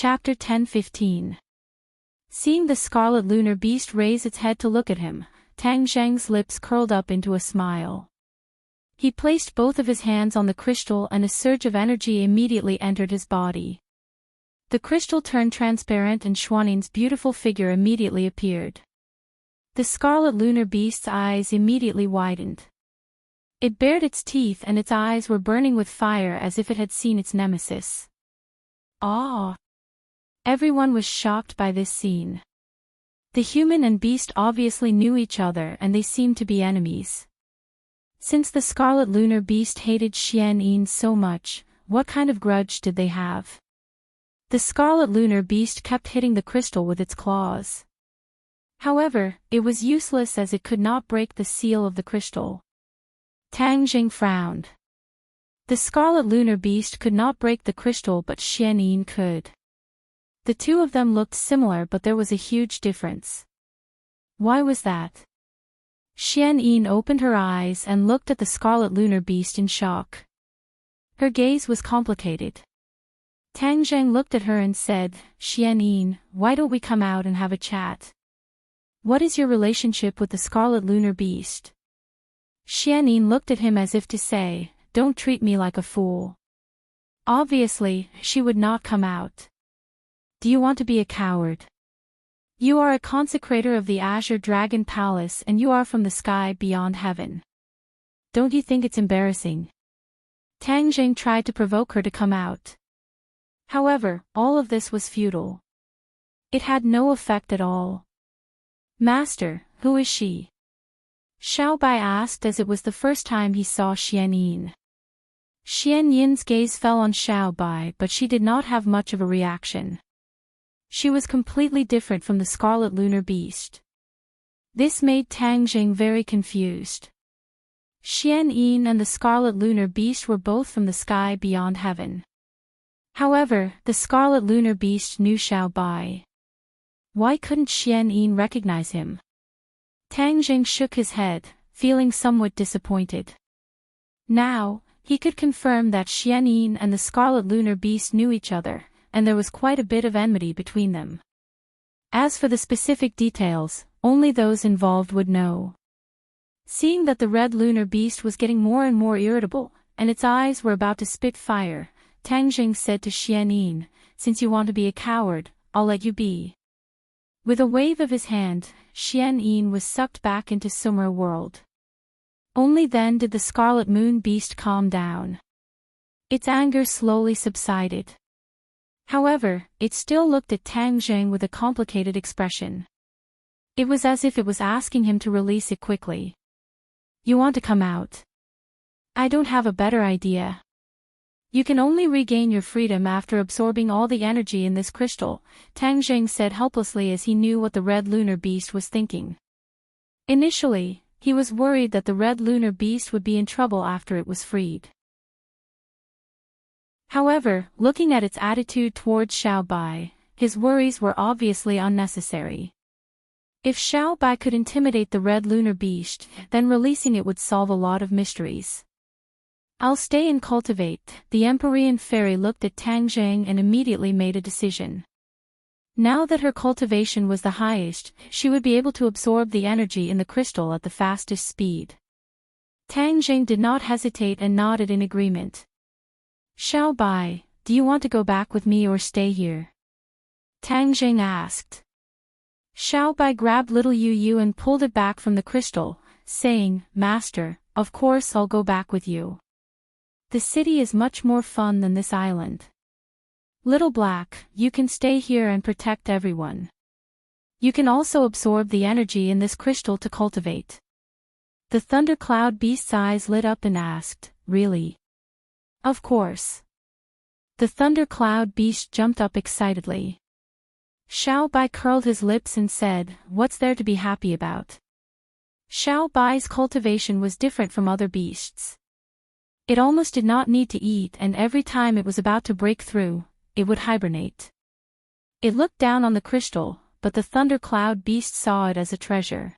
Chapter 10-15. Seeing the scarlet lunar beast raise its head to look at him, Tang Zheng's lips curled up into a smile. He placed both of his hands on the crystal and a surge of energy immediately entered his body. The crystal turned transparent and Xuanin's beautiful figure immediately appeared. The scarlet lunar beast's eyes immediately widened. It bared its teeth and its eyes were burning with fire as if it had seen its nemesis. Ah! Everyone was shocked by this scene. The human and beast obviously knew each other and they seemed to be enemies. Since the scarlet lunar beast hated Xianyin so much, what kind of grudge did they have? The scarlet lunar beast kept hitting the crystal with its claws. However, it was useless as it could not break the seal of the crystal. Tang Jing frowned. The scarlet lunar beast could not break the crystal but Xianyin could. The two of them looked similar but there was a huge difference. Why was that? Xianyin opened her eyes and looked at the scarlet lunar beast in shock. Her gaze was complicated. Tang Zheng looked at her and said, "Xianyin, why don't we come out and have a chat? What is your relationship with the scarlet lunar beast?" Xianyin looked at him as if to say, "Don't treat me like a fool." Obviously, she would not come out. Do you want to be a coward? You are a consecrator of the Azure Dragon Palace and you are from the sky beyond heaven. Don't you think it's embarrassing? Tang Jing tried to provoke her to come out. However, all of this was futile. It had no effect at all. "Master, who is she?" Xiao Bai asked as it was the first time he saw Xianyin. Xianyin's gaze fell on Xiao Bai but she did not have much of a reaction. She was completely different from the scarlet lunar beast. This made Tang Jing very confused. Xianyin and the scarlet lunar beast were both from the sky beyond heaven. However, the scarlet lunar beast knew Xiao Bai. Why couldn't Xianyin recognize him? Tang Jing shook his head, feeling somewhat disappointed. Now, he could confirm that Xianyin and the scarlet lunar beast knew each other, and there was quite a bit of enmity between them. As for the specific details, only those involved would know. Seeing that the red lunar beast was getting more and more irritable, and its eyes were about to spit fire, Tang Jing said to Xianyin, "Since you want to be a coward, I'll let you be." With a wave of his hand, Xianyin was sucked back into Sumer world. Only then did the scarlet moon beast calm down. Its anger slowly subsided. However, it still looked at Tang Jing with a complicated expression. It was as if it was asking him to release it quickly. "You want to come out? I don't have a better idea. You can only regain your freedom after absorbing all the energy in this crystal," Tang Jing said helplessly as he knew what the red lunar beast was thinking. Initially, he was worried that the red lunar beast would be in trouble after it was freed. However, looking at its attitude towards Xiao Bai, his worries were obviously unnecessary. If Xiao Bai could intimidate the red lunar beast, then releasing it would solve a lot of mysteries. "I'll stay and cultivate." The Empyrean fairy looked at Tang Jing and immediately made a decision. Now that her cultivation was the highest, she would be able to absorb the energy in the crystal at the fastest speed. Tang Jing did not hesitate and nodded in agreement. "Xiao Bai, do you want to go back with me or stay here?" Tang Jing asked. Xiao Bai grabbed little Yu Yu and pulled it back from the crystal, saying, "Master, of course I'll go back with you. The city is much more fun than this island. Little Black, you can stay here and protect everyone. You can also absorb the energy in this crystal to cultivate." The thundercloud beast's eyes lit up and asked, "Really?" "Of course." The thundercloud beast jumped up excitedly. Xiao Bai curled his lips and said, "What's there to be happy about?" Xiao Bai's cultivation was different from other beasts. It almost did not need to eat and every time it was about to break through, it would hibernate. It looked down on the crystal, but the thundercloud beast saw it as a treasure.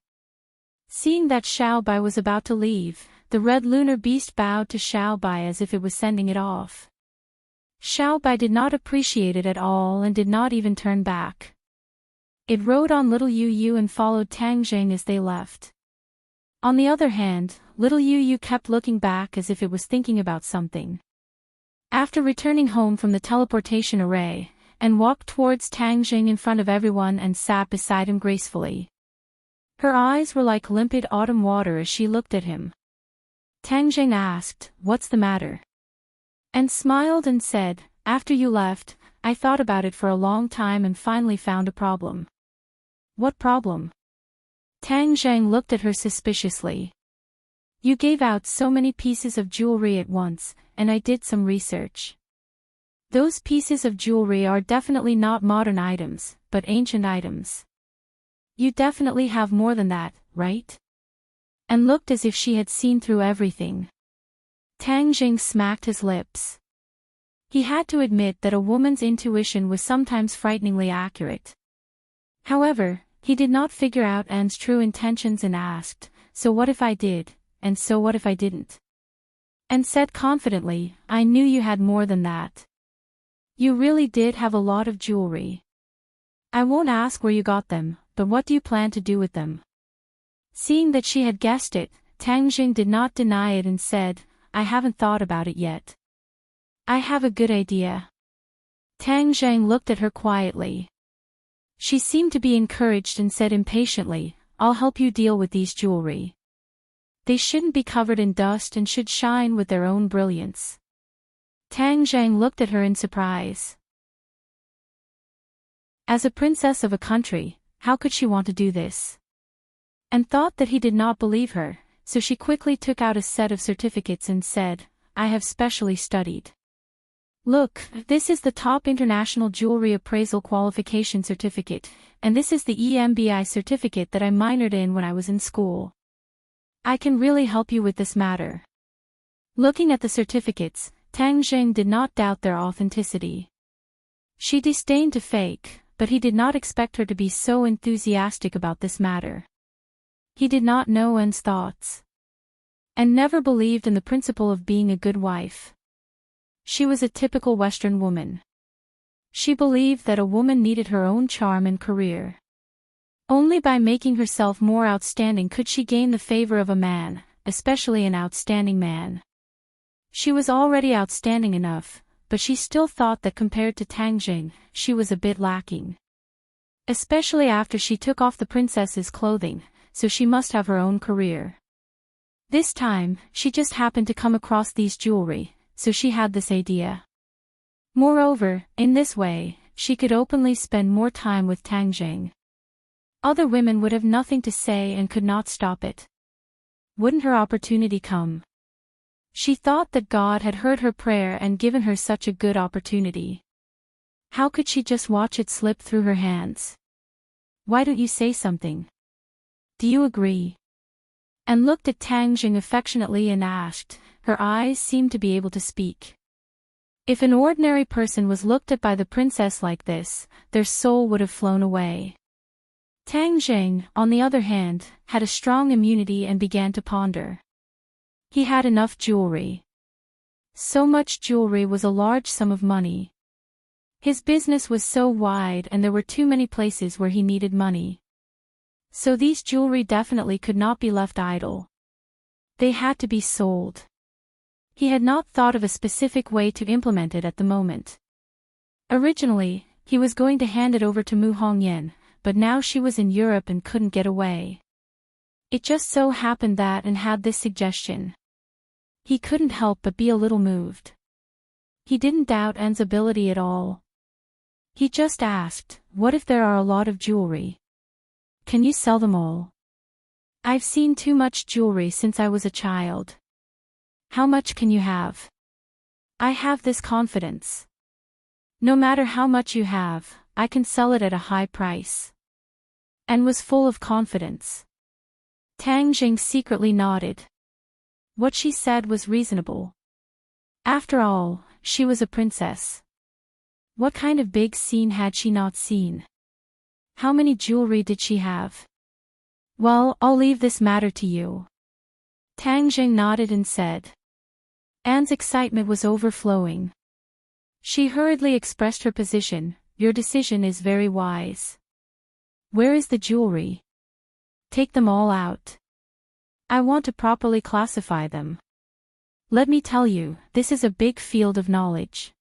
Seeing that Xiao Bai was about to leave, the red lunar beast bowed to Xiao Bai as if it was sending it off. Xiao Bai did not appreciate it at all and did not even turn back. It rode on little Yu Yu and followed Tang Zheng as they left. On the other hand, little Yu Yu kept looking back as if it was thinking about something. After returning home from the teleportation array, and walked towards Tang Zheng in front of everyone and sat beside him gracefully. Her eyes were like limpid autumn water as she looked at him. Tang Zheng asked, "What's the matter?" And smiled and said, "After you left, I thought about it for a long time and finally found a problem." "What problem?" Tang Zheng looked at her suspiciously. "You gave out so many pieces of jewelry at once, and I did some research. Those pieces of jewelry are definitely not modern items, but ancient items. You definitely have more than that, right?" And looked as if she had seen through everything. Tang Zheng smacked his lips. He had to admit that a woman's intuition was sometimes frighteningly accurate. However, he did not figure out Anne's true intentions and asked, "So what if I did, and so what if I didn't?" And said confidently, "I knew you had more than that. You really did have a lot of jewelry. I won't ask where you got them, but what do you plan to do with them?" Seeing that she had guessed it, Tang Zheng did not deny it and said, "I haven't thought about it yet. I have a good idea." Tang Zheng looked at her quietly. She seemed to be encouraged and said impatiently, "I'll help you deal with these jewelry. They shouldn't be covered in dust and should shine with their own brilliance." Tang Zheng looked at her in surprise. As a princess of a country, how could she want to do this? And thought that he did not believe her, so she quickly took out a set of certificates and said, "I have specially studied. Look, this is the top International Jewelry Appraisal Qualification Certificate, and this is the EMBI certificate that I minored in when I was in school. I can really help you with this matter." Looking at the certificates, Tang Zheng did not doubt their authenticity. She disdained to fake, but he did not expect her to be so enthusiastic about this matter. He did not know Anne's thoughts. And never believed in the principle of being a good wife. She was a typical Western woman. She believed that a woman needed her own charm and career. Only by making herself more outstanding could she gain the favor of a man, especially an outstanding man. She was already outstanding enough, but she still thought that compared to Tang Zheng, she was a bit lacking. Especially after she took off the princess's clothing, so she must have her own career. This time, she just happened to come across these jewelry, so she had this idea. Moreover, in this way, she could openly spend more time with Tang Zheng. Other women would have nothing to say and could not stop it. Wouldn't her opportunity come? She thought that God had heard her prayer and given her such a good opportunity. How could she just watch it slip through her hands? "Why don't you say something? Do you agree?" And looked at Tang Zheng affectionately and asked, her eyes seemed to be able to speak. If an ordinary person was looked at by the princess like this, their soul would have flown away. Tang Zheng, on the other hand, had a strong immunity and began to ponder. He had enough jewelry. So much jewelry was a large sum of money. His business was so wide and there were too many places where he needed money. So these jewelry definitely could not be left idle. They had to be sold. He had not thought of a specific way to implement it at the moment. Originally, he was going to hand it over to Mu Hongyan, but now she was in Europe and couldn't get away. It just so happened that Anne had this suggestion. He couldn't help but be a little moved. He didn't doubt Anne's ability at all. He just asked, "What if there are a lot of jewelry? Can you sell them all? I've seen too much jewelry since I was a child. How much can you have? I have this confidence. No matter how much you have, I can sell it at a high price." And was full of confidence. Tang Zheng secretly nodded. What she said was reasonable. After all, she was a princess. What kind of big scene had she not seen? How many jewelry did she have? "Well, I'll leave this matter to you." Tang Zheng nodded and said. Anne's excitement was overflowing. She hurriedly expressed her position. Your decision is very wise. Where is the jewelry? Take them all out. I want to properly classify them. Let me tell you, this is a big field of knowledge.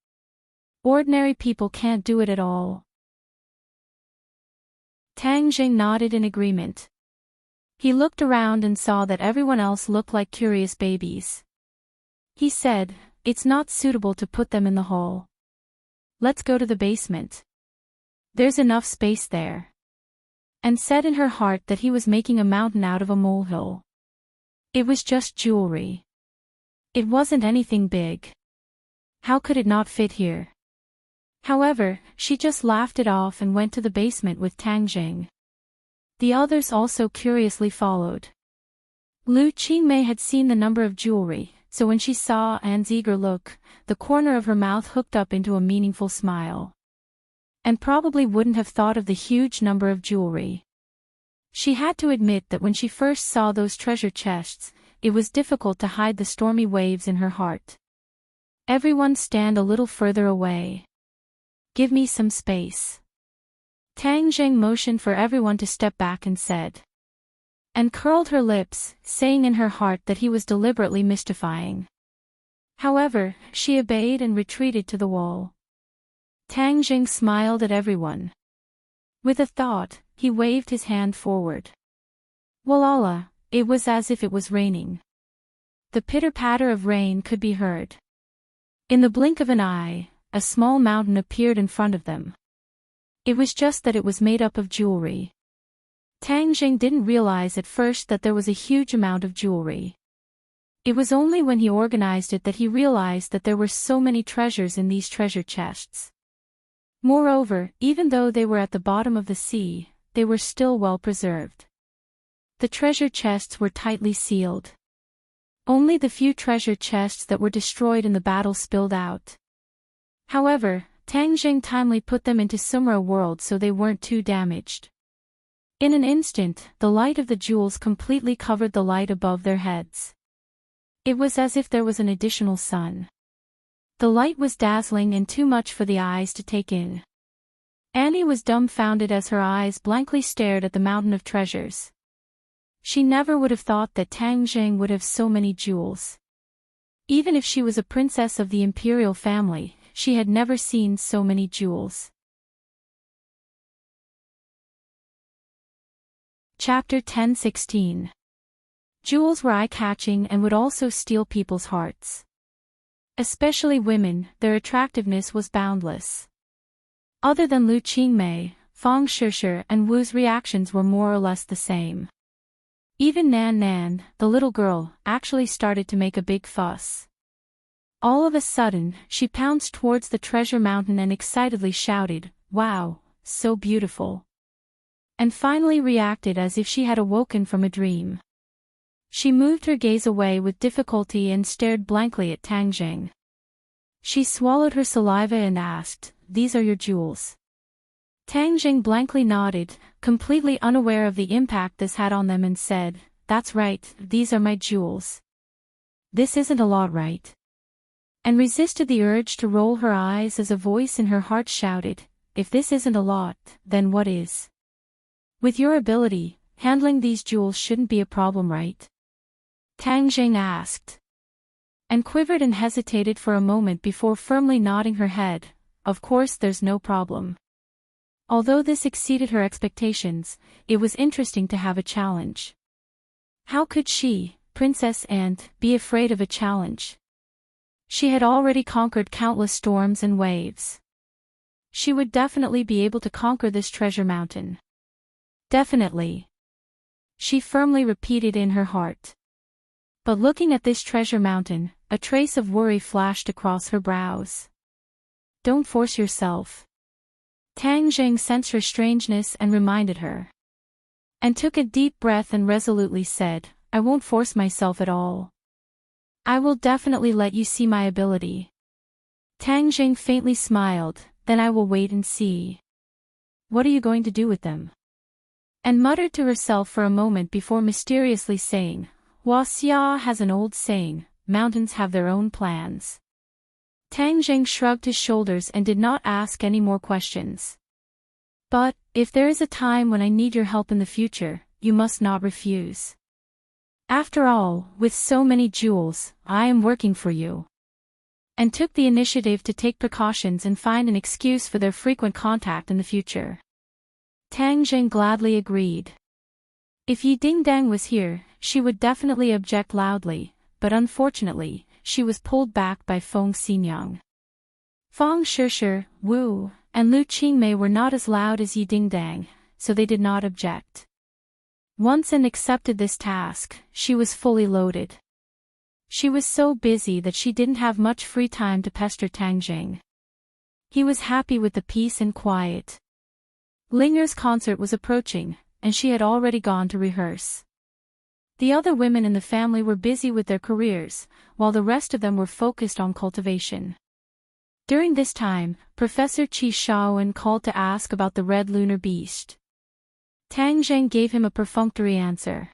Ordinary people can't do it at all. Tang Jing nodded in agreement. He looked around and saw that everyone else looked like curious babies. He said, it's not suitable to put them in the hall. Let's go to the basement. There's enough space there. And said in her heart that he was making a mountain out of a molehill. It was just jewelry. It wasn't anything big. How could it not fit here? However, she just laughed it off and went to the basement with Tang Jing. The others also curiously followed. Lu Qingmei had seen the number of jewelry, so when she saw Anne's eager look, the corner of her mouth hooked up into a meaningful smile. And probably wouldn't have thought of the huge number of jewelry. She had to admit that when she first saw those treasure chests, it was difficult to hide the stormy waves in her heart. Everyone stand a little further away. Give me some space. Tang Jing motioned for everyone to step back and said. And curled her lips, saying in her heart that he was deliberately mystifying. However, she obeyed and retreated to the wall. Tang Jing smiled at everyone. With a thought, he waved his hand forward. Walala, it was as if it was raining. The pitter-patter of rain could be heard. In the blink of an eye, a small mountain appeared in front of them. It was just that it was made up of jewelry. Tang Jing didn't realize at first that there was a huge amount of jewelry. It was only when he organized it that he realized that there were so many treasures in these treasure chests. Moreover, even though they were at the bottom of the sea, they were still well preserved. The treasure chests were tightly sealed. Only the few treasure chests that were destroyed in the battle spilled out. However, Tang Jing timely put them into Sumra world so they weren't too damaged. In an instant, the light of the jewels completely covered the light above their heads. It was as if there was an additional sun. The light was dazzling and too much for the eyes to take in. Annie was dumbfounded as her eyes blankly stared at the mountain of treasures. She never would have thought that Tang Jing would have so many jewels. Even if she was a princess of the imperial family, she had never seen so many jewels. Chapter 10:16. Jewels were eye-catching and would also steal people's hearts. Especially women, their attractiveness was boundless. Other than Lu Qingmei, Fang Shishir and Wu's reactions were more or less the same. Even Nan Nan, the little girl, actually started to make a big fuss. All of a sudden, she pounced towards the treasure mountain and excitedly shouted, "Wow, so beautiful!" And finally reacted as if she had awoken from a dream. She moved her gaze away with difficulty and stared blankly at Tang Jing. She swallowed her saliva and asked, "These are your jewels?" Tang Jing blankly nodded, completely unaware of the impact this had on them and said, "That's right, these are my jewels." "This isn't a lot, right?" And resisted the urge to roll her eyes as a voice in her heart shouted, "If this isn't a lot, then what is? With your ability, handling these jewels shouldn't be a problem, right?" Tang Jing asked. And quivered and hesitated for a moment before firmly nodding her head, "Of course there's no problem." Although this exceeded her expectations, it was interesting to have a challenge. How could she, Princess Ant, be afraid of a challenge? She had already conquered countless storms and waves. She would definitely be able to conquer this treasure mountain. Definitely. She firmly repeated in her heart. But looking at this treasure mountain, a trace of worry flashed across her brows. "Don't force yourself." Tang Jing sensed her strangeness and reminded her. And took a deep breath and resolutely said, "I won't force myself at all. I will definitely let you see my ability." Tang Jing faintly smiled, "Then I will wait and see." "What are you going to do with them?" And muttered to herself for a moment before mysteriously saying, "Hua Xia has an old saying, mountains have their own plans." Tang Zheng shrugged his shoulders and did not ask any more questions. But, if there is a time when I need your help in the future, you must not refuse. After all, with so many jewels, I am working for you. And took the initiative to take precautions and find an excuse for their frequent contact in the future. Tang Zheng gladly agreed. If Yi Dingdang was here, she would definitely object loudly, but unfortunately, she was pulled back by Feng Xinyang. Feng Shishir, Wu, and Lu Qingmei were not as loud as Yi Dingdang, so they did not object. Once An accepted this task, she was fully loaded. She was so busy that she didn't have much free time to pester Tang Zheng. He was happy with the peace and quiet. Linger's concert was approaching, and she had already gone to rehearse. The other women in the family were busy with their careers, while the rest of them were focused on cultivation. During this time, Professor Qi Shaoan called to ask about the red lunar beast. Tang Zheng gave him a perfunctory answer.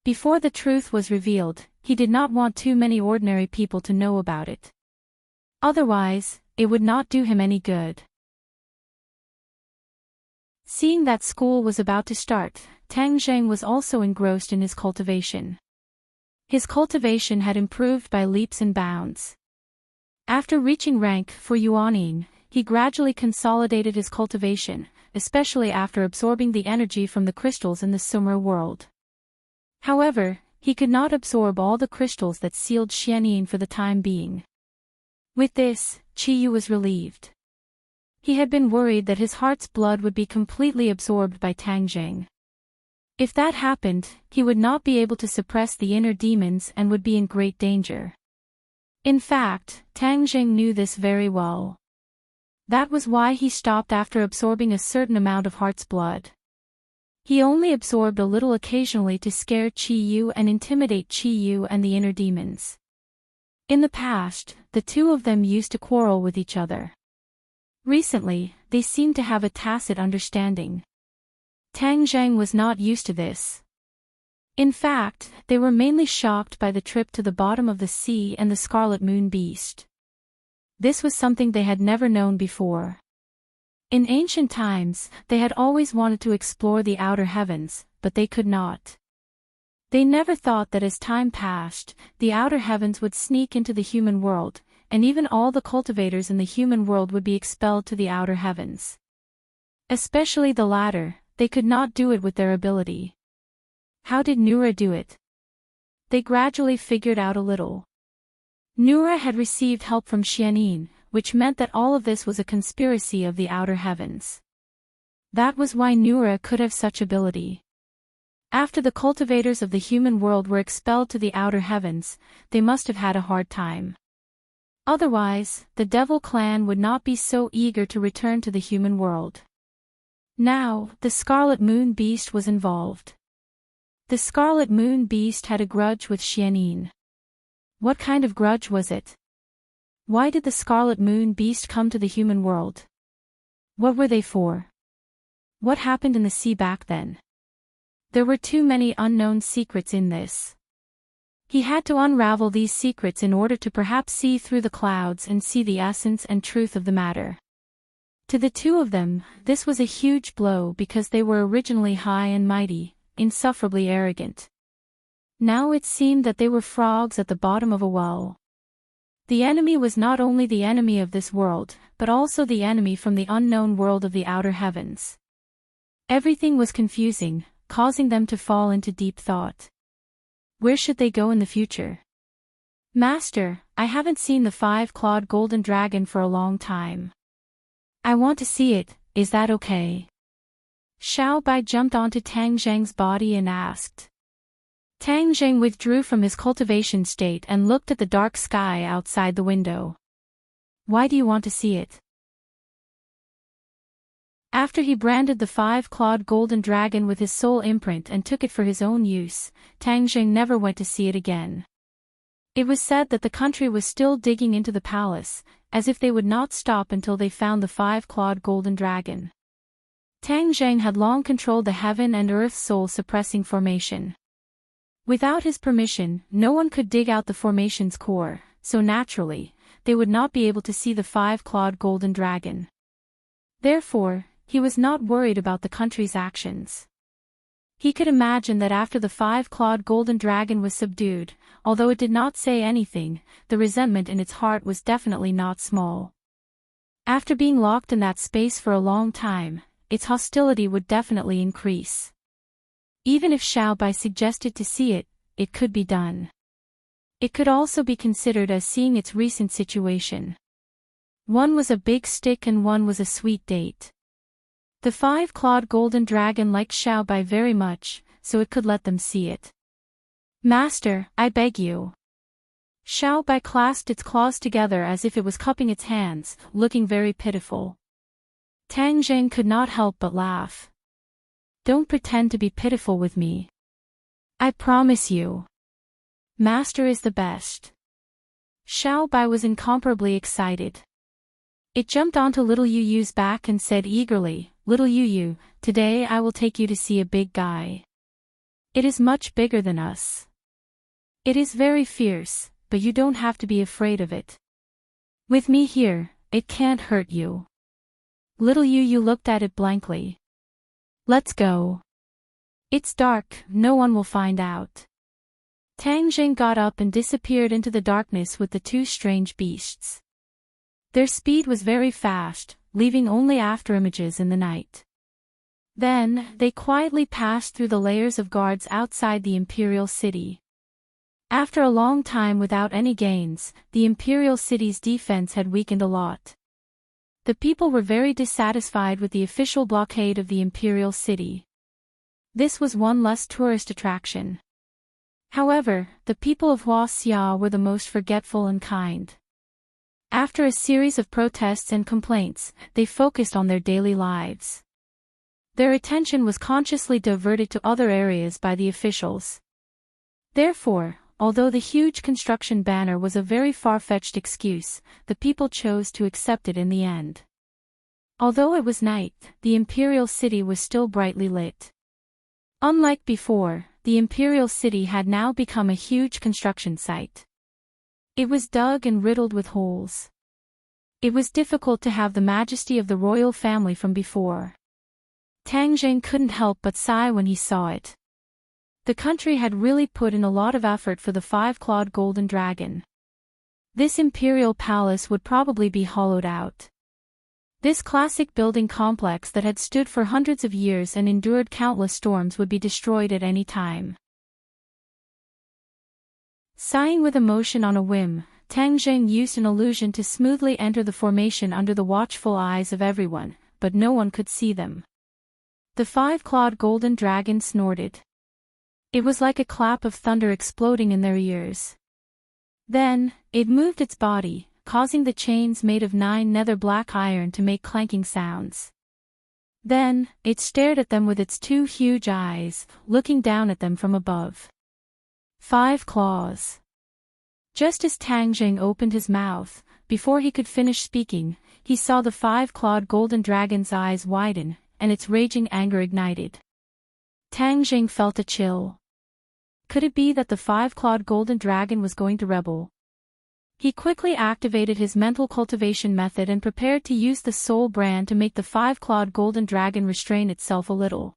Before the truth was revealed, he did not want too many ordinary people to know about it. Otherwise, it would not do him any good. Seeing that school was about to start, Tang Zheng was also engrossed in his cultivation. His cultivation had improved by leaps and bounds. After reaching rank for Yuanying, he gradually consolidated his cultivation, especially after absorbing the energy from the crystals in the Sumer world. However, he could not absorb all the crystals that sealed Xianyin for the time being. With this, Qiyu was relieved. He had been worried that his heart's blood would be completely absorbed by Tang Zheng. If that happened, he would not be able to suppress the inner demons and would be in great danger. In fact, Tang Zheng knew this very well. That was why he stopped after absorbing a certain amount of heart's blood. He only absorbed a little occasionally to scare Qiyu and intimidate Qiyu and the inner demons. In the past, the two of them used to quarrel with each other. Recently, they seemed to have a tacit understanding. Tang Zheng was not used to this. In fact, they were mainly shocked by the trip to the bottom of the sea and the Scarlet Moon Beast. This was something they had never known before. In ancient times, they had always wanted to explore the outer heavens, but they could not. They never thought that as time passed, the outer heavens would sneak into the human world, and even all the cultivators in the human world would be expelled to the outer heavens. Especially the latter, they could not do it with their ability. How did Nura do it? They gradually figured out a little. Nura had received help from Xianyin, which meant that all of this was a conspiracy of the outer heavens. That was why Nura could have such ability. After the cultivators of the human world were expelled to the outer heavens, they must have had a hard time. Otherwise, the Devil clan would not be so eager to return to the human world. Now, the Scarlet Moon Beast was involved. The Scarlet Moon Beast had a grudge with Xianyin. What kind of grudge was it? Why did the Scarlet Moon Beast come to the human world? What were they for? What happened in the sea back then? There were too many unknown secrets in this. He had to unravel these secrets in order to perhaps see through the clouds and see the essence and truth of the matter. To the two of them, this was a huge blow because they were originally high and mighty, insufferably arrogant. Now it seemed that they were frogs at the bottom of a well. The enemy was not only the enemy of this world, but also the enemy from the unknown world of the outer heavens. Everything was confusing, causing them to fall into deep thought. Where should they go in the future? Master, I haven't seen the five-clawed golden dragon for a long time. I want to see it, is that okay? Xiao Bai jumped onto Tang Zheng's body and asked. Tang Zheng withdrew from his cultivation state and looked at the dark sky outside the window. Why do you want to see it? After he branded the five-clawed golden dragon with his soul imprint and took it for his own use, Tang Zheng never went to see it again. It was said that the country was still digging into the palace, as if they would not stop until they found the five-clawed golden dragon. Tang Zheng had long controlled the heaven and earth soul-suppressing formation. Without his permission, no one could dig out the formation's core, so naturally, they would not be able to see the five-clawed golden dragon. Therefore, he was not worried about the country's actions. He could imagine that after the five-clawed golden dragon was subdued, although it did not say anything, the resentment in its heart was definitely not small. After being locked in that space for a long time, its hostility would definitely increase. Even if Xiao Bai suggested to see it, it could be done. It could also be considered as seeing its recent situation. One was a big stick and one was a sweet date. The five-clawed golden dragon liked Xiao Bai very much, so it could let them see it. "Master, I beg you." Xiao Bai clasped its claws together as if it was cupping its hands, looking very pitiful. Tang Zheng could not help but laugh. "Don't pretend to be pitiful with me. I promise you. Master is the best." Xiao Bai was incomparably excited. It jumped onto little Yu Yu's back and said eagerly, "Little Yu Yu, today I will take you to see a big guy. It is much bigger than us. It is very fierce, but you don't have to be afraid of it. With me here, it can't hurt you." Little Yu Yu looked at it blankly. "Let's go. It's dark, no one will find out." Tang Zheng got up and disappeared into the darkness with the two strange beasts. Their speed was very fast, leaving only afterimages in the night. Then, they quietly passed through the layers of guards outside the imperial city. After a long time without any gains, the imperial city's defense had weakened a lot. The people were very dissatisfied with the official blockade of the imperial city. This was one less tourist attraction. However, the people of Huaxia were the most forgetful and kind. After a series of protests and complaints, they focused on their daily lives. Their attention was consciously diverted to other areas by the officials. Therefore, although the huge construction banner was a very far-fetched excuse, the people chose to accept it in the end. Although it was night, the imperial city was still brightly lit. Unlike before, the imperial city had now become a huge construction site. It was dug and riddled with holes. It was difficult to have the majesty of the royal family from before. Tang Zheng couldn't help but sigh when he saw it. The country had really put in a lot of effort for the five-clawed golden dragon. This imperial palace would probably be hollowed out. This classic building complex that had stood for hundreds of years and endured countless storms would be destroyed at any time. Sighing with emotion on a whim, Tang Zheng used an illusion to smoothly enter the formation under the watchful eyes of everyone, but no one could see them. The five-clawed golden dragon snorted. It was like a clap of thunder exploding in their ears. Then, it moved its body, causing the chains made of 9 nether black iron to make clanking sounds. Then, it stared at them with its 2 huge eyes, looking down at them from above. 5 claws. Just as Tang Zheng opened his mouth, before he could finish speaking, he saw the five-clawed golden dragon's eyes widen, and its raging anger ignited. Tang Zheng felt a chill. Could it be that the five-clawed golden dragon was going to rebel? He quickly activated his mental cultivation method and prepared to use the soul brand to make the five-clawed golden dragon restrain itself a little.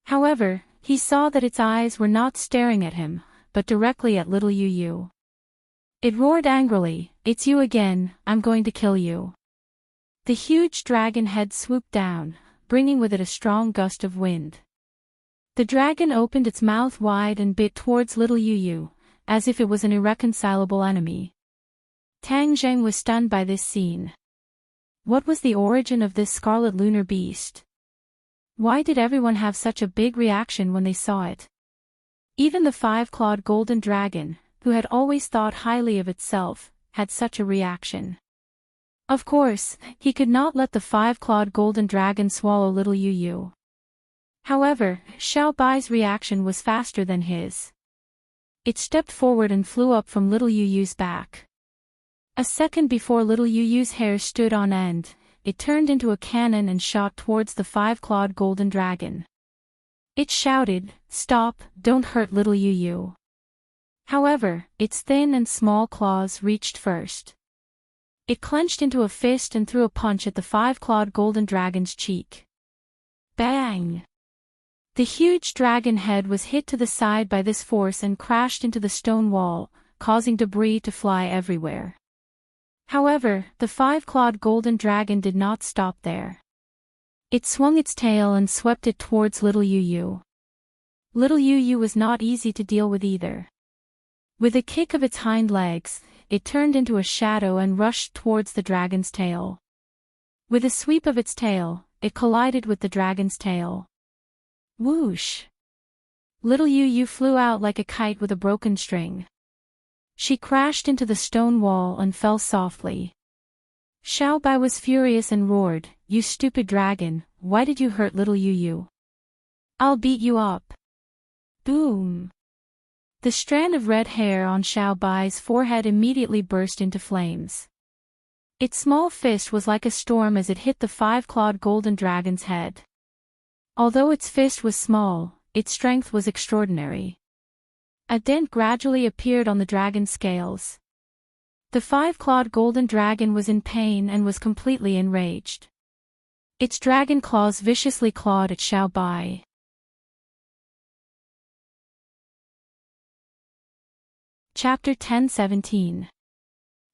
However, he saw that its eyes were not staring at him, but directly at little Yu Yu. It roared angrily, "It's you again, I'm going to kill you." The huge dragon head swooped down, bringing with it a strong gust of wind. The dragon opened its mouth wide and bit towards little Yu Yu, as if it was an irreconcilable enemy. Tang Zheng was stunned by this scene. What was the origin of this scarlet lunar beast? Why did everyone have such a big reaction when they saw it? Even the five-clawed golden dragon, who had always thought highly of itself, had such a reaction. Of course, he could not let the five-clawed golden dragon swallow little Yu Yu. However, Xiao Bai's reaction was faster than his. It stepped forward and flew up from little Yu Yu's back. A second before little Yu Yu's hair stood on end, it turned into a cannon and shot towards the five-clawed golden dragon. It shouted, "Stop, don't hurt little Yu Yu." However, its thin and small claws reached first. It clenched into a fist and threw a punch at the five-clawed golden dragon's cheek. Bang! The huge dragon head was hit to the side by this force and crashed into the stone wall, causing debris to fly everywhere. However, the five-clawed golden dragon did not stop there. It swung its tail and swept it towards little Yu. Little Yu was not easy to deal with either. With a kick of its hind legs, it turned into a shadow and rushed towards the dragon's tail. With a sweep of its tail, it collided with the dragon's tail. Whoosh! Little Yu flew out like a kite with a broken string. She crashed into the stone wall and fell softly. Xiao Bai was furious and roared, "You stupid dragon, why did you hurt little Yu? I'll beat you up." Boom! The strand of red hair on Xiao Bai's forehead immediately burst into flames. Its small fist was like a storm as it hit the five-clawed golden dragon's head. Although its fist was small, its strength was extraordinary. A dent gradually appeared on the dragon's scales. The five-clawed golden dragon was in pain and was completely enraged. Its dragon claws viciously clawed at Xiao Bai. Chapter 10:17.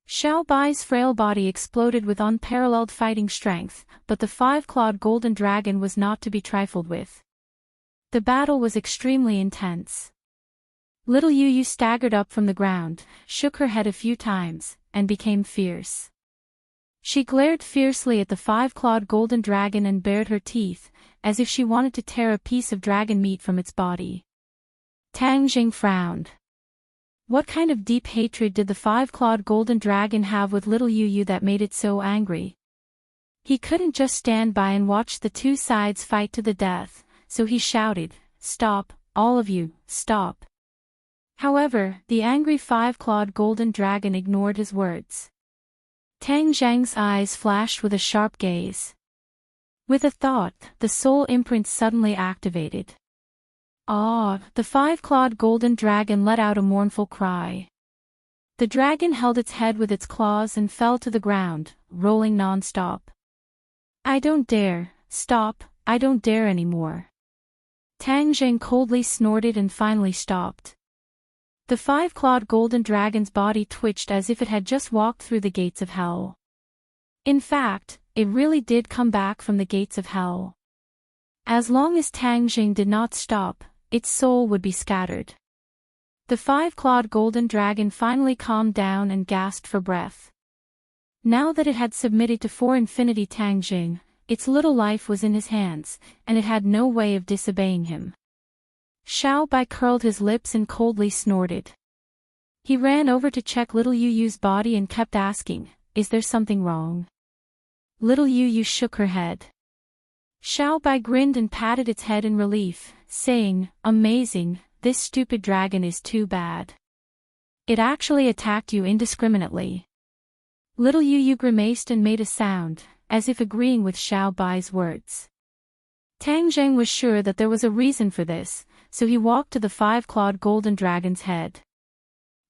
Xiao Bai's frail body exploded with unparalleled fighting strength, but the five-clawed golden dragon was not to be trifled with. The battle was extremely intense. Little Yu staggered up from the ground, shook her head a few times, and became fierce. She glared fiercely at the five-clawed golden dragon and bared her teeth, as if she wanted to tear a piece of dragon meat from its body. Tang Jing frowned. What kind of deep hatred did the five-clawed golden dragon have with little Yu that made it so angry? He couldn't just stand by and watch the two sides fight to the death, so he shouted, "Stop, all of you, stop." However, the angry five-clawed golden dragon ignored his words. Tang Zhang's eyes flashed with a sharp gaze. With a thought, the soul imprint suddenly activated. Ah! The five-clawed golden dragon let out a mournful cry. The dragon held its head with its claws and fell to the ground, rolling non-stop. "I don't dare, stop, I don't dare anymore." Tang Zhang coldly snorted and finally stopped. The five-clawed golden dragon's body twitched as if it had just walked through the gates of hell. In fact, it really did come back from the gates of hell. As long as Tang Jing did not stop, its soul would be scattered. The five-clawed golden dragon finally calmed down and gasped for breath. Now that it had submitted to For Infinity Tang Jing, its little life was in his hands, and it had no way of disobeying him. Xiao Bai curled his lips and coldly snorted. He ran over to check little Yu's body and kept asking, "Is there something wrong?" Little Yu shook her head. Xiao Bai grinned and patted its head in relief, saying, "Amazing, this stupid dragon is too bad. It actually attacked you indiscriminately." Little Yu grimaced and made a sound, as if agreeing with Xiao Bai's words. Tang Zheng was sure that there was a reason for this, so he walked to the five-clawed golden dragon's head.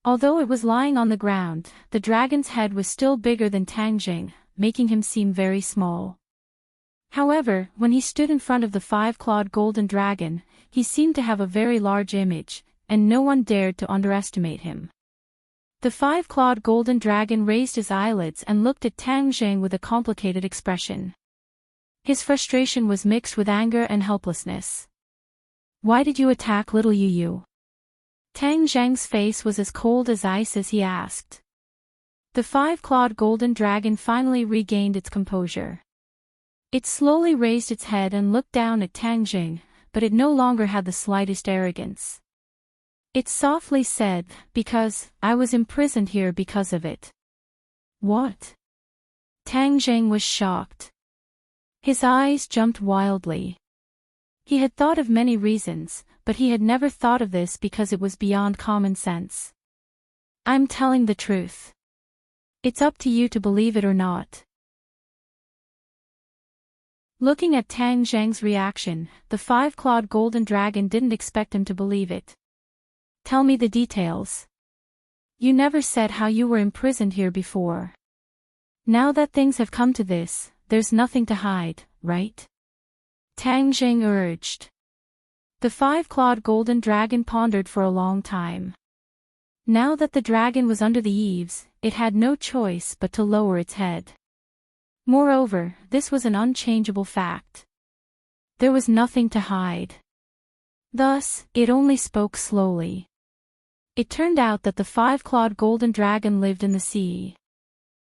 Although it was lying on the ground, the dragon's head was still bigger than Tang Jing, making him seem very small. However, when he stood in front of the five-clawed golden dragon, he seemed to have a very large image, and no one dared to underestimate him. The five-clawed golden dragon raised his eyelids and looked at Tang Jing with a complicated expression. His frustration was mixed with anger and helplessness. "Why did you attack little Yu?" Tang Zhang's face was as cold as ice as he asked. The five-clawed golden dragon finally regained its composure. It slowly raised its head and looked down at Tang Jing, but it no longer had the slightest arrogance. It softly said, "Because, I was imprisoned here because of it." "What?" Tang Jing was shocked. His eyes jumped wildly. He had thought of many reasons, but he had never thought of this because it was beyond common sense. "I'm telling the truth. It's up to you to believe it or not." Looking at Tang Zhang's reaction, the five-clawed golden dragon didn't expect him to believe it. "Tell me the details. You never said how you were imprisoned here before." Now that things have come to this, there's nothing to hide, right? Tang Zheng urged. The five-clawed golden dragon pondered for a long time. Now that the dragon was under the eaves, it had no choice but to lower its head. Moreover, this was an unchangeable fact. There was nothing to hide. Thus, it only spoke slowly. It turned out that the five-clawed golden dragon lived in the sea.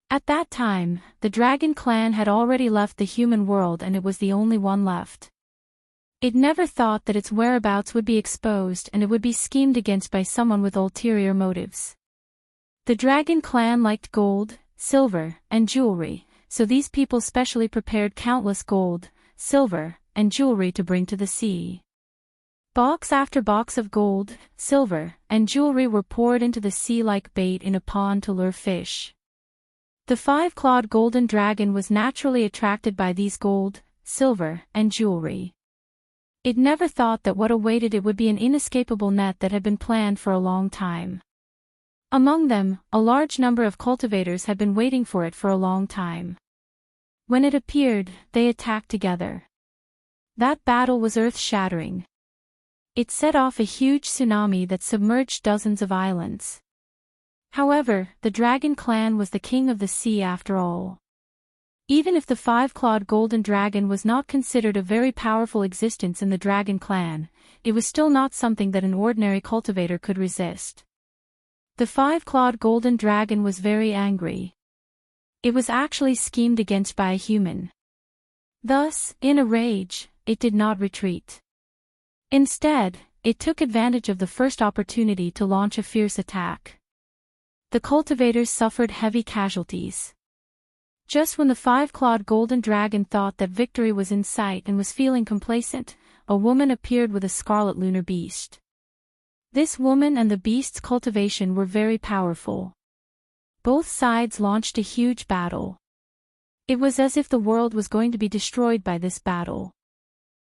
At that time, the dragon clan had already left the human world and it was the only one left. It never thought that its whereabouts would be exposed and it would be schemed against by someone with ulterior motives. The dragon clan liked gold, silver, and jewelry, so these people specially prepared countless gold, silver, and jewelry to bring to the sea. Box after box of gold, silver, and jewelry were poured into the sea like bait in a pond to lure fish. The five-clawed golden dragon was naturally attracted by these gold, silver, and jewelry. It never thought that what awaited it would be an inescapable net that had been planned for a long time. Among them, a large number of cultivators had been waiting for it for a long time. When it appeared, they attacked together. That battle was earth-shattering. It set off a huge tsunami that submerged dozens of islands. However, the dragon clan was the king of the sea after all. Even if the five-clawed golden dragon was not considered a very powerful existence in the dragon clan, it was still not something that an ordinary cultivator could resist. The five-clawed golden dragon was very angry. It was actually schemed against by a human. Thus, in a rage, it did not retreat. Instead, it took advantage of the first opportunity to launch a fierce attack. The cultivators suffered heavy casualties. Just when the five-clawed golden dragon thought that victory was in sight and was feeling complacent, a woman appeared with a scarlet lunar beast. This woman and the beast's cultivation were very powerful. Both sides launched a huge battle. It was as if the world was going to be destroyed by this battle.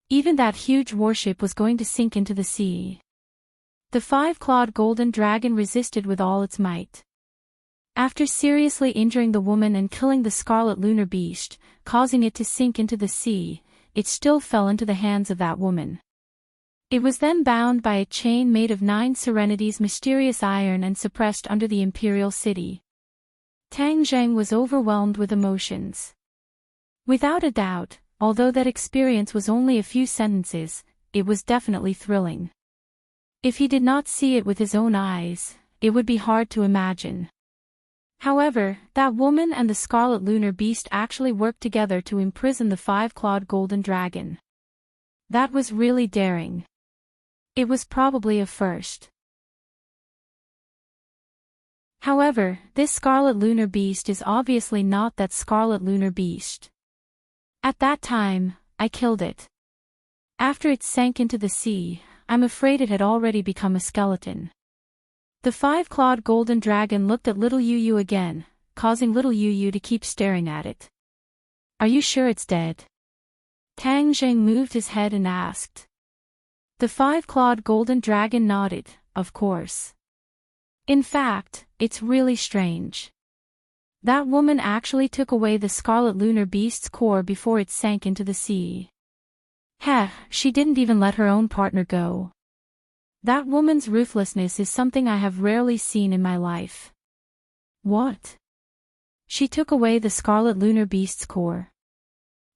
Even that huge warship was going to sink into the sea. The five-clawed golden dragon resisted with all its might. After seriously injuring the woman and killing the scarlet lunar beast, causing it to sink into the sea, it still fell into the hands of that woman. It was then bound by a chain made of 9 Serenity's mysterious iron and suppressed under the imperial city. Tang Zheng was overwhelmed with emotions. Without a doubt, although that experience was only a few sentences, it was definitely thrilling. If he did not see it with his own eyes, it would be hard to imagine. However, that woman and the scarlet lunar beast actually worked together to imprison the five-clawed golden dragon. That was really daring. It was probably a first. However, this scarlet lunar beast is obviously not that scarlet lunar beast. At that time, I killed it. After it sank into the sea, I'm afraid it had already become a skeleton. The five-clawed golden dragon looked at little Yu again, causing little Yu to keep staring at it. Are you sure it's dead? Tang Zheng moved his head and asked. The five-clawed golden dragon nodded, of course. In fact, it's really strange. That woman actually took away the scarlet lunar beast's core before it sank into the sea. Heh, she didn't even let her own partner go. That woman's ruthlessness is something I have rarely seen in my life. What? She took away the scarlet lunar beast's core.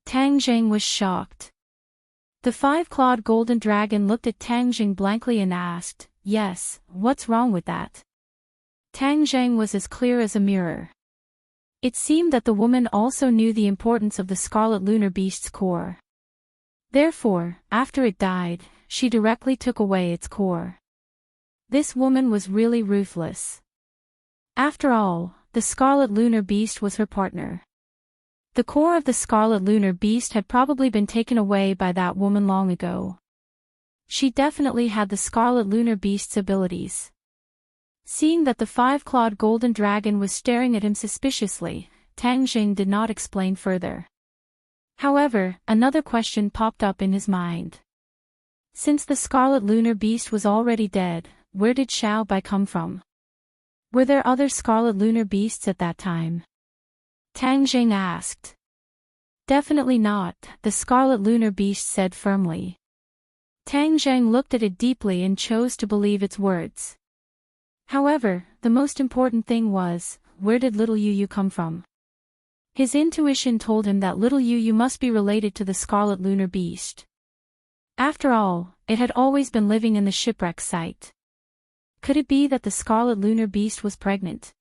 Tang Zheng was shocked. The five-clawed golden dragon looked at Tang Zheng blankly and asked, "Yes, what's wrong with that?" Tang Zheng was as clear as a mirror. It seemed that the woman also knew the importance of the scarlet lunar beast's core. Therefore, after it died, she directly took away its core. This woman was really ruthless. After all, the scarlet lunar beast was her partner. The core of the scarlet lunar beast had probably been taken away by that woman long ago. She definitely had the scarlet lunar beast's abilities. Seeing that the five-clawed golden dragon was staring at him suspiciously, Tang Zheng did not explain further. However, another question popped up in his mind. Since the scarlet lunar beast was already dead, where did Xiao Bai come from? Were there other scarlet lunar beasts at that time? Tang Jing asked. Definitely not, the Scarlet Lunar Beast said firmly. Tang Zheng looked at it deeply and chose to believe its words. However, the most important thing was, where did little Yu Yu come from? His intuition told him that little Yu Yu must be related to the Scarlet Lunar Beast. After all, it had always been living in the shipwreck site. Could it be that the Scarlet Lunar Beast was pregnant?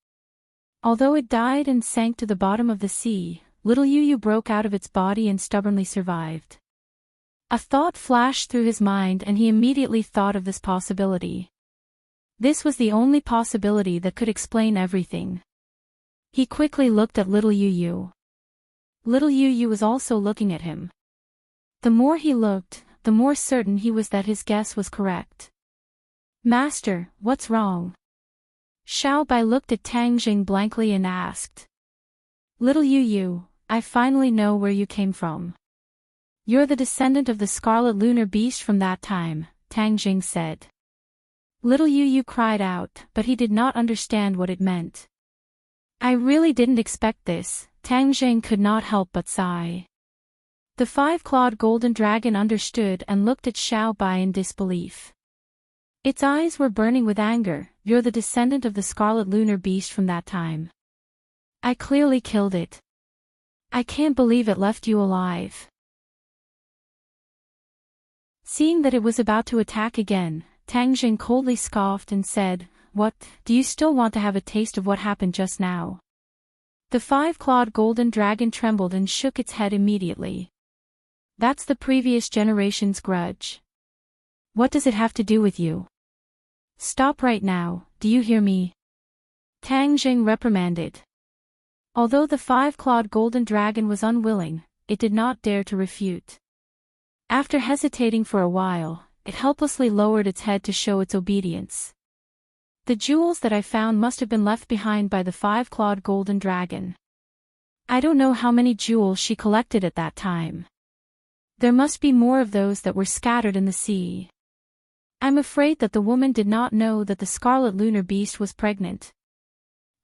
Although it died and sank to the bottom of the sea, little Yu Yu broke out of its body and stubbornly survived. A thought flashed through his mind and he immediately thought of this possibility. This was the only possibility that could explain everything. He quickly looked at little Yu Yu. Little Yu Yu was also looking at him. The more he looked, the more certain he was that his guess was correct. Master, what's wrong? Xiao Bai looked at Tang Jing blankly and asked. Little Yu Yu, I finally know where you came from. You're the descendant of the Scarlet Lunar Beast from that time, Tang Jing said. Little Yu Yu cried out, but he did not understand what it meant. I really didn't expect this, Tang Jing could not help but sigh. The five-clawed golden dragon understood and looked at Xiao Bai in disbelief. Its eyes were burning with anger. You're the descendant of the Scarlet Lunar Beast from that time. I clearly killed it. I can't believe it left you alive. Seeing that it was about to attack again, Tang Jing coldly scoffed and said, What, do you still want to have a taste of what happened just now? The five-clawed golden dragon trembled and shook its head immediately. That's the previous generation's grudge. What does it have to do with you? Stop right now, do you hear me? Tang Jing reprimanded. Although the five-clawed golden dragon was unwilling, it did not dare to refute. After hesitating for a while, it helplessly lowered its head to show its obedience. The jewels that I found must have been left behind by the five-clawed golden dragon. I don't know how many jewels she collected at that time. There must be more of those that were scattered in the sea. I'm afraid that the woman did not know that the Scarlet Lunar Beast was pregnant.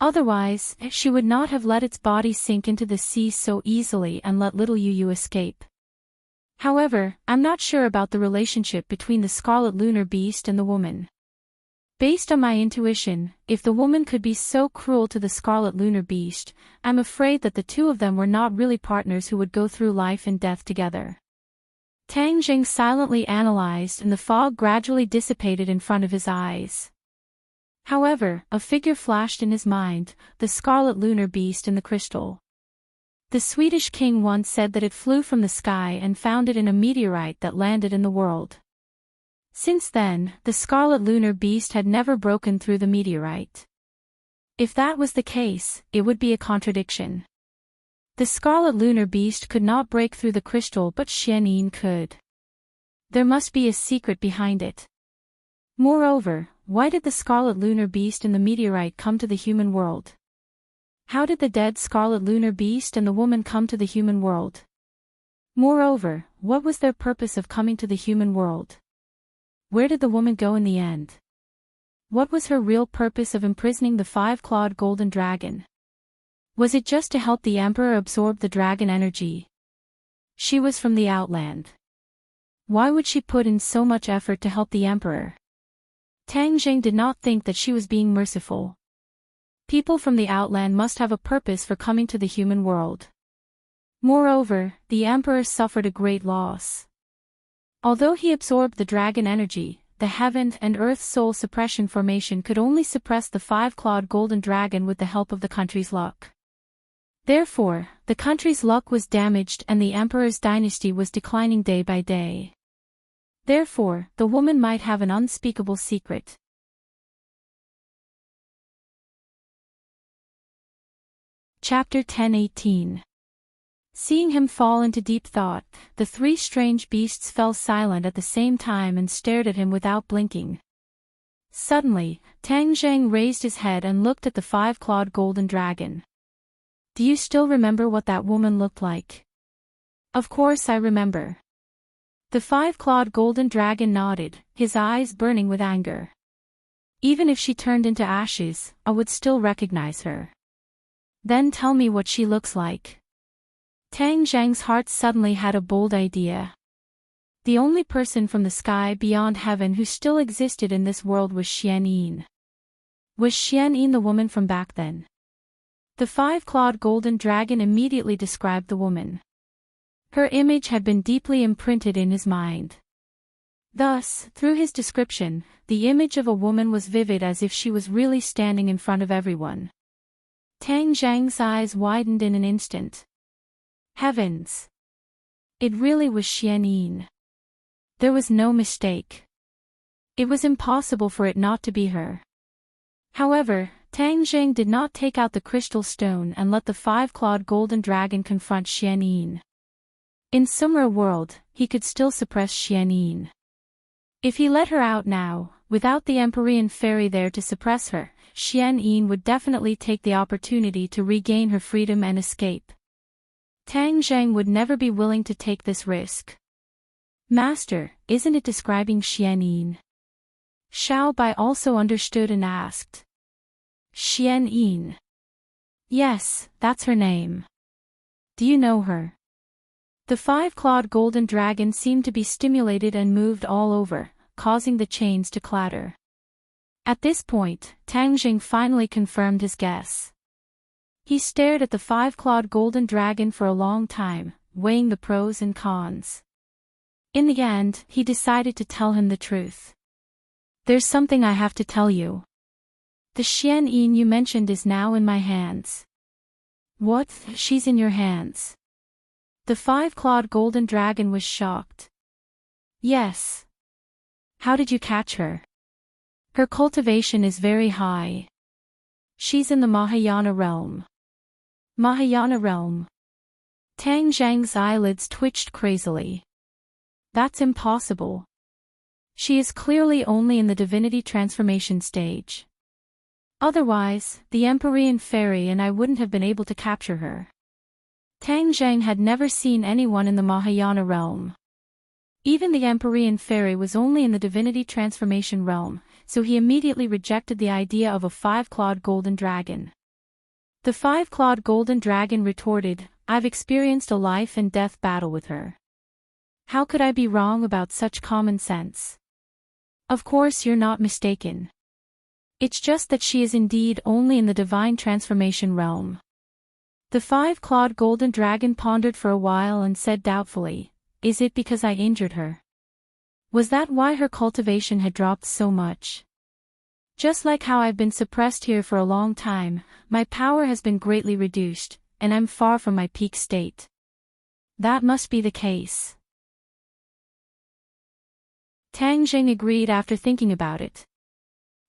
Otherwise, she would not have let its body sink into the sea so easily and let little Yu Yu escape. However, I'm not sure about the relationship between the Scarlet Lunar Beast and the woman. Based on my intuition, if the woman could be so cruel to the Scarlet Lunar Beast, I'm afraid that the two of them were not really partners who would go through life and death together. Tang Jing silently analyzed and the fog gradually dissipated in front of his eyes. However, a figure flashed in his mind, the Scarlet Lunar Beast in the crystal. The Swedish king once said that it flew from the sky and found it in a meteorite that landed in the world. Since then, the Scarlet Lunar Beast had never broken through the meteorite. If that was the case, it would be a contradiction. The Scarlet Lunar Beast could not break through the crystal but Xianyin could. There must be a secret behind it. Moreover, why did the Scarlet Lunar Beast and the meteorite come to the human world? How did the dead Scarlet Lunar Beast and the woman come to the human world? Moreover, what was their purpose of coming to the human world? Where did the woman go in the end? What was her real purpose of imprisoning the five-clawed golden dragon? Was it just to help the emperor absorb the dragon energy? She was from the Outland. Why would she put in so much effort to help the emperor? Tang Jing did not think that she was being merciful. People from the Outland must have a purpose for coming to the human world. Moreover, the emperor suffered a great loss. Although he absorbed the dragon energy, the heaven and earth soul suppression formation could only suppress the five-clawed golden dragon with the help of the country's luck. Therefore, the country's luck was damaged and the emperor's dynasty was declining day by day. Therefore, the woman might have an unspeakable secret. Chapter 10:18. Seeing him fall into deep thought, the three strange beasts fell silent at the same time and stared at him without blinking. Suddenly, Tang Zheng raised his head and looked at the five-clawed golden dragon. Do you still remember what that woman looked like? Of course I remember. The five-clawed golden dragon nodded, his eyes burning with anger. Even if she turned into ashes, I would still recognize her. Then tell me what she looks like. Tang Zhang's heart suddenly had a bold idea. The only person from the sky beyond heaven who still existed in this world was Xian Yin. Was Xian Yin the woman from back then? The five-clawed golden dragon immediately described the woman. Her image had been deeply imprinted in his mind. Thus, through his description, the image of a woman was vivid as if she was really standing in front of everyone. Tang Zhang's eyes widened in an instant. Heavens! It really was Xian Yin. There was no mistake. It was impossible for it not to be her. However, Tang Zhang did not take out the crystal stone and let the five-clawed golden dragon confront Xian Yin. In Sumra world, he could still suppress Xian Yin. If he let her out now, without the Empyrean fairy there to suppress her, Xian Yin would definitely take the opportunity to regain her freedom and escape. Tang Zhang would never be willing to take this risk. Master, isn't it describing Xian Yin? Xiao Bai also understood and asked. Xian Yin. Yes, that's her name. Do you know her? The five-clawed golden dragon seemed to be stimulated and moved all over, causing the chains to clatter. At this point, Tang Zhang finally confirmed his guess. He stared at the five-clawed golden dragon for a long time, weighing the pros and cons. In the end, he decided to tell him the truth. There's something I have to tell you. The Xian Yin you mentioned is now in my hands. What? She's in your hands? The five-clawed golden dragon was shocked. Yes. How did you catch her? Her cultivation is very high. She's in the Mahayana realm. Mahayana realm. Tang Zhang's eyelids twitched crazily. That's impossible. She is clearly only in the divinity transformation stage. Otherwise, the Empyrean fairy and I wouldn't have been able to capture her. Tang Zhang had never seen anyone in the Mahayana realm. Even the Empyrean fairy was only in the divinity transformation realm, so he immediately rejected the idea of a five-clawed golden dragon. The five-clawed golden dragon retorted, I've experienced a life and death battle with her. How could I be wrong about such common sense? Of course you're not mistaken. It's just that she is indeed only in the divine transformation realm. The five-clawed golden dragon pondered for a while and said doubtfully, Is it because I injured her? Was that why her cultivation had dropped so much? Just like how I've been suppressed here for a long time, my power has been greatly reduced, and I'm far from my peak state. That must be the case. Tang Zhang agreed after thinking about it.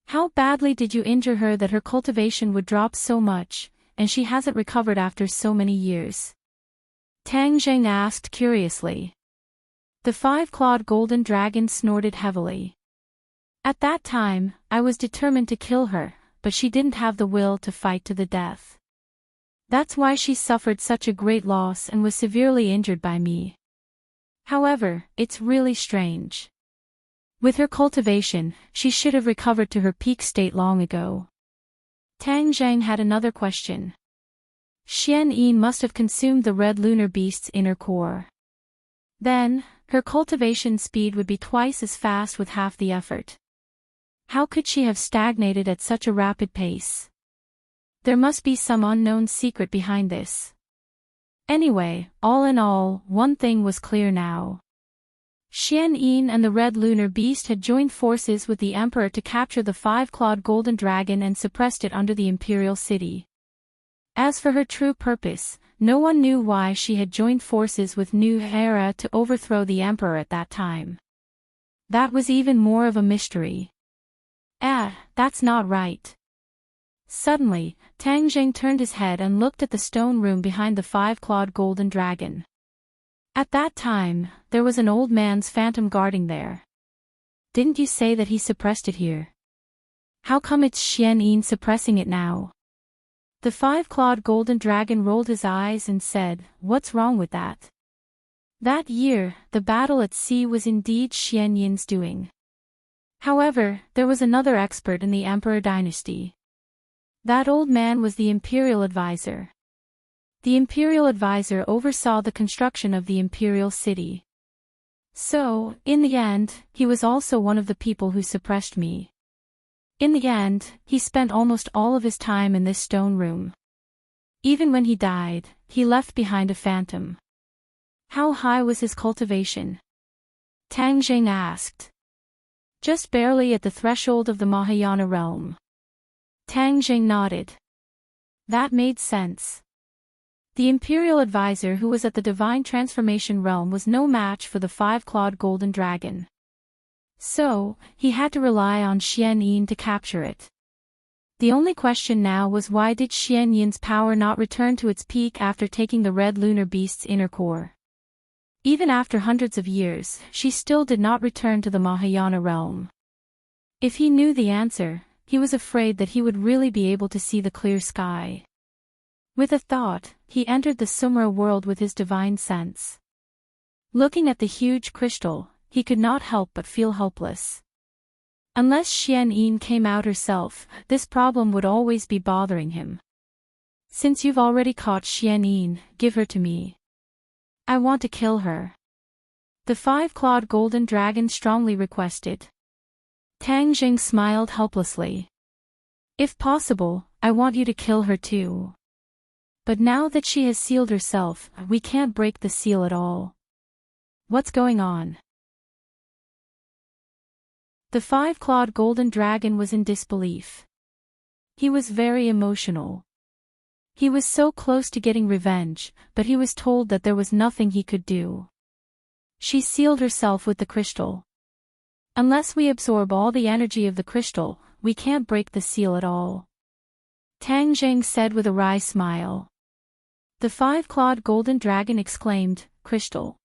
How badly did you injure her that her cultivation would drop so much, and she hasn't recovered after so many years? Tang Zhang asked curiously. The five-clawed golden dragon snorted heavily. At that time, I was determined to kill her, but she didn't have the will to fight to the death. That's why she suffered such a great loss and was severely injured by me. However, it's really strange. With her cultivation, she should have recovered to her peak state long ago. Tang Zhang had another question. Xian Yin must have consumed the red lunar beast's inner core. Then, her cultivation speed would be twice as fast with half the effort. How could she have stagnated at such a rapid pace? There must be some unknown secret behind this. Anyway, all in all, one thing was clear now. Xian Yin and the red lunar beast had joined forces with the emperor to capture the five-clawed golden dragon and suppressed it under the imperial city. As for her true purpose, no one knew why she had joined forces with New Hera to overthrow the emperor at that time. That was even more of a mystery. That's not right. Suddenly, Tang Zhang turned his head and looked at the stone room behind the five-clawed golden dragon. At that time, there was an old man's phantom guarding there. Didn't you say that he suppressed it here? How come it's Xian Yin suppressing it now? The five-clawed golden dragon rolled his eyes and said, What's wrong with that? That year, the battle at sea was indeed Xian Yin's doing. However, there was another expert in the Emperor dynasty. That old man was the imperial advisor. The imperial advisor oversaw the construction of the imperial city. So, in the end, he was also one of the people who suppressed me. In the end, he spent almost all of his time in this stone room. Even when he died, he left behind a phantom. How high was his cultivation? Tang Jing asked. Just barely at the threshold of the Mahayana realm. Tang Jing nodded. That made sense. The imperial advisor who was at the divine transformation realm was no match for the five-clawed golden dragon. So, he had to rely on Xian Yin to capture it. The only question now was why did Xian Yin's power not return to its peak after taking the red lunar beast's inner core? Even after hundreds of years, she still did not return to the Mahayana realm. If he knew the answer, he was afraid that he would really be able to see the clear sky. With a thought, he entered the Sumra world with his divine sense. Looking at the huge crystal, he could not help but feel helpless. Unless Xian Yin came out herself, this problem would always be bothering him. Since you've already caught Xian Yin, give her to me. I want to kill her. The five-clawed golden dragon strongly requested. Tang Jing smiled helplessly. If possible, I want you to kill her too. But now that she has sealed herself, we can't break the seal at all. What's going on? The five-clawed golden dragon was in disbelief. He was very emotional. He was so close to getting revenge, but he was told that there was nothing he could do. She sealed herself with the crystal. Unless we absorb all the energy of the crystal, we can't break the seal at all. Tang Jing said with a wry smile. The five-clawed golden dragon exclaimed, Crystal.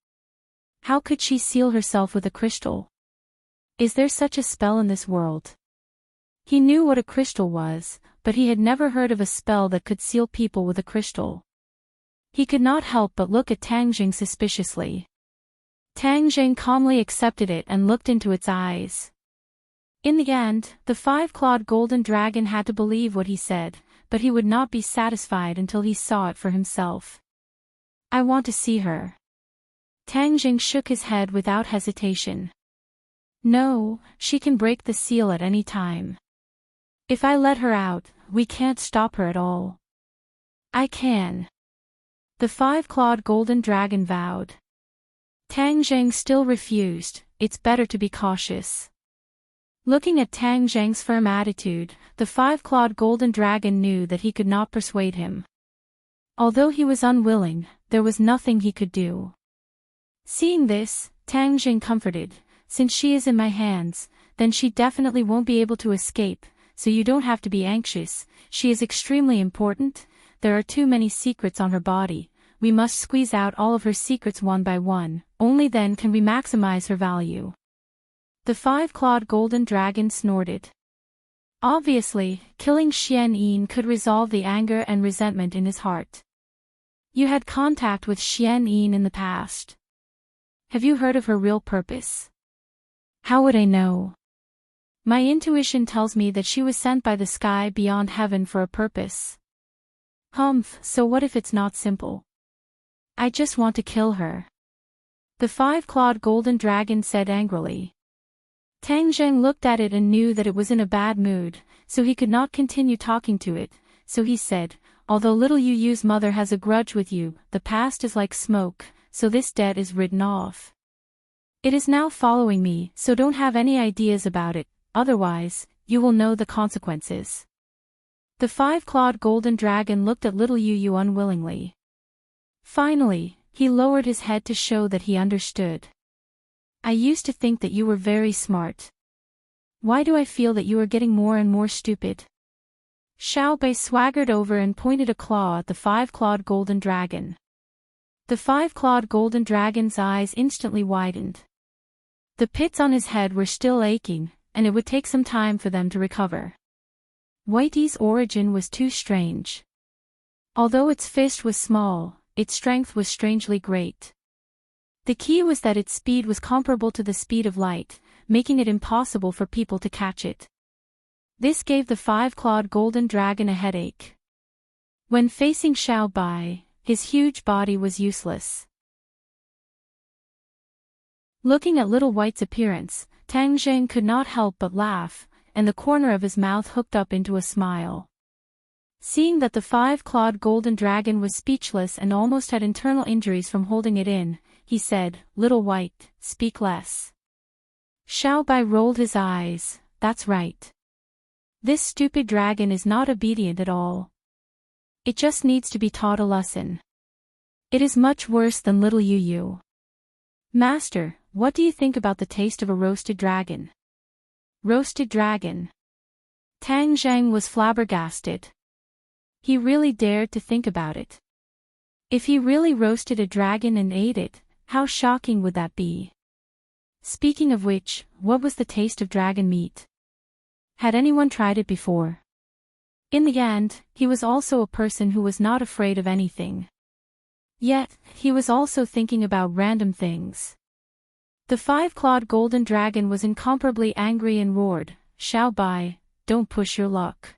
How could she seal herself with a crystal? Is there such a spell in this world? He knew what a crystal was, but he had never heard of a spell that could seal people with a crystal. He could not help but look at Tang Jing suspiciously. Tang Jing calmly accepted it and looked into its eyes. In the end, the five-clawed golden dragon had to believe what he said, but he would not be satisfied until he saw it for himself. I want to see her. Tang Jing shook his head without hesitation. No, she can break the seal at any time. If I let her out, we can't stop her at all. I can. The five-clawed golden dragon vowed. Tang Jing still refused. It's better to be cautious. Looking at Tang Jing's firm attitude, the five-clawed golden dragon knew that he could not persuade him. Although he was unwilling, there was nothing he could do. Seeing this, Tang Jing comforted, since she is in my hands, then she definitely won't be able to escape, so you don't have to be anxious. She is extremely important. There are too many secrets on her body. We must squeeze out all of her secrets one by one, only then can we maximize her value. The five-clawed golden dragon snorted. Obviously, killing Xian Yin could resolve the anger and resentment in his heart. You had contact with Xian Yin in the past. Have you heard of her real purpose? How would I know? My intuition tells me that she was sent by the sky beyond heaven for a purpose. Humph, so what if it's not simple? I just want to kill her. The five-clawed golden dragon said angrily. Tang Jing looked at it and knew that it was in a bad mood, so he could not continue talking to it, so he said, although little Yu Yu's mother has a grudge with you, the past is like smoke, so this debt is written off. It is now following me, so don't have any ideas about it, otherwise, you will know the consequences. The five-clawed golden dragon looked at little Yu Yu unwillingly. Finally, he lowered his head to show that he understood. I used to think that you were very smart. Why do I feel that you are getting more and more stupid? Xiao Bei swaggered over and pointed a claw at the five-clawed golden dragon. The five-clawed golden dragon's eyes instantly widened. The pits on his head were still aching, and it would take some time for them to recover. Whitey's origin was too strange. Although its fist was small, its strength was strangely great. The key was that its speed was comparable to the speed of light, making it impossible for people to catch it. This gave the five-clawed golden dragon a headache. When facing Xiao Bai, his huge body was useless. Looking at Little White's appearance, Tang Zheng could not help but laugh, and the corner of his mouth hooked up into a smile. Seeing that the five-clawed golden dragon was speechless and almost had internal injuries from holding it in, he said, "Little White, speak less." Xiao Bai rolled his eyes. "That's right. This stupid dragon is not obedient at all. It just needs to be taught a lesson. It is much worse than little Yu Yu." "Master, what do you think about the taste of a roasted dragon?" "Roasted dragon?" Tang Zheng was flabbergasted. He really dared to think about it. If he really roasted a dragon and ate it, how shocking would that be? Speaking of which, what was the taste of dragon meat? Had anyone tried it before? In the end, he was also a person who was not afraid of anything. Yet, he was also thinking about random things. The five-clawed golden dragon was incomparably angry and roared, "Xiao Bai, don't push your luck."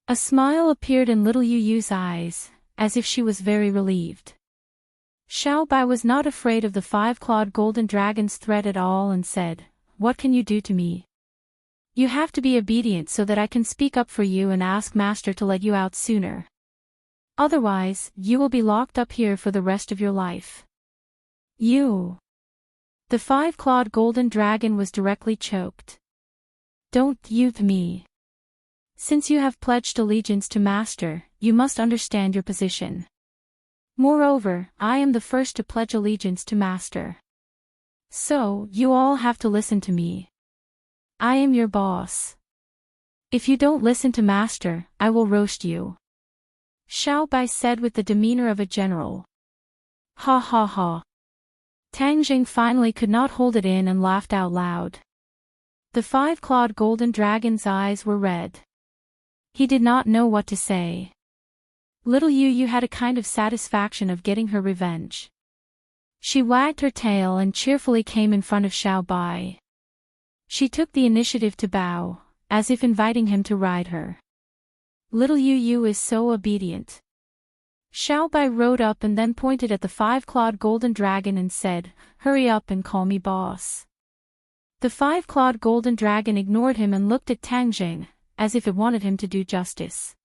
A smile appeared in little Yu Yu's eyes, as if she was very relieved. Xiao Bai was not afraid of the five-clawed golden dragon's threat at all and said, "What can you do to me? You have to be obedient so that I can speak up for you and ask Master to let you out sooner. Otherwise, you will be locked up here for the rest of your life." "You." The five-clawed golden dragon was directly choked. "Don't you to me. Since you have pledged allegiance to Master, you must understand your position. Moreover, I am the first to pledge allegiance to Master. So, you all have to listen to me. I am your boss. If you don't listen to Master, I will roast you," Xiao Bai said with the demeanor of a general. "Ha ha ha." Tang Jing finally could not hold it in and laughed out loud. The five-clawed golden dragon's eyes were red. He did not know what to say. Little Yu Yu had a kind of satisfaction of getting her revenge. She wagged her tail and cheerfully came in front of Xiao Bai. She took the initiative to bow, as if inviting him to ride her. Little Yu Yu is so obedient. Xiao Bai rode up and then pointed at the five-clawed golden dragon and said, "Hurry up and call me boss." The five-clawed golden dragon ignored him and looked at Tang Jing, as if it wanted him to do justice.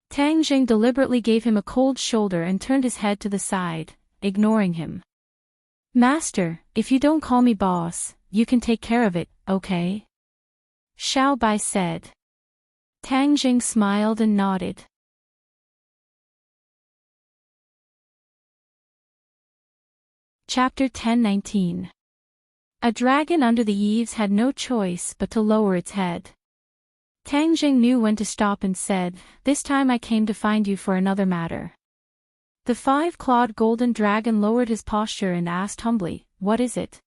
Tang Jing deliberately gave him a cold shoulder and turned his head to the side, ignoring him. "Master, if you don't call me boss, you can take care of it, okay?" Xiao Bai said. Tang Jing smiled and nodded. Chapter 10:19. A dragon under the eaves had no choice but to lower its head. Tang Jing knew when to stop and said, "This time I came to find you for another matter." The five-clawed golden dragon lowered his posture and asked humbly, "What is it?"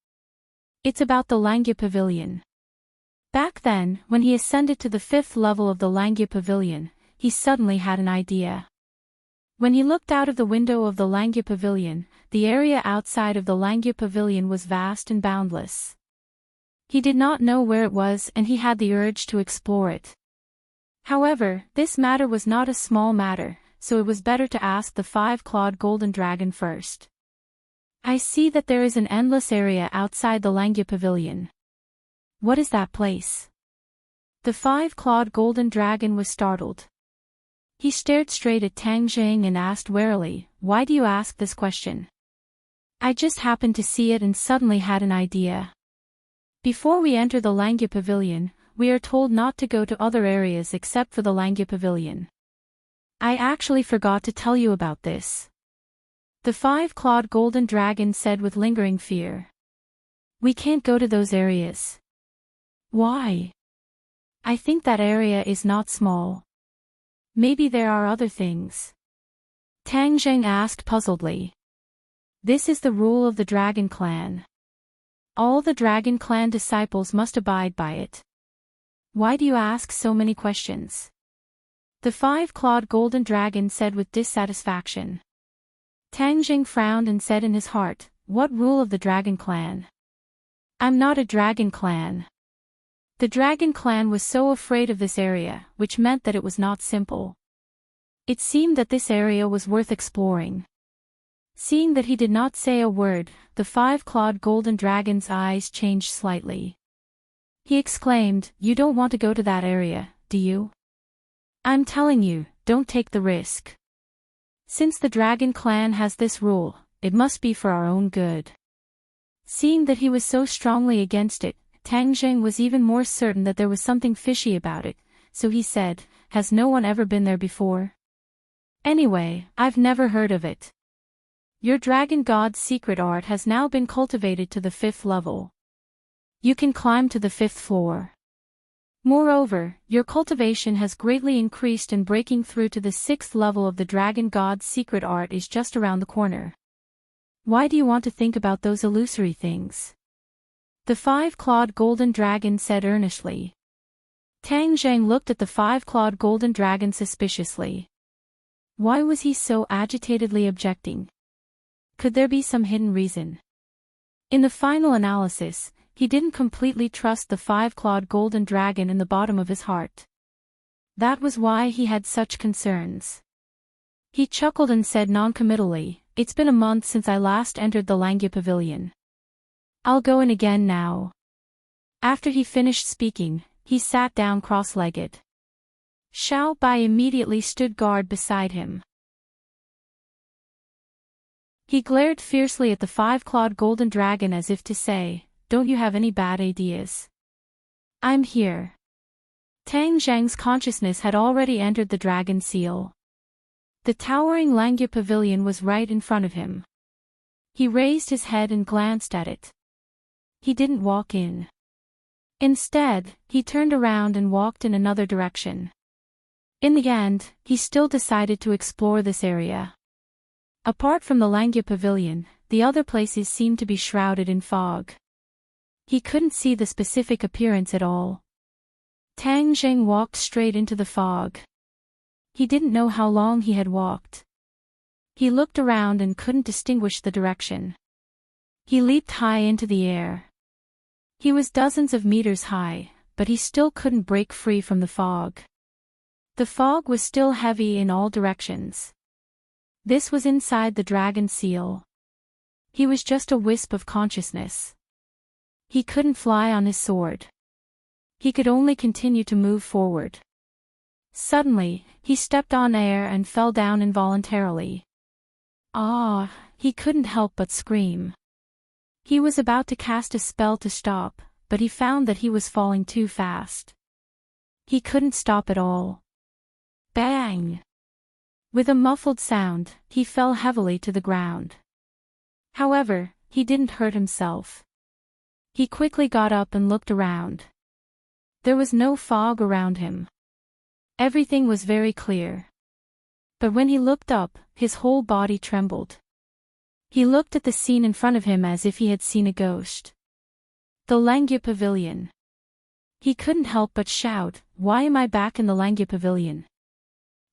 "It's about the Langya Pavilion." Back then, when he ascended to the 5th level of the Langya Pavilion, he suddenly had an idea. When he looked out of the window of the Langya Pavilion, the area outside of the Langya Pavilion was vast and boundless. He did not know where it was and he had the urge to explore it. However, this matter was not a small matter, so it was better to ask the five-clawed golden dragon first. "I see that there is an endless area outside the Langya Pavilion. What is that place?" The five-clawed golden dragon was startled. He stared straight at Tang Jing and asked warily, "Why do you ask this question?" "I just happened to see it and suddenly had an idea. Before we enter the Langya Pavilion, we are told not to go to other areas except for the Langya Pavilion. I actually forgot to tell you about this," the five-clawed golden dragon said with lingering fear. "We can't go to those areas." "Why?" "I think that area is not small. Maybe there are other things." Tang Zheng asked puzzledly. "This is the rule of the Dragon Clan. All the Dragon Clan disciples must abide by it. Why do you ask so many questions?" The five-clawed golden dragon said with dissatisfaction. Tang Jing frowned and said in his heart, "What rule of the Dragon Clan? I'm not a Dragon Clan." The dragon clan was so afraid of this area, which meant that it was not simple. It seemed that this area was worth exploring. Seeing that he did not say a word, the five-clawed golden dragon's eyes changed slightly. He exclaimed, "You don't want to go to that area, do you? I'm telling you, don't take the risk. Since the dragon clan has this rule, it must be for our own good." Seeing that he was so strongly against it, Tang Zheng was even more certain that there was something fishy about it, so he said, "Has no one ever been there before? Anyway, I've never heard of it. Your dragon god's secret art has now been cultivated to the 5th level. You can climb to the 5th floor. Moreover, your cultivation has greatly increased and breaking through to the 6th level of the dragon god's secret art is just around the corner. Why do you want to think about those illusory things?" The five-clawed golden dragon said earnestly. Tang Zheng looked at the five-clawed golden dragon suspiciously. Why was he so agitatedly objecting? Could there be some hidden reason? In the final analysis, he didn't completely trust the five-clawed golden dragon in the bottom of his heart. That was why he had such concerns. He chuckled and said noncommittally, "It's been a month since I last entered the Langya Pavilion. I'll go in again now." After he finished speaking, he sat down cross-legged. Xiao Bai immediately stood guard beside him. He glared fiercely at the five-clawed golden dragon as if to say, "Don't you have any bad ideas? I'm here." Tang Zheng's consciousness had already entered the dragon seal. The towering Langya Pavilion was right in front of him. He raised his head and glanced at it. He didn't walk in. Instead, he turned around and walked in another direction. In the end, he still decided to explore this area. Apart from the Langya Pavilion, the other places seemed to be shrouded in fog. He couldn't see the specific appearance at all. Tang Zheng walked straight into the fog. He didn't know how long he had walked. He looked around and couldn't distinguish the direction. He leaped high into the air. He was dozens of meters high, but he still couldn't break free from the fog. The fog was still heavy in all directions. This was inside the dragon seal. He was just a wisp of consciousness. He couldn't fly on his sword. He could only continue to move forward. Suddenly, he stepped on air and fell down involuntarily. Ah! He couldn't help but scream. He was about to cast a spell to stop, but he found that he was falling too fast. He couldn't stop at all. Bang! With a muffled sound, he fell heavily to the ground. However, he didn't hurt himself. He quickly got up and looked around. There was no fog around him. Everything was very clear. But when he looked up, his whole body trembled. He looked at the scene in front of him as if he had seen a ghost. The Langya Pavilion. He couldn't help but shout, "Why am I back in the Langya Pavilion?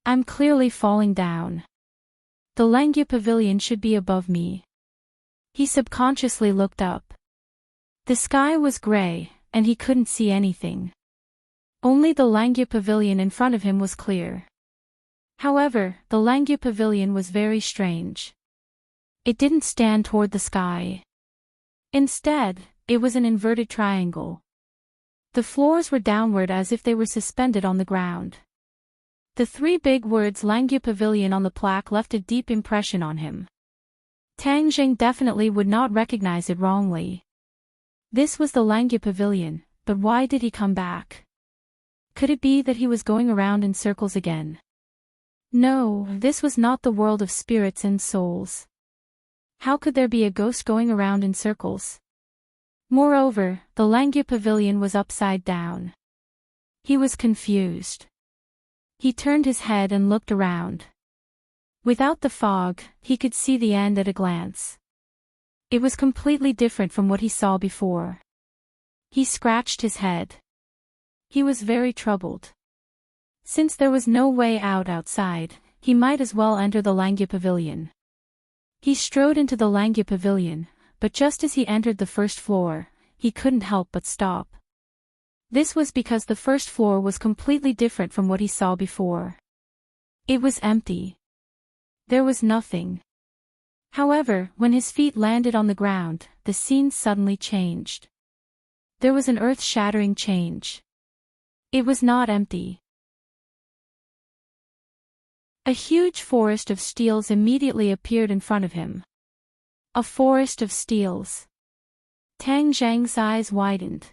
I'm clearly falling down. The Langya Pavilion should be above me." He subconsciously looked up. The sky was gray, and he couldn't see anything. Only the Langya Pavilion in front of him was clear. However, the Langya Pavilion was very strange. It didn't stand toward the sky. Instead, it was an inverted triangle. The floors were downward as if they were suspended on the ground. The three big words Langya Pavilion on the plaque left a deep impression on him. Tang Zheng definitely would not recognize it wrongly. This was the Langya Pavilion, but why did he come back? Could it be that he was going around in circles again? No, this was not the world of spirits and souls. How could there be a ghost going around in circles? Moreover, the Langya Pavilion was upside down. He was confused. He turned his head and looked around. Without the fog, he could see the end at a glance. It was completely different from what he saw before. He scratched his head. He was very troubled. Since there was no way out outside, he might as well enter the Langya Pavilion. He strode into the Langya Pavilion, but just as he entered the first floor, he couldn't help but stop. This was because the first floor was completely different from what he saw before. It was empty. There was nothing. However, when his feet landed on the ground, the scene suddenly changed. There was an earth-shattering change. It was not empty. A huge forest of steels immediately appeared in front of him. A forest of steels. Tang Zhang's eyes widened.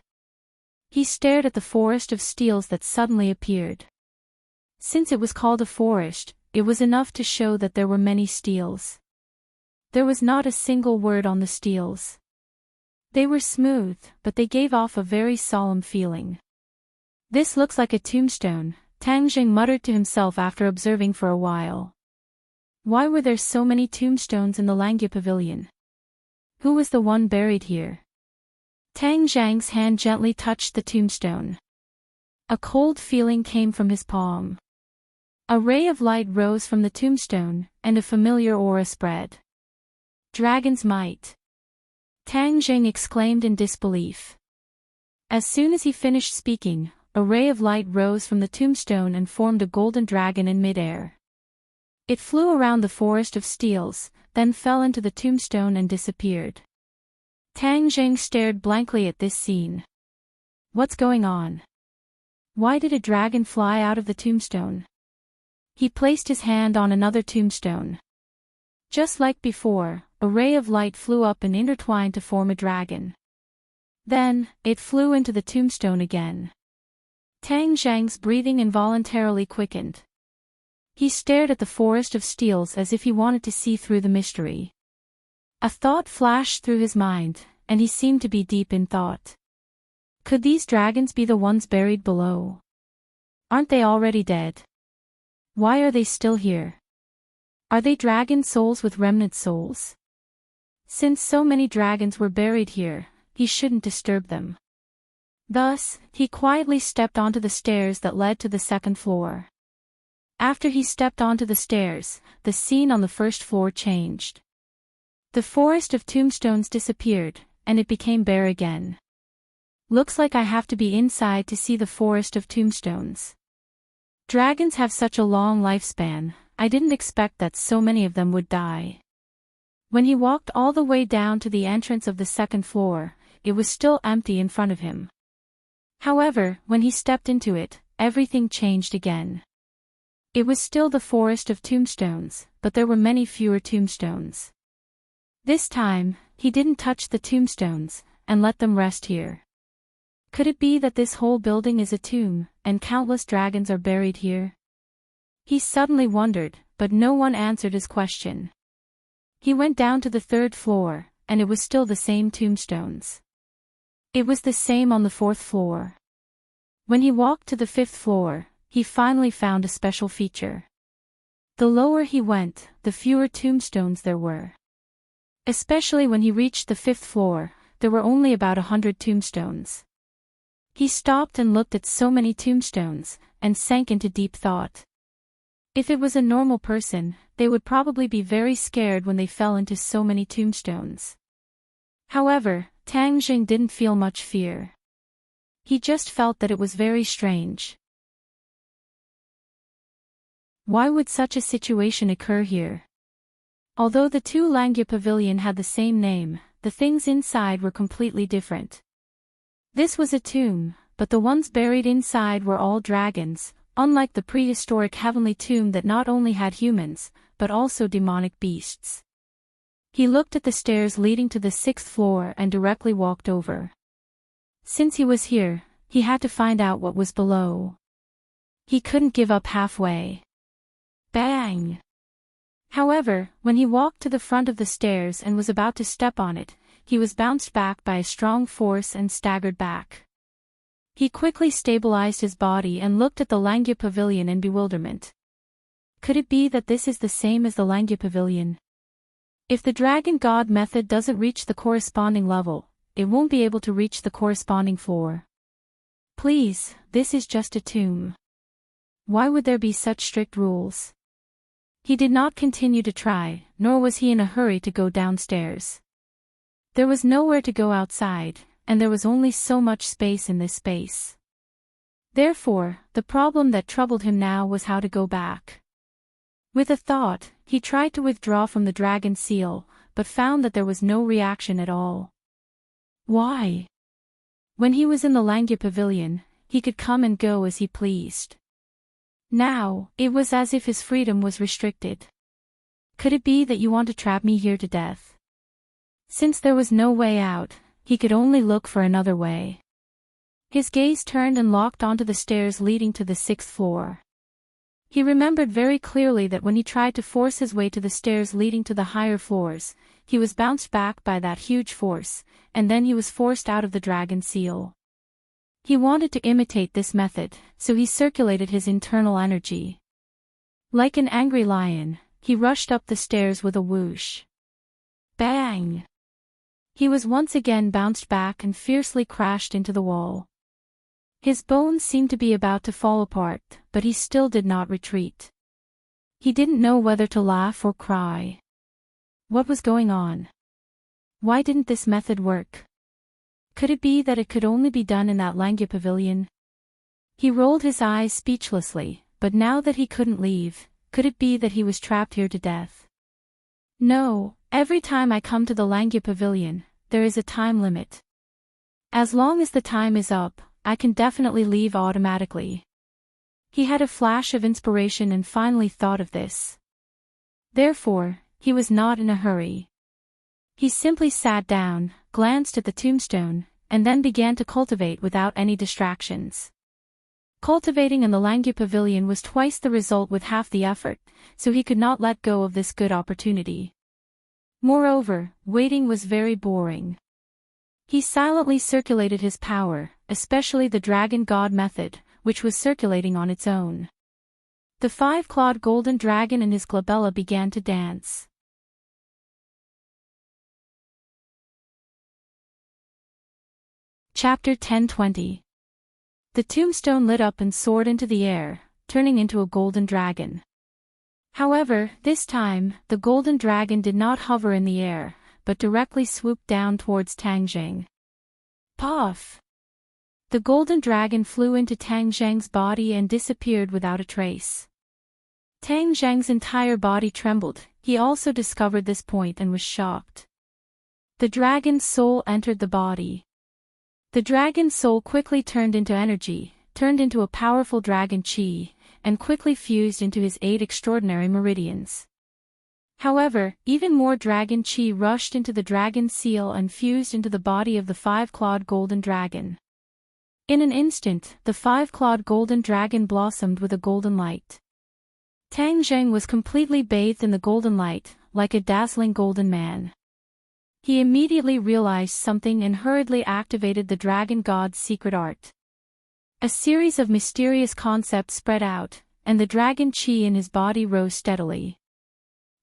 He stared at the forest of steels that suddenly appeared. Since it was called a forest, it was enough to show that there were many steels. There was not a single word on the steels. They were smooth, but they gave off a very solemn feeling. This looks like a tombstone, Tang Zheng muttered to himself after observing for a while. Why were there so many tombstones in the Langya Pavilion? Who was the one buried here? Tang Zhang's hand gently touched the tombstone. A cold feeling came from his palm. A ray of light rose from the tombstone, and a familiar aura spread. Dragon's might. Tang Zheng exclaimed in disbelief. As soon as he finished speaking, a ray of light rose from the tombstone and formed a golden dragon in midair. It flew around the forest of steels, then fell into the tombstone and disappeared. Tang Zheng stared blankly at this scene. What's going on? Why did a dragon fly out of the tombstone? He placed his hand on another tombstone. Just like before, a ray of light flew up and intertwined to form a dragon. Then, it flew into the tombstone again. Tang Zhang's breathing involuntarily quickened. He stared at the forest of steels as if he wanted to see through the mystery. A thought flashed through his mind, and he seemed to be deep in thought. Could these dragons be the ones buried below? Aren't they already dead? Why are they still here? Are they dragon souls with remnant souls? Since so many dragons were buried here, he shouldn't disturb them. Thus, he quietly stepped onto the stairs that led to the second floor. After he stepped onto the stairs, the scene on the first floor changed. The forest of tombstones disappeared, and it became bare again. Looks like I have to be inside to see the forest of tombstones. Dragons have such a long lifespan, I didn't expect that so many of them would die. When he walked all the way down to the entrance of the second floor, it was still empty in front of him. However, when he stepped into it, everything changed again. It was still the forest of tombstones, but there were many fewer tombstones. This time, he didn't touch the tombstones, and let them rest here. Could it be that this whole building is a tomb, and countless dragons are buried here? He suddenly wondered, but no one answered his question. He went down to the third floor, and it was still the same tombstones. It was the same on the fourth floor. When he walked to the fifth floor, he finally found a special feature. The lower he went, the fewer tombstones there were. Especially when he reached the fifth floor, there were only about 100 tombstones. He stopped and looked at so many tombstones, and sank into deep thought. If it was a normal person, they would probably be very scared when they fell into so many tombstones. However, Tang Zheng didn't feel much fear. He just felt that it was very strange. Why would such a situation occur here? Although the two Langya Pavilion had the same name, the things inside were completely different. This was a tomb, but the ones buried inside were all dragons, unlike the prehistoric heavenly tomb that not only had humans, but also demonic beasts. He looked at the stairs leading to the sixth floor and directly walked over. Since he was here, he had to find out what was below. He couldn't give up halfway. Bang! However, when he walked to the front of the stairs and was about to step on it, he was bounced back by a strong force and staggered back. He quickly stabilized his body and looked at the Langya Pavilion in bewilderment. Could it be that this is the same as the Langya Pavilion? If the Dragon God method doesn't reach the corresponding level, it won't be able to reach the corresponding floor. Please, this is just a tomb. Why would there be such strict rules? He did not continue to try, nor was he in a hurry to go downstairs. There was nowhere to go outside, and there was only so much space in this space. Therefore, the problem that troubled him now was how to go back. With a thought, he tried to withdraw from the dragon seal, but found that there was no reaction at all. Why? When he was in the Langya Pavilion, he could come and go as he pleased. Now, it was as if his freedom was restricted. Could it be that you want to trap me here to death? Since there was no way out, he could only look for another way. His gaze turned and locked onto the stairs leading to the 6th floor. He remembered very clearly that when he tried to force his way to the stairs leading to the higher floors, he was bounced back by that huge force, and then he was forced out of the dragon seal. He wanted to imitate this method, so he circulated his internal energy. Like an angry lion, he rushed up the stairs with a whoosh. Bang! He was once again bounced back and fiercely crashed into the wall. His bones seemed to be about to fall apart, but he still did not retreat. He didn't know whether to laugh or cry. What was going on? Why didn't this method work? Could it be that it could only be done in that Langya Pavilion? He rolled his eyes speechlessly, but now that he couldn't leave, could it be that he was trapped here to death? No, every time I come to the Langya Pavilion, there is a time limit. As long as the time is up, I can definitely leave automatically. He had a flash of inspiration and finally thought of this. Therefore, he was not in a hurry. He simply sat down, glanced at the tombstone, and then began to cultivate without any distractions. Cultivating in the Langya Pavilion was twice the result with half the effort, so he could not let go of this good opportunity. Moreover, waiting was very boring. He silently circulated his power, especially the Dragon God method, which was circulating on its own. The 5-clawed golden dragon and his glabella began to dance. Chapter 10:20. The tombstone lit up and soared into the air, turning into a golden dragon. However, this time, the golden dragon did not hover in the air, but directly swooped down towards Tang Zheng. Puff! The golden dragon flew into Tang Zheng's body and disappeared without a trace. Tang Zheng's entire body trembled. He also discovered this point and was shocked. The dragon's soul entered the body. The dragon's soul quickly turned into energy, turned into a powerful dragon chi, and quickly fused into his 8 extraordinary meridians. However, even more dragon chi rushed into the dragon seal and fused into the body of the 5-clawed golden dragon. In an instant, the 5-clawed golden dragon blossomed with a golden light. Tang Zheng was completely bathed in the golden light, like a dazzling golden man. He immediately realized something and hurriedly activated the Dragon God's secret art. A series of mysterious concepts spread out, and the dragon chi in his body rose steadily.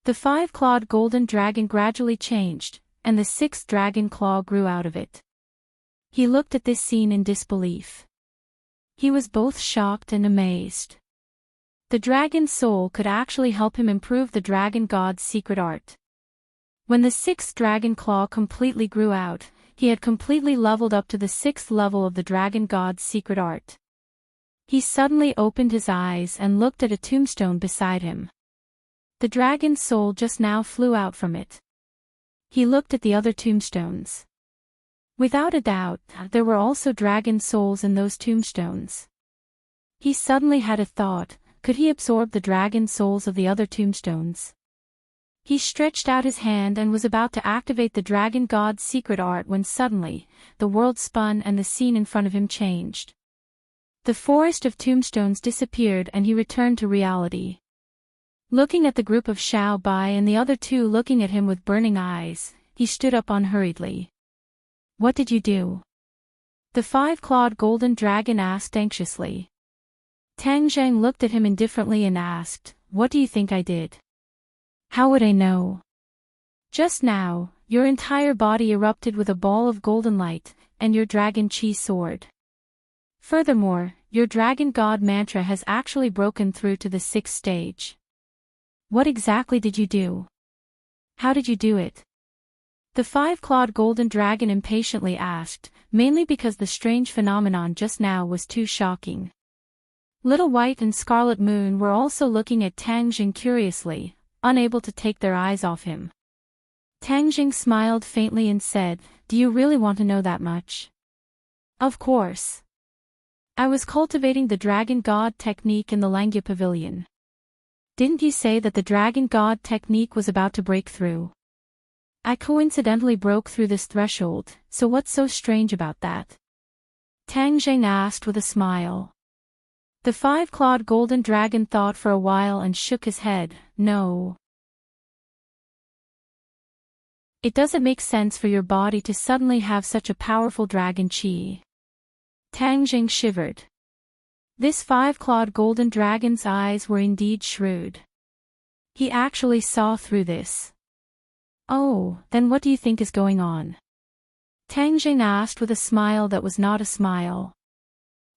The 5-clawed golden dragon gradually changed, and the 6th dragon claw grew out of it. He looked at this scene in disbelief. He was both shocked and amazed. The dragon's soul could actually help him improve the Dragon God's secret art. When the 6th dragon claw completely grew out, he had completely leveled up to the 6th level of the Dragon God's secret art. He suddenly opened his eyes and looked at a tombstone beside him. The dragon's soul just now flew out from it. He looked at the other tombstones. Without a doubt, there were also dragon souls in those tombstones. He suddenly had a thought: could he absorb the dragon souls of the other tombstones? He stretched out his hand and was about to activate the Dragon God's secret art when suddenly, the world spun and the scene in front of him changed. The forest of tombstones disappeared and he returned to reality. Looking at the group of Xiao Bai and the other two looking at him with burning eyes, he stood up unhurriedly. What did you do? The 5-clawed golden dragon asked anxiously. Tang Zheng looked at him indifferently and asked, What do you think I did? How would I know? Just now, your entire body erupted with a ball of golden light, and your dragon chi soared. Furthermore, your Dragon God mantra has actually broken through to the 6th stage. What exactly did you do? How did you do it? The 5-clawed golden dragon impatiently asked, mainly because the strange phenomenon just now was too shocking. Little White and Scarlet Moon were also looking at Tang Jing curiously, unable to take their eyes off him. Tang Jing smiled faintly and said, "Do you really want to know that much?" "Of course. I was cultivating the Dragon God technique in the Langya Pavilion. Didn't you say that the Dragon God technique was about to break through? I coincidentally broke through this threshold, so what's so strange about that?" Tang Jing asked with a smile. The five-clawed golden dragon thought for a while and shook his head. "No. It doesn't make sense for your body to suddenly have such a powerful dragon chi." Tang Jing shivered. This five-clawed golden dragon's eyes were indeed shrewd. He actually saw through this. "Oh, then what do you think is going on?" Tang Jing asked with a smile that was not a smile.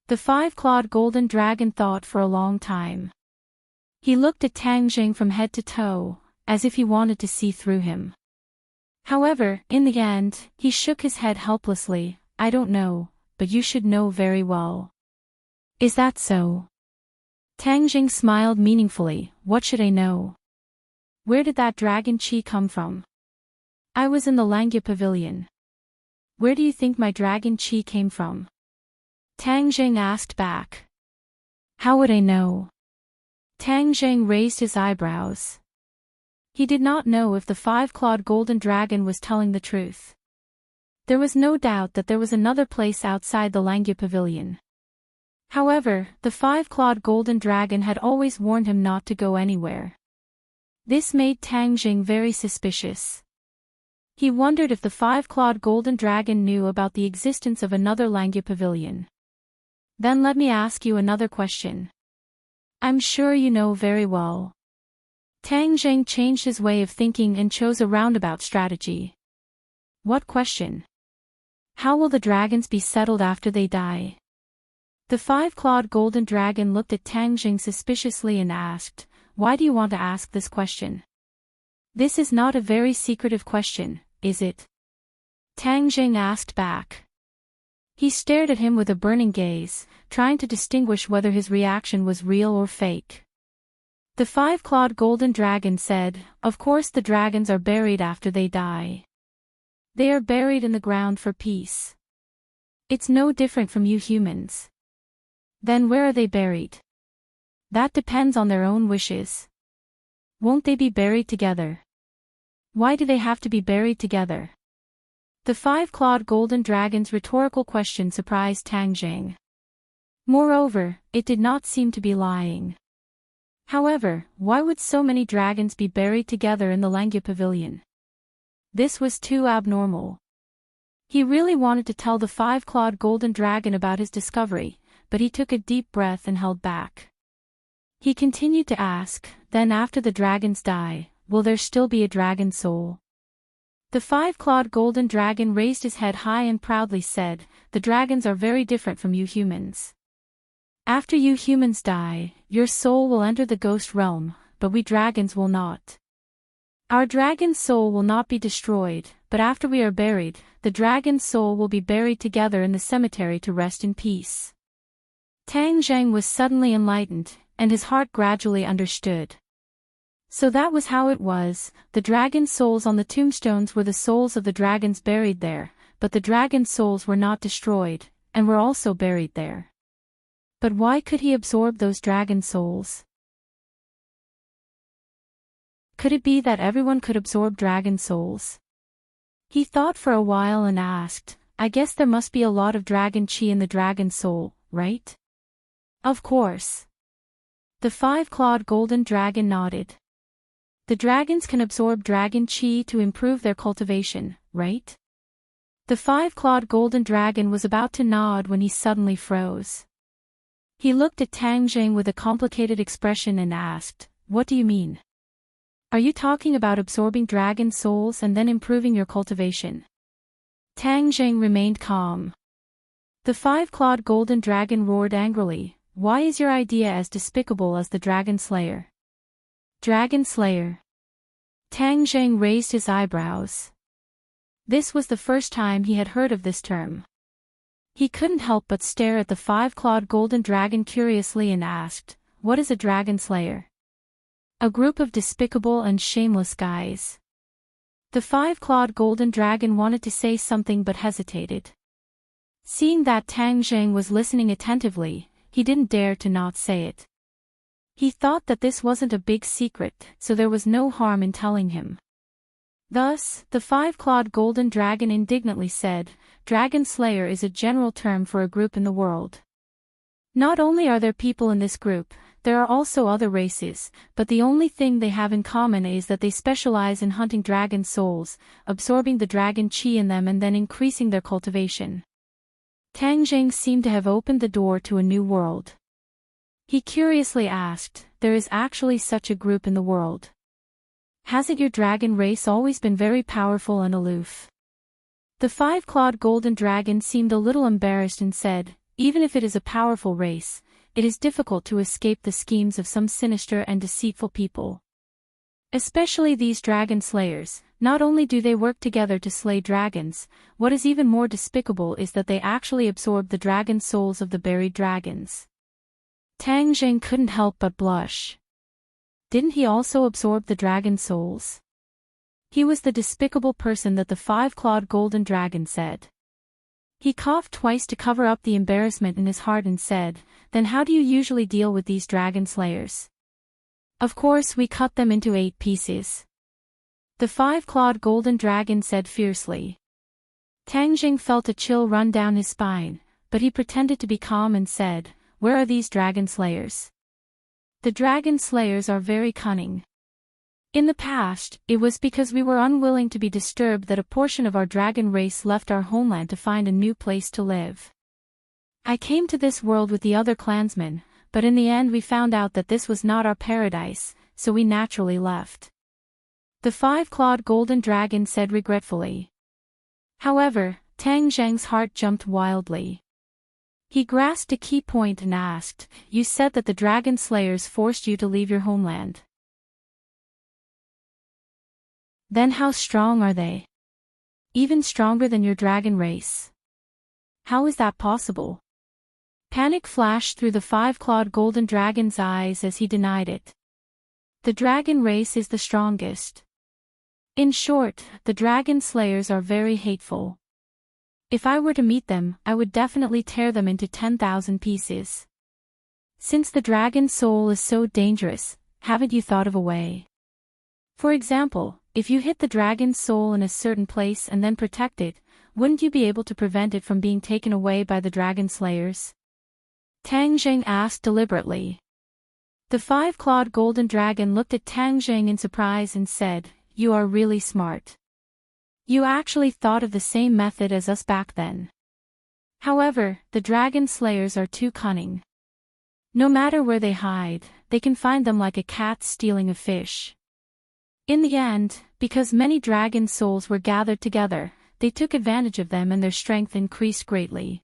The five-clawed golden dragon thought for a long time. He looked at Tang Jing from head to toe, as if he wanted to see through him. However, in the end, he shook his head helplessly. "I don't know, but you should know very well." "Is that so?" Tang Jing smiled meaningfully. "What should I know?" "Where did that dragon chi come from?" "I was in the Langya Pavilion." "Where do you think my dragon chi came from?" Tang Jing asked back. "How would I know?" Tang Jing raised his eyebrows. He did not know if the five-clawed golden dragon was telling the truth. There was no doubt that there was another place outside the Langya Pavilion. However, the five-clawed golden dragon had always warned him not to go anywhere. This made Tang Jing very suspicious. He wondered if the five-clawed golden dragon knew about the existence of another Langya Pavilion. "Then let me ask you another question. I'm sure you know very well." Tang Jing changed his way of thinking and chose a roundabout strategy. "What question?" "How will the dragons be settled after they die?" The five-clawed golden dragon looked at Tang Jing suspiciously and asked, "Why do you want to ask this question? This is not a very secretive question, is it?" Tang Jing asked back. He stared at him with a burning gaze, trying to distinguish whether his reaction was real or fake. The five-clawed golden dragon said, "Of course the dragons are buried after they die. They are buried in the ground for peace. It's no different from you humans." "Then where are they buried?" "That depends on their own wishes." "Won't they be buried together?" "Why do they have to be buried together?" The five-clawed golden dragon's rhetorical question surprised Tang Jing. Moreover, it did not seem to be lying. However, why would so many dragons be buried together in the Langya Pavilion? This was too abnormal. He really wanted to tell the five-clawed golden dragon about his discovery, but he took a deep breath and held back. He continued to ask, "Then after the dragons die, will there still be a dragon soul?" The five-clawed golden dragon raised his head high and proudly said, "The dragons are very different from you humans. After you humans die, your soul will enter the ghost realm, but we dragons will not. Our dragon's soul will not be destroyed, but after we are buried, the dragon's soul will be buried together in the cemetery to rest in peace." Tang Jing was suddenly enlightened, and his heart gradually understood. So that was how it was. The dragon's souls on the tombstones were the souls of the dragons buried there, but the dragon's souls were not destroyed, and were also buried there. But why could he absorb those dragon souls? Could it be that everyone could absorb dragon souls? He thought for a while and asked, "I guess there must be a lot of dragon chi in the dragon soul, right?" "Of course." The five-clawed golden dragon nodded. "The dragons can absorb dragon chi to improve their cultivation, right?" The five-clawed golden dragon was about to nod when he suddenly froze. He looked at Tang Jing with a complicated expression and asked, "What do you mean? Are you talking about absorbing dragon souls and then improving your cultivation?" Tang Jing remained calm. The five-clawed golden dragon roared angrily, "Why is your idea as despicable as the Dragon Slayer?" "Dragon Slayer?" Tang Jing raised his eyebrows. This was the first time he had heard of this term. He couldn't help but stare at the five-clawed golden dragon curiously and asked, "What is a dragon slayer?" "A group of despicable and shameless guys." The five-clawed golden dragon wanted to say something but hesitated. Seeing that Tang Zheng was listening attentively, he didn't dare to not say it. He thought that this wasn't a big secret, so there was no harm in telling him. Thus, the five-clawed golden dragon indignantly said, "Dragon Slayer is a general term for a group in the world. Not only are there people in this group, there are also other races, but the only thing they have in common is that they specialize in hunting dragon souls, absorbing the dragon chi in them and then increasing their cultivation." Tang Zheng seemed to have opened the door to a new world. He curiously asked, "There is actually such a group in the world? Hasn't your dragon race always been very powerful and aloof?" The five-clawed golden dragon seemed a little embarrassed and said, "Even if it is a powerful race, it is difficult to escape the schemes of some sinister and deceitful people. Especially these dragon slayers. Not only do they work together to slay dragons, what is even more despicable is that they actually absorb the dragon souls of the buried dragons." Tang Zheng couldn't help but blush. Didn't he also absorb the dragon souls? He was the despicable person that the five-clawed golden dragon said. He coughed twice to cover up the embarrassment in his heart and said, "Then how do you usually deal with these dragon slayers?" "Of course we cut them into 8 pieces." The five-clawed golden dragon said fiercely. Tang Zheng felt a chill run down his spine, but he pretended to be calm and said, "Where are these dragon slayers?" "The dragon slayers are very cunning. In the past, it was because we were unwilling to be disturbed that a portion of our dragon race left our homeland to find a new place to live. I came to this world with the other clansmen, but in the end we found out that this was not our paradise, so we naturally left." The five-clawed golden dragon said regretfully. However, Tang Zheng's heart jumped wildly. He grasped a key point and asked, "You said that the dragon slayers forced you to leave your homeland. Then how strong are they? Even stronger than your dragon race? How is that possible?" Panic flashed through the five-clawed golden dragon's eyes as he denied it. "The dragon race is the strongest. In short, the dragon slayers are very hateful. If I were to meet them, I would definitely tear them into 10,000 pieces. Since the dragon soul is so dangerous, haven't you thought of a way? For example, if you hit the dragon's soul in a certain place and then protect it, wouldn't you be able to prevent it from being taken away by the dragon slayers?" Tang Zheng asked deliberately. The five-clawed golden dragon looked at Tang Zheng in surprise and said, "You are really smart. You actually thought of the same method as us back then. However, the dragon slayers are too cunning. No matter where they hide, they can find them like a cat stealing a fish. In the end, because many dragon souls were gathered together, they took advantage of them and their strength increased greatly.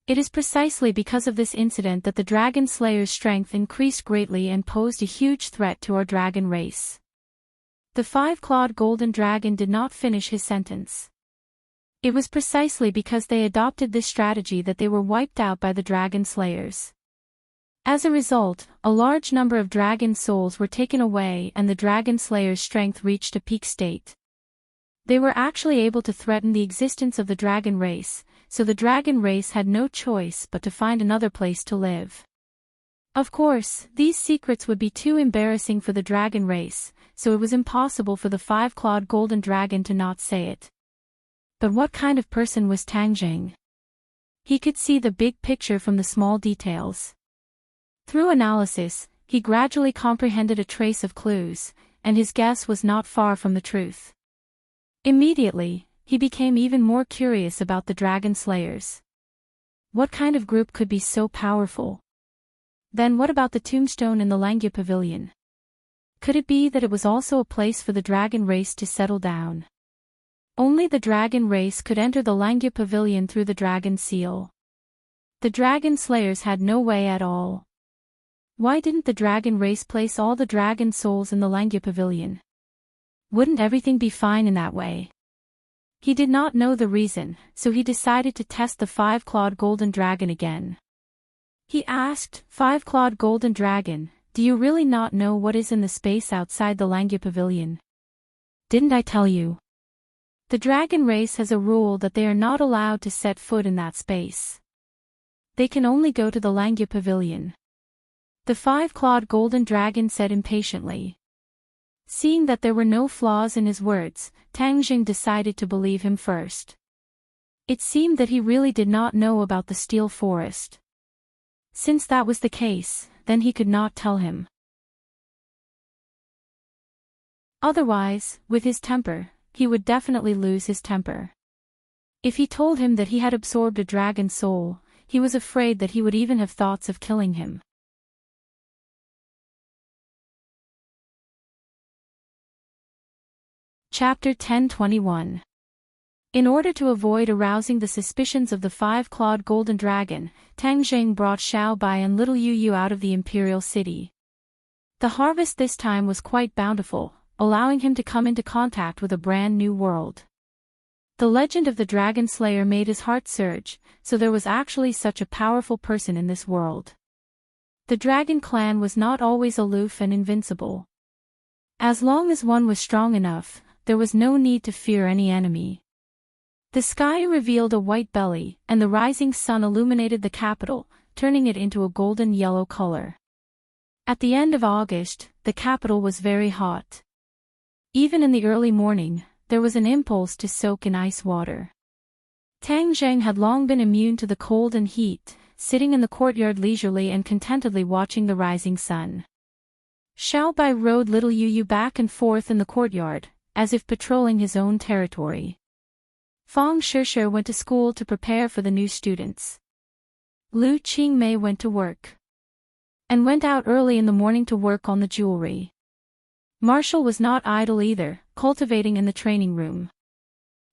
It is precisely because of this incident that the dragon slayer's strength increased greatly and posed a huge threat to our dragon race." The five-clawed golden dragon did not finish his sentence. It was precisely because they adopted this strategy that they were wiped out by the dragon slayers. As a result, a large number of dragon souls were taken away and the dragon slayer's strength reached a peak state. They were actually able to threaten the existence of the dragon race, so the dragon race had no choice but to find another place to live. Of course, these secrets would be too embarrassing for the dragon race, so it was impossible for the five-clawed golden dragon to not say it. But what kind of person was Tang Zheng? He could see the big picture from the small details. Through analysis, he gradually comprehended a trace of clues, and his guess was not far from the truth. Immediately, he became even more curious about the dragon slayers. What kind of group could be so powerful? Then what about the tombstone in the Langya Pavilion? Could it be that it was also a place for the dragon race to settle down? Only the dragon race could enter the Langya Pavilion through the dragon seal. The dragon slayers had no way at all. Why didn't the dragon race place all the dragon souls in the Langya Pavilion? Wouldn't everything be fine in that way? He did not know the reason, so he decided to test the five-clawed golden dragon again. He asked, "Five-clawed golden dragon, do you really not know what is in the space outside the Langya Pavilion?" "Didn't I tell you?" "The dragon race has a rule that they are not allowed to set foot in that space. They can only go to the Langya Pavilion." The five-clawed golden dragon said impatiently. Seeing that there were no flaws in his words, Tang Jing decided to believe him first. It seemed that he really did not know about the steel forest. Since that was the case, then he could not tell him. Otherwise, with his temper, he would definitely lose his temper. If he told him that he had absorbed a dragon soul, he was afraid that he would even have thoughts of killing him. Chapter 10:21. In order to avoid arousing the suspicions of the five-clawed golden dragon, Tang Jing brought Xiao Bai and little Yu Yu out of the imperial city. The harvest this time was quite bountiful, allowing him to come into contact with a brand new world. The legend of the Dragon Slayer made his heart surge, so there was actually such a powerful person in this world. The Dragon Clan was not always aloof and invincible. As long as one was strong enough, there was no need to fear any enemy. The sky revealed a white belly, and the rising sun illuminated the capital, turning it into a golden yellow color. At the end of August, the capital was very hot. Even in the early morning, there was an impulse to soak in ice water. Tang Zheng had long been immune to the cold and heat, sitting in the courtyard leisurely and contentedly watching the rising sun. Xiao Bai rode little Yu Yu back and forth in the courtyard, as if patrolling his own territory. Fang Shishir went to school to prepare for the new students. Lu Qingmei went to work. And went out early in the morning to work on the jewelry. Marshall was not idle either, cultivating in the training room.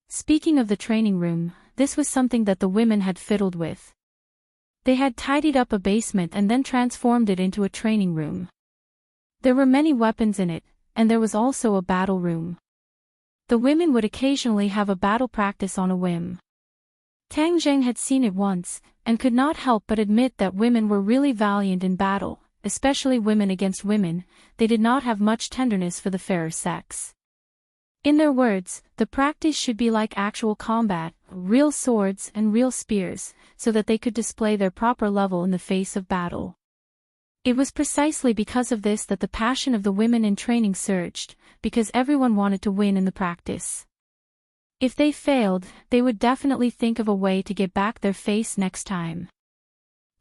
Speaking of the training room, this was something that the women had fiddled with. They had tidied up a basement and then transformed it into a training room. There were many weapons in it, and there was also a battle room. The women would occasionally have a battle practice on a whim. Tang Zheng had seen it once, and could not help but admit that women were really valiant in battle, especially women against women. They did not have much tenderness for the fairer sex. In their words, the practice should be like actual combat, real swords and real spears, so that they could display their proper level in the face of battle. It was precisely because of this that the passion of the women in training surged, because everyone wanted to win in the practice. If they failed, they would definitely think of a way to get back their face next time.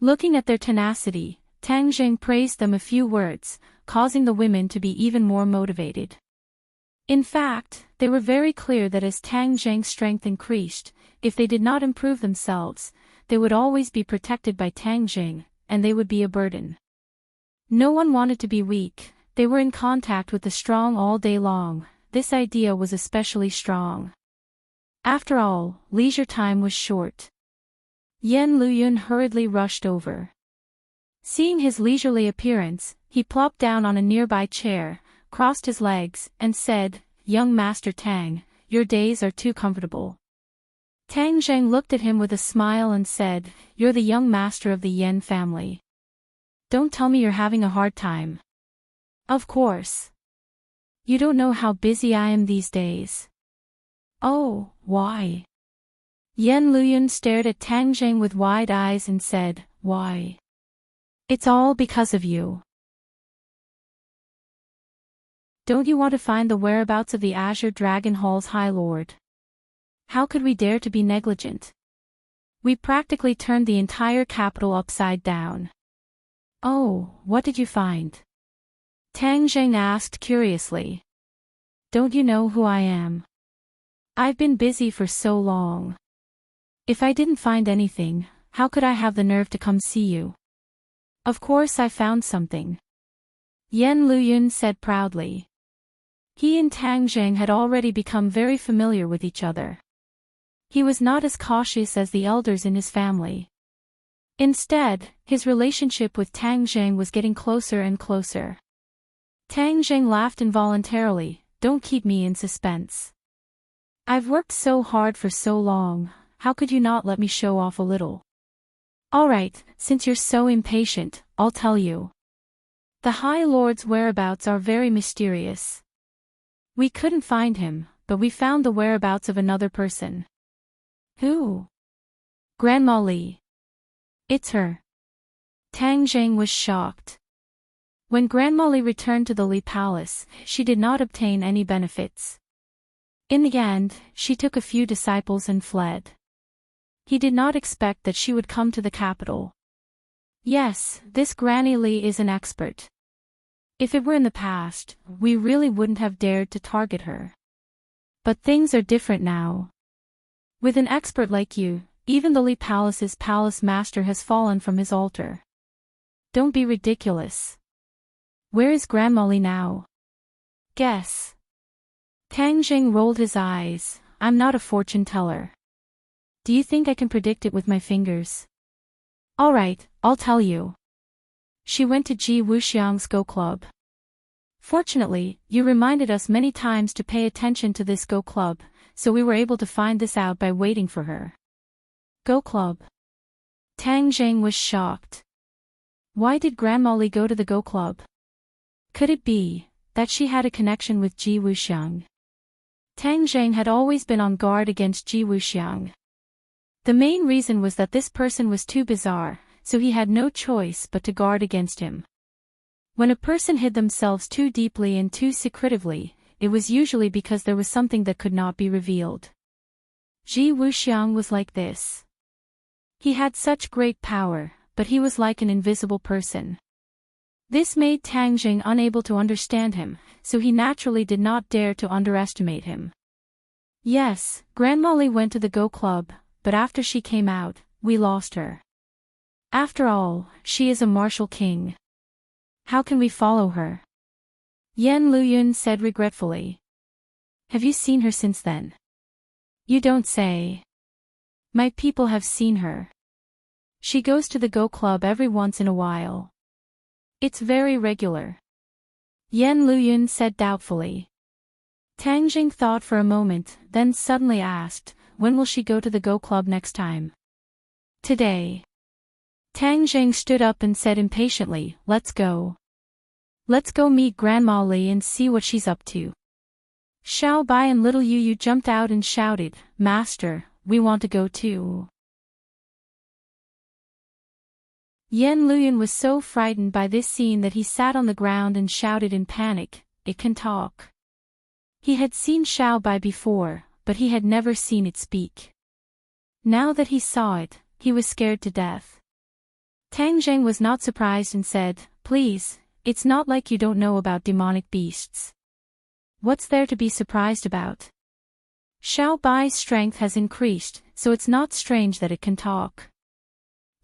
Looking at their tenacity, Tang Zheng praised them a few words, causing the women to be even more motivated. In fact, they were very clear that as Tang Zheng's strength increased, if they did not improve themselves, they would always be protected by Tang Zheng, and they would be a burden. No one wanted to be weak, they were in contact with the strong all day long. This idea was especially strong. After all, leisure time was short. Yan Luyun hurriedly rushed over. Seeing his leisurely appearance, he plopped down on a nearby chair, crossed his legs, and said, "Young Master Tang, your days are too comfortable." Tang Zheng looked at him with a smile and said, "You're the young master of the Yan family. Don't tell me you're having a hard time." "Of course. You don't know how busy I am these days." "Oh, why?" Yan Luyun stared at Tang Zheng with wide eyes and said, "Why? It's all because of you. Don't you want to find the whereabouts of the Azure Dragon Hall's High Lord? How could we dare to be negligent? We practically turned the entire capital upside down." "Oh, what did you find?" Tang Zheng asked curiously. "Don't you know who I am? I've been busy for so long. If I didn't find anything, how could I have the nerve to come see you?" "Of course I found something," Yan Luyun said proudly. He and Tang Zheng had already become very familiar with each other. He was not as cautious as the elders in his family. Instead, his relationship with Tang Zheng was getting closer and closer. Tang Zheng laughed involuntarily. "Don't keep me in suspense." I've worked so hard for so long, how could you not let me show off a little? Alright, since you're so impatient, I'll tell you. The High Lord's whereabouts are very mysterious. We couldn't find him, but we found the whereabouts of another person. Who? Grandma Li. It's her. Tang Zheng was shocked. When Grandma Li returned to the Li Palace, she did not obtain any benefits. In the end, she took a few disciples and fled. He did not expect that she would come to the capital. Yes, this Granny Li is an expert. If it were in the past, we really wouldn't have dared to target her. But things are different now. With an expert like you, even the Li Palace's palace master has fallen from his altar. Don't be ridiculous. Where is Grandma Li now? Guess. Tang Jing rolled his eyes. I'm not a fortune teller. Do you think I can predict it with my fingers? Alright, I'll tell you. She went to Ji Wuxiang's Go Club. Fortunately, you reminded us many times to pay attention to this Go Club, so we were able to find this out by waiting for her. Go Club. Tang Jing was shocked. Why did Grandma Li go to the Go Club? Could it be that she had a connection with Ji Wuxiang? Tang Zheng had always been on guard against Ji Wuxiang. The main reason was that this person was too bizarre, so he had no choice but to guard against him. When a person hid themselves too deeply and too secretively, it was usually because there was something that could not be revealed. Ji Wuxiang was like this. He had such great power, but he was like an invisible person. This made Tang Jing unable to understand him, so he naturally did not dare to underestimate him. Yes, Grandma Li went to the Go Club, but after she came out, we lost her. After all, she is a martial king. How can we follow her? Yan Luyun said regretfully. Have you seen her since then? You don't say. My people have seen her. She goes to the Go Club every once in a while. It's very regular. Yan Luyun said doubtfully. Tang Jing thought for a moment, then suddenly asked, when will she go to the Go Club next time? Today. Tang Jing stood up and said impatiently, let's go. Let's go meet Grandma Li and see what she's up to. Xiao Bai and little Yu Yu jumped out and shouted, Master, we want to go too. Yan Luyun was so frightened by this scene that he sat on the ground and shouted in panic, it can talk. He had seen Xiao Bai before, but he had never seen it speak. Now that he saw it, he was scared to death. Tang Zheng was not surprised and said, please, it's not like you don't know about demonic beasts. What's there to be surprised about? Xiao Bai's strength has increased, so it's not strange that it can talk.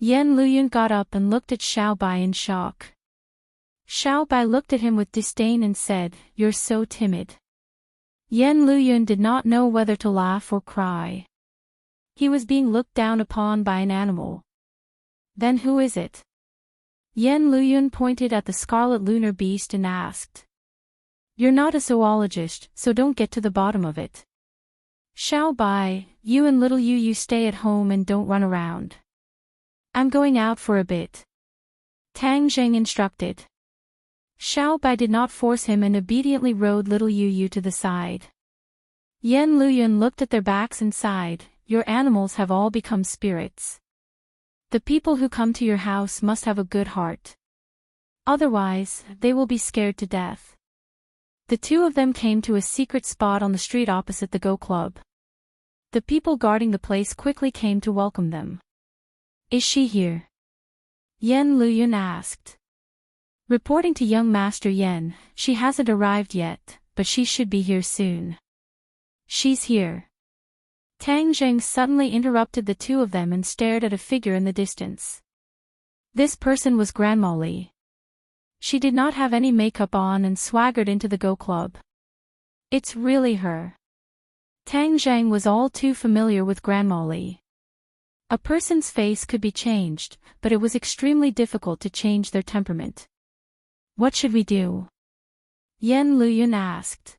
Yan Luyun got up and looked at Xiao Bai in shock. Xiao Bai looked at him with disdain and said, you're so timid. Yan Luyun did not know whether to laugh or cry. He was being looked down upon by an animal. Then who is it? Yan Luyun pointed at the scarlet lunar beast and asked. You're not a zoologist, so don't get to the bottom of it. Xiao Bai, you and little Yu stay at home and don't run around. I'm going out for a bit. Tang Zheng instructed. Xiao Bai did not force him and obediently rode little Yu to the side. Yan Luyun looked at their backs and sighed, your animals have all become spirits. The people who come to your house must have a good heart. Otherwise, they will be scared to death. The two of them came to a secret spot on the street opposite the Go Club. The people guarding the place quickly came to welcome them. Is she here? Yan Luyun asked. Reporting to young Master Yan, she hasn't arrived yet, but she should be here soon. She's here. Tang Zheng suddenly interrupted the two of them and stared at a figure in the distance. This person was Grandma Li. She did not have any makeup on and swaggered into the Go Club. It's really her. Tang Zheng was all too familiar with Grandma Li. A person's face could be changed, but it was extremely difficult to change their temperament. What should we do? Yan Luyun asked.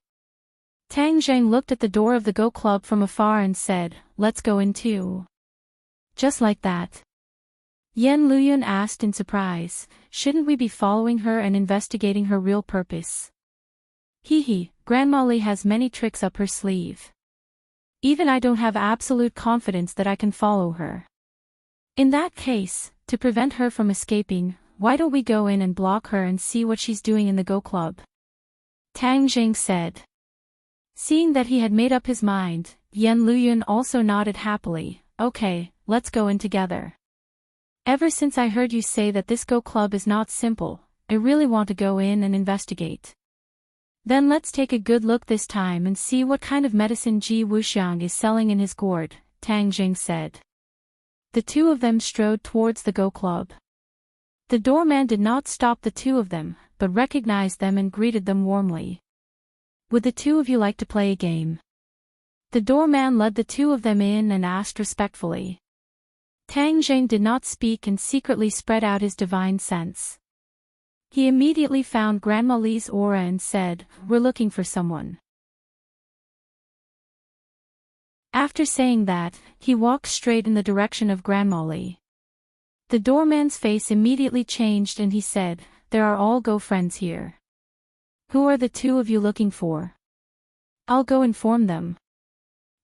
Tang Zhang looked at the door of the Go Club from afar and said, "Let's go in too." Just like that. Yan Luyun asked in surprise, "Shouldn't we be following her and investigating her real purpose?" Hee, Grandma Li has many tricks up her sleeve. Even I don't have absolute confidence that I can follow her. In that case, to prevent her from escaping, why don't we go in and block her and see what she's doing in the Go Club? Tang Jing said. Seeing that he had made up his mind, Yan Luyun also nodded happily. "Okay, let's go in together. Ever since I heard you say that this Go Club is not simple, I really want to go in and investigate. Then let's take a good look this time and see what kind of medicine Ji Wuxiang is selling in his gourd," Tang Jing said. The two of them strode towards the Go Club. The doorman did not stop the two of them, but recognized them and greeted them warmly. "Would the two of you like to play a game?" The doorman led the two of them in and asked respectfully. Tang Jing did not speak and secretly spread out his divine sense. He immediately found Grandma Li's aura and said, "We're looking for someone." After saying that, he walked straight in the direction of Grandma Li. The doorman's face immediately changed and he said, "There are all Go friends here. Who are the two of you looking for? I'll go inform them."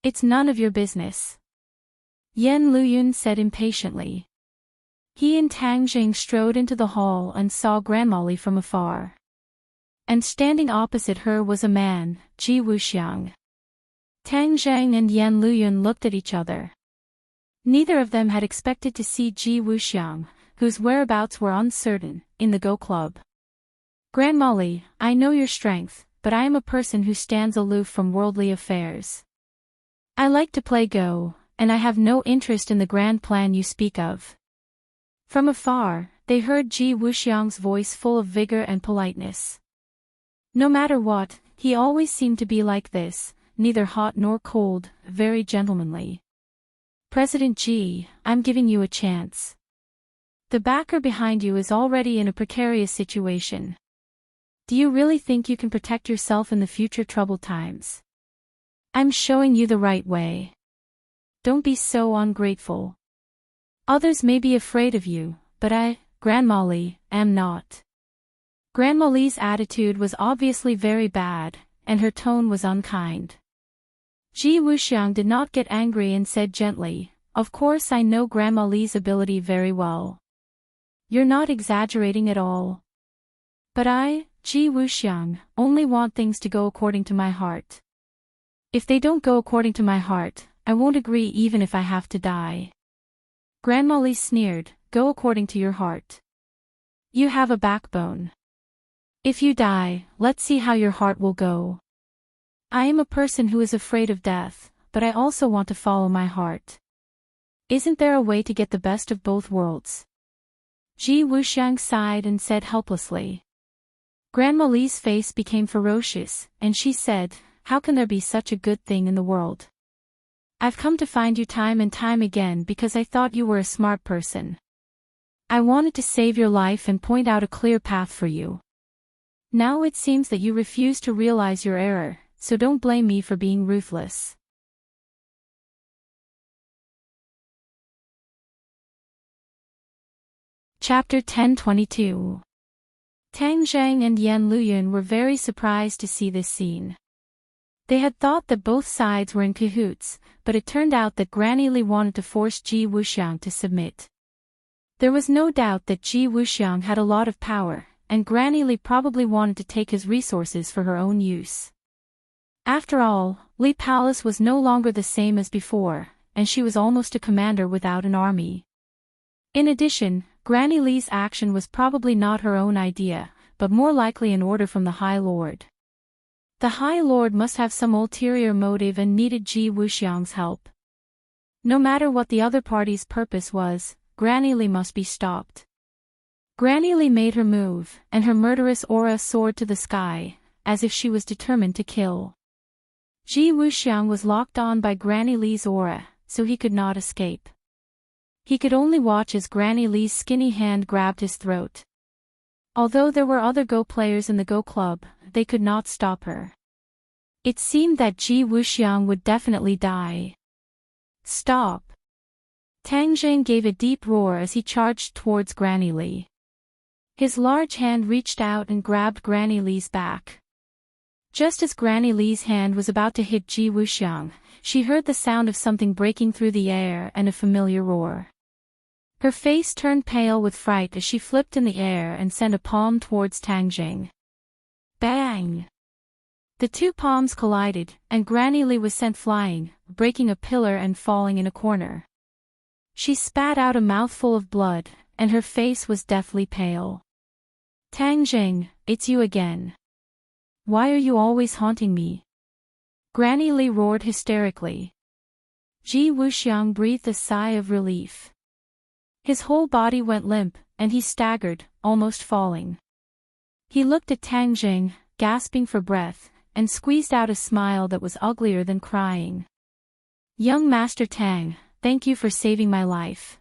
"It's none of your business," Yan Luyun said impatiently. He and Tang Jing strode into the hall and saw Grandma Li from afar. And standing opposite her was a man, Ji Wuxiang. Tang Zhang and Yan Luyun looked at each other. Neither of them had expected to see Ji Wuxiang, whose whereabouts were uncertain, in the Go Club. "Grandma Li, I know your strength, but I am a person who stands aloof from worldly affairs. I like to play Go, and I have no interest in the grand plan you speak of." From afar, they heard Ji Wuxiang's voice full of vigor and politeness. No matter what, he always seemed to be like this, neither hot nor cold, very gentlemanly. "President Ji, I'm giving you a chance. The backer behind you is already in a precarious situation. Do you really think you can protect yourself in the future troubled times? I'm showing you the right way. Don't be so ungrateful. Others may be afraid of you, but I, Grandma Li, am not." Grandma Li's attitude was obviously very bad, and her tone was unkind. Ji Wuxiang did not get angry and said gently, "Of course I know Grandma Li's ability very well. You're not exaggerating at all. But I, Ji Wuxiang, only want things to go according to my heart. If they don't go according to my heart, I won't agree even if I have to die." Grandma Li sneered, "Go according to your heart. You have a backbone. If you die, let's see how your heart will go. I am a person who is afraid of death, but I also want to follow my heart. Isn't there a way to get the best of both worlds?" Ji Wuxiang sighed and said helplessly. Grandma Li's face became ferocious, and she said, "How can there be such a good thing in the world? I've come to find you time and time again because I thought you were a smart person. I wanted to save your life and point out a clear path for you. Now it seems that you refuse to realize your error, so don't blame me for being ruthless." Chapter 10:22. Tang Zhang and Yan Luyun were very surprised to see this scene. They had thought that both sides were in cahoots, but it turned out that Granny Li wanted to force Ji Wuxiang to submit. There was no doubt that Ji Wuxiang had a lot of power, and Granny Li probably wanted to take his resources for her own use. After all, Li Palace was no longer the same as before, and she was almost a commander without an army. In addition, Granny Li's action was probably not her own idea, but more likely an order from the High Lord. The High Lord must have some ulterior motive and needed Ji Wuxiang's help. No matter what the other party's purpose was, Granny Li must be stopped. Granny Li made her move, and her murderous aura soared to the sky, as if she was determined to kill. Ji Wuxiang was locked on by Granny Li's aura, so he could not escape. He could only watch as Granny Li's skinny hand grabbed his throat. Although there were other Go players in the Go Club, they could not stop her. It seemed that Ji Wuxiang would definitely die. Stop! Tang Zheng gave a deep roar as he charged towards Granny Li. His large hand reached out and grabbed Granny Li's back. Just as Granny Li's hand was about to hit Ji Wuxiang, she heard the sound of something breaking through the air and a familiar roar. Her face turned pale with fright as she flipped in the air and sent a palm towards Tang Zheng. Bang! The two palms collided, and Granny Li was sent flying, breaking a pillar and falling in a corner. She spat out a mouthful of blood, and her face was deathly pale. Tang Zheng, it's you again. Why are you always haunting me? Granny Li roared hysterically. Ji Wuxiang breathed a sigh of relief. His whole body went limp, and he staggered, almost falling. He looked at Tang Zheng, gasping for breath, and squeezed out a smile that was uglier than crying. Young Master Tang, thank you for saving my life.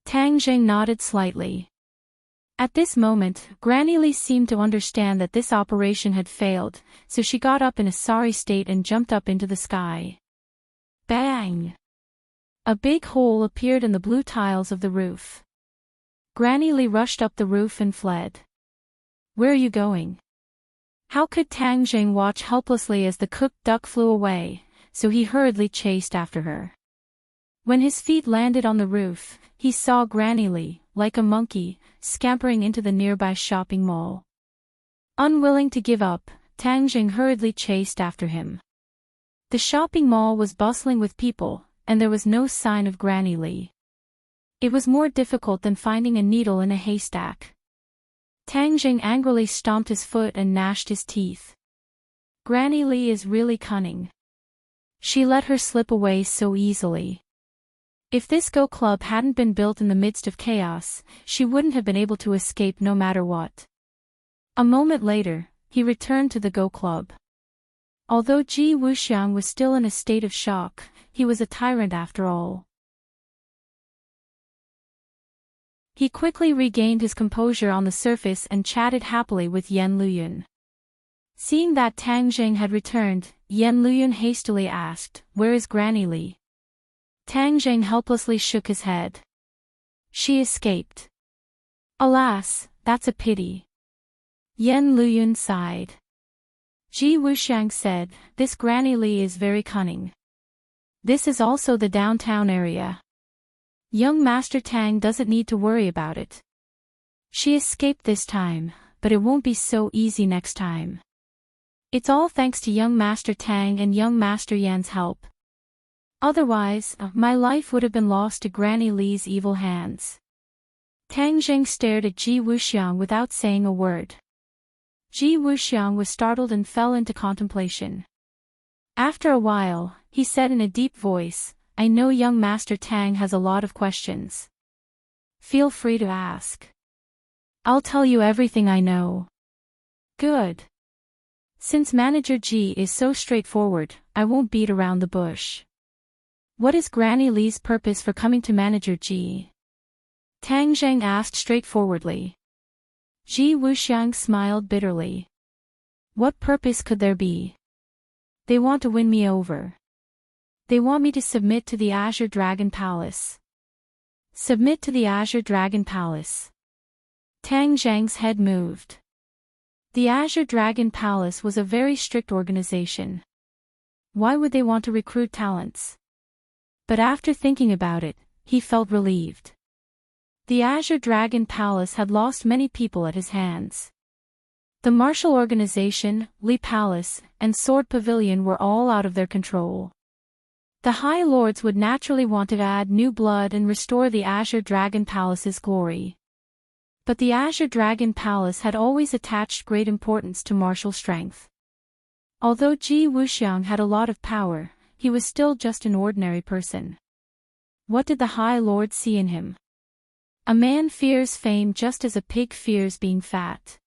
Tang Zheng nodded slightly. At this moment, Granny Li seemed to understand that this operation had failed, so she got up in a sorry state and jumped up into the sky. Bang! A big hole appeared in the blue tiles of the roof. Granny Li rushed up the roof and fled. Where are you going? How could Tang Zheng watch helplessly as the cooked duck flew away, so he hurriedly chased after her. When his feet landed on the roof, he saw Granny Li, like a monkey, scampering into the nearby shopping mall. Unwilling to give up, Tang Zheng hurriedly chased after him. The shopping mall was bustling with people, and there was no sign of Granny Li. It was more difficult than finding a needle in a haystack. Tang Zheng angrily stomped his foot and gnashed his teeth. Granny Li is really cunning. She let her slip away so easily. If this Go Club hadn't been built in the midst of chaos, she wouldn't have been able to escape no matter what. A moment later, he returned to the Go Club. Although Ji Wuxiang was still in a state of shock, he was a tyrant after all. He quickly regained his composure on the surface and chatted happily with Yan Luyun. Seeing that Tang Zheng had returned, Yan Luyun hastily asked, "Where is Granny Li?" Tang Zheng helplessly shook his head. "She escaped." "Alas, that's a pity." Yan Luyun sighed. Ji Wuxiang said, "This Granny Li is very cunning. This is also the downtown area. Young Master Tang doesn't need to worry about it. She escaped this time, but it won't be so easy next time. It's all thanks to young Master Tang and young Master Yan's help. Otherwise, my life would have been lost to Granny Li's evil hands." Tang Zheng stared at Ji Wuxiang without saying a word. Ji Wuxiang was startled and fell into contemplation. After a while, he said in a deep voice, "I know young Master Tang has a lot of questions. Feel free to ask. I'll tell you everything I know." "Good. Since Manager Ji is so straightforward, I won't beat around the bush. What is Granny Li's purpose for coming to Manager Ji?" Tang Zheng asked straightforwardly. Ji Wuxiang smiled bitterly. "What purpose could there be? They want to win me over. They want me to submit to the Azure Dragon Palace." "Submit to the Azure Dragon Palace." Tang Zheng's head moved. The Azure Dragon Palace was a very strict organization. Why would they want to recruit talents? But after thinking about it, he felt relieved. The Azure Dragon Palace had lost many people at his hands. The martial organization, Li Palace, and Sword Pavilion were all out of their control. The High Lords would naturally want to add new blood and restore the Azure Dragon Palace's glory. But the Azure Dragon Palace had always attached great importance to martial strength. Although Ji Wuxiang had a lot of power, he was still just an ordinary person. What did the High Lord see in him? A man fears fame just as a pig fears being fat.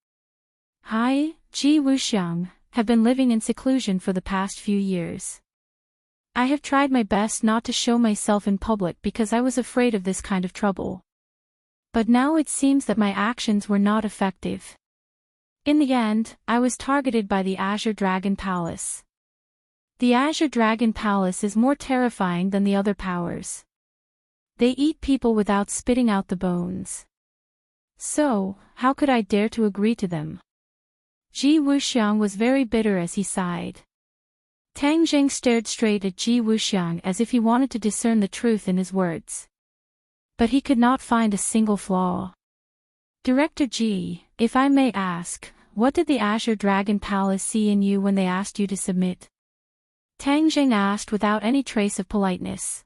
I, Ji Wuxiang, have been living in seclusion for the past few years. I have tried my best not to show myself in public because I was afraid of this kind of trouble. But now it seems that my actions were not effective. In the end, I was targeted by the Azure Dragon Palace. The Azure Dragon Palace is more terrifying than the other powers. They eat people without spitting out the bones. So, how could I dare to agree to them? Ji Wuxiang was very bitter as he sighed. Tang Zheng stared straight at Ji Wuxiang as if he wanted to discern the truth in his words. But he could not find a single flaw. Director Ji, if I may ask, what did the Azure Dragon Palace see in you when they asked you to submit? Tang Zheng asked without any trace of politeness.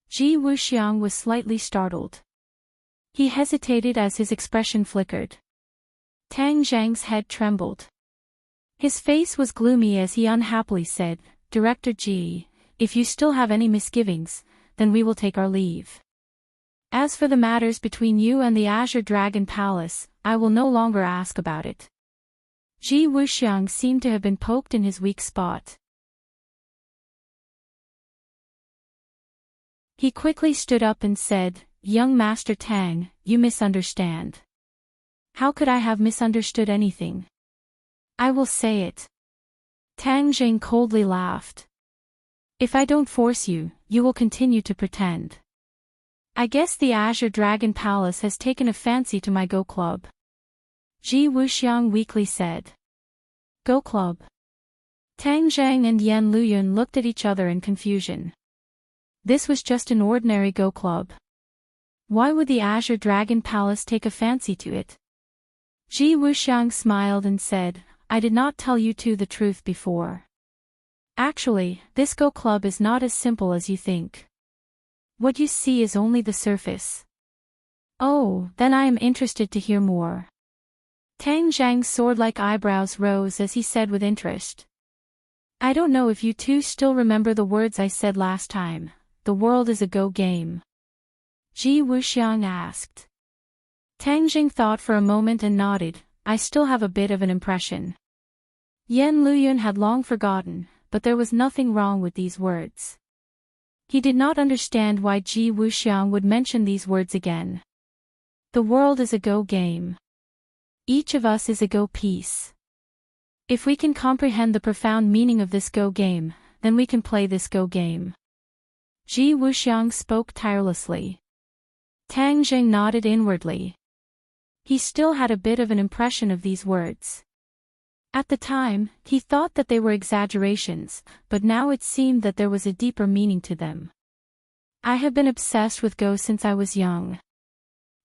Ji Wuxiang was slightly startled. He hesitated as his expression flickered. Tang Zheng's head trembled. His face was gloomy as he unhappily said, Director Ji, if you still have any misgivings, then we will take our leave. As for the matters between you and the Azure Dragon Palace, I will no longer ask about it. Ji Wuxiang seemed to have been poked in his weak spot. He quickly stood up and said, Young Master Tang, you misunderstand. How could I have misunderstood anything? I will say it. Tang Zheng coldly laughed. If I don't force you, you will continue to pretend. I guess the Azure Dragon Palace has taken a fancy to my Go Club. Ji Wuxiang weakly said. Go Club. Tang Zheng and Yan Luyun looked at each other in confusion. This was just an ordinary Go Club. Why would the Azure Dragon Palace take a fancy to it? Ji Wuxiang smiled and said, I did not tell you two the truth before. Actually, this Go Club is not as simple as you think. What you see is only the surface. Oh, then I am interested to hear more. Tang Zheng's sword-like eyebrows rose as he said with interest. I don't know if you two still remember the words I said last time. The world is a Go game. Ji Wuxiang asked. Tang Zheng thought for a moment and nodded. I still have a bit of an impression. Yan Luyun had long forgotten, but there was nothing wrong with these words. He did not understand why Ji Wuxiang would mention these words again. The world is a Go game. Each of us is a Go piece. If we can comprehend the profound meaning of this Go game, then we can play this Go game. Ji Wuxiang spoke tirelessly. Tang Zheng nodded inwardly. He still had a bit of an impression of these words. At the time, he thought that they were exaggerations, but now it seemed that there was a deeper meaning to them. I have been obsessed with Go since I was young.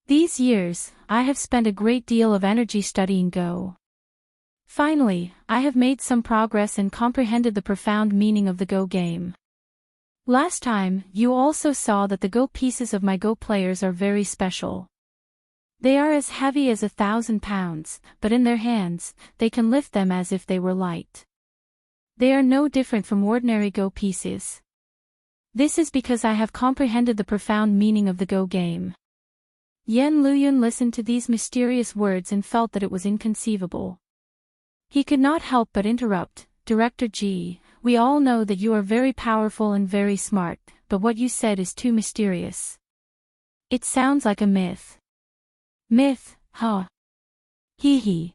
These years, I have spent a great deal of energy studying Go. Finally, I have made some progress and comprehended the profound meaning of the Go game. Last time, you also saw that the Go pieces of my Go players are very special. They are as heavy as 1,000 pounds, but in their hands, they can lift them as if they were light. They are no different from ordinary Go pieces. This is because I have comprehended the profound meaning of the Go game. Yan Luyun listened to these mysterious words and felt that it was inconceivable. He could not help but interrupt, Director Ji, we all know that you are very powerful and very smart, but what you said is too mysterious. It sounds like a myth. Myth, huh? Hee hee.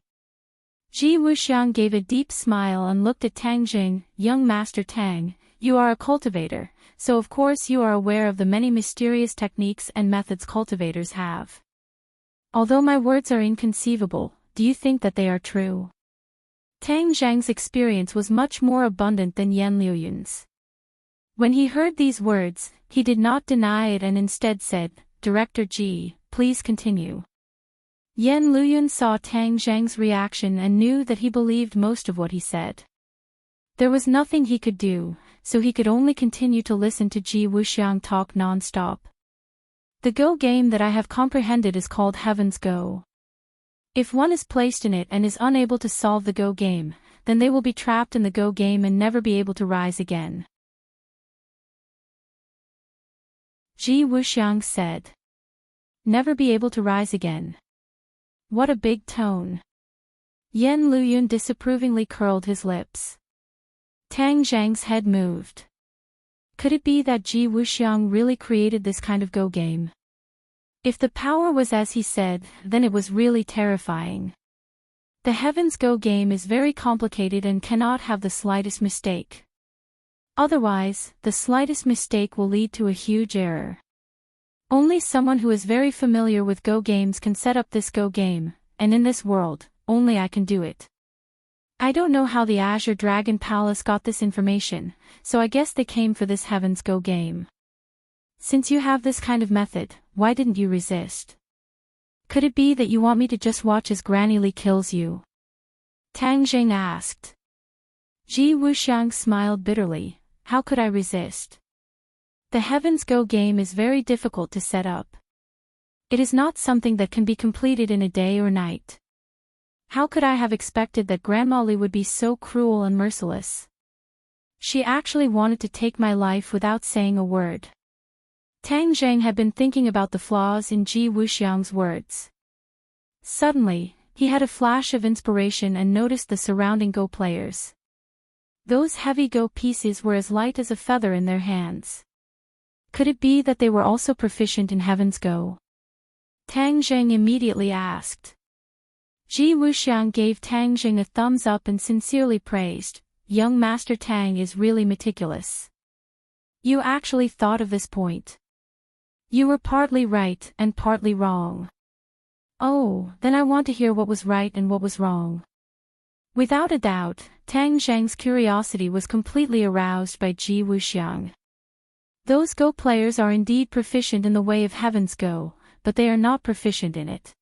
Ji Wuxiang gave a deep smile and looked at Tang Zheng. Young Master Tang, you are a cultivator, so of course you are aware of the many mysterious techniques and methods cultivators have. Although my words are inconceivable, do you think that they are true? Tang Zheng's experience was much more abundant than Yan Luyun's. When he heard these words, he did not deny it and instead said, Director Ji, please continue. Yan Luyun saw Tang Zheng's reaction and knew that he believed most of what he said. There was nothing he could do, so he could only continue to listen to Ji Wuxiang talk non-stop. The Go game that I have comprehended is called Heaven's Go. If one is placed in it and is unable to solve the Go game, then they will be trapped in the Go game and never be able to rise again. Ji Wuxiang said. Never be able to rise again. What a big tone. Yan Luyun disapprovingly curled his lips. Tang Zheng's head moved. Could it be that Ji Wuxiang really created this kind of Go game? If the power was as he said, then it was really terrifying. The Heaven's Go game is very complicated and cannot have the slightest mistake. Otherwise, the slightest mistake will lead to a huge error. Only someone who is very familiar with Go games can set up this Go game, and in this world, only I can do it. I don't know how the Azure Dragon Palace got this information, so I guess they came for this Heaven's Go game. Since you have this kind of method, why didn't you resist? Could it be that you want me to just watch as Granny Li kills you? Tang Jing asked. Ji Wuxiang smiled bitterly. How could I resist? The Heaven's Go game is very difficult to set up. It is not something that can be completed in a day or night. How could I have expected that Grandma Li would be so cruel and merciless? She actually wanted to take my life without saying a word. Tang Zheng had been thinking about the flaws in Ji Wuxiang's words. Suddenly, he had a flash of inspiration and noticed the surrounding Go players. Those heavy Go pieces were as light as a feather in their hands. Could it be that they were also proficient in Heaven's Go? Tang Zheng immediately asked. Ji Wuxiang gave Tang Zheng a thumbs up and sincerely praised, "Young Master Tang is really meticulous. You actually thought of this point. You were partly right and partly wrong." "Oh, then I want to hear what was right and what was wrong." Without a doubt, Tang Zheng's curiosity was completely aroused by Ji Wuxiang. Those Go players are indeed proficient in the way of Heaven's Go, but they are not proficient in it.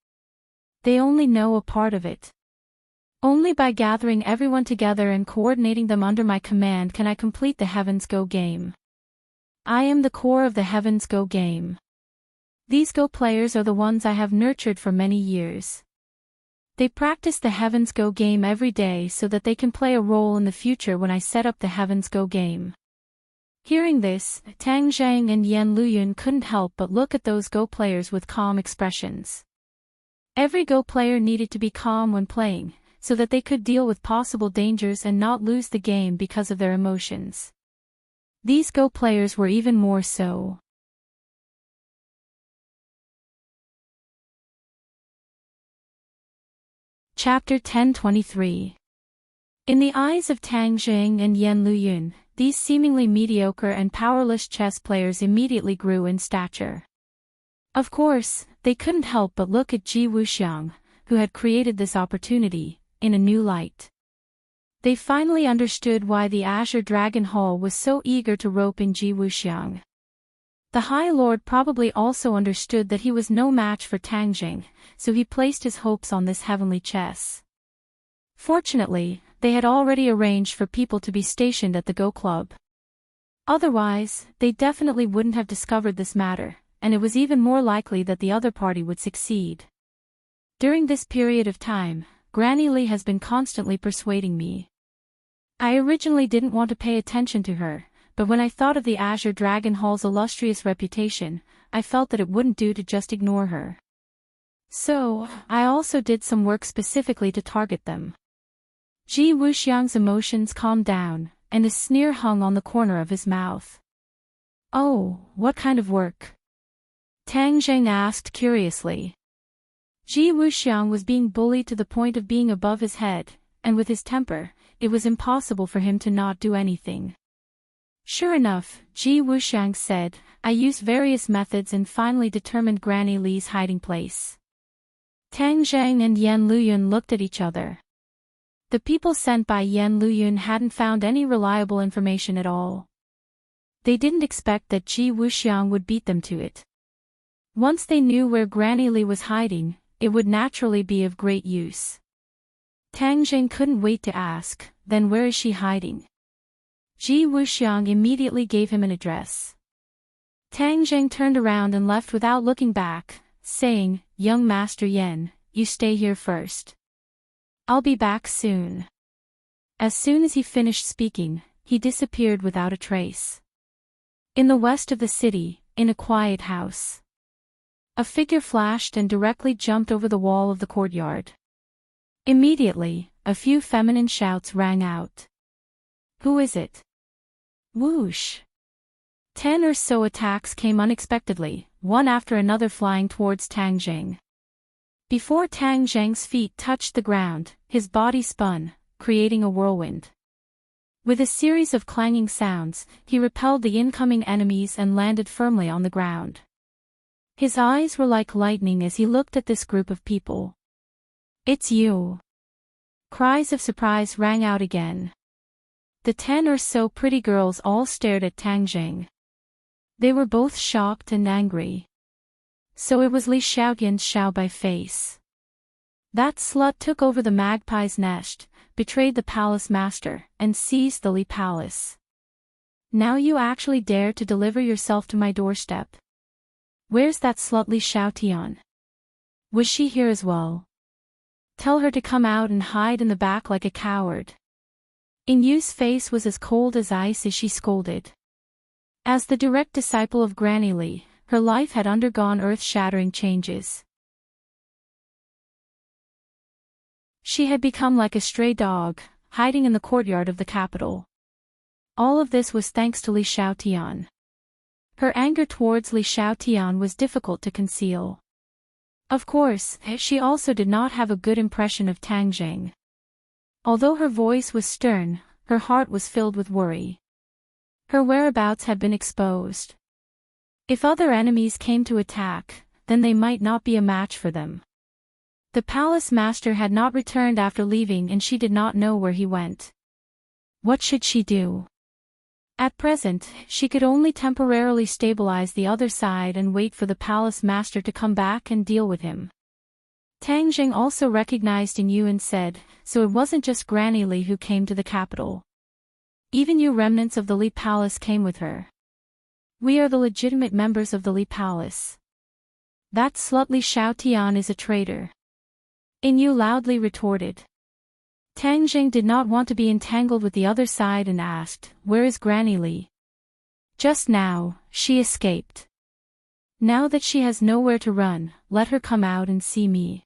They only know a part of it. Only by gathering everyone together and coordinating them under my command can I complete the Heaven's Go game. I am the core of the Heaven's Go game. These Go players are the ones I have nurtured for many years. They practice the Heaven's Go game every day so that they can play a role in the future when I set up the Heaven's Go game. Hearing this, Tang Zheng and Yan Luyun couldn't help but look at those Go players with calm expressions. Every Go player needed to be calm when playing, so that they could deal with possible dangers and not lose the game because of their emotions. These Go players were even more so. Chapter 1023. In the eyes of Tang Zheng and Yan Luyun, these seemingly mediocre and powerless chess players immediately grew in stature. Of course, they couldn't help but look at Ji Wuxiang, who had created this opportunity, in a new light. They finally understood why the Azure Dragon Hall was so eager to rope in Ji Wuxiang. The High Lord probably also understood that he was no match for Tang Jing, so he placed his hopes on this heavenly chess. Fortunately, they had already arranged for people to be stationed at the Go Club. Otherwise, they definitely wouldn't have discovered this matter, and it was even more likely that the other party would succeed. During this period of time, Granny Li has been constantly persuading me. I originally didn't want to pay attention to her, but when I thought of the Azure Dragon Hall's illustrious reputation, I felt that it wouldn't do to just ignore her. So, I also did some work specifically to target them. Ji Wuxiang's emotions calmed down, and a sneer hung on the corner of his mouth. "Oh, what kind of work?" Tang Zheng asked curiously. Ji Wuxiang was being bullied to the point of being above his head, and with his temper, it was impossible for him to not do anything. Sure enough, Ji Wuxiang said, "I used various methods and finally determined Granny Li's hiding place." Tang Zheng and Yan Luyun looked at each other. The people sent by Yan Luyun hadn't found any reliable information at all. They didn't expect that Ji Wuxiang would beat them to it. Once they knew where Granny Li was hiding, it would naturally be of great use. Tang Zheng couldn't wait to ask, "Then where is she hiding?" Ji Wuxiang immediately gave him an address. Tang Zheng turned around and left without looking back, saying, "Young Master Yan, you stay here first. I'll be back soon." As soon as he finished speaking, he disappeared without a trace. In the west of the city, in a quiet house, a figure flashed and directly jumped over the wall of the courtyard. Immediately, a few feminine shouts rang out. "Who is it?" Whoosh! 10 or so attacks came unexpectedly, one after another flying towards Tang Zheng. Before Tang Zheng's feet touched the ground, his body spun, creating a whirlwind. With a series of clanging sounds, he repelled the incoming enemies and landed firmly on the ground. His eyes were like lightning as he looked at this group of people. "It's you!" Cries of surprise rang out again. The 10 or so pretty girls all stared at Tang Jing. They were both shocked and angry. So it was Li Xiaotian's Xiaobai face. That slut took over the magpie's nest, betrayed the palace master, and seized the Li Palace. Now you actually dare to deliver yourself to my doorstep. Where's that slut Li Xiaotian? Was she here as well? Tell her to come out and hide in the back like a coward. Inyu's face was as cold as ice as she scolded. As the direct disciple of Granny Li, her life had undergone earth-shattering changes. She had become like a stray dog, hiding in the courtyard of the capital. All of this was thanks to Li Xiaotian. Her anger towards Li Xiaotian was difficult to conceal. Of course, she also did not have a good impression of Tang Jing. Although her voice was stern, her heart was filled with worry. Her whereabouts had been exposed. If other enemies came to attack, then they might not be a match for them. The palace master had not returned after leaving and she did not know where he went. What should she do? At present, she could only temporarily stabilize the other side and wait for the palace master to come back and deal with him. Tang Jing also recognized Yu and said, so it wasn't just Granny Li who came to the capital. Even you remnants of the Li Palace came with her. We are the legitimate members of the Li Palace. That slut Li Xiaotian is a traitor. Yu loudly retorted. Tang Jing did not want to be entangled with the other side and asked, where is Granny Li? Just now, she escaped. Now that she has nowhere to run, let her come out and see me.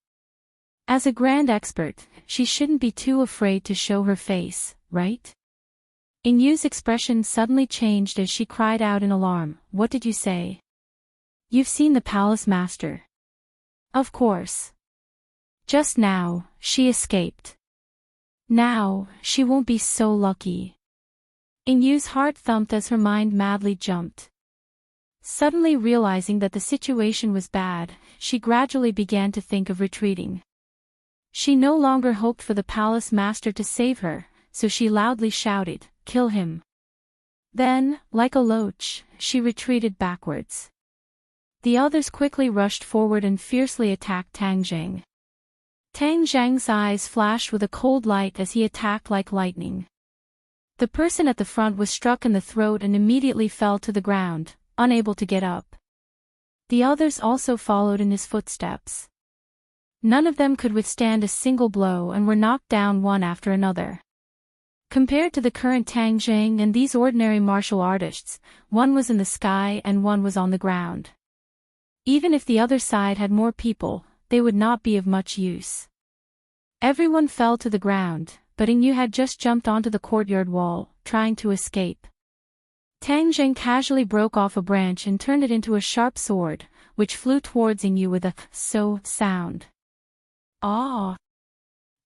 As a grand expert, she shouldn't be too afraid to show her face, right? Inyu's expression suddenly changed as she cried out in alarm, what did you say? You've seen the palace master. Of course. Just now, she escaped. Now, she won't be so lucky. Inyu's heart thumped as her mind madly jumped. Suddenly realizing that the situation was bad, she gradually began to think of retreating. She no longer hoped for the palace master to save her, so she loudly shouted, kill him. Then, like a loach, she retreated backwards. The others quickly rushed forward and fiercely attacked Tang Jing. Tang Jing's eyes flashed with a cold light as he attacked like lightning. The person at the front was struck in the throat and immediately fell to the ground, unable to get up. The others also followed in his footsteps. None of them could withstand a single blow and were knocked down one after another. Compared to the current Tang Jing and these ordinary martial artists, one was in the sky and one was on the ground. Even if the other side had more people, they would not be of much use. Everyone fell to the ground, but Yu had just jumped onto the courtyard wall, trying to escape. Tang Jing casually broke off a branch and turned it into a sharp sword, which flew towards Yu with a so sound. Ah!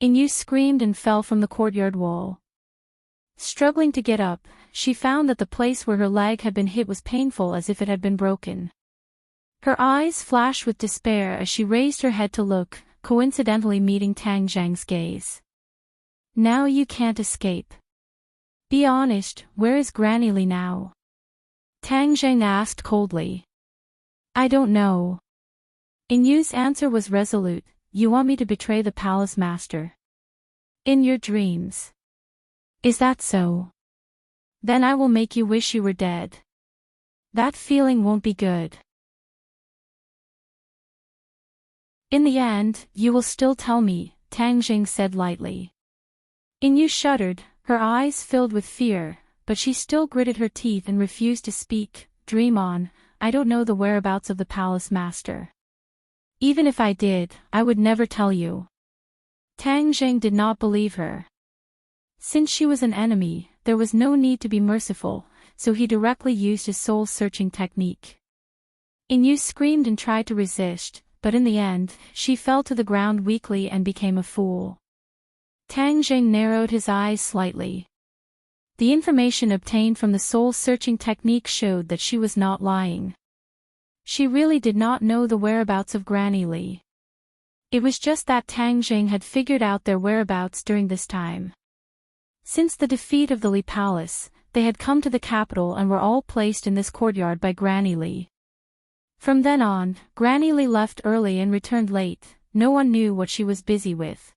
Yu screamed and fell from the courtyard wall. Struggling to get up, she found that the place where her leg had been hit was painful as if it had been broken. Her eyes flashed with despair as she raised her head to look, coincidentally meeting Tang Jing's gaze. Now you can't escape. Be honest, where is Granny Li now? Tang Jing asked coldly. I don't know. Inyu's answer was resolute, you want me to betray the palace master? In your dreams. Is that so? Then I will make you wish you were dead. That feeling won't be good. In the end, you will still tell me, Tang Jing said lightly. Yu shuddered, her eyes filled with fear, but she still gritted her teeth and refused to speak. Dream on, I don't know the whereabouts of the palace master. Even if I did, I would never tell you. Tang Jing did not believe her. Since she was an enemy, there was no need to be merciful, so he directly used his soul-searching technique. Yu screamed and tried to resist, but in the end, she fell to the ground weakly and became a fool. Tang Jing narrowed his eyes slightly. The information obtained from the soul-searching technique showed that she was not lying. She really did not know the whereabouts of Granny Lee. It was just that Tang Jing had figured out their whereabouts during this time. Since the defeat of the Li Palace, they had come to the capital and were all placed in this courtyard by Granny Lee. From then on, Granny Lee left early and returned late. No one knew what she was busy with.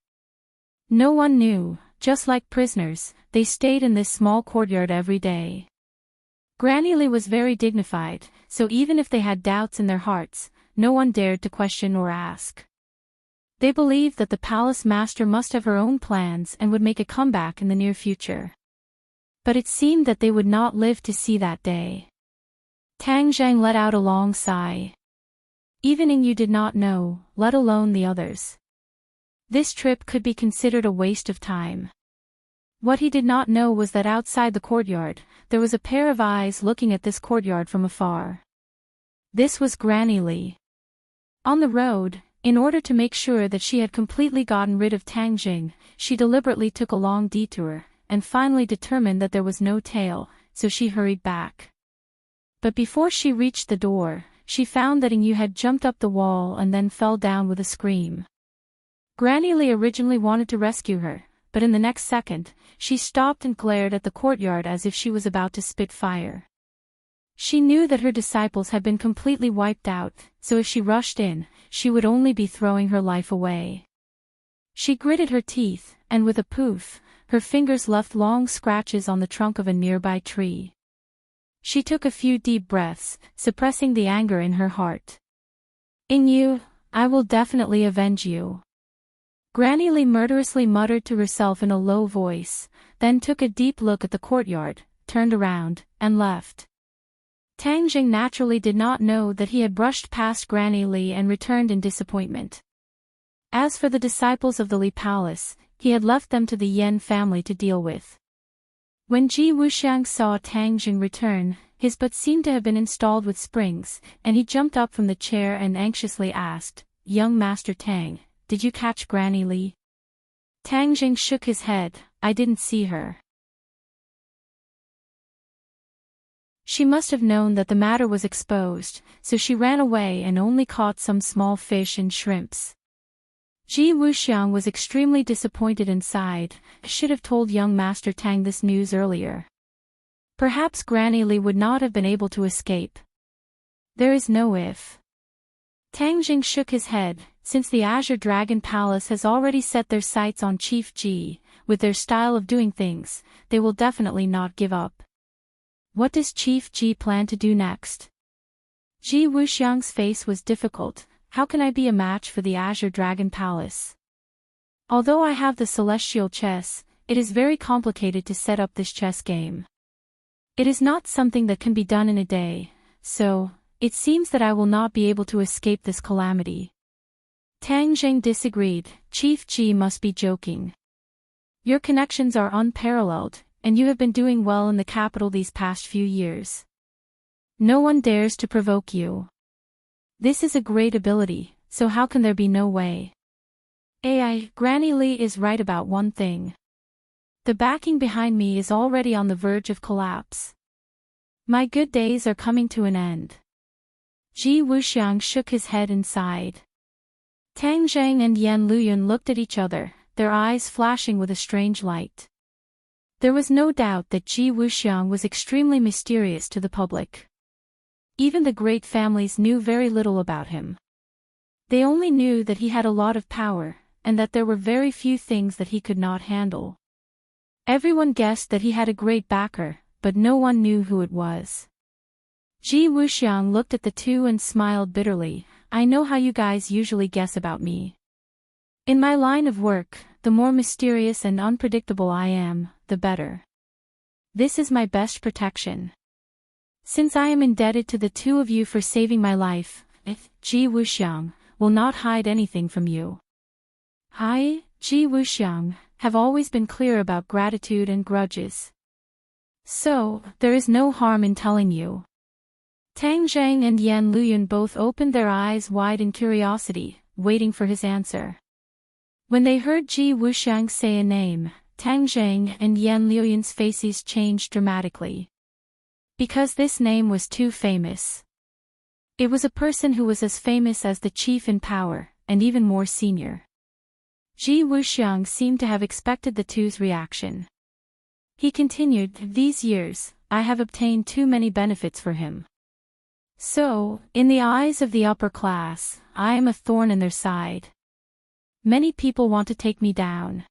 No one knew. Just like prisoners, they stayed in this small courtyard every day. Granny Lee was very dignified, so even if they had doubts in their hearts, no one dared to question or ask. They believed that the palace master must have her own plans and would make a comeback in the near future. But it seemed that they would not live to see that day. Tang Zhang let out a long sigh. Even Yu did not know, let alone the others. This trip could be considered a waste of time. What he did not know was that outside the courtyard, there was a pair of eyes looking at this courtyard from afar. This was Granny Lee. On the road, in order to make sure that she had completely gotten rid of Tang Jing, she deliberately took a long detour, and finally determined that there was no tail, so she hurried back. But before she reached the door, she found that Yu had jumped up the wall and then fell down with a scream. Granny Lee originally wanted to rescue her, but in the next second, she stopped and glared at the courtyard as if she was about to spit fire. She knew that her disciples had been completely wiped out, so if she rushed in, she would only be throwing her life away. She gritted her teeth, and with a poof, her fingers left long scratches on the trunk of a nearby tree. She took a few deep breaths, suppressing the anger in her heart. Yu, I will definitely avenge you. Granny Lee murderously muttered to herself in a low voice, then took a deep look at the courtyard, turned around, and left. Tang Jing naturally did not know that he had brushed past Granny Lee and returned in disappointment. As for the disciples of the Li Palace, he had left them to the Yan family to deal with. When Ji Wuxiang saw Tang Jing return, his butt seemed to have been installed with springs, and he jumped up from the chair and anxiously asked, "Young Master Tang, did you catch Granny Lee?" Tang Jing shook his head, "I didn't see her." She must have known that the matter was exposed, so she ran away and only caught some small fish and shrimps. Ji Wuxiang was extremely disappointed and sighed. "I should have told young Master Tang this news earlier. Perhaps Granny Lee would not have been able to escape." "There is no if." Tang Jing shook his head. Since the Azure Dragon Palace has already set their sights on Chief Ji, with their style of doing things, they will definitely not give up. What does Chief Ji plan to do next? Ji Wuxiang's face was difficult. How can I be a match for the Azure Dragon Palace? Although I have the celestial chess, it is very complicated to set up this chess game. It is not something that can be done in a day, so it seems that I will not be able to escape this calamity. Tang Jing disagreed. Chief Ji must be joking. Your connections are unparalleled, and you have been doing well in the capital these past few years. No one dares to provoke you. This is a great ability, so how can there be no way? Granny Lee is right about one thing. The backing behind me is already on the verge of collapse. My good days are coming to an end. Ji Wuxiang shook his head and sighed. Tang Zhang and Yan Luyun looked at each other, their eyes flashing with a strange light. There was no doubt that Ji Wuxiang was extremely mysterious to the public. Even the great families knew very little about him. They only knew that he had a lot of power, and that there were very few things that he could not handle. Everyone guessed that he had a great backer, but no one knew who it was. Ji Wuxiang looked at the two and smiled bitterly. "I know how you guys usually guess about me. In my line of work, the more mysterious and unpredictable I am, the better. This is my best protection. Since I am indebted to the two of you for saving my life, Ji Wuxiang will not hide anything from you. I, Ji Wuxiang, have always been clear about gratitude and grudges. So, there is no harm in telling you." Tang Zhang and Yan Luyun both opened their eyes wide in curiosity, waiting for his answer. When they heard Ji Wuxiang say a name, Tang Zheng and Yan Liuyun's faces changed dramatically. Because this name was too famous. It was a person who was as famous as the chief in power, and even more senior. Ji Wuxiang seemed to have expected the two's reaction. He continued, "These years, I have obtained too many benefits for him. So, in the eyes of the upper class, I am a thorn in their side. Many people want to take me down.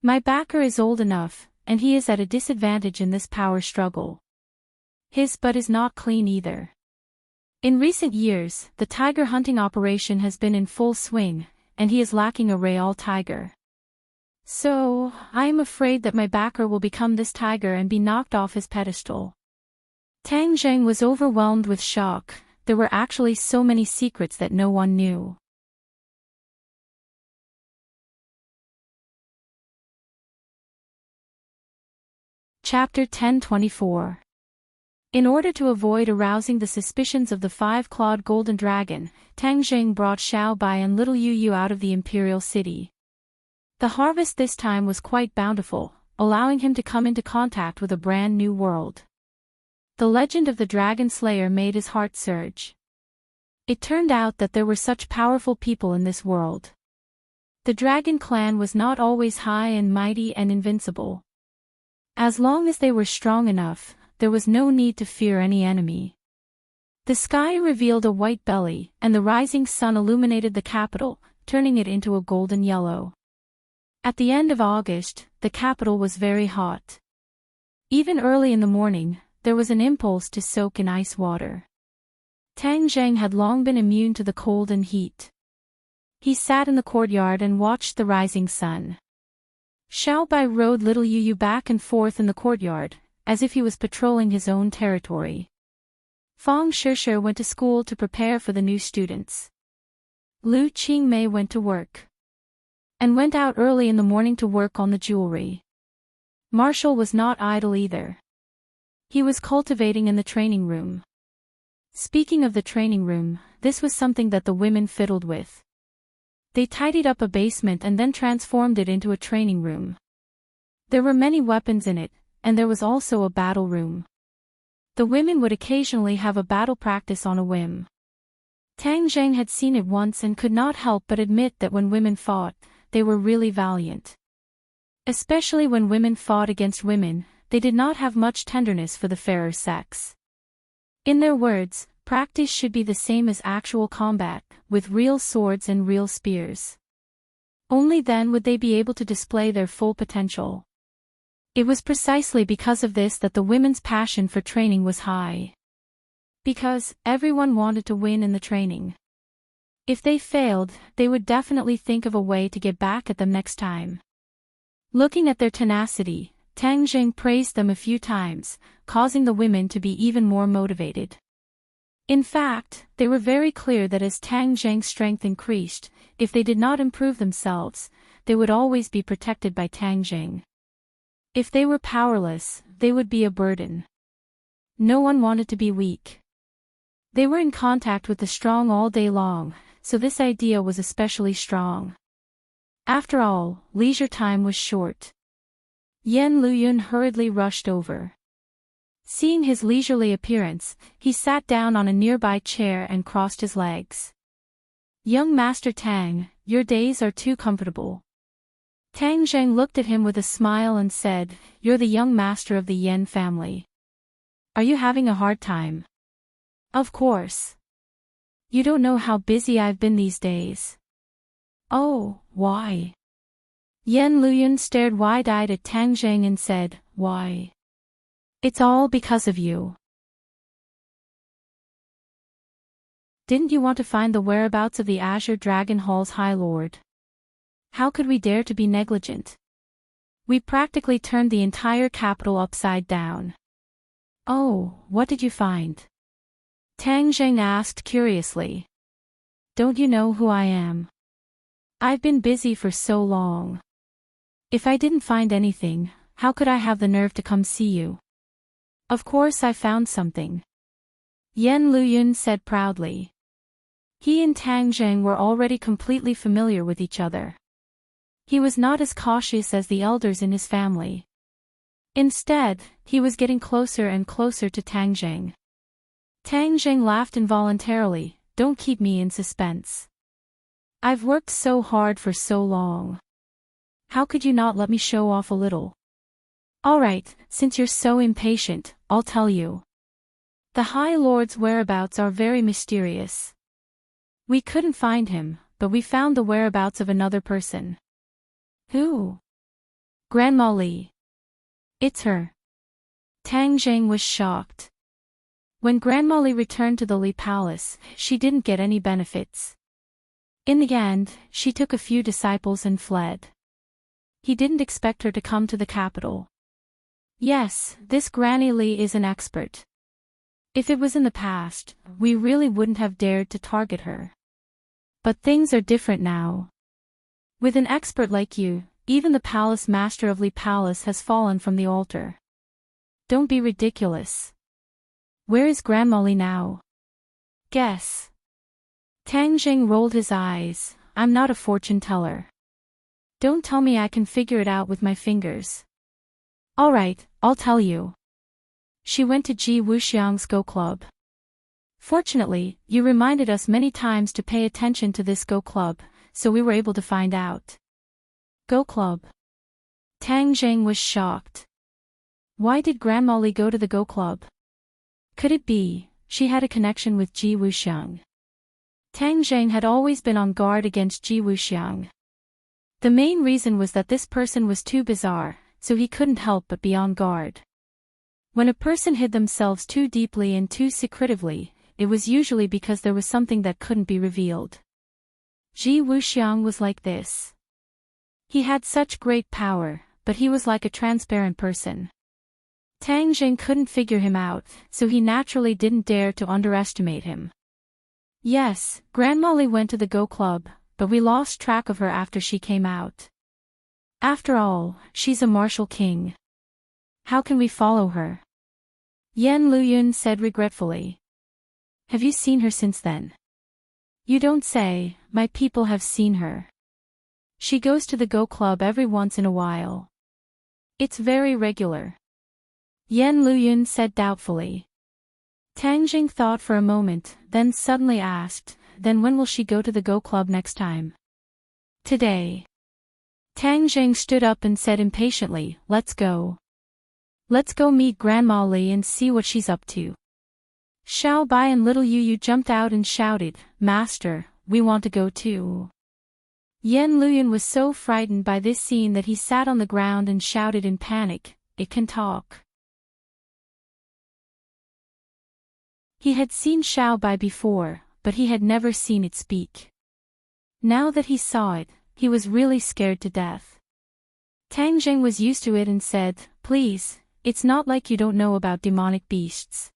My backer is old enough, and he is at a disadvantage in this power struggle. His butt is not clean either. In recent years, the tiger hunting operation has been in full swing, and he is lacking a real tiger. So, I am afraid that my backer will become this tiger and be knocked off his pedestal." Tang Zheng was overwhelmed with shock. There were actually so many secrets that no one knew. Chapter 1024. In order to avoid arousing the suspicions of the five-clawed golden dragon, Tang Zheng brought Xiao Bai and little Yu Yu out of the imperial city. The harvest this time was quite bountiful, allowing him to come into contact with a brand new world. The legend of the Dragon Slayer made his heart surge. It turned out that there were such powerful people in this world. The Dragon Clan was not always high and mighty and invincible. As long as they were strong enough, there was no need to fear any enemy. The sky revealed a white belly, and the rising sun illuminated the capital, turning it into a golden yellow. At the end of August, the capital was very hot. Even early in the morning, there was an impulse to soak in ice water. Tang Zheng had long been immune to the cold and heat. He sat in the courtyard and watched the rising sun. Xiao Bai rode little Yu Yu back and forth in the courtyard, as if he was patrolling his own territory. Fang Shishir went to school to prepare for the new students. Lu Qingmei went to work. And went out early in the morning to work on the jewelry. Marshall was not idle either. He was cultivating in the training room. Speaking of the training room, this was something that the women fiddled with. They tidied up a basement and then transformed it into a training room. There were many weapons in it, and there was also a battle room. The women would occasionally have a battle practice on a whim. Tang Zheng had seen it once and could not help but admit that when women fought, they were really valiant. Especially when women fought against women, they did not have much tenderness for the fairer sex. In their words, practice should be the same as actual combat, with real swords and real spears. Only then would they be able to display their full potential. It was precisely because of this that the women's passion for training was high. Because everyone wanted to win in the training. If they failed, they would definitely think of a way to get back at them next time. Looking at their tenacity, Tang Zheng praised them a few times, causing the women to be even more motivated. In fact, they were very clear that as Tang Zheng's strength increased, if they did not improve themselves, they would always be protected by Tang Zheng. If they were powerless, they would be a burden. No one wanted to be weak. They were in contact with the strong all day long, so this idea was especially strong. After all, leisure time was short. Yan Luyun hurriedly rushed over. Seeing his leisurely appearance, he sat down on a nearby chair and crossed his legs. "Young Master Tang, your days are too comfortable." Tang Zheng looked at him with a smile and said, "You're the young master of the Yan family. Are you having a hard time?" "Of course. You don't know how busy I've been these days." "Oh, why?" Yan Luyun stared wide-eyed at Tang Zheng and said, "Why? It's all because of you. Didn't you want to find the whereabouts of the Azure Dragon Hall's High Lord? How could we dare to be negligent? We practically turned the entire capital upside down." "Oh, what did you find?" Tang Zheng asked curiously. "Don't you know who I am? I've been busy for so long. If I didn't find anything, how could I have the nerve to come see you? Of course I found something." Yan Luyun said proudly. He and Tang Zheng were already completely familiar with each other. He was not as cautious as the elders in his family. Instead, he was getting closer and closer to Tang Zheng. Tang Zheng laughed involuntarily. Don't keep me in suspense. I've worked so hard for so long. How could you not let me show off a little? Alright, since you're so impatient, I'll tell you. The High Lord's whereabouts are very mysterious. We couldn't find him, but we found the whereabouts of another person. Who? Grandma Li. It's her. Tang Zheng was shocked. When Grandma Li returned to the Li Palace, she didn't get any benefits. In the end, she took a few disciples and fled. He didn't expect her to come to the capital. Yes, this Granny Li is an expert. If it was in the past, we really wouldn't have dared to target her. But things are different now. With an expert like you, even the palace master of Li Palace has fallen from the altar. Don't be ridiculous. Where is Grandma Li now? Guess. Tang Zheng rolled his eyes. I'm not a fortune teller. Don't tell me I can figure it out with my fingers. Alright, I'll tell you. She went to Ji Wuxiang's Go Club. Fortunately, you reminded us many times to pay attention to this Go Club, so we were able to find out. Go Club. Tang Zheng was shocked. Why did Grandma Li go to the Go Club? Could it be she had a connection with Ji Wuxiang? Tang Zheng had always been on guard against Ji Wuxiang. The main reason was that this person was too bizarre, so he couldn't help but be on guard. When a person hid themselves too deeply and too secretively, it was usually because there was something that couldn't be revealed. Ji Wuxiang was like this. He had such great power, but he was like a transparent person. Tang Zheng couldn't figure him out, so he naturally didn't dare to underestimate him. Yes, Grandma Li went to the Go Club, but we lost track of her after she came out. After all, she's a martial king. How can we follow her? Yan Luyun said regretfully. Have you seen her since then? You don't say. My people have seen her. She goes to the Go Club every once in a while. It's very regular. Yan Luyun said doubtfully. Tang Zheng thought for a moment, then suddenly asked, then when will she go to the Go Club next time? Today. Tang Zheng stood up and said impatiently, let's go. Let's go meet Grandma Li and see what she's up to. Xiao Bai and little Yu Yu jumped out and shouted, Master, we want to go too. Yan Luyun was so frightened by this scene that he sat on the ground and shouted in panic, it can talk. He had seen Xiao Bai before, but he had never seen it speak. Now that he saw it, he was really scared to death. Tang Zheng was used to it and said, please, it's not like you don't know about demonic beasts.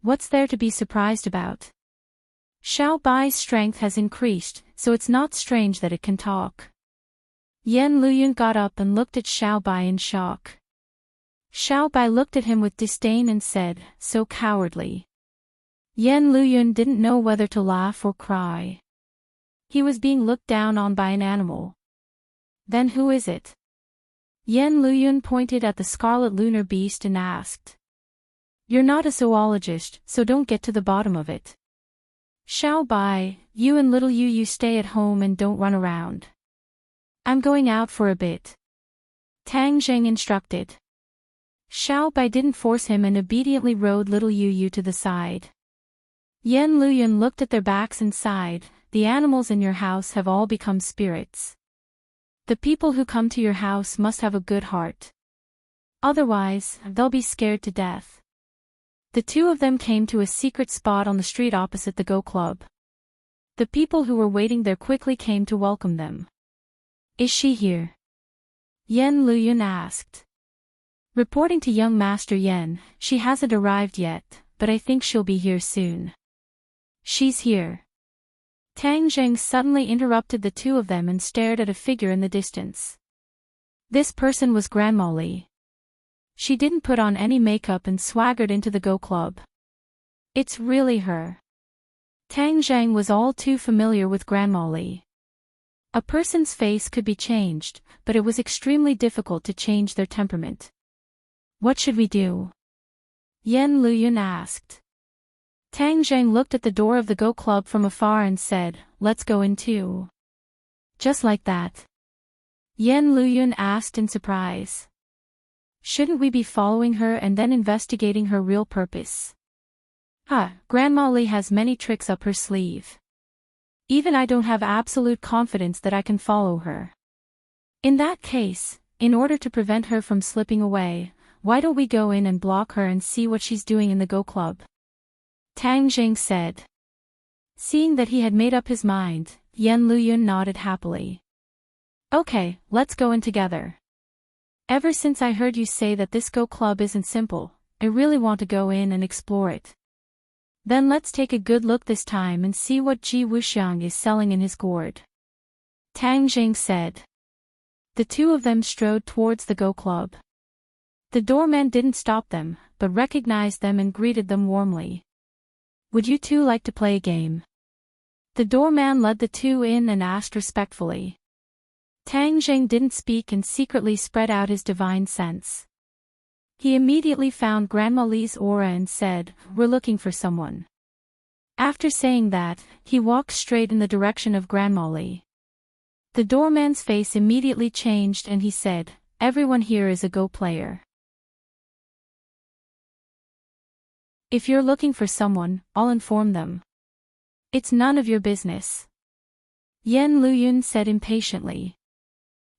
What's there to be surprised about? Xiao Bai's strength has increased, so it's not strange that it can talk. Yan Luyun got up and looked at Xiao Bai in shock. Xiao Bai looked at him with disdain and said, so cowardly. Yan Luyun didn't know whether to laugh or cry. He was being looked down on by an animal. Then who is it? Yan Luyun pointed at the scarlet lunar beast and asked. You're not a zoologist, so don't get to the bottom of it. Xiao Bai, you and little Yu Yu stay at home and don't run around. I'm going out for a bit. Tang Zheng instructed. Xiao Bai didn't force him and obediently rode little Yu Yu to the side. Yan Luyun looked at their backs and sighed, the animals in your house have all become spirits. The people who come to your house must have a good heart. Otherwise, they'll be scared to death. The two of them came to a secret spot on the street opposite the Go Club. The people who were waiting there quickly came to welcome them. Is she here? Yan Luyun asked. Reporting to young Master Yan, she hasn't arrived yet, but I think she'll be here soon. She's here. Tang Zheng suddenly interrupted the two of them and stared at a figure in the distance. This person was Grandma Li. She didn't put on any makeup and swaggered into the Go Club. It's really her. Tang Zheng was all too familiar with Grandma Li. A person's face could be changed, but it was extremely difficult to change their temperament. What should we do? Yan Luyun asked. Tang Zheng looked at the door of the Go Club from afar and said, "Let's go in too." Just like that? Yan Luyun asked in surprise. Shouldn't we be following her and then investigating her real purpose? Grandma Li has many tricks up her sleeve. Even I don't have absolute confidence that I can follow her. In that case, in order to prevent her from slipping away, why don't we go in and block her and see what she's doing in the Go Club? Tang Zheng said. Seeing that he had made up his mind, Yan Luyun nodded happily. Okay, let's go in together. Ever since I heard you say that this Go Club isn't simple, I really want to go in and explore it. Then let's take a good look this time and see what Ji Wuxiang is selling in his gourd. Tang Zheng said. The two of them strode towards the Go Club. The doorman didn't stop them, but recognized them and greeted them warmly. Would you two like to play a game? The doorman led the two in and asked respectfully. Tang Zheng didn't speak and secretly spread out his divine sense. He immediately found Grandma Li's aura and said, "We're looking for someone." After saying that, he walked straight in the direction of Grandma Li. The doorman's face immediately changed and he said, "Everyone here is a Go player. If you're looking for someone, I'll inform them." It's none of your business. Yan Luyun said impatiently.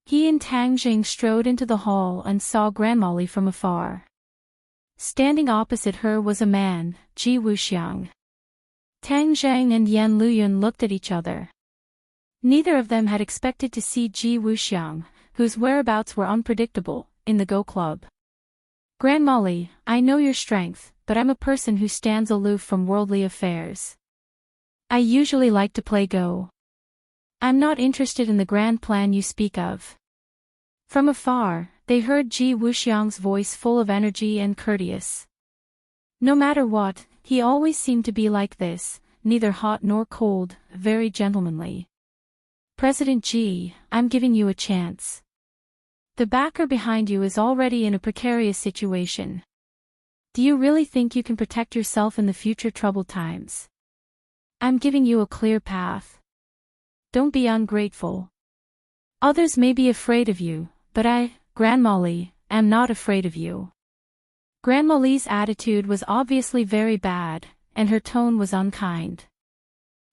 He and Tang Zheng strode into the hall and saw Grandma Li from afar. Standing opposite her was a man, Ji Wuxiang. Tang Zheng and Yan Luyun looked at each other. Neither of them had expected to see Ji Wuxiang, whose whereabouts were unpredictable, in the Go Club. Grandma Li, I know your strength, but I'm a person who stands aloof from worldly affairs. I usually like to play Go. I'm not interested in the grand plan you speak of. From afar, they heard Ji Wuxiang's voice full of energy and courteous. No matter what, he always seemed to be like this, neither hot nor cold, very gentlemanly. President Ji, I'm giving you a chance. The backer behind you is already in a precarious situation. Do you really think you can protect yourself in the future troubled times? I'm giving you a clear path. Don't be ungrateful. Others may be afraid of you, but I, Grandma Li, am not afraid of you. Grandma Li's attitude was obviously very bad, and her tone was unkind.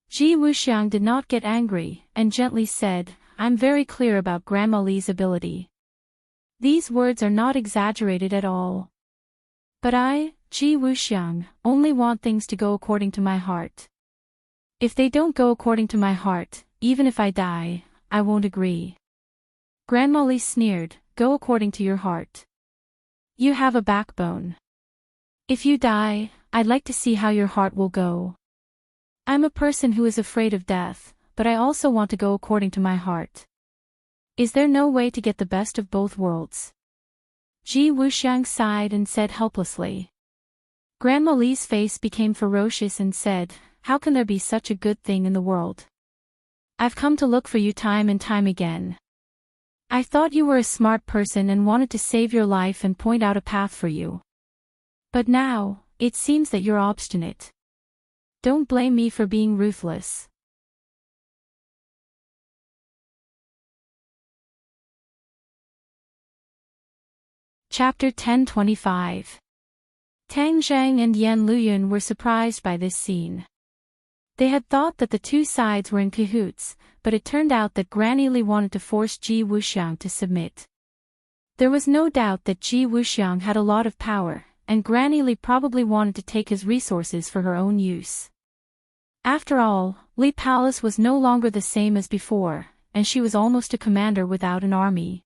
Ji Wuxiang did not get angry, and gently said, I'm very clear about Grandma Li's ability. These words are not exaggerated at all. But I, Ji Wuxiang, only want things to go according to my heart. If they don't go according to my heart, even if I die, I won't agree. Grandma Li sneered, go according to your heart. You have a backbone. If you die, I'd like to see how your heart will go. I'm a person who is afraid of death, but I also want to go according to my heart. Is there no way to get the best of both worlds? Ji Wuxiang sighed and said helplessly. Grandma Li's face became ferocious and said, how can there be such a good thing in the world? I've come to look for you time and time again. I thought you were a smart person and wanted to save your life and point out a path for you. But now, it seems that you're obstinate. Don't blame me for being ruthless. Chapter 1025. Tang Zheng and Yan Luyun were surprised by this scene. They had thought that the two sides were in cahoots, but it turned out that Granny Li wanted to force Ji Wuxiang to submit. There was no doubt that Ji Wuxiang had a lot of power, and Granny Li probably wanted to take his resources for her own use. After all, Li Palace was no longer the same as before, and she was almost a commander without an army.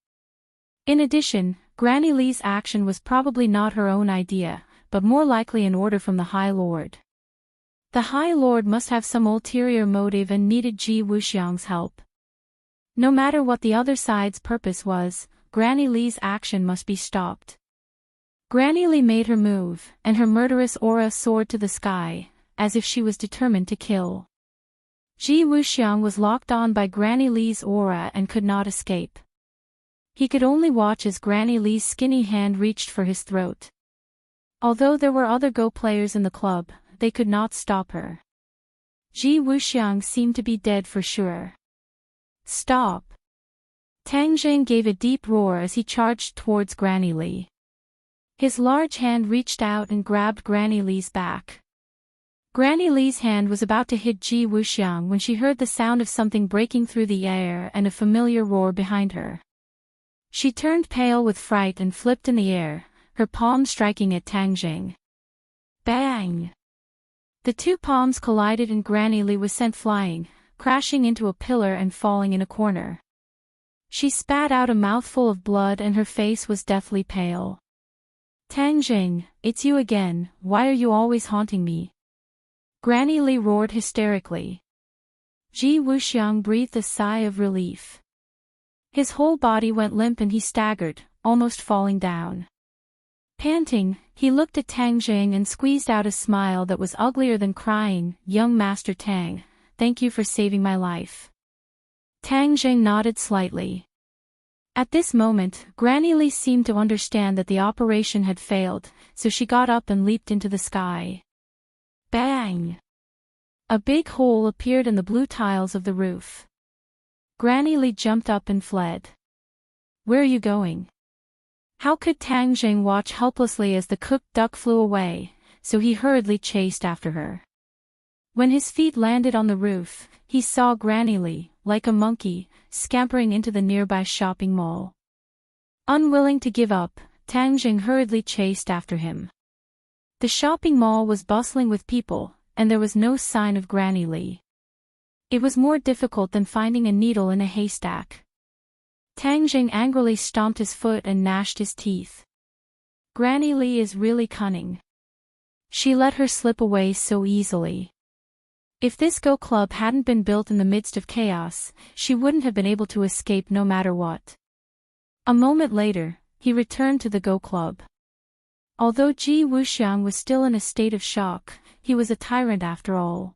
In addition, Granny Li's action was probably not her own idea, but more likely an order from the High Lord. The High Lord must have some ulterior motive and needed Ji Wuxiang's help. No matter what the other side's purpose was, Granny Li's action must be stopped. Granny Li made her move, and her murderous aura soared to the sky, as if she was determined to kill. Ji Wuxiang was locked on by Granny Li's aura and could not escape. He could only watch as Granny Li's skinny hand reached for his throat. Although there were other Go players in the club, they could not stop her. Ji Wuxiang seemed to be dead for sure. Stop! Tang Jing gave a deep roar as he charged towards Granny Li. His large hand reached out and grabbed Granny Li's back. Granny Li's hand was about to hit Ji Wuxiang when she heard the sound of something breaking through the air and a familiar roar behind her. She turned pale with fright and flipped in the air, her palm striking at Tang Jing. Bang! The two palms collided and Granny Li was sent flying, crashing into a pillar and falling in a corner. She spat out a mouthful of blood and her face was deathly pale. Tang Jing, it's you again, why are you always haunting me? Granny Li roared hysterically. Ji Wuxiang breathed a sigh of relief. His whole body went limp and he staggered, almost falling down. Panting, he looked at Tang Jing and squeezed out a smile that was uglier than crying. Young Master Tang, thank you for saving my life. Tang Jing nodded slightly. At this moment, Granny Li seemed to understand that the operation had failed, so she got up and leaped into the sky. Bang! A big hole appeared in the blue tiles of the roof. Granny Li jumped up and fled. Where are you going? How could Tang Jing watch helplessly as the cooked duck flew away, so he hurriedly chased after her. When his feet landed on the roof, he saw Granny Li, like a monkey, scampering into the nearby shopping mall. Unwilling to give up, Tang Jing hurriedly chased after him. The shopping mall was bustling with people, and there was no sign of Granny Li. It was more difficult than finding a needle in a haystack. Tang Jing angrily stomped his foot and gnashed his teeth. Granny Li is really cunning. She let her slip away so easily. If this Go Club hadn't been built in the midst of chaos, she wouldn't have been able to escape no matter what. A moment later, he returned to the Go Club. Although Ji Wuxiang was still in a state of shock, he was a tyrant after all.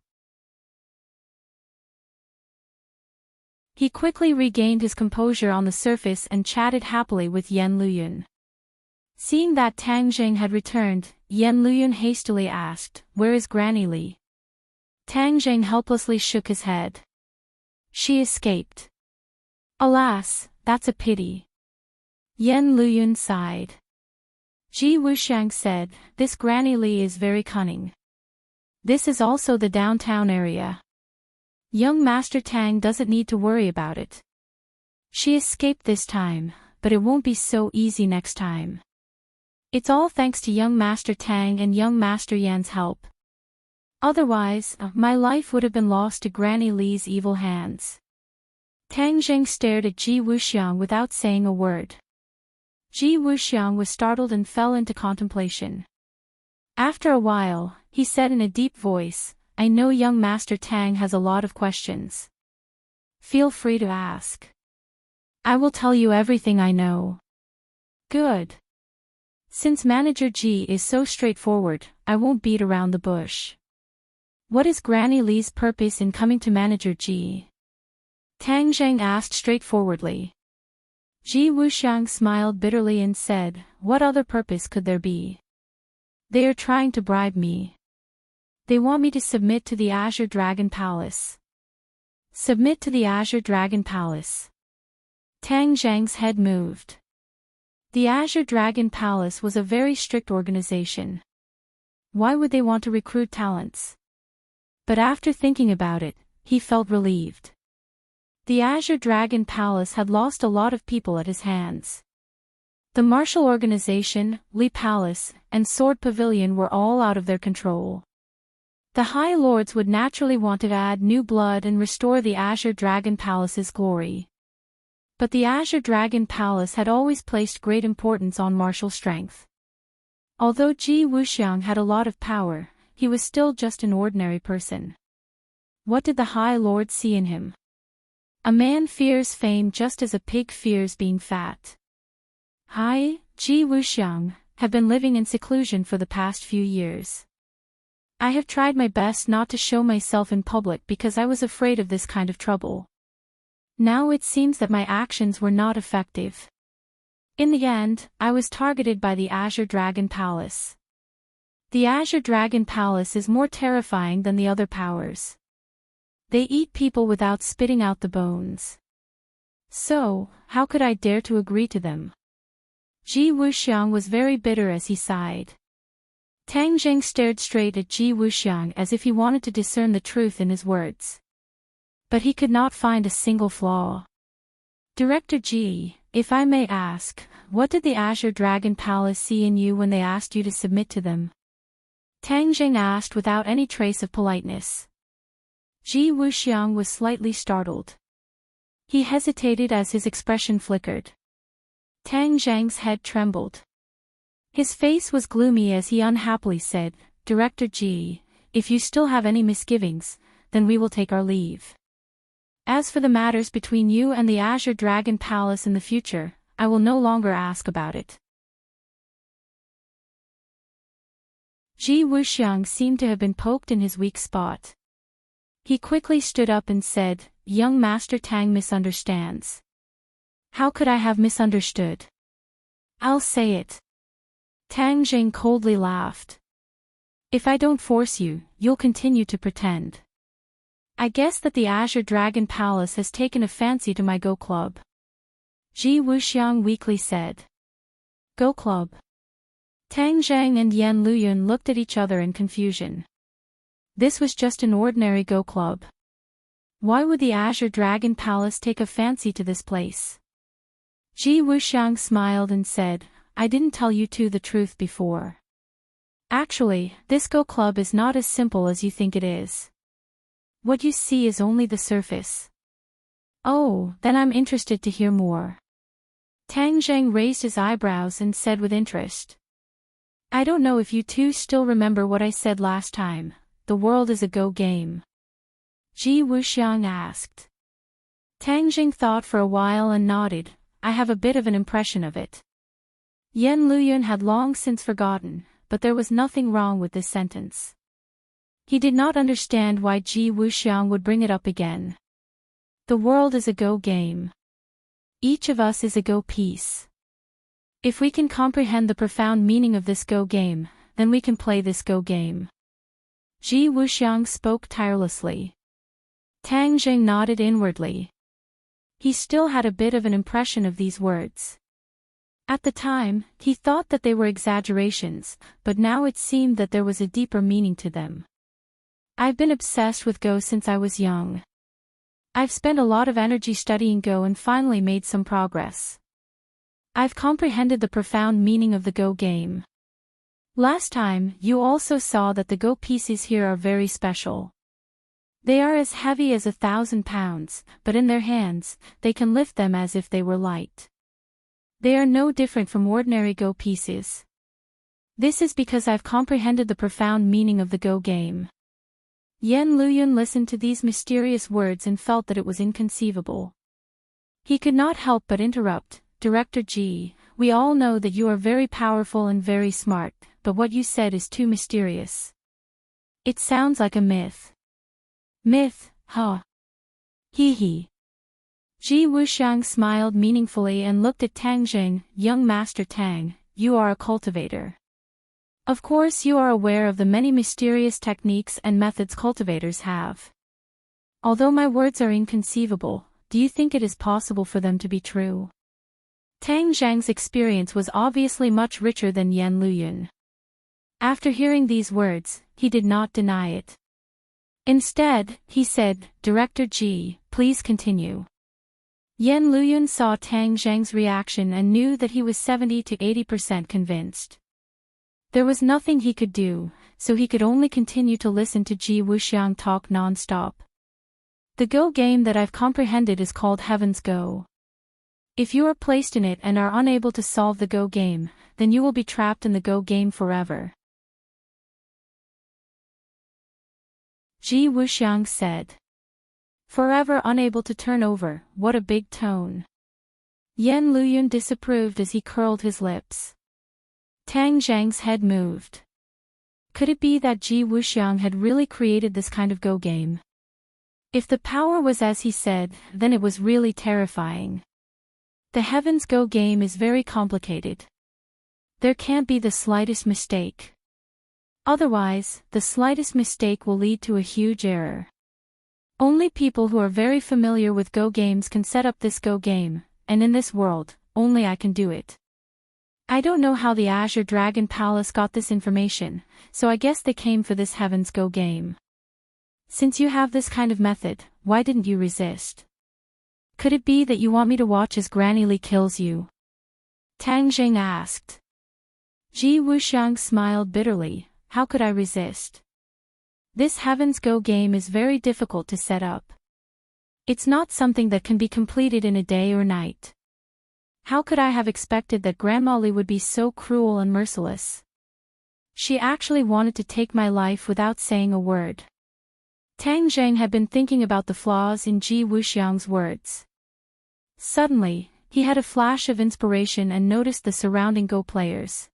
He quickly regained his composure on the surface and chatted happily with Yan Luyun. Seeing that Tang Jing had returned, Yan Luyun hastily asked, "Where is Granny Li?" Tang Jing helplessly shook his head. "She escaped." "Alas, that's a pity." Yan Luyun sighed. Ji Wuxiang said, "This Granny Li is very cunning. This is also the downtown area. Young Master Tang doesn't need to worry about it. She escaped this time, but it won't be so easy next time. It's all thanks to young Master Tang and young Master Yan's help. Otherwise, my life would have been lost to Granny Li's evil hands." Tang Jing stared at Ji Wuxiang without saying a word. Ji Wuxiang was startled and fell into contemplation. After a while, he said in a deep voice, "I know young Master Tang has a lot of questions. Feel free to ask. I will tell you everything I know." "Good. Since Manager Ji is so straightforward, I won't beat around the bush. What is Granny Li's purpose in coming to Manager Ji?" Tang Jing asked straightforwardly. Ji Wuxiang smiled bitterly and said, "What other purpose could there be? They are trying to bribe me. They want me to submit to the Azure Dragon Palace." "Submit to the Azure Dragon Palace?" Tang Zhang's head moved. The Azure Dragon Palace was a very strict organization. Why would they want to recruit talents? But after thinking about it, he felt relieved. The Azure Dragon Palace had lost a lot of people at his hands. The martial organization, Li Palace, and Sword Pavilion were all out of their control. The High Lords would naturally want to add new blood and restore the Azure Dragon Palace's glory. But the Azure Dragon Palace had always placed great importance on martial strength. Although Ji Wuxiang had a lot of power, he was still just an ordinary person. What did the High Lord see in him? A man fears fame just as a pig fears being fat. Ji Wuxiang had been living in seclusion for the past few years. I have tried my best not to show myself in public because I was afraid of this kind of trouble. Now it seems that my actions were not effective. In the end, I was targeted by the Azure Dragon Palace. The Azure Dragon Palace is more terrifying than the other powers. They eat people without spitting out the bones. So, how could I dare to agree to them? Ji Wuxiang was very bitter as he sighed. Tang Zheng stared straight at Ji Wuxiang as if he wanted to discern the truth in his words. But he could not find a single flaw. Director Ji, if I may ask, what did the Azure Dragon Palace see in you when they asked you to submit to them? Tang Zheng asked without any trace of politeness. Ji Wuxiang was slightly startled. He hesitated as his expression flickered. Tang Zheng's head trembled. His face was gloomy as he unhappily said, Director Ji, if you still have any misgivings, then we will take our leave. As for the matters between you and the Azure Dragon Palace in the future, I will no longer ask about it. Ji Wuxiang seemed to have been poked in his weak spot. He quickly stood up and said, Young Master Tang misunderstands. How could I have misunderstood? I'll say it. Tang Zheng coldly laughed. If I don't force you, you'll continue to pretend. I guess that the Azure Dragon Palace has taken a fancy to my Go Club. Ji Wuxiang weakly said. Go Club. Tang Zheng and Yan Luyun looked at each other in confusion. This was just an ordinary Go Club. Why would the Azure Dragon Palace take a fancy to this place? Ji Wuxiang smiled and said, I didn't tell you two the truth before. Actually, this Go Club is not as simple as you think it is. What you see is only the surface. Oh, then I'm interested to hear more. Tang Zheng raised his eyebrows and said with interest. I don't know if you two still remember what I said last time, the world is a Go game. Ji Wuxiang asked. Tang Zheng thought for a while and nodded, I have a bit of an impression of it. Yan Luyun had long since forgotten, but there was nothing wrong with this sentence. He did not understand why Ji Wuxiang would bring it up again. The world is a Go game. Each of us is a Go piece. If we can comprehend the profound meaning of this Go game, then we can play this Go game. Ji Wuxiang spoke tirelessly. Tang Zheng nodded inwardly. He still had a bit of an impression of these words. At the time, he thought that they were exaggerations, but now it seemed that there was a deeper meaning to them. I've been obsessed with Go since I was young. I've spent a lot of energy studying Go and finally made some progress. I've comprehended the profound meaning of the Go game. Last time, you also saw that the Go pieces here are very special. They are as heavy as 1,000 pounds, but in their hands, they can lift them as if they were light. They are no different from ordinary Go pieces. This is because I've comprehended the profound meaning of the Go game. Yan Luyun listened to these mysterious words and felt that it was inconceivable. He could not help but interrupt, Director Ji, we all know that you are very powerful and very smart, but what you said is too mysterious. It sounds like a myth. Myth, huh? Hee hee. Ji Wuxiang smiled meaningfully and looked at Tang Zheng, Young Master Tang, you are a cultivator. Of course you are aware of the many mysterious techniques and methods cultivators have. Although my words are inconceivable, do you think it is possible for them to be true? Tang Zheng's experience was obviously much richer than Yan Luyun. After hearing these words, he did not deny it. Instead, he said, Director Ji, please continue. Yan Luyun saw Tang Zheng's reaction and knew that he was 70 to 80% convinced. There was nothing he could do, so he could only continue to listen to Ji Wuxiang talk non-stop. The Go game that I've comprehended is called Heaven's Go. If you are placed in it and are unable to solve the Go game, then you will be trapped in the Go game forever. Ji Wuxiang said. Forever unable to turn over, what a big tone. Yan Luyun disapproved as he curled his lips. Tang Zheng's head moved. Could it be that Ji Wuxiang had really created this kind of Go game? If the power was as he said, then it was really terrifying. The Heaven's Go game is very complicated. There can't be the slightest mistake. Otherwise, the slightest mistake will lead to a huge error. Only people who are very familiar with Go games can set up this Go game, and in this world, only I can do it. I don't know how the Azure Dragon Palace got this information, so I guess they came for this Heaven's Go game. Since you have this kind of method, why didn't you resist? Could it be that you want me to watch as Granny Li kills you? Tang Jing asked. Ji Wuxiang smiled bitterly. How could I resist? This Heaven's Go game is very difficult to set up. It's not something that can be completed in a day or night. How could I have expected that Grandma Li would be so cruel and merciless? She actually wanted to take my life without saying a word. Tang Zheng had been thinking about the flaws in Ji Wuxiang's words. Suddenly, he had a flash of inspiration and noticed the surrounding Go players.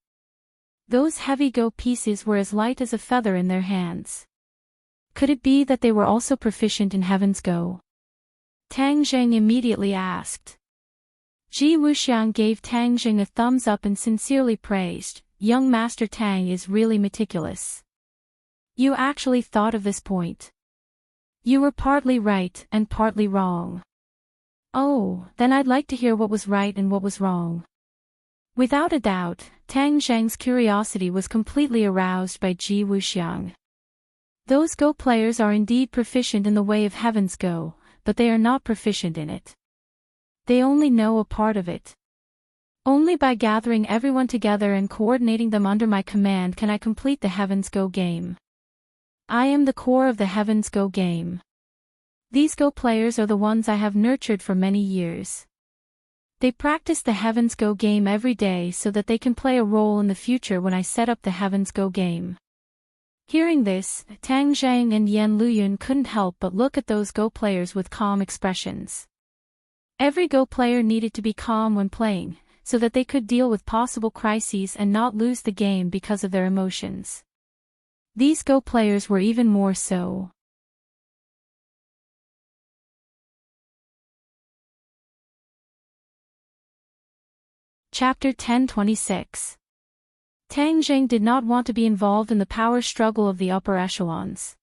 Those heavy Go pieces were as light as a feather in their hands. Could it be that they were also proficient in Heaven's Go? Tang Zheng immediately asked. Ji Wuxiang gave Tang Zheng a thumbs up and sincerely praised, "Young Master Tang is really meticulous. You actually thought of this point. You were partly right and partly wrong." "Oh, then I'd like to hear what was right and what was wrong." Without a doubt, Tang Zheng's curiosity was completely aroused by Ji Wuxiang. Those Go players are indeed proficient in the way of Heaven's Go, but they are not proficient in it. They only know a part of it. Only by gathering everyone together and coordinating them under my command can I complete the Heaven's Go game. I am the core of the Heaven's Go game. These Go players are the ones I have nurtured for many years. They practice the Heaven's Go game every day so that they can play a role in the future when I set up the Heaven's Go game. Hearing this, Tang Zheng and Yan Luyun couldn't help but look at those Go players with calm expressions. Every Go player needed to be calm when playing, so that they could deal with possible crises and not lose the game because of their emotions. These Go players were even more so. Chapter 1026. Tang Zheng did not want to be involved in the power struggle of the upper echelons.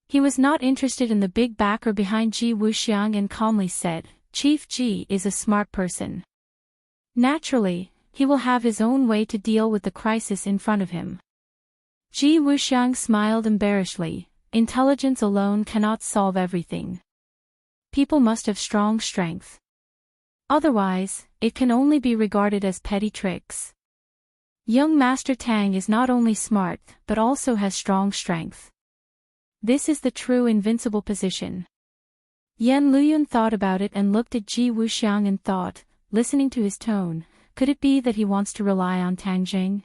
He was not interested in the big backer behind Ji Wuxiang and calmly said, "Chief Ji is a smart person. Naturally, he will have his own way to deal with the crisis in front of him." Ji Wuxiang smiled embarrassedly. Intelligence alone cannot solve everything. People must have strong strength. Otherwise, it can only be regarded as petty tricks. Young Master Tang is not only smart, but also has strong strength. This is the true invincible position. Yan Luyun thought about it and looked at Ji Wuxiang and thought, listening to his tone, could it be that he wants to rely on Tang Zheng?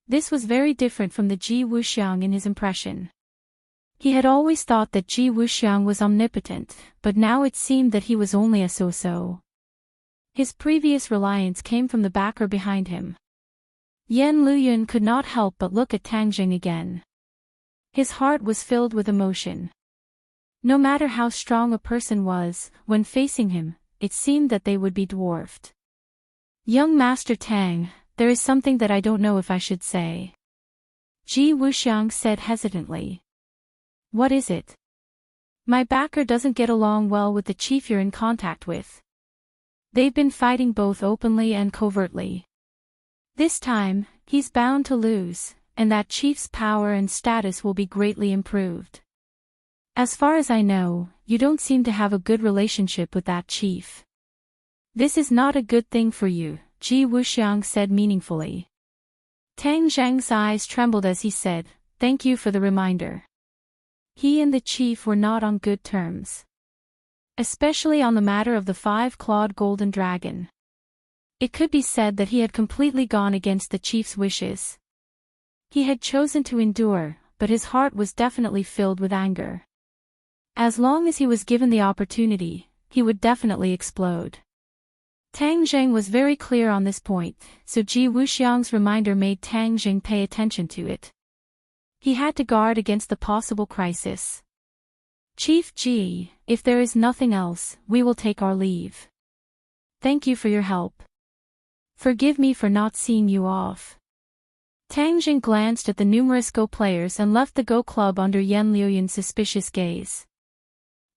This was very different from the Ji Wuxiang in his impression. He had always thought that Ji Wuxiang was omnipotent, but now it seemed that he was only a so-so. His previous reliance came from the backer behind him. Yan Luyun could not help but look at Tang Zheng again. His heart was filled with emotion. No matter how strong a person was, when facing him, it seemed that they would be dwarfed. "Young Master Tang, there is something that I don't know if I should say," Ji Wuxiang said hesitantly. "What is it?" "My backer doesn't get along well with the chief you're in contact with. They've been fighting both openly and covertly. This time, he's bound to lose, and that chief's power and status will be greatly improved. As far as I know, you don't seem to have a good relationship with that chief. This is not a good thing for you," Ji Wuxiang said meaningfully. Tang Zheng's eyes trembled as he said, "Thank you for the reminder." He and the chief were not on good terms. Especially on the matter of the 5-clawed golden dragon. It could be said that he had completely gone against the chief's wishes. He had chosen to endure, but his heart was definitely filled with anger. As long as he was given the opportunity, he would definitely explode. Tang Zheng was very clear on this point, so Ji Wuxiang's reminder made Tang Zheng pay attention to it. He had to guard against the possible crisis. Chief Ji, if there is nothing else, we will take our leave. Thank you for your help. Forgive me for not seeing you off. Tang Jing glanced at the numerous Go players and left the Go club under Yan Liuyun's suspicious gaze.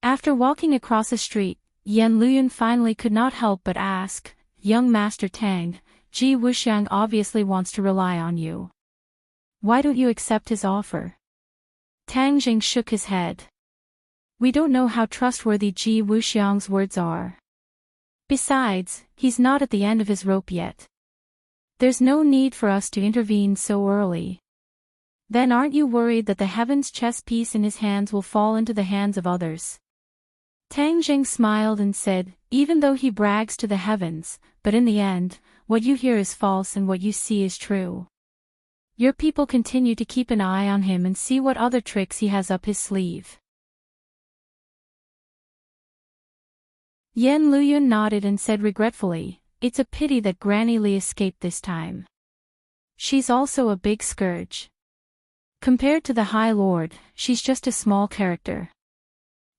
After walking across the street, Yan Liuyun finally could not help but ask, "Young Master Tang, Ji Wuxiang obviously wants to rely on you. Why don't you accept his offer?" Tang Jing shook his head. "We don't know how trustworthy Ji Wuxiang's words are. Besides, he's not at the end of his rope yet. There's no need for us to intervene so early. Then aren't you worried that the heavens chess piece in his hands will fall into the hands of others?" Tang Jing smiled and said, "Even though he brags to the heavens, but in the end, what you hear is false and what you see is true. Your people continue to keep an eye on him and see what other tricks he has up his sleeve." Yan Liuyun nodded and said regretfully, "It's a pity that Granny Li escaped this time. She's also a big scourge. Compared to the High Lord, she's just a small character.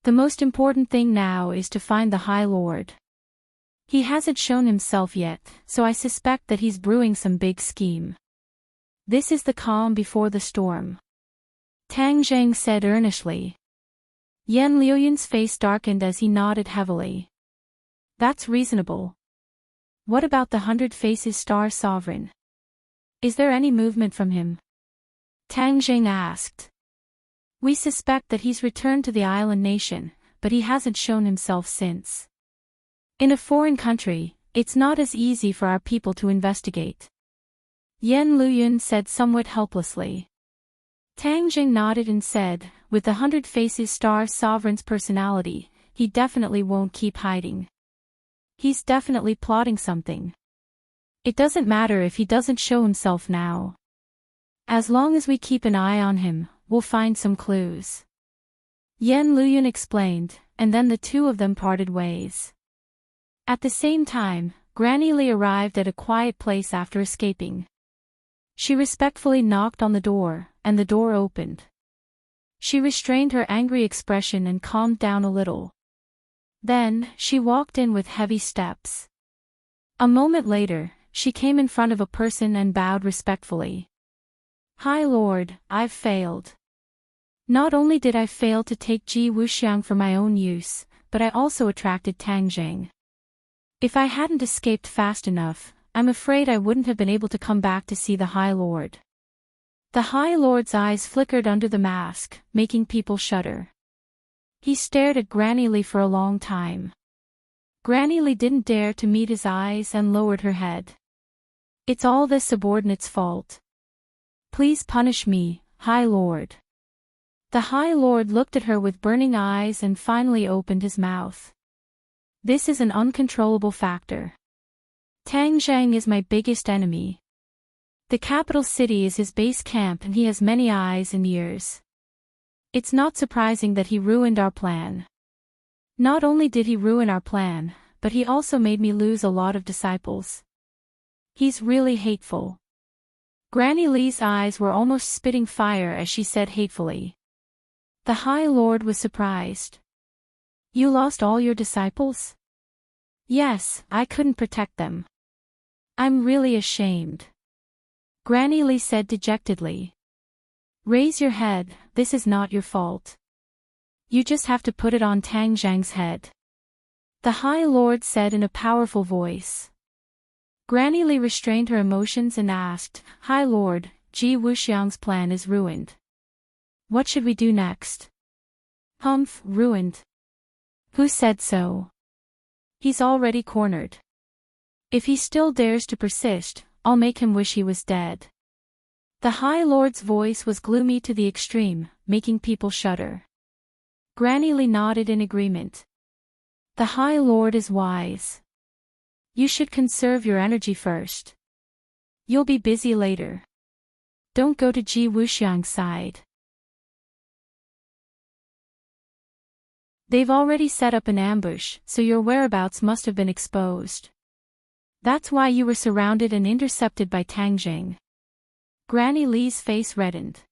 The most important thing now is to find the High Lord. He hasn't shown himself yet, so I suspect that he's brewing some big scheme. This is the calm before the storm," Tang Zheng said earnestly. Yan Liuyun's face darkened as he nodded heavily. "That's reasonable. What about the 100 Faces Star Sovereign? Is there any movement from him?" Tang Jing asked. "We suspect that he's returned to the island nation, but he hasn't shown himself since. In a foreign country, it's not as easy for our people to investigate," Yan Liuyun said somewhat helplessly. Tang Jing nodded and said, "With the 100 Faces Star Sovereign's personality, he definitely won't keep hiding. He's definitely plotting something. It doesn't matter if he doesn't show himself now. As long as we keep an eye on him, we'll find some clues," Yan Liuyun explained, and then the two of them parted ways. At the same time, Granny Li arrived at a quiet place after escaping. She respectfully knocked on the door, and the door opened. She restrained her angry expression and calmed down a little. Then, she walked in with heavy steps. A moment later, she came in front of a person and bowed respectfully. "High Lord, I've failed. Not only did I fail to take Ji Wuxiang for my own use, but I also attracted Tang Jing. If I hadn't escaped fast enough, I'm afraid I wouldn't have been able to come back to see the High Lord." The High Lord's eyes flickered under the mask, making people shudder. He stared at Granny Li for a long time. Granny Li didn't dare to meet his eyes and lowered her head. "It's all the subordinate's fault. Please punish me, High Lord." The High Lord looked at her with burning eyes and finally opened his mouth. "This is an uncontrollable factor. Tang Zhang is my biggest enemy. The capital city is his base camp and he has many eyes and ears. It's not surprising that he ruined our plan. Not only did he ruin our plan, but he also made me lose a lot of disciples. He's really hateful." Granny Li's eyes were almost spitting fire as she said hatefully. The High Lord was surprised. "You lost all your disciples?" "Yes, I couldn't protect them. I'm really ashamed," Granny Li said dejectedly. "Raise your head, this is not your fault. You just have to put it on Tang Zhang's head," the High Lord said in a powerful voice. Granny Li restrained her emotions and asked, "High Lord, Ji Wuxiang's plan is ruined. What should we do next?" "Humph, ruined. Who said so? He's already cornered. If he still dares to persist, I'll make him wish he was dead." The High Lord's voice was gloomy to the extreme, making people shudder. Granny Li nodded in agreement. "The High Lord is wise. You should conserve your energy first. You'll be busy later. Don't go to Ji Wuxiang's side. They've already set up an ambush, so your whereabouts must have been exposed. That's why you were surrounded and intercepted by Tang Jing." Granny Li's face reddened.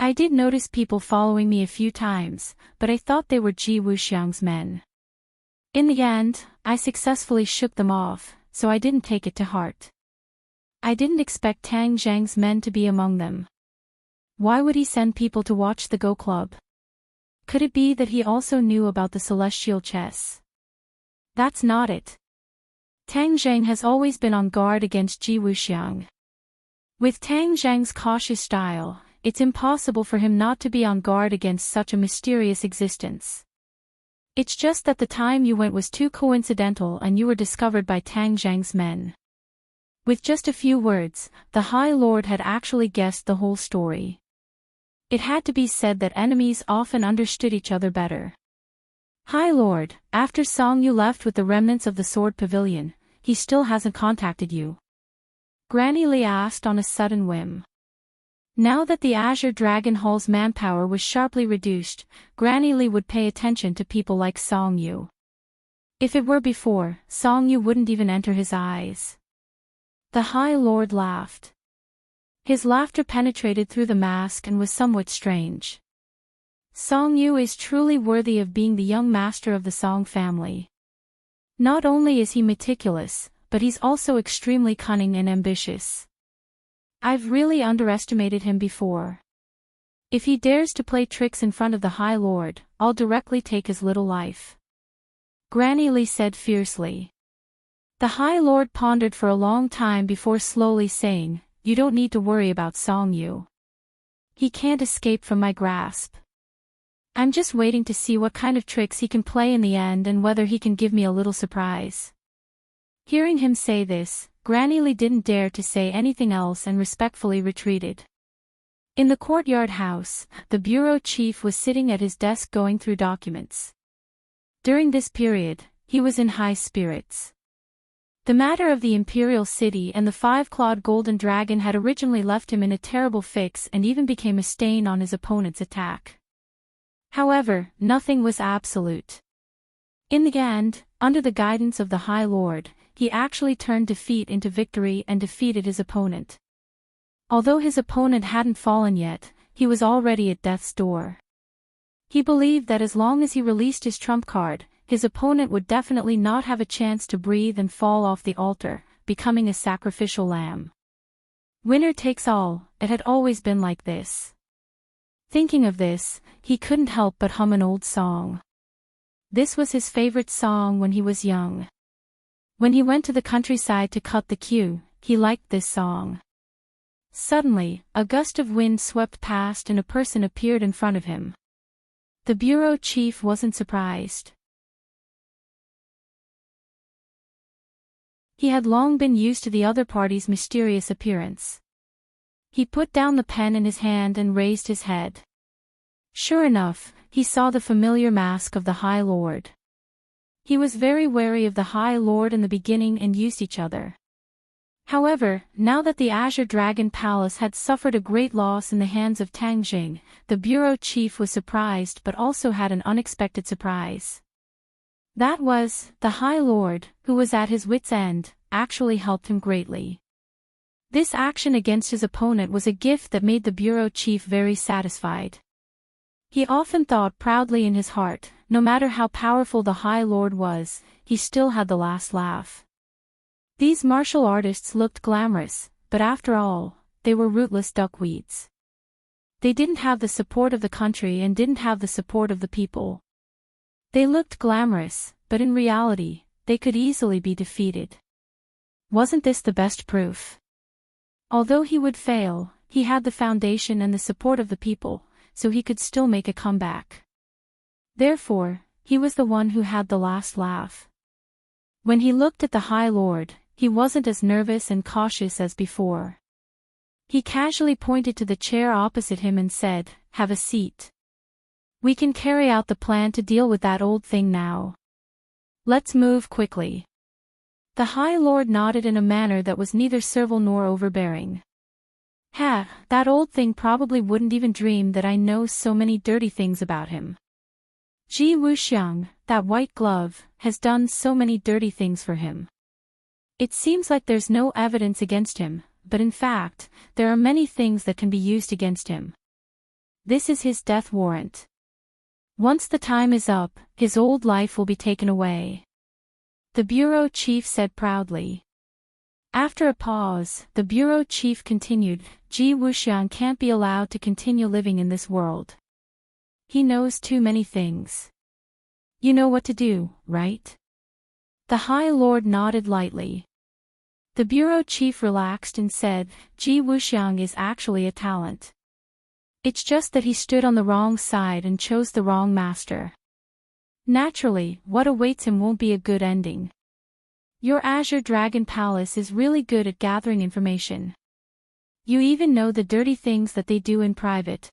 I did notice people following me a few times, but I thought they were Ji Wuxiang's men. In the end, I successfully shook them off, so I didn't take it to heart. I didn't expect Tang Zhang's men to be among them. Why would he send people to watch the Go Club? Could it be that he also knew about the celestial chess? That's not it. Tang Zhang has always been on guard against Ji Wuxiang. With Tang Zhang's cautious style, it's impossible for him not to be on guard against such a mysterious existence. It's just that the time you went was too coincidental and you were discovered by Tang Zhang's men. With just a few words, the High Lord had actually guessed the whole story. It had to be said that enemies often understood each other better. High Lord, after Song Yu left with the remnants of the Sword Pavilion, he still hasn't contacted you? Granny Li asked on a sudden whim. Now that the Azure Dragon Hall's manpower was sharply reduced, Granny Li would pay attention to people like Song Yu. If it were before, Song Yu wouldn't even enter his eyes. The High Lord laughed. His laughter penetrated through the mask and was somewhat strange. Song Yu is truly worthy of being the young master of the Song family. Not only is he meticulous, but he's also extremely cunning and ambitious. I've really underestimated him before. If he dares to play tricks in front of the High Lord, I'll directly take his little life. Granny Li said fiercely. The High Lord pondered for a long time before slowly saying, "You don't need to worry about Song Yu. He can't escape from my grasp. I'm just waiting to see what kind of tricks he can play in the end and whether he can give me a little surprise." Hearing him say this, Granny Li didn't dare to say anything else and respectfully retreated. In the courtyard house, the bureau chief was sitting at his desk going through documents. During this period, he was in high spirits. The matter of the Imperial City and the five-clawed golden dragon had originally left him in a terrible fix and even became a stain on his opponent's attack. However, nothing was absolute. In the end, under the guidance of the High Lord, he actually turned defeat into victory and defeated his opponent. Although his opponent hadn't fallen yet, he was already at death's door. He believed that as long as he released his trump card, his opponent would definitely not have a chance to breathe and fall off the altar, becoming a sacrificial lamb. Winner takes all, it had always been like this. Thinking of this, he couldn't help but hum an old song. This was his favorite song when he was young. When he went to the countryside to cut the queue, he liked this song. Suddenly, a gust of wind swept past and a person appeared in front of him. The bureau chief wasn't surprised. He had long been used to the other party's mysterious appearance. He put down the pen in his hand and raised his head. Sure enough, he saw the familiar mask of the High Lord. He was very wary of the High Lord in the beginning and used each other. However, now that the Azure Dragon Palace had suffered a great loss in the hands of Tang Jing, the bureau chief was surprised but also had an unexpected surprise. That was, the High Lord, who was at his wit's end, actually helped him greatly. This action against his opponent was a gift that made the bureau chief very satisfied. He often thought proudly in his heart, no matter how powerful the High Lord was, he still had the last laugh. These martial artists looked glamorous, but after all, they were rootless duckweeds. They didn't have the support of the country and didn't have the support of the people. They looked glamorous, but in reality, they could easily be defeated. Wasn't this the best proof? Although he would fail, he had the foundation and the support of the people, so he could still make a comeback. Therefore, he was the one who had the last laugh. When he looked at the High Lord, he wasn't as nervous and cautious as before. He casually pointed to the chair opposite him and said, "Have a seat. We can carry out the plan to deal with that old thing now. Let's move quickly." The High Lord nodded in a manner that was neither servile nor overbearing. That old thing probably wouldn't even dream that I know so many dirty things about him. Ji Wuxiang, that white glove, has done so many dirty things for him. It seems like there's no evidence against him, but in fact, there are many things that can be used against him. This is his death warrant. Once the time is up, his old life will be taken away. The bureau chief said proudly. After a pause, the bureau chief continued, Ji Wuxiang can't be allowed to continue living in this world. He knows too many things. You know what to do, right? The High Lord nodded lightly. The bureau chief relaxed and said, Ji Wuxiang is actually a talent. It's just that he stood on the wrong side and chose the wrong master. Naturally, what awaits him won't be a good ending. Your Azure Dragon Palace is really good at gathering information. You even know the dirty things that they do in private.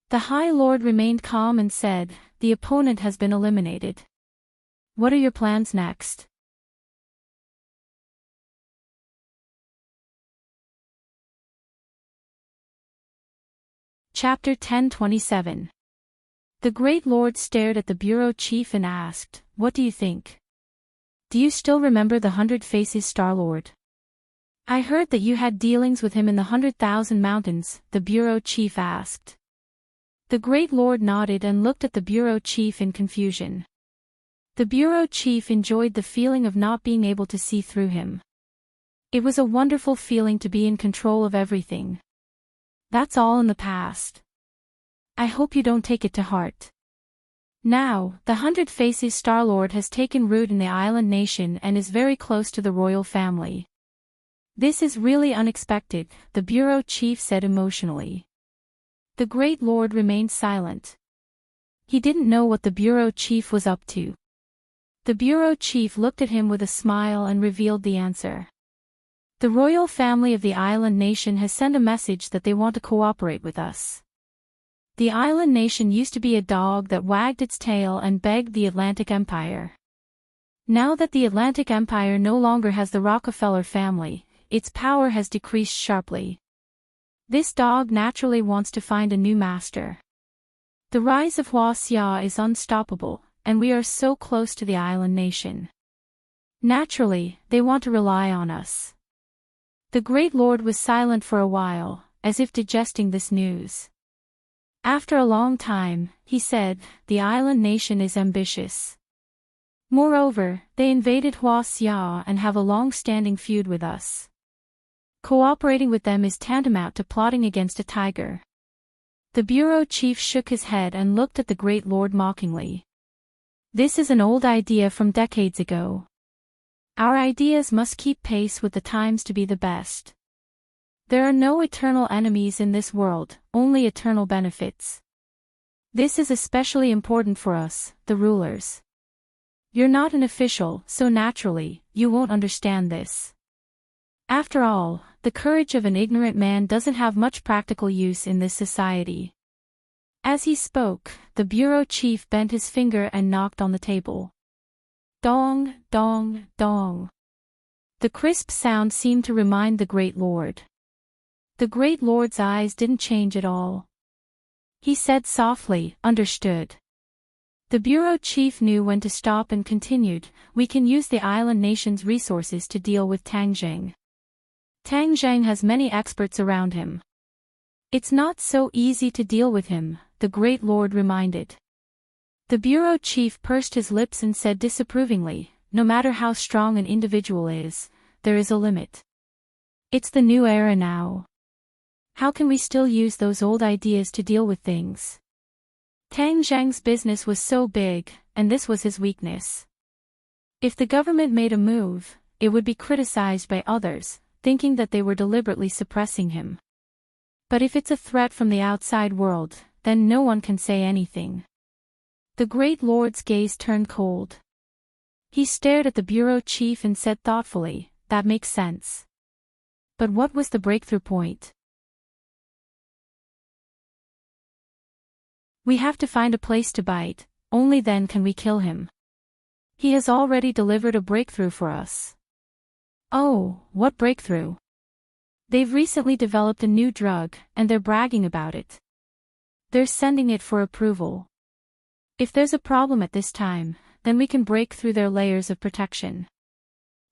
The High Lord remained calm and said, the opponent has been eliminated. What are your plans next? Chapter 10:27. The Great Lord stared at the bureau chief and asked, What do you think? Do you still remember the 100 Faces Star-Lord? I heard that you had dealings with him in the 100,000 Mountains, the bureau chief asked. The Great Lord nodded and looked at the bureau chief in confusion. The bureau chief enjoyed the feeling of not being able to see through him. It was a wonderful feeling to be in control of everything. That's all in the past. I hope you don't take it to heart. Now, the 100 Faces Star-Lord has taken root in the island nation and is very close to the royal family. This is really unexpected, the bureau chief said emotionally. The Great Lord remained silent. He didn't know what the bureau chief was up to. The bureau chief looked at him with a smile and revealed the answer. The royal family of the island nation has sent a message that they want to cooperate with us. The island nation used to be a dog that wagged its tail and begged the Atlantic Empire. Now that the Atlantic Empire no longer has the Rockefeller family, its power has decreased sharply. This dog naturally wants to find a new master. The rise of Hua Xia is unstoppable, and we are so close to the island nation. Naturally, they want to rely on us. The Great Lord was silent for a while, as if digesting this news. After a long time, he said, the island nation is ambitious. Moreover, they invaded Hua Xia and have a long-standing feud with us. Cooperating with them is tantamount to plotting against a tiger. The bureau chief shook his head and looked at the Great Lord mockingly. This is an old idea from decades ago. Our ideas must keep pace with the times to be the best. There are no eternal enemies in this world, only eternal benefits. This is especially important for us, the rulers. You're not an official, so naturally, you won't understand this. After all, the courage of an ignorant man doesn't have much practical use in this society. As he spoke, the bureau chief bent his finger and knocked on the table. Dong, dong, dong. The crisp sound seemed to remind the Great Lord. The Great Lord's eyes didn't change at all. He said softly, understood. The bureau chief knew when to stop and continued, we can use the island nation's resources to deal with Tang Zheng. Tang Zheng has many experts around him. It's not so easy to deal with him, the Great Lord reminded. The bureau chief pursed his lips and said disapprovingly, no matter how strong an individual is, there is a limit. It's the new era now. How can we still use those old ideas to deal with things? Tang Zheng's business was so big, and this was his weakness. If the government made a move, it would be criticized by others, thinking that they were deliberately suppressing him. But if it's a threat from the outside world, then no one can say anything. The Great Lord's gaze turned cold. He stared at the bureau chief and said thoughtfully, that makes sense. But what was the breakthrough point? We have to find a place to bite, only then can we kill him. He has already delivered a breakthrough for us. Oh, what breakthrough? They've recently developed a new drug, and they're bragging about it. They're sending it for approval. If there's a problem at this time, then we can break through their layers of protection.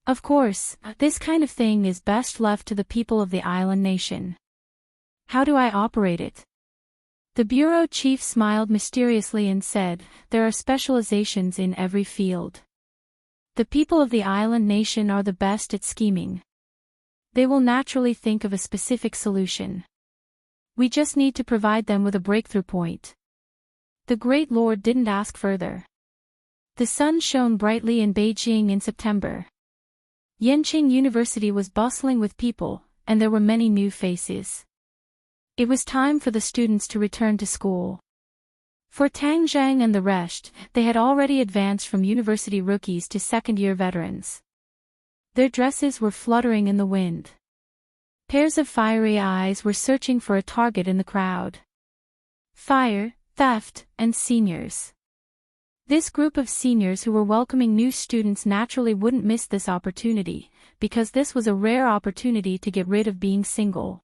Of course, this kind of thing is best left to the people of the island nation. How do I operate it? The bureau chief smiled mysteriously and said, "There are specializations in every field. The people of the island nation are the best at scheming. They will naturally think of a specific solution. We just need to provide them with a breakthrough point." The great lord didn't ask further. The sun shone brightly in Beijing in September. Yenching University was bustling with people, and there were many new faces. It was time for the students to return to school. For Tang Zhang and the rest, they had already advanced from university rookies to second-year veterans. Their dresses were fluttering in the wind. Pairs of fiery eyes were searching for a target in the crowd. Fire, theft, and seniors. This group of seniors who were welcoming new students naturally wouldn't miss this opportunity, because this was a rare opportunity to get rid of being single.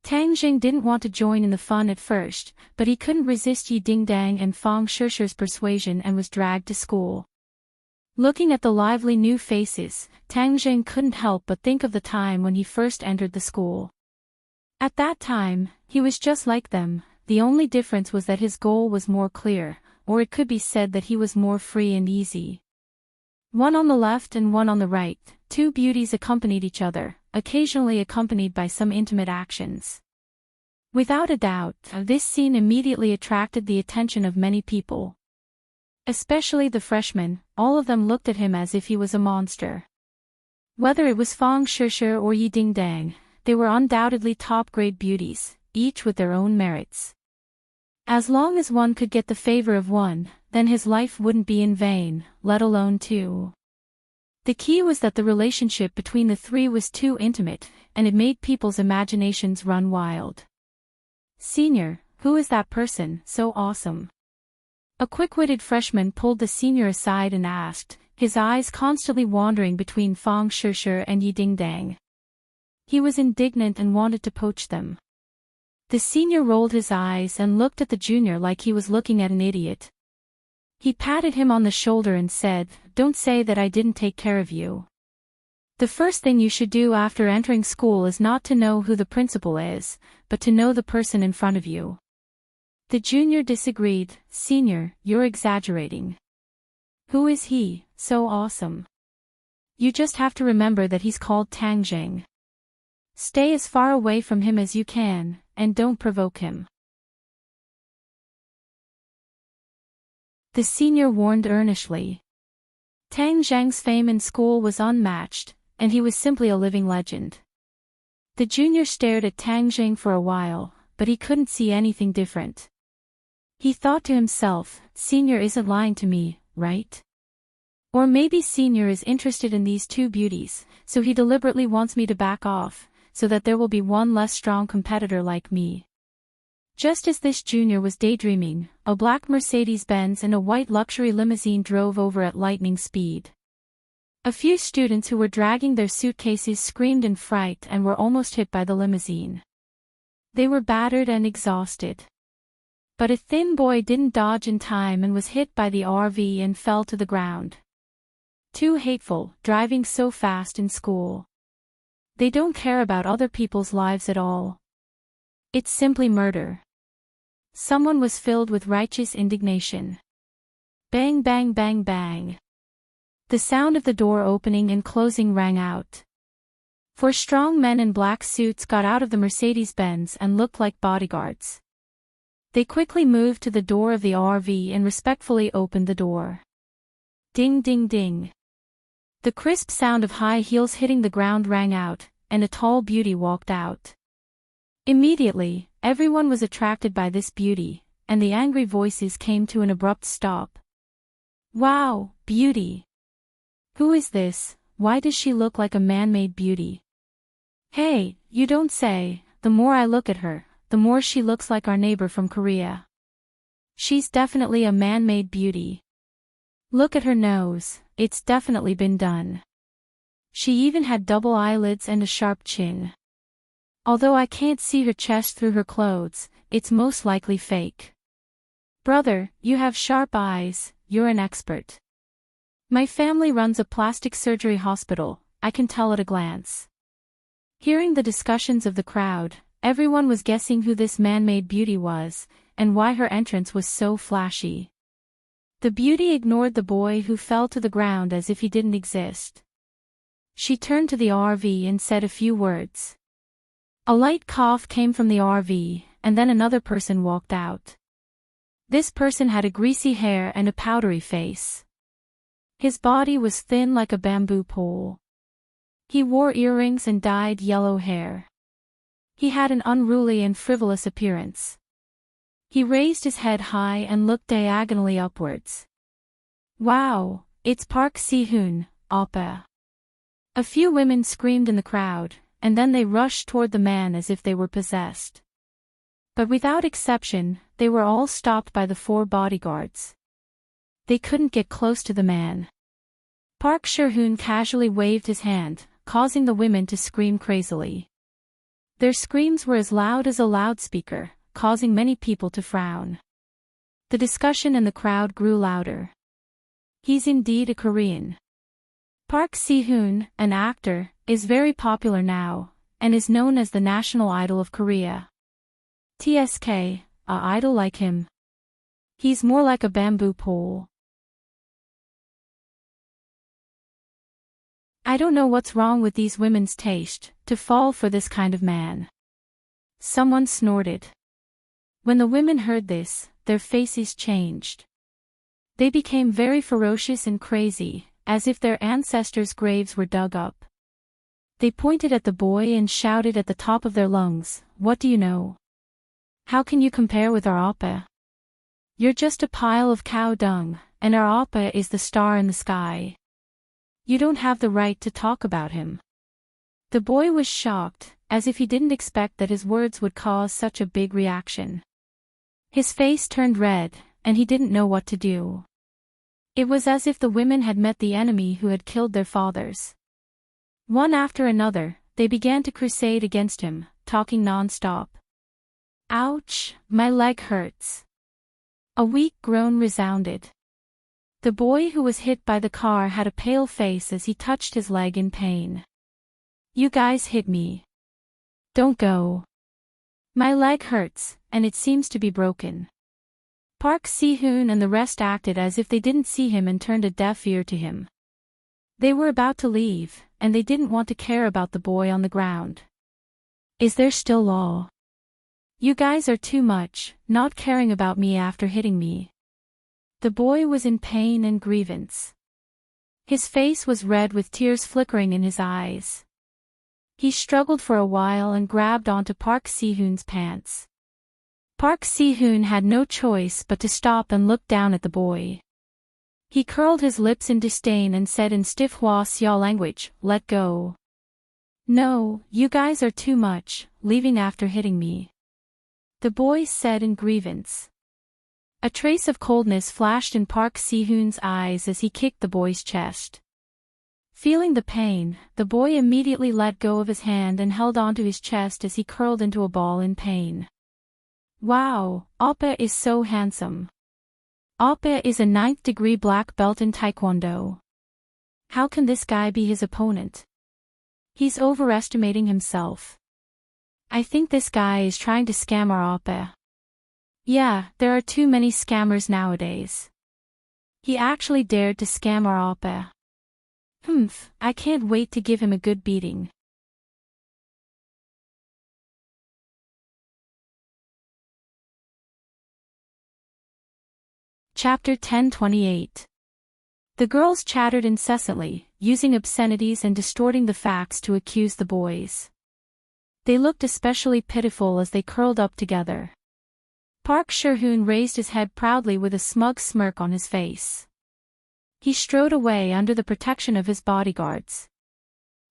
Tang Jing didn't want to join in the fun at first, but he couldn't resist Yi Dingdang and Fang Shishi's persuasion and was dragged to school. Looking at the lively new faces, Tang Jing couldn't help but think of the time when he first entered the school. At that time, he was just like them, the only difference was that his goal was more clear, or it could be said that he was more free and easy. One on the left and one on the right, two beauties accompanied each other, occasionally accompanied by some intimate actions. Without a doubt, this scene immediately attracted the attention of many people. Especially the freshmen, all of them looked at him as if he was a monster. Whether it was Fang Shishi or Yi Dingdang, they were undoubtedly top-grade beauties, each with their own merits. As long as one could get the favor of one, then his life wouldn't be in vain, let alone two. The key was that the relationship between the three was too intimate, and it made people's imaginations run wild. "Senior, who is that person, so awesome?" A quick-witted freshman pulled the senior aside and asked, his eyes constantly wandering between Fang Shishi and Yi Dingdang. He was indignant and wanted to poach them. The senior rolled his eyes and looked at the junior like he was looking at an idiot. He patted him on the shoulder and said, "Don't say that I didn't take care of you. The first thing you should do after entering school is not to know who the principal is, but to know the person in front of you." The junior disagreed. "Senior, you're exaggerating. Who is he, so awesome? You just have to remember that he's called Tang Jing. Stay as far away from him as you can, and don't provoke him." The senior warned earnestly. Tang Zhang's fame in school was unmatched, and he was simply a living legend. The junior stared at Tang Zhang for a while, but he couldn't see anything different. He thought to himself, "Senior isn't lying to me, right? Or maybe Senior is interested in these two beauties, so he deliberately wants me to back off, so that there will be one less strong competitor like me." Just as this junior was daydreaming, a black Mercedes-Benz and a white luxury limousine drove over at lightning speed. A few students who were dragging their suitcases screamed in fright and were almost hit by the limousine. They were battered and exhausted. But a thin boy didn't dodge in time and was hit by the RV and fell to the ground. Too hateful, driving so fast in school. They don't care about other people's lives at all. It's simply murder. Someone was filled with righteous indignation. Bang bang bang bang. The sound of the door opening and closing rang out. Four strong men in black suits got out of the Mercedes-Benz and looked like bodyguards. They quickly moved to the door of the RV and respectfully opened the door. Ding ding ding. The crisp sound of high heels hitting the ground rang out, and a tall beauty walked out. Immediately, everyone was attracted by this beauty, and the angry voices came to an abrupt stop. "Wow, beauty! Who is this? Why does she look like a man-made beauty? Hey, you don't say, the more I look at her, the more she looks like our neighbor from Korea. She's definitely a man-made beauty. Look at her nose, it's definitely been done. She even had double eyelids and a sharp chin. Although I can't see her chest through her clothes, it's most likely fake. Brother, you have sharp eyes, you're an expert. My family runs a plastic surgery hospital, I can tell at a glance." Hearing the discussions of the crowd, Everyone was guessing who this man-made beauty was, and why her entrance was so flashy. The beauty ignored the boy who fell to the ground as if he didn't exist. She turned to the RV and said a few words. A light cough came from the RV, and then another person walked out. This person had a greasy hair and a powdery face. His body was thin like a bamboo pole. He wore earrings and dyed yellow hair. He had an unruly and frivolous appearance. He raised his head high and looked diagonally upwards. Wow, it's Park Si-hoon, oppa. A few women screamed in the crowd, and then they rushed toward the man as if they were possessed. But without exception, they were all stopped by the 4 bodyguards. They couldn't get close to the man. Park Si-hoon casually waved his hand, causing the women to scream crazily. Their screams were as loud as a loudspeaker, causing many people to frown. The discussion and the crowd grew louder. He's indeed a Korean. Park Si-hoon, an actor, is very popular now, and is known as the national idol of Korea. TSK, a idol like him. He's more like a bamboo pole. I don't know what's wrong with these women's taste, to fall for this kind of man. Someone snorted. When the women heard this, their faces changed. They became very ferocious and crazy, as if their ancestors' graves were dug up. They pointed at the boy and shouted at the top of their lungs, "What do you know? How can you compare with our oppa? You're just a pile of cow dung, and our oppa is the star in the sky. You don't have the right to talk about him." The boy was shocked, as if he didn't expect that his words would cause such a big reaction. His face turned red, and he didn't know what to do. It was as if the women had met the enemy who had killed their fathers. One after another, they began to crusade against him, talking non-stop. "Ouch, my leg hurts." A weak groan resounded. The boy who was hit by the car had a pale face as he touched his leg in pain. "You guys hit me. Don't go. My leg hurts, and it seems to be broken." Park Si-hoon and the rest acted as if they didn't see him and turned a deaf ear to him. They were about to leave, and they didn't want to care about the boy on the ground. "Is there still law? You guys are too much, not caring about me after hitting me." The boy was in pain and grievance. His face was red with tears flickering in his eyes. He struggled for a while and grabbed onto Park Si-hoon's pants. Park Si-hoon had no choice but to stop and look down at the boy. He curled his lips in disdain and said in stiff Hwaseo language, "Let go. No, you guys are too much, leaving after hitting me." The boy said in grievance. A trace of coldness flashed in Park Si-hoon's eyes as he kicked the boy's chest. Feeling the pain, the boy immediately let go of his hand and held onto his chest as he curled into a ball in pain. "Wow, oppa is so handsome. Oppa is a 9th degree black belt in Taekwondo. How can this guy be his opponent? He's overestimating himself. I think this guy is trying to scam our oppa. Yeah, there are too many scammers nowadays. He actually dared to scam our oppa. I can't wait to give him a good beating." Chapter 10:28. The girls chattered incessantly, using obscenities and distorting the facts to accuse the boys. They looked especially pitiful as they curled up together. Park Si-hoon raised his head proudly with a smug smirk on his face. He strode away under the protection of his bodyguards.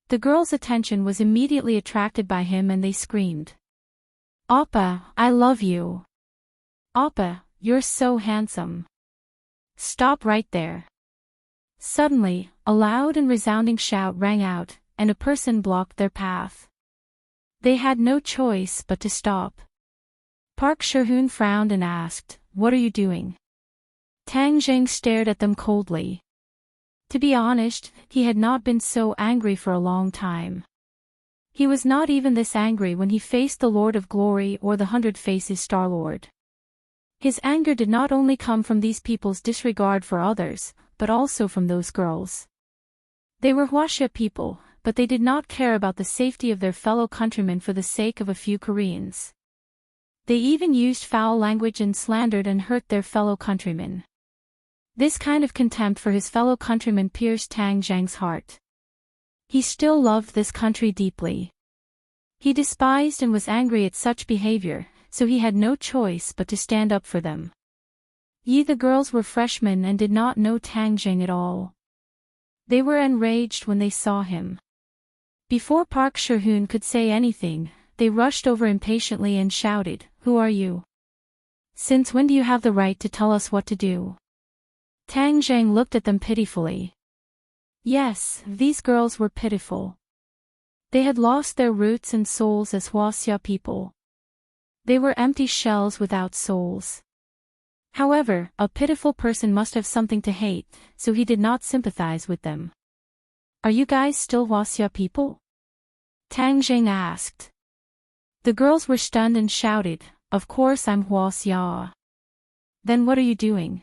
The girls' attention was immediately attracted by him and they screamed, "Oppa, I love you. Oppa, you're so handsome. Stop right there." Suddenly, a loud and resounding shout rang out, and a person blocked their path. They had no choice but to stop. Park Si-hoon frowned and asked, "What are you doing?" Tang Zheng stared at them coldly. To be honest, he had not been so angry for a long time. He was not even this angry when he faced the Lord of Glory or the Hundred Faces Star-Lord. His anger did not only come from these people's disregard for others, but also from those girls. They were Huaxia people, but they did not care about the safety of their fellow countrymen for the sake of a few Koreans. They even used foul language and slandered and hurt their fellow countrymen. This kind of contempt for his fellow countrymen pierced Tang Zhang's heart. He still loved this country deeply. He despised and was angry at such behavior, so he had no choice but to stand up for them. The girls were freshmen and did not know Tang Zhang at all. They were enraged when they saw him. Before Park Shi-hoon could say anything, they rushed over impatiently and shouted, "Who are you? Since when do you have the right to tell us what to do?" Tang Zhang looked at them pitifully. Yes, these girls were pitiful. They had lost their roots and souls as Huaxia people. They were empty shells without souls. However, a pitiful person must have something to hate, so he did not sympathize with them. "Are you guys still Huaxia people?" Tang Zhang asked. The girls were stunned and shouted, "Of course I'm Huaxia." "Then what are you doing?"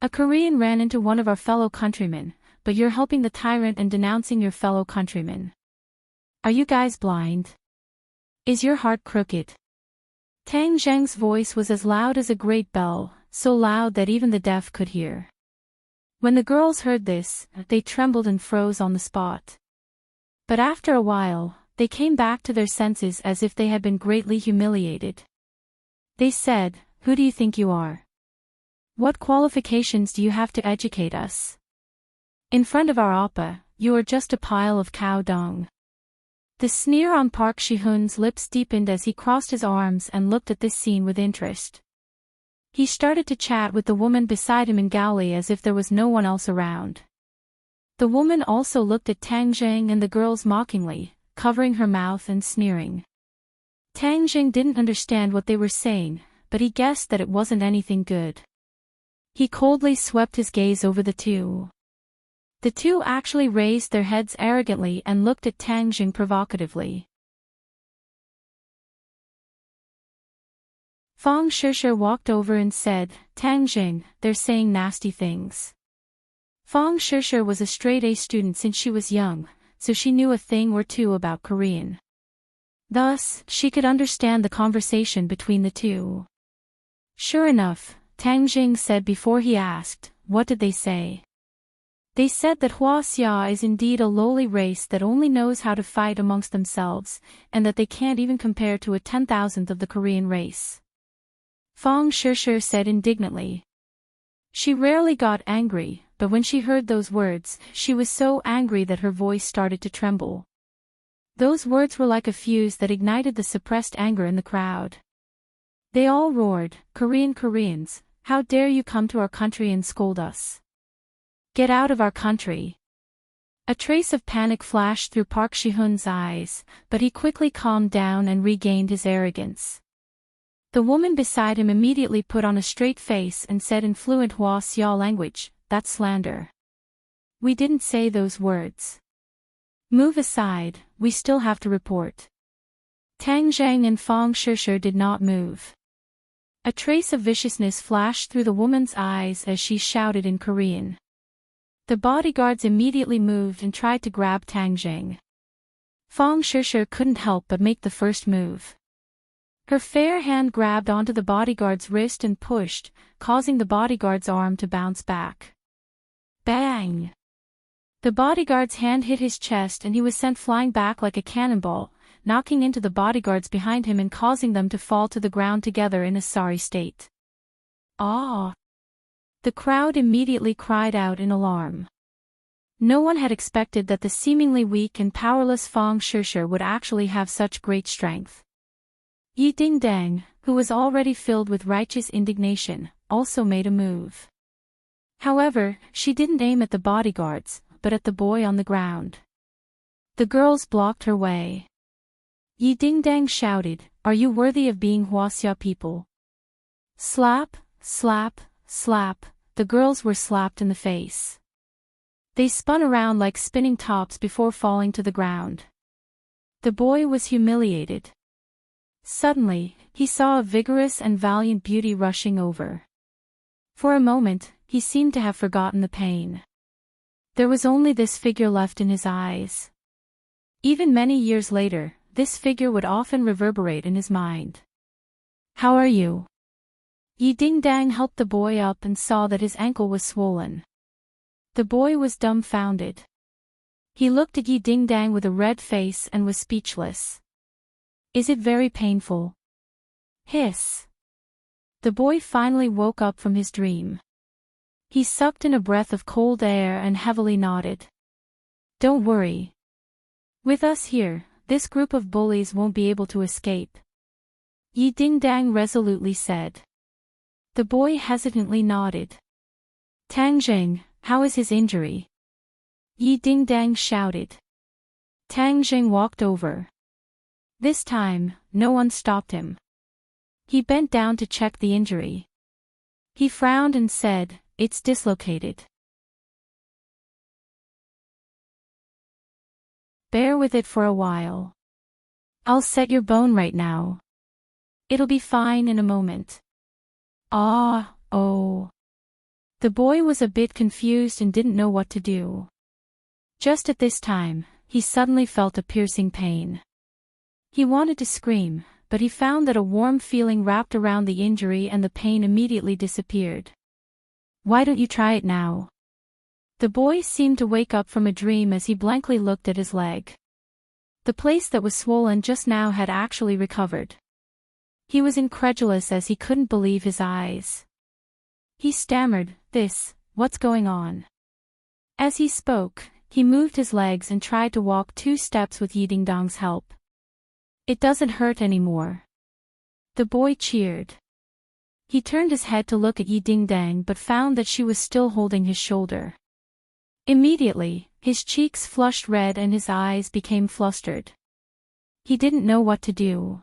"A Korean ran into one of our fellow countrymen, but you're helping the tyrant and denouncing your fellow countrymen. Are you guys blind? Is your heart crooked?" Tang Zhang's voice was as loud as a great bell, so loud that even the deaf could hear. When the girls heard this, they trembled and froze on the spot. But after a while, they came back to their senses as if they had been greatly humiliated. They said, "Who do you think you are? What qualifications do you have to educate us? In front of our oppa, you are just a pile of cow dung." The sneer on Park Shi-hoon's lips deepened as he crossed his arms and looked at this scene with interest. He started to chat with the woman beside him in Gaoli as if there was no one else around. The woman also looked at Tang Zhang and the girls mockingly, covering her mouth and sneering. Tang Zhang didn't understand what they were saying, but he guessed that it wasn't anything good. He coldly swept his gaze over the two. The two actually raised their heads arrogantly and looked at Tang Zhang provocatively. Fang Shishir walked over and said, "Tang Zhang, they're saying nasty things." Fang Shishir was a straight-A student since she was young, so she knew a thing or two about Korean. Thus, she could understand the conversation between the two. Sure enough, Tang Zhang said before he asked, "What did they say?" They said that Huaxia is indeed a lowly race that only knows how to fight amongst themselves, and that they can't even compare to a 10,000th of the Korean race. Fang Shishir said indignantly. She rarely got angry, but when she heard those words, she was so angry that her voice started to tremble. Those words were like a fuse that ignited the suppressed anger in the crowd. They all roared, Koreans, how dare you come to our country and scold us? Get out of our country." A trace of panic flashed through Park Shi-hoon's eyes, but he quickly calmed down and regained his arrogance. The woman beside him immediately put on a straight face and said in fluent Huaxia language, "That's slander. We didn't say those words. Move aside, we still have to report." Tang Zhang and Fang Shishir did not move. A trace of viciousness flashed through the woman's eyes as she shouted in Korean. The bodyguards immediately moved and tried to grab Tang Zhang. Fang Shishir couldn't help but make the first move. Her fair hand grabbed onto the bodyguard's wrist and pushed, causing the bodyguard's arm to bounce back. Bang! The bodyguard's hand hit his chest and he was sent flying back like a cannonball, knocking into the bodyguards behind him and causing them to fall to the ground together in a sorry state. "Ah!" The crowd immediately cried out in alarm. No one had expected that the seemingly weak and powerless Fang Shishir would actually have such great strength. Yi Dingdang, who was already filled with righteous indignation, also made a move. However, she didn't aim at the bodyguards, but at the boy on the ground. The girls blocked her way. Yi Dingdang shouted, "Are you worthy of being Huaxia people?" Slap, slap, slap, the girls were slapped in the face. They spun around like spinning tops before falling to the ground. The boy was humiliated. Suddenly, he saw a vigorous and valiant beauty rushing over. For a moment, he seemed to have forgotten the pain. There was only this figure left in his eyes. Even many years later, this figure would often reverberate in his mind. "How are you?" Yi Ding-dang helped the boy up and saw that his ankle was swollen. The boy was dumbfounded. He looked at Yi Ding-dang with a red face and was speechless. "Is it very painful?" Hiss. The boy finally woke up from his dream. He sucked in a breath of cold air and heavily nodded. "Don't worry. With us here, this group of bullies won't be able to escape," Yi Ding-dang resolutely said. The boy hesitantly nodded. "Tang Jing, how is his injury?" Yi Ding-dang shouted. Tang Jing walked over. This time, no one stopped him. He bent down to check the injury. He frowned and said, "It's dislocated. Bear with it for a while. I'll set your bone right now. It'll be fine in a moment." Oh. The boy was a bit confused and didn't know what to do. Just at this time, he suddenly felt a piercing pain. He wanted to scream, but he found that a warm feeling wrapped around the injury and the pain immediately disappeared. "Why don't you try it now?" The boy seemed to wake up from a dream as he blankly looked at his leg. The place that was swollen just now had actually recovered. He was incredulous as he couldn't believe his eyes. He stammered, "What's going on?" As he spoke, he moved his legs and tried to walk 2 steps with Yi Ding-dang's help. "It doesn't hurt anymore." The boy cheered. He turned his head to look at Yi Ding-dang but found that she was still holding his shoulder. Immediately, his cheeks flushed red and his eyes became flustered. He didn't know what to do.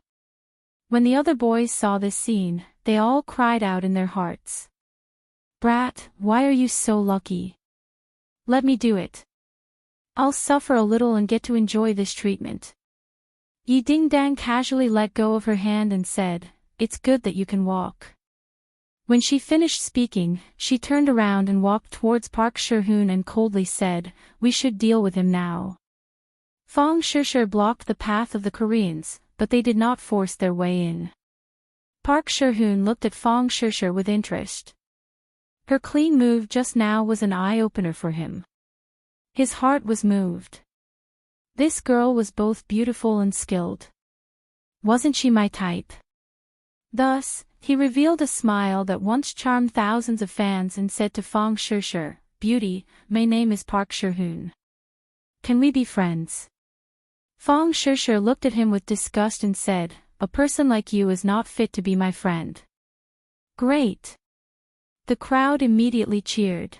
When the other boys saw this scene, they all cried out in their hearts. "Brat, why are you so lucky? Let me do it. I'll suffer a little and get to enjoy this treatment." Yi Ding-dang casually let go of her hand and said, "It's good that you can walk." When she finished speaking, she turned around and walked towards Park Shi-hoon and coldly said, "We should deal with him now." Fong Shi blocked the path of the Koreans, but they did not force their way in. Park Shi-hoon looked at Fong Shi with interest. Her clean move just now was an eye-opener for him. His heart was moved. This girl was both beautiful and skilled. Wasn't she my type? Thus, he revealed a smile that once charmed thousands of fans and said to Fong Shi, "Beauty, my name is Park Shi-hoon. Can we be friends?" Fong Shi looked at him with disgust and said, "A person like you is not fit to be my friend." Great! The crowd immediately cheered.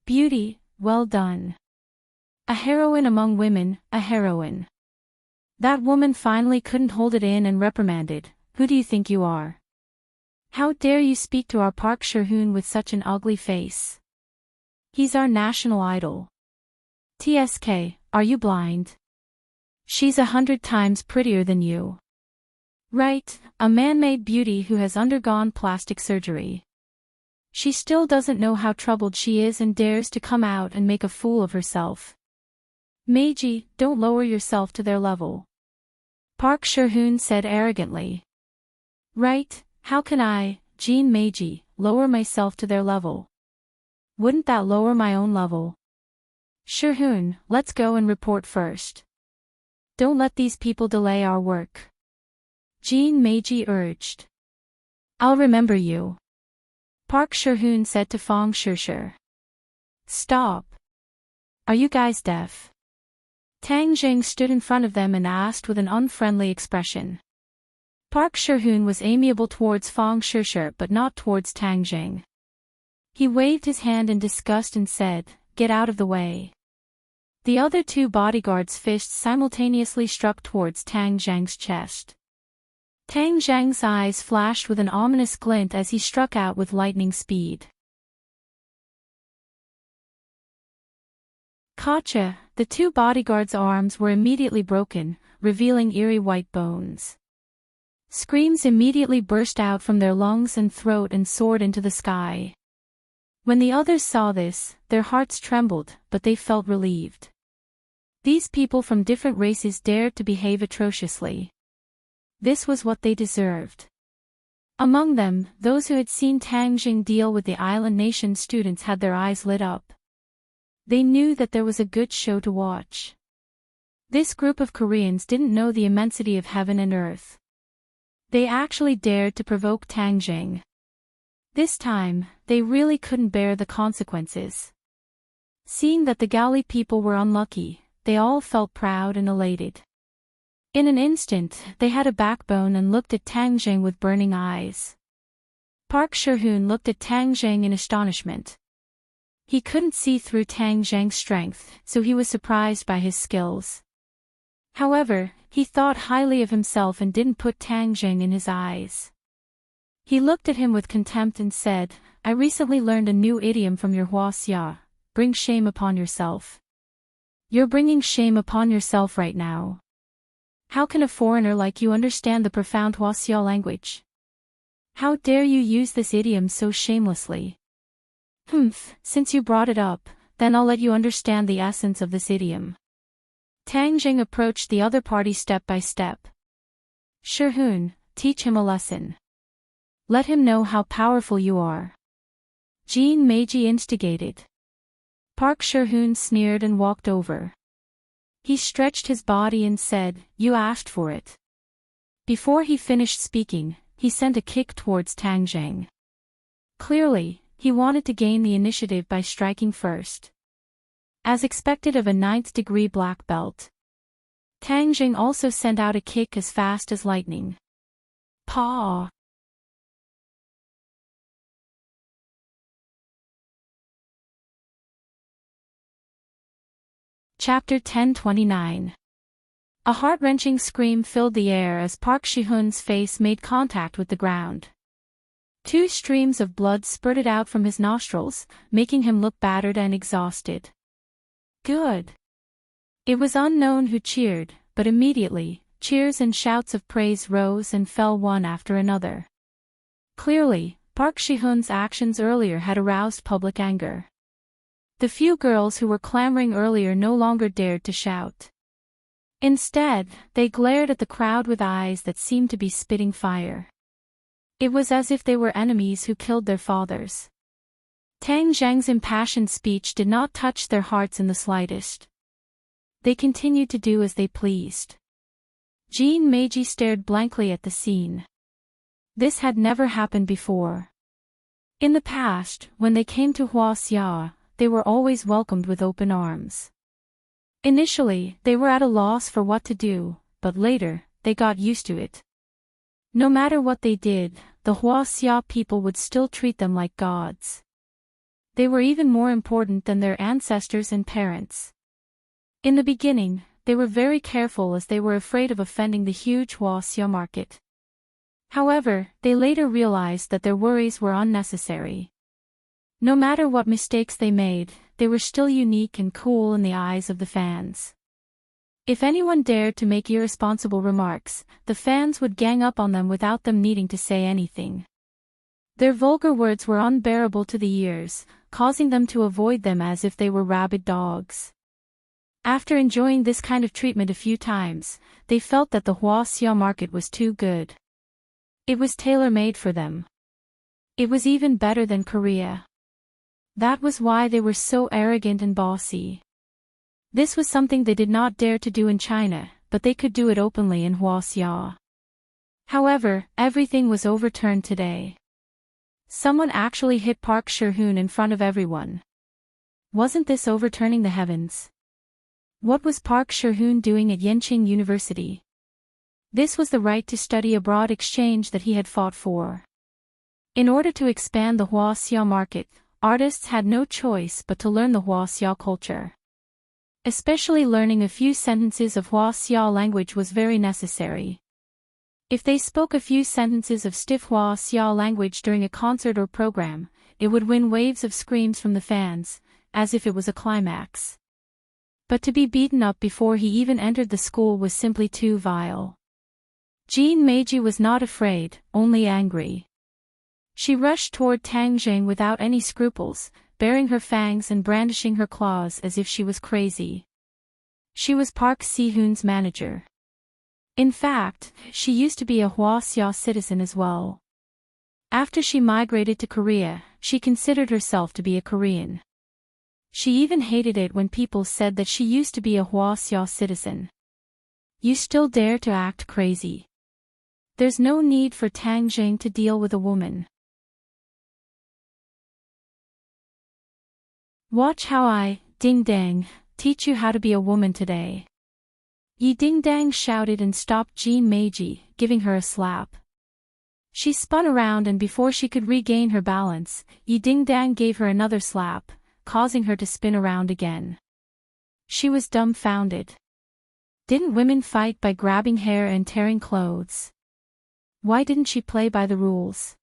Beauty, well done. A heroine among women, a heroine. That woman finally couldn't hold it in and reprimanded, "Who do you think you are? How dare you speak to our Park Shi-hoon with such an ugly face? He's our national idol. TSK, are you blind? She's 100 times prettier than you. Right, a man-made beauty who has undergone plastic surgery. She still doesn't know how troubled she is and dares to come out and make a fool of herself. Meiji, don't lower yourself to their level." Park Shi-hoon said arrogantly. "Right, how can I, Jean Meiji, lower myself to their level? Wouldn't that lower my own level? Shi-hoon, let's go and report first. Don't let these people delay our work," Jean Meiji urged. "I'll remember you," Park Shi-hoon said to Fong Shi. "Stop. Are you guys deaf?" Tang Jing stood in front of them and asked with an unfriendly expression. Park Shi-hoon was amiable towards Fong Shi but not towards Tang Jing. He waved his hand in disgust and said, "Get out of the way." The other 2 bodyguards' fists simultaneously struck towards Tang Jing's chest. Tang Jing's eyes flashed with an ominous glint as he struck out with lightning speed. Gotcha! The 2 bodyguards' arms were immediately broken, revealing eerie white bones. Screams immediately burst out from their lungs and throat and soared into the sky. When the others saw this, their hearts trembled, but they felt relieved. These people from different races dared to behave atrociously. This was what they deserved. Among them, those who had seen Tang Jing deal with the island nation students had their eyes lit up. They knew that there was a good show to watch. This group of Koreans didn't know the immensity of heaven and earth. They actually dared to provoke Tang Jing. This time, they really couldn't bear the consequences. Seeing that the Gaoli people were unlucky, they all felt proud and elated. In an instant, they had a backbone and looked at Tang Jing with burning eyes. Park Shi-hoon looked at Tang Jing in astonishment. He couldn't see through Tang Jing's strength, so he was surprised by his skills. However, he thought highly of himself and didn't put Tang Jing in his eyes. He looked at him with contempt and said, "I recently learned a new idiom from your Hua-xia, bring shame upon yourself. You're bringing shame upon yourself right now. How can a foreigner like you understand the profound Hua-xia language? How dare you use this idiom so shamelessly? Since you brought it up, then I'll let you understand the essence of this idiom." Tang Jing approached the other party step by step. "Shi-hoon, teach him a lesson. Let him know how powerful you are." Jean Meiji instigated. Park Shi-hoon sneered and walked over. He stretched his body and said, "You asked for it." Before he finished speaking, he sent a kick towards Tang Jing. Clearly, he wanted to gain the initiative by striking first. As expected of a 9th-degree black belt. Tang Jing also sent out a kick as fast as lightning. Paw! Chapter 1029. A heart-wrenching scream filled the air as Park Shi-hoon's face made contact with the ground. 2 streams of blood spurted out from his nostrils, making him look battered and exhausted. Good. It was unknown who cheered, but immediately, cheers and shouts of praise rose and fell one after another. Clearly, Park Shi-hoon's actions earlier had aroused public anger. The few girls who were clamoring earlier no longer dared to shout. Instead, they glared at the crowd with eyes that seemed to be spitting fire. It was as if they were enemies who killed their fathers. Tang Zhang's impassioned speech did not touch their hearts in the slightest. They continued to do as they pleased. Jean Meiji stared blankly at the scene. This had never happened before. In the past, when they came to Hua-xia, they were always welcomed with open arms. Initially, they were at a loss for what to do, but later, they got used to it. No matter what they did, the Hua-xia people would still treat them like gods. They were even more important than their ancestors and parents. In the beginning, they were very careful as they were afraid of offending the huge Hua-xia market. However, they later realized that their worries were unnecessary. No matter what mistakes they made, they were still unique and cool in the eyes of the fans. If anyone dared to make irresponsible remarks, the fans would gang up on them without them needing to say anything. Their vulgar words were unbearable to the ears, causing them to avoid them as if they were rabid dogs. After enjoying this kind of treatment a few times, they felt that the Hua-xia market was too good. It was tailor-made for them. It was even better than Korea. That was why they were so arrogant and bossy. This was something they did not dare to do in China, but they could do it openly in Hua-xia. However, everything was overturned today. Someone actually hit Park Shi-hoon in front of everyone. Wasn't this overturning the heavens? What was Park Shi-hoon doing at Yenching University? This was the right to study abroad exchange that he had fought for. In order to expand the Hua-xia market, artists had no choice but to learn the Hua-xia culture. Especially learning a few sentences of Hua-xia language was very necessary. If they spoke a few sentences of stiff Hua-xia language during a concert or program, it would win waves of screams from the fans, as if it was a climax. But to be beaten up before he even entered the school was simply too vile. Jean Meiji was not afraid, only angry. She rushed toward Tang Zheng without any scruples, baring her fangs and brandishing her claws as if she was crazy. She was Park Si-hoon's manager. In fact, she used to be a Hwaseong citizen as well. After she migrated to Korea, she considered herself to be a Korean. She even hated it when people said that she used to be a Hwaseong citizen. You still dare to act crazy. There's no need for Tang Zheng to deal with a woman. Watch how I, Ding Dang, teach you how to be a woman today. Yi Ding Dang shouted and stopped Jean Meiji, giving her a slap. She spun around and before she could regain her balance, Yi Ding Dang gave her another slap, causing her to spin around again. She was dumbfounded. Didn't women fight by grabbing hair and tearing clothes? Why didn't she play by the rules?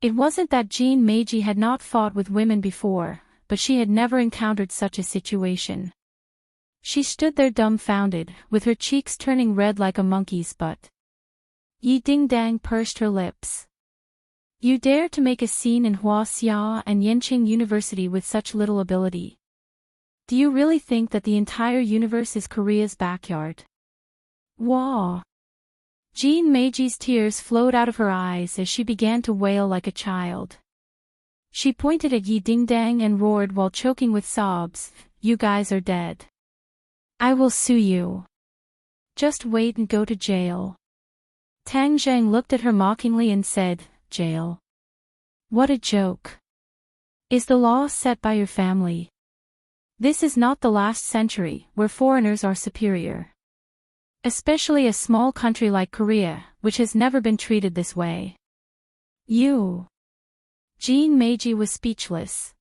It wasn't that Jean Meiji had not fought with women before, but she had never encountered such a situation. She stood there dumbfounded, with her cheeks turning red like a monkey's butt. Yi Ding Dang pursed her lips. You dare to make a scene in Hwaseong and Yenching University with such little ability? Do you really think that the entire universe is Korea's backyard? Wah! Jean Meiji's tears flowed out of her eyes as she began to wail like a child. She pointed at Yi Ding Dang and roared while choking with sobs, "You guys are dead. I will sue you. Just wait and go to jail." Tang Zheng looked at her mockingly and said, "Jail? What a joke. Is the law set by your family? This is not the last century, where foreigners are superior. Especially a small country like Korea, which has never been treated this way. You." Jean Meiji was speechless.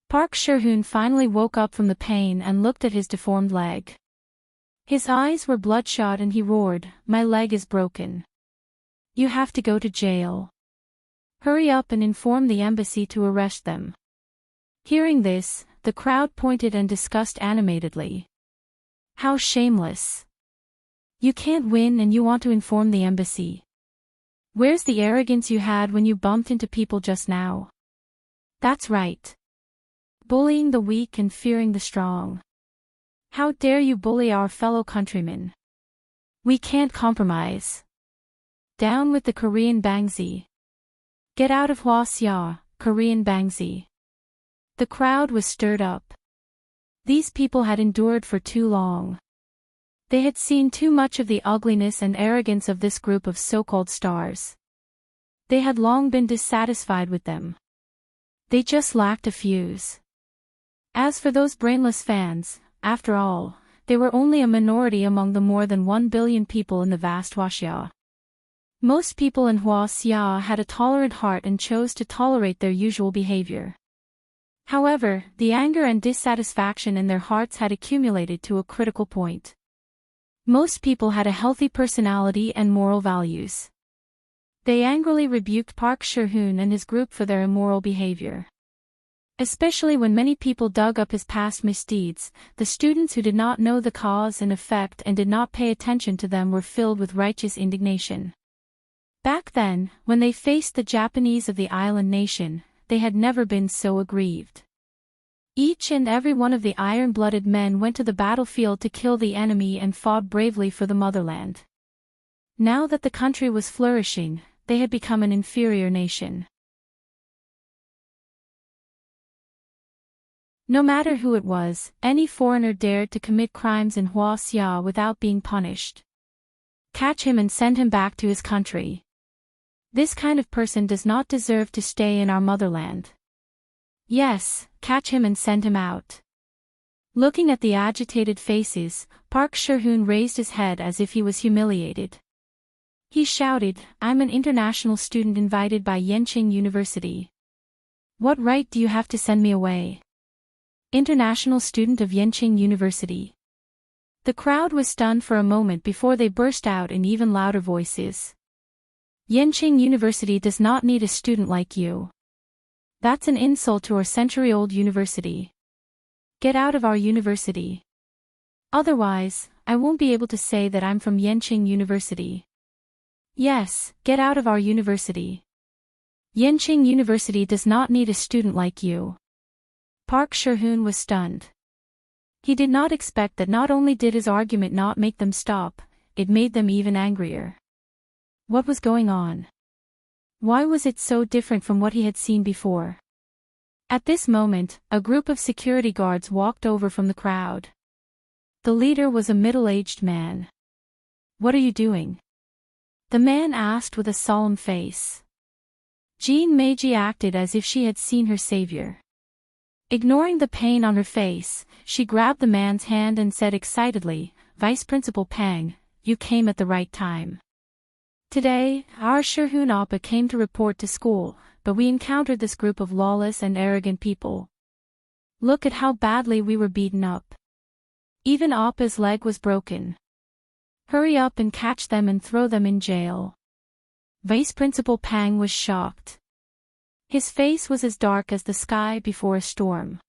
Park Si-hoon finally woke up from the pain and looked at his deformed leg. His eyes were bloodshot and he roared, "My leg is broken. You have to go to jail. Hurry up and inform the embassy to arrest them." Hearing this, the crowd pointed and discussed animatedly. How shameless. You can't win and you want to inform the embassy. Where's the arrogance you had when you bumped into people just now? That's right. Bullying the weak and fearing the strong. How dare you bully our fellow countrymen? We can't compromise. Down with the Korean Bangsi. Get out of Hwaseong, Korean Bangsi. The crowd was stirred up. These people had endured for too long. They had seen too much of the ugliness and arrogance of this group of so-called stars. They had long been dissatisfied with them. They just lacked a fuse. As for those brainless fans, after all, they were only a minority among the more than 1 billion people in the vast Hwaseong. Most people in Hwaseong had a tolerant heart and chose to tolerate their usual behavior. However, the anger and dissatisfaction in their hearts had accumulated to a critical point. Most people had a healthy personality and moral values. They angrily rebuked Park Si-hoon and his group for their immoral behavior. Especially when many people dug up his past misdeeds, the students who did not know the cause and effect and did not pay attention to them were filled with righteous indignation. Back then, when they faced the Japanese of the island nation, they had never been so aggrieved. Each and every one of the iron-blooded men went to the battlefield to kill the enemy and fought bravely for the motherland. Now that the country was flourishing, they had become an inferior nation. No matter who it was, any foreigner dared to commit crimes in Hwaseong without being punished. Catch him and send him back to his country. This kind of person does not deserve to stay in our motherland. Yes, catch him and send him out. Looking at the agitated faces, Park Si-hoon raised his head as if he was humiliated. He shouted, "I'm an international student invited by Yenching University. What right do you have to send me away? International student of Yenching University." The crowd was stunned for a moment before they burst out in even louder voices. Yenching University does not need a student like you. That's an insult to our century-old university. Get out of our university. Otherwise, I won't be able to say that I'm from Yenching University. Yes, get out of our university. Yenching University does not need a student like you. Park Sherhoon was stunned. He did not expect that not only did his argument not make them stop, it made them even angrier. What was going on? Why was it so different from what he had seen before? At this moment, a group of security guards walked over from the crowd. The leader was a middle-aged man. What are you doing? The man asked with a solemn face. Jean Meiji acted as if she had seen her savior. Ignoring the pain on her face, she grabbed the man's hand and said excitedly, "Vice Principal Pang, you came at the right time. Today, our Sherhoon Appa came to report to school, but we encountered this group of lawless and arrogant people. Look at how badly we were beaten up. Even Appa's leg was broken. Hurry up and catch them and throw them in jail." Vice Principal Pang was shocked. His face was as dark as the sky before a storm.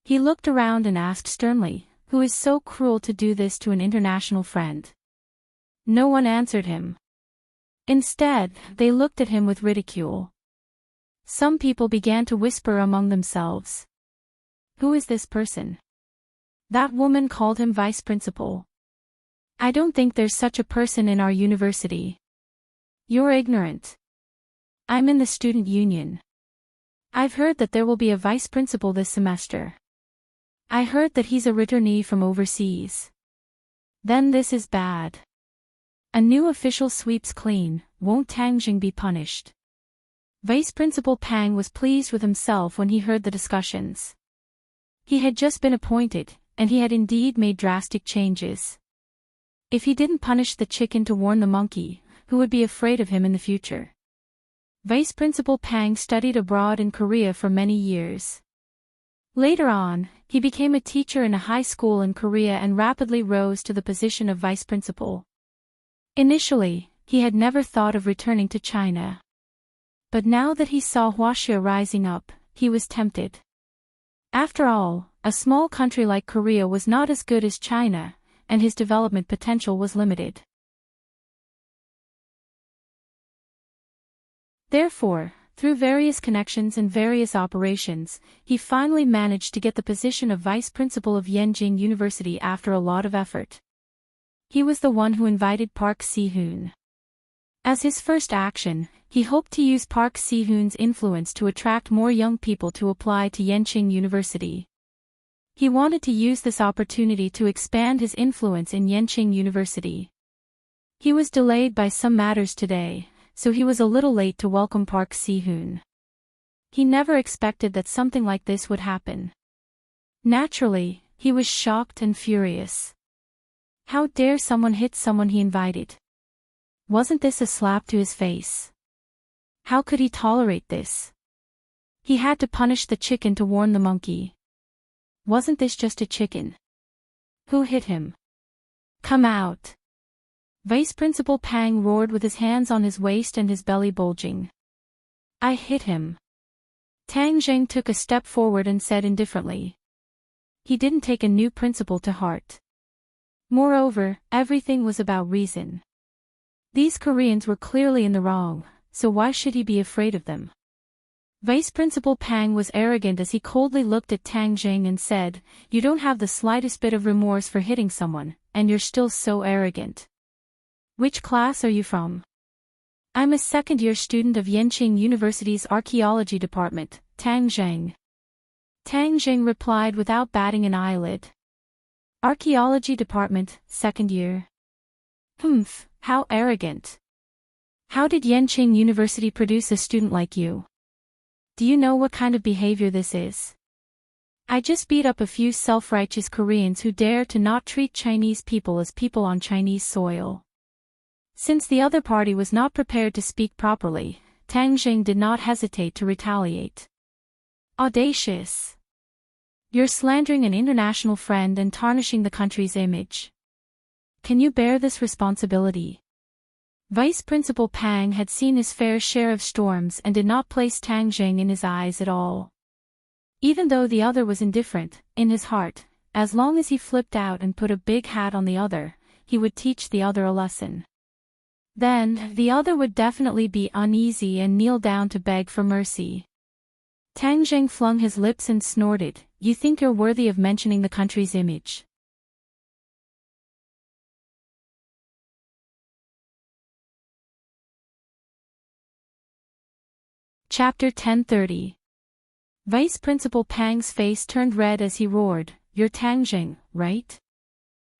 He looked around and asked sternly, "Who is so cruel to do this to an international friend?" No one answered him. Instead, they looked at him with ridicule. Some people began to whisper among themselves. "Who is this person? That woman called him vice principal. I don't think there's such a person in our university. You're ignorant. I'm in the student union. I've heard that there will be a vice principal this semester. I heard that he's a returnee from overseas. Then this is bad. A new official sweeps clean, won't Tang Jing be punished?" Vice Principal Pang was pleased with himself when he heard the discussions. He had just been appointed, and he had indeed made drastic changes. If he didn't punish the chicken to warn the monkey, who would be afraid of him in the future? Vice Principal Pang studied abroad in Korea for many years. Later on, he became a teacher in a high school in Korea and rapidly rose to the position of vice principal. Initially, he had never thought of returning to China. But now that he saw Huaxia rising up, he was tempted. After all, a small country like Korea was not as good as China, and his development potential was limited. Therefore, through various connections and various operations, he finally managed to get the position of vice principal of Yenching University after a lot of effort. He was the one who invited Park Si-hoon. As his first action, he hoped to use Park Si-hoon's influence to attract more young people to apply to Yenching University. He wanted to use this opportunity to expand his influence in Yenching University. He was delayed by some matters today, so he was a little late to welcome Park Si-hoon. He never expected that something like this would happen. Naturally, he was shocked and furious. How dare someone hit someone he invited? Wasn't this a slap to his face? How could he tolerate this? He had to punish the chicken to warn the monkey. Wasn't this just a chicken? Who hit him? Come out! Vice Principal Pang roared with his hands on his waist and his belly bulging. I hit him. Tang Zheng took a step forward and said indifferently. He didn't take a new principle to heart. Moreover, everything was about reason. These Koreans were clearly in the wrong, so why should he be afraid of them? Vice Principal Pang was arrogant as he coldly looked at Tang Jing and said, "You don't have the slightest bit of remorse for hitting someone, and you're still so arrogant. Which class are you from?" "I'm a second-year student of Yenching University's Archaeology Department, Tang Zheng." Tang Jing replied without batting an eyelid. Archaeology Department, second year. Humph, how arrogant. How did Yenching University produce a student like you? Do you know what kind of behavior this is? I just beat up a few self-righteous Koreans who dare to not treat Chinese people as people on Chinese soil. Since the other party was not prepared to speak properly, Tang Jing did not hesitate to retaliate. Audacious. You're slandering an international friend and tarnishing the country's image. Can you bear this responsibility? Vice Principal Pang had seen his fair share of storms and did not place Tang Jing in his eyes at all. Even though the other was indifferent, in his heart, as long as he flipped out and put a big hat on the other, he would teach the other a lesson. Then, the other would definitely be uneasy and kneel down to beg for mercy. Tang Zheng flung his lips and snorted, "You think you're worthy of mentioning the country's image?" Chapter 1030. Vice Principal Pang's face turned red as he roared, "You're Tang Zheng, right?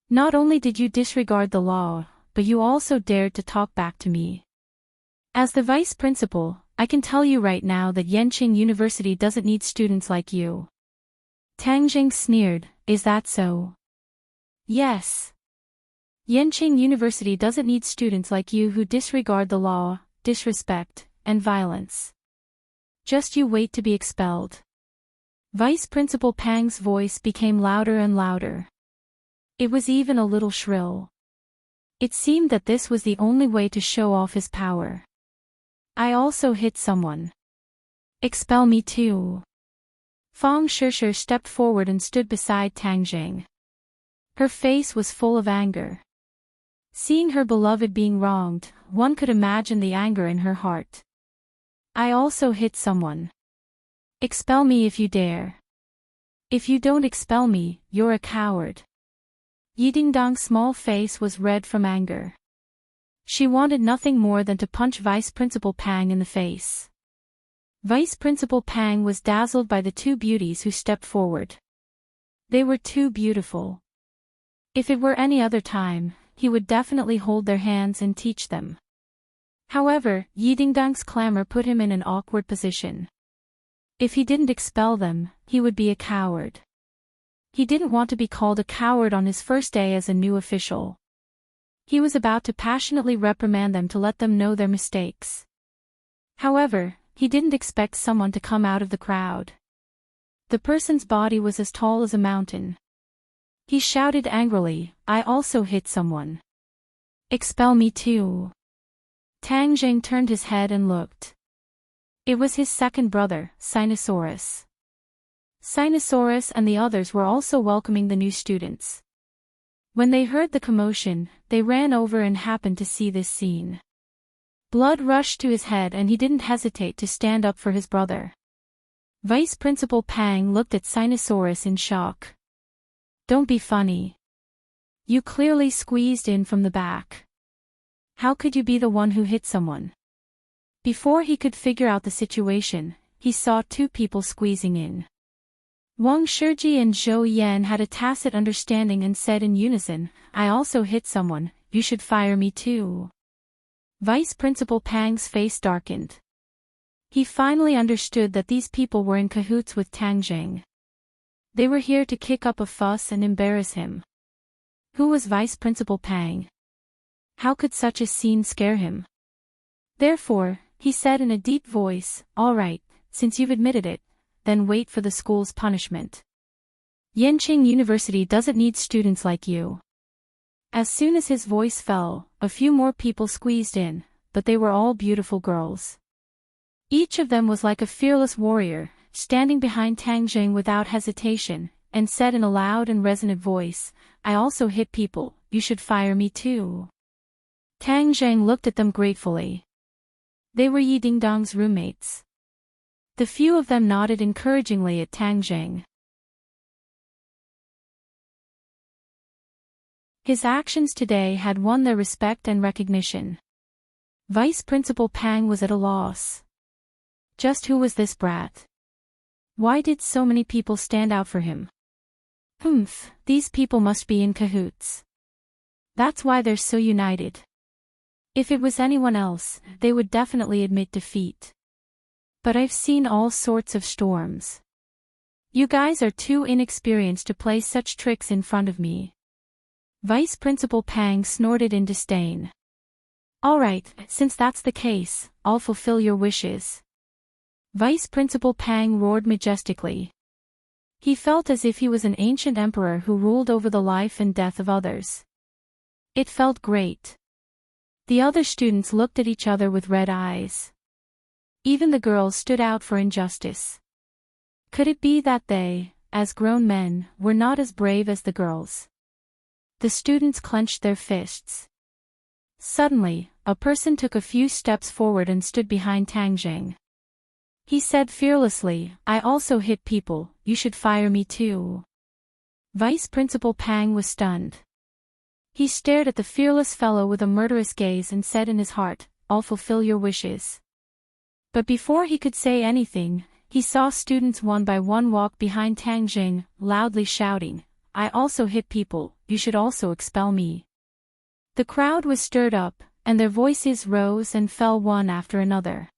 Not only did you disregard the law, but you also dared to talk back to me. As the vice principal, I can tell you right now that Yenqing University doesn't need students like you." Tang Zheng sneered, "Is that so?" "Yes. Yenqing University doesn't need students like you who disregard the law, disrespect, and violence. Just you wait to be expelled." Vice Principal Pang's voice became louder and louder. It was even a little shrill. It seemed that this was the only way to show off his power. "I also hit someone. Expel me too." Fang Shishir stepped forward and stood beside Tang Zheng. Her face was full of anger. Seeing her beloved being wronged, one could imagine the anger in her heart. "I also hit someone. Expel me if you dare. If you don't expel me, you're a coward." Yidingdang's small face was red from anger. She wanted nothing more than to punch Vice Principal Pang in the face. Vice Principal Pang was dazzled by the two beauties who stepped forward. They were too beautiful. If it were any other time, he would definitely hold their hands and teach them. However, Yidingdang's clamor put him in an awkward position. If he didn't expel them, he would be a coward. He didn't want to be called a coward on his first day as a new official. He was about to passionately reprimand them to let them know their mistakes. However, he didn't expect someone to come out of the crowd. The person's body was as tall as a mountain. He shouted angrily, "I also hit someone. Expel me too." Tang Zheng turned his head and looked. It was his second brother, Sinosaurus. Sinosaurus and the others were also welcoming the new students. When they heard the commotion, they ran over and happened to see this scene. Blood rushed to his head and he didn't hesitate to stand up for his brother. Vice Principal Pang looked at Sinosaurus in shock. "Don't be funny. You clearly squeezed in from the back. How could you be the one who hit someone?" Before he could figure out the situation, he saw two people squeezing in. Wang Shiji and Zhou Yan had a tacit understanding and said in unison, "I also hit someone, you should fire me too." Vice Principal Pang's face darkened. He finally understood that these people were in cahoots with Tang Zheng. They were here to kick up a fuss and embarrass him. Who was Vice Principal Pang? How could such a scene scare him? Therefore, he said in a deep voice, "All right, since you've admitted it, then wait for the school's punishment. Yenqing University doesn't need students like you." As soon as his voice fell, a few more people squeezed in, but they were all beautiful girls. Each of them was like a fearless warrior, standing behind Tang Zheng without hesitation, and said in a loud and resonant voice, "I also hit people, you should fire me too." Tang Zheng looked at them gratefully. They were Yidingdang's roommates. The few of them nodded encouragingly at Tang Zheng. His actions today had won their respect and recognition. Vice Principal Pang was at a loss. Just who was this brat? Why did so many people stand out for him? These people must be in cahoots. That's why they're so united. If it was anyone else, they would definitely admit defeat. But I've seen all sorts of storms. You guys are too inexperienced to play such tricks in front of me. Vice Principal Pang snorted in disdain. All right, since that's the case, I'll fulfill your wishes. Vice Principal Pang roared majestically. He felt as if he was an ancient emperor who ruled over the life and death of others. It felt great. The other students looked at each other with red eyes. Even the girls stood out for injustice. Could it be that they, as grown men, were not as brave as the girls. The students clenched their fists. Suddenly, a person took a few steps forward and stood behind Tang Zheng. He said fearlessly, "I also hit people, you should fire me too." Vice Principal Pang was stunned. He stared at the fearless fellow with a murderous gaze and said in his heart, "I'll fulfill your wishes." But before he could say anything, he saw students one by one walk behind Tang Zheng, loudly shouting, "I also hit people, you should also expel me." The crowd was stirred up, and their voices rose and fell one after another.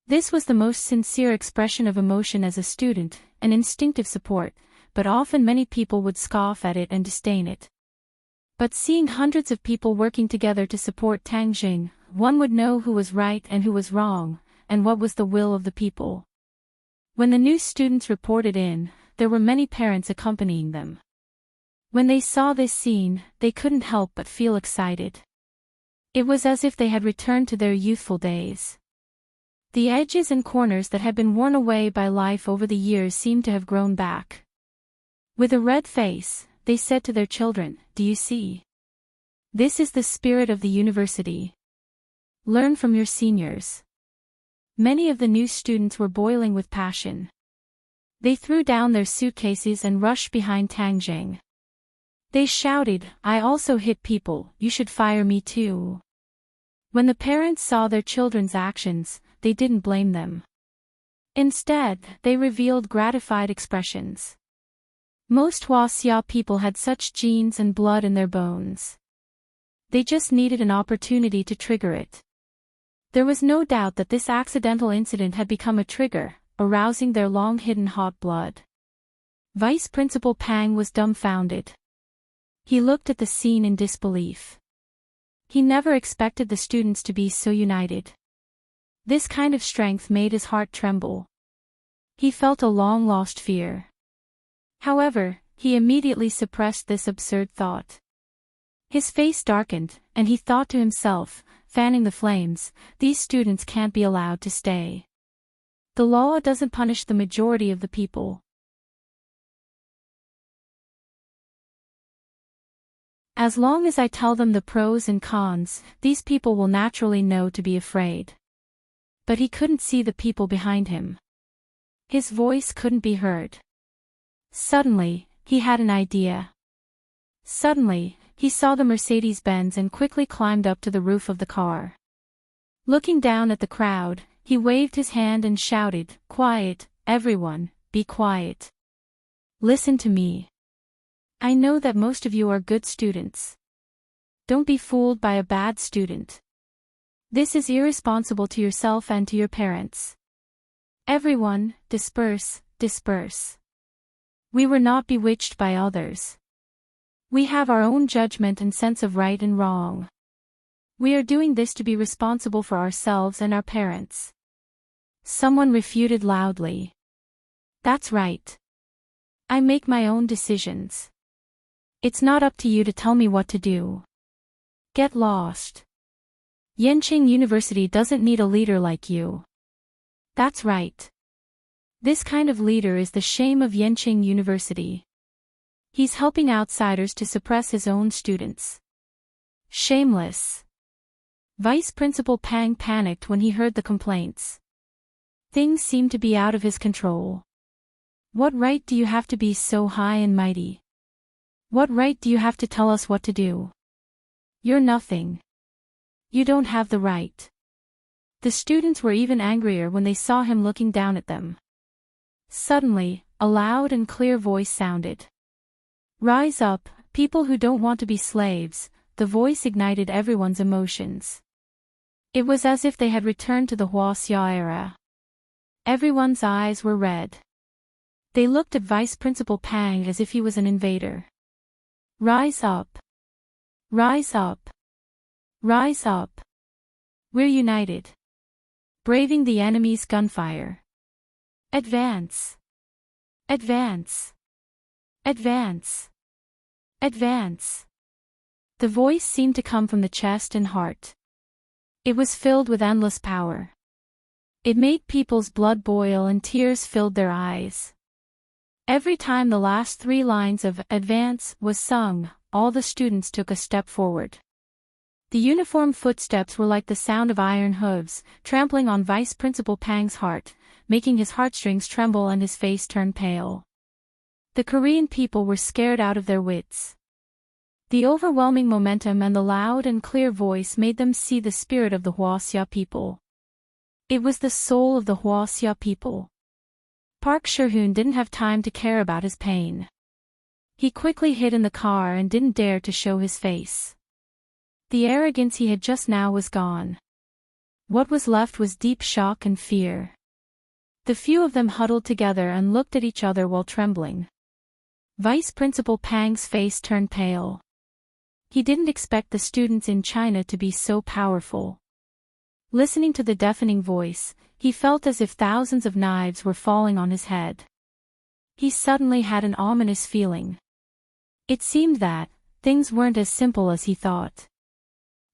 This was the most sincere expression of emotion as a student, an instinctive support, but often many people would scoff at it and disdain it. But seeing hundreds of people working together to support Tang Zheng, one would know who was right and who was wrong, and what was the will of the people. When the new students reported in, there were many parents accompanying them. When they saw this scene, they couldn't help but feel excited. It was as if they had returned to their youthful days. The edges and corners that had been worn away by life over the years seemed to have grown back. With a red face, they said to their children, "Do you see? This is the spirit of the university. Learn from your seniors." Many of the new students were boiling with passion. They threw down their suitcases and rushed behind Tang Zheng. They shouted, "I also hit people, you should fire me too." When the parents saw their children's actions, they didn't blame them. Instead, they revealed gratified expressions. Most Huaxia people had such genes and blood in their bones. They just needed an opportunity to trigger it. There was no doubt that this accidental incident had become a trigger, arousing their long-hidden hot blood. Vice Principal Pang was dumbfounded. He looked at the scene in disbelief. He never expected the students to be so united. This kind of strength made his heart tremble. He felt a long-lost fear. However, he immediately suppressed this absurd thought. His face darkened, and he thought to himself, fanning the flames, "These students can't be allowed to stay. The law doesn't punish the majority of the people. As long as I tell them the pros and cons, these people will naturally know to be afraid." But he couldn't see the people behind him. His voice couldn't be heard. Suddenly, he had an idea. Suddenly, he saw the Mercedes-Benz and quickly climbed up to the roof of the car. Looking down at the crowd, he waved his hand and shouted, "Quiet, everyone, be quiet. Listen to me. I know that most of you are good students. Don't be fooled by a bad student. This is irresponsible to yourself and to your parents. Everyone, disperse, disperse. We were not bewitched by others. We have our own judgment and sense of right and wrong. We are doing this to be responsible for ourselves and our parents." Someone refuted loudly. "That's right. I make my own decisions. It's not up to you to tell me what to do. Get lost. Yenqing University doesn't need a leader like you." "That's right. This kind of leader is the shame of Yenqing University. He's helping outsiders to suppress his own students. Shameless." Vice Principal Pang panicked when he heard the complaints. Things seemed to be out of his control. "What right do you have to be so high and mighty? What right do you have to tell us what to do? You're nothing. You don't have the right." The students were even angrier when they saw him looking down at them. Suddenly, a loud and clear voice sounded. "Rise up, people who don't want to be slaves." The voice ignited everyone's emotions. It was as if they had returned to the Huaxia era. Everyone's eyes were red. They looked at Vice Principal Pang as if he was an invader. "Rise up. Rise up. Rise up. We're united. Braving the enemy's gunfire. Advance. Advance. Advance. Advance." The voice seemed to come from the chest and heart. It was filled with endless power. It made people's blood boil and tears filled their eyes. Every time the last 3 lines of "advance" was sung, all the students took a step forward. The uniform footsteps were like the sound of iron hooves, trampling on Vice Principal Pang's heart, making his heartstrings tremble and his face turn pale. The Korean people were scared out of their wits. The overwhelming momentum and the loud and clear voice made them see the spirit of the Hwaseong people. It was the soul of the Hwaseong people. Park Seo-hoon didn't have time to care about his pain. He quickly hid in the car and didn't dare to show his face. The arrogance he had just now was gone. What was left was deep shock and fear. The few of them huddled together and looked at each other while trembling. Vice Principal Pang's face turned pale. He didn't expect the students in China to be so powerful. Listening to the deafening voice, he felt as if thousands of knives were falling on his head. He suddenly had an ominous feeling. It seemed that things weren't as simple as he thought.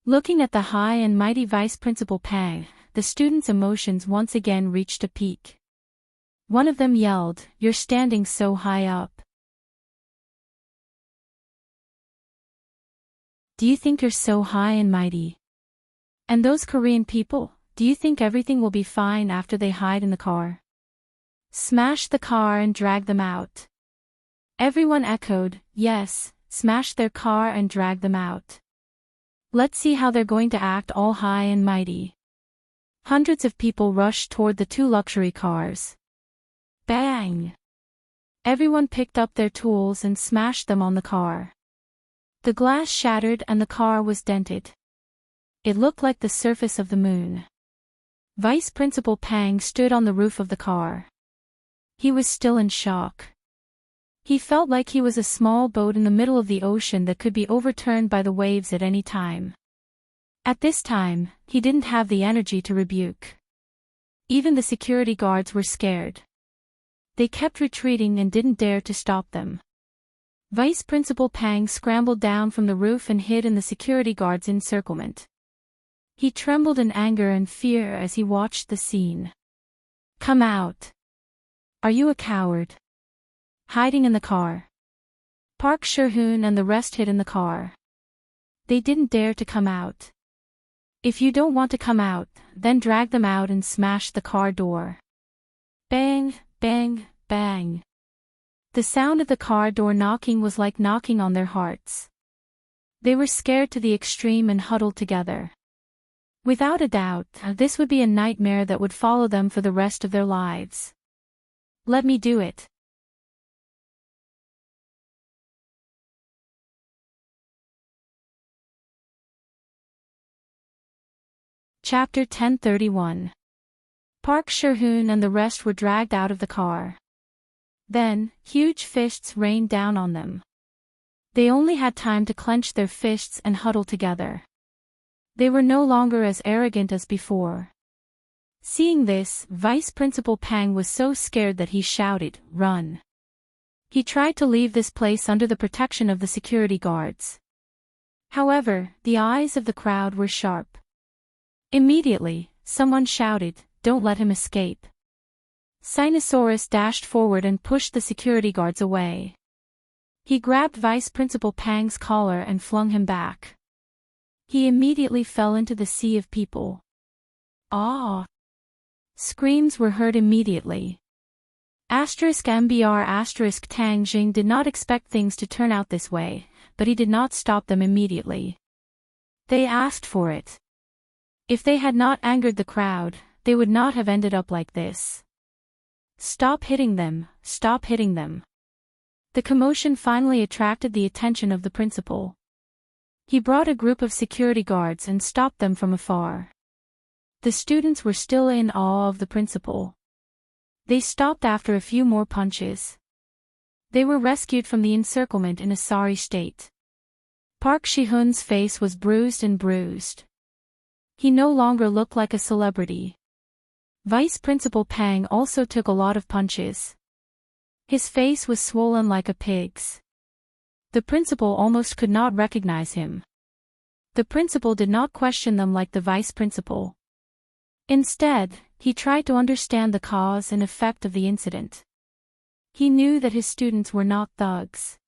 Looking at the high and mighty Vice Principal Pang, the students' emotions once again reached a peak. One of them yelled, "You're standing so high up. Do you think you're so high and mighty? And those Korean people, do you think everything will be fine after they hide in the car? Smash the car and drag them out." Everyone echoed, "Yes, smash their car and drag them out. Let's see how they're going to act all high and mighty." Hundreds of people rushed toward the 2 luxury cars. Bang! Everyone picked up their tools and smashed them on the car. The glass shattered and the car was dented. It looked like the surface of the moon. Vice Principal Pang stood on the roof of the car. He was still in shock. He felt like he was a small boat in the middle of the ocean that could be overturned by the waves at any time. At this time, he didn't have the energy to rebuke. Even the security guards were scared. They kept retreating and didn't dare to stop them. Vice Principal Pang scrambled down from the roof and hid in the security guards' encirclement. He trembled in anger and fear as he watched the scene. "Come out! Are you a coward? Hiding in the car." Park Seo-hoon and the rest hid in the car. They didn't dare to come out. "If you don't want to come out, then drag them out and smash the car door." Bang, bang, bang. The sound of the car door knocking was like knocking on their hearts. They were scared to the extreme and huddled together. Without a doubt, this would be a nightmare that would follow them for the rest of their lives. "Let me do it." Chapter 1031. Park Seo-hoon and the rest were dragged out of the car. Then, huge fists rained down on them. They only had time to clench their fists and huddle together. They were no longer as arrogant as before. Seeing this, Vice Principal Pang was so scared that he shouted, "Run!" He tried to leave this place under the protection of the security guards. However, the eyes of the crowd were sharp. Immediately, someone shouted, "Don't let him escape." Sinosaurus dashed forward and pushed the security guards away. He grabbed Vice Principal Pang's collar and flung him back. He immediately fell into the sea of people. "Ah!" Screams were heard immediately. *mbr* Tang Jing did not expect things to turn out this way, but he did not stop them immediately. They asked for it. If they had not angered the crowd, they would not have ended up like this. "Stop hitting them, stop hitting them." The commotion finally attracted the attention of the principal. He brought a group of security guards and stopped them from afar. The students were still in awe of the principal. They stopped after a few more punches. They were rescued from the encirclement in a sorry state. Park Seo-hoon's face was bruised and bruised. He no longer looked like a celebrity. Vice Principal Pang also took a lot of punches. His face was swollen like a pig's. The principal almost could not recognize him. The principal did not question them like the vice principal. Instead, he tried to understand the cause and effect of the incident. He knew that his students were not thugs.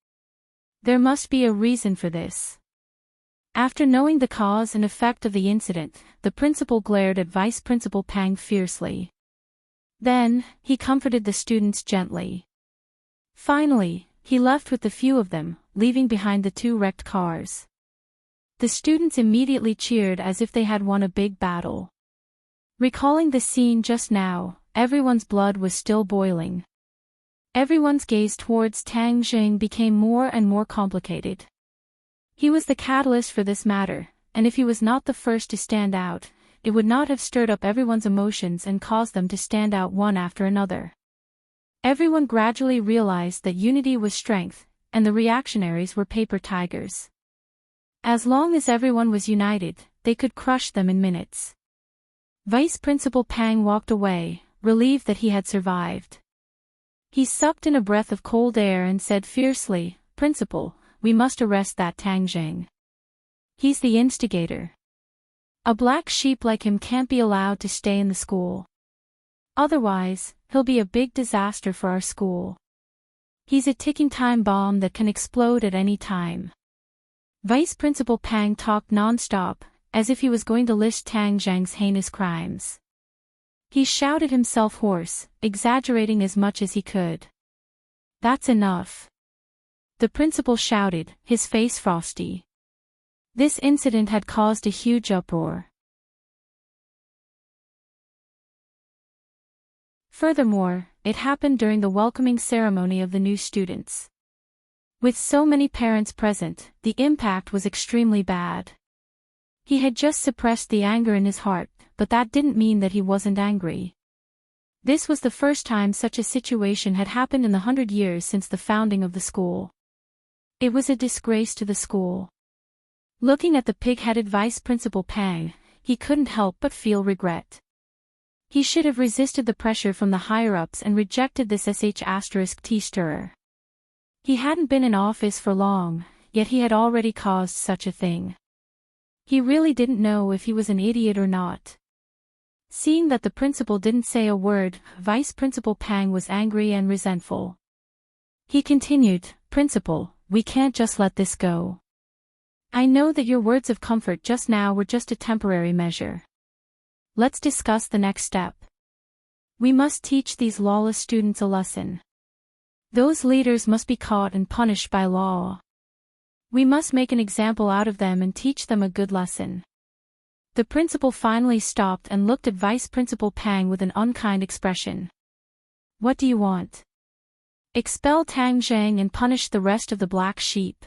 There must be a reason for this. After knowing the cause and effect of the incident, the principal glared at Vice Principal Pang fiercely. Then, he comforted the students gently. Finally, he left with the few of them, leaving behind the 2 wrecked cars. The students immediately cheered as if they had won a big battle. Recalling the scene just now, everyone's blood was still boiling. Everyone's gaze towards Tang Jing became more and more complicated. He was the catalyst for this matter, and if he was not the first to stand out, it would not have stirred up everyone's emotions and caused them to stand out one after another. Everyone gradually realized that unity was strength, and the reactionaries were paper tigers. As long as everyone was united, they could crush them in minutes. Vice Principal Pang walked away, relieved that he had survived. He sucked in a breath of cold air and said fiercely, "Principal, we must arrest that Tang Jing. He's the instigator. A black sheep like him can't be allowed to stay in the school. Otherwise, he'll be a big disaster for our school. He's a ticking time bomb that can explode at any time." Vice Principal Pang talked non-stop, as if he was going to list Tang Zhang's heinous crimes. He shouted himself hoarse, exaggerating as much as he could. "That's enough." The principal shouted, his face frosty. This incident had caused a huge uproar. Furthermore, it happened during the welcoming ceremony of the new students. With so many parents present, the impact was extremely bad. He had just suppressed the anger in his heart, but that didn't mean that he wasn't angry. This was the first time such a situation had happened in the 100 years since the founding of the school. It was a disgrace to the school. Looking at the pig-headed Vice Principal Pang, he couldn't help but feel regret. He should have resisted the pressure from the higher-ups and rejected this *T stirrer. He hadn't been in office for long, yet he had already caused such a thing. He really didn't know if he was an idiot or not. Seeing that the principal didn't say a word, Vice Principal Pang was angry and resentful. He continued, "Principal, we can't just let this go. I know that your words of comfort just now were just a temporary measure. Let's discuss the next step. We must teach these lawless students a lesson. Those leaders must be caught and punished by law. We must make an example out of them and teach them a good lesson." The principal finally stopped and looked at Vice Principal Pang with an unkind expression. "What do you want?" "Expel Tang Zhang and punish the rest of the black sheep."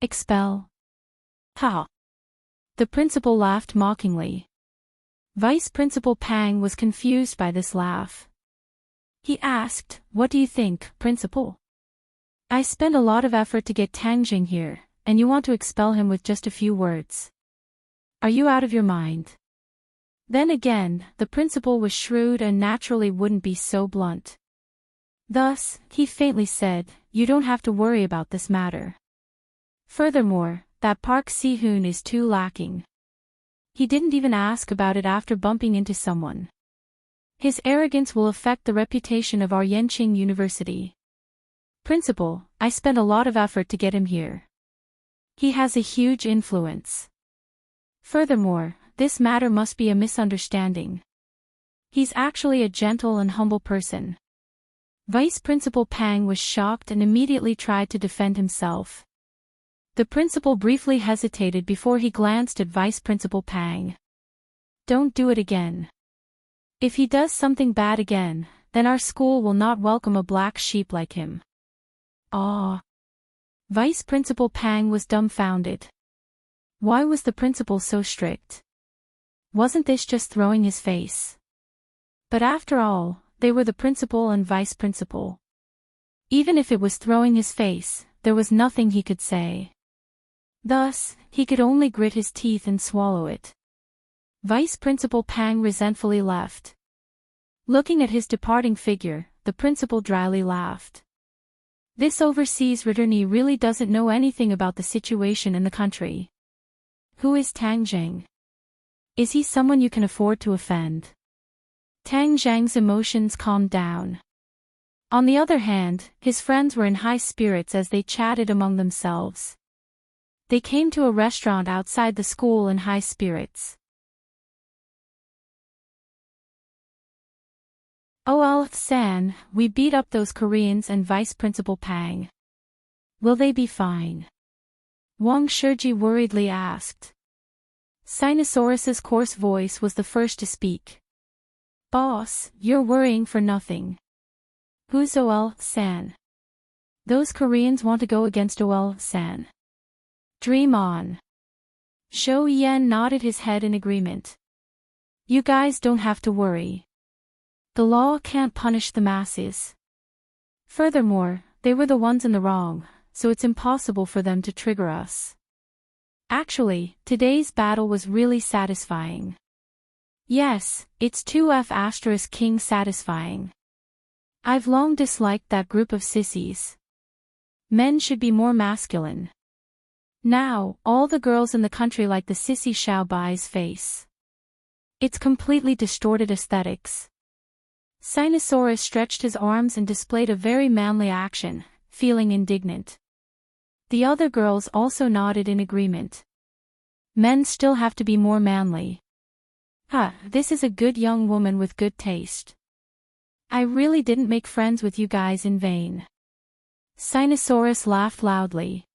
"Expel? Ha!" The principal laughed mockingly. Vice Principal Pang was confused by this laugh. He asked, "What do you think, Principal? I spent a lot of effort to get Tang Jing here, and you want to expel him with just a few words. Are you out of your mind?" Then again, the principal was shrewd and naturally wouldn't be so blunt. Thus, he faintly said, "You don't have to worry about this matter. Furthermore, that Park Si-hoon is too lacking. He didn't even ask about it after bumping into someone. His arrogance will affect the reputation of our Yenching University. Principal, I spent a lot of effort to get him here. He has a huge influence. Furthermore, this matter must be a misunderstanding. He's actually a gentle and humble person." Vice Principal Pang was shocked and immediately tried to defend himself. The principal briefly hesitated before he glanced at Vice Principal Pang. "Don't do it again. If he does something bad again, then our school will not welcome a black sheep like him." Ah! Vice Principal Pang was dumbfounded. Why was the principal so strict? Wasn't this just throwing his face? But after all, they were the principal and vice principal. Even if it was throwing his face, there was nothing he could say. Thus, he could only grit his teeth and swallow it. Vice Principal Pang resentfully left. Looking at his departing figure, the principal dryly laughed. This overseas returnee really doesn't know anything about the situation in the country. Who is Tang Jing? Is he someone you can afford to offend? Tang Zhang's emotions calmed down. On the other hand, his friends were in high spirits as they chatted among themselves. They came to a restaurant outside the school in high spirits. "Oh, San, we beat up those Koreans and Vice Principal Pang. Will they be fine?" Wang Shiji worriedly asked. Sinosaurus's coarse voice was the first to speak. "Boss, you're worrying for nothing. Who's San? Those Koreans want to go against San. Dream on." Shou Yan nodded his head in agreement. "You guys don't have to worry. The law can't punish the masses. Furthermore, they were the ones in the wrong, so it's impossible for them to trigger us. Actually, today's battle was really satisfying. Yes, it's 2F** king satisfying. I've long disliked that group of sissies. Men should be more masculine. Now, all the girls in the country like the sissy Xiaobai's face. It's completely distorted aesthetics." Sinosaurus stretched his arms and displayed a very manly action, feeling indignant. The other girls also nodded in agreement. Men still have to be more manly. This is a good young woman with good taste. I really didn't make friends with you guys in vain. Sinosaurus laughed loudly.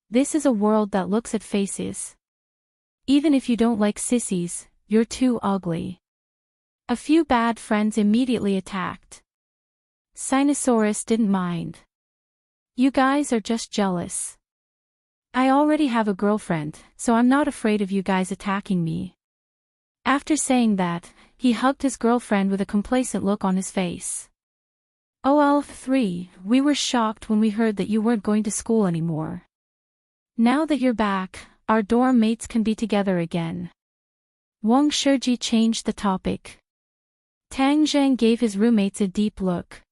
This is a world that looks at faces. Even if you don't like sissies, you're too ugly. A few bad friends immediately attacked. Sinosaurus didn't mind. You guys are just jealous. I already have a girlfriend, so I'm not afraid of you guys attacking me. After saying that, he hugged his girlfriend with a complacent look on his face. "3, we were shocked when we heard that you weren't going to school anymore. Now that you're back, our dorm mates can be together again." Wang Shiji changed the topic. Tang Zheng gave his roommates a deep look.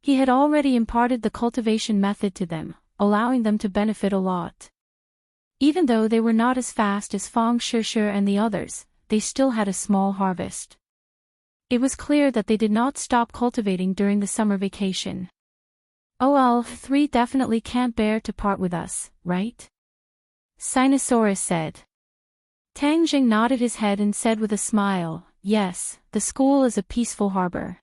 He had already imparted the cultivation method to them, allowing them to benefit a lot. Even though they were not as fast as Fang Shishi and the others, they still had a small harvest. It was clear that they did not stop cultivating during the summer vacation. "3 definitely can't bear to part with us, right?" Sinosaurus said. Tang Jing nodded his head and said with a smile, "Yes, the school is a peaceful harbor.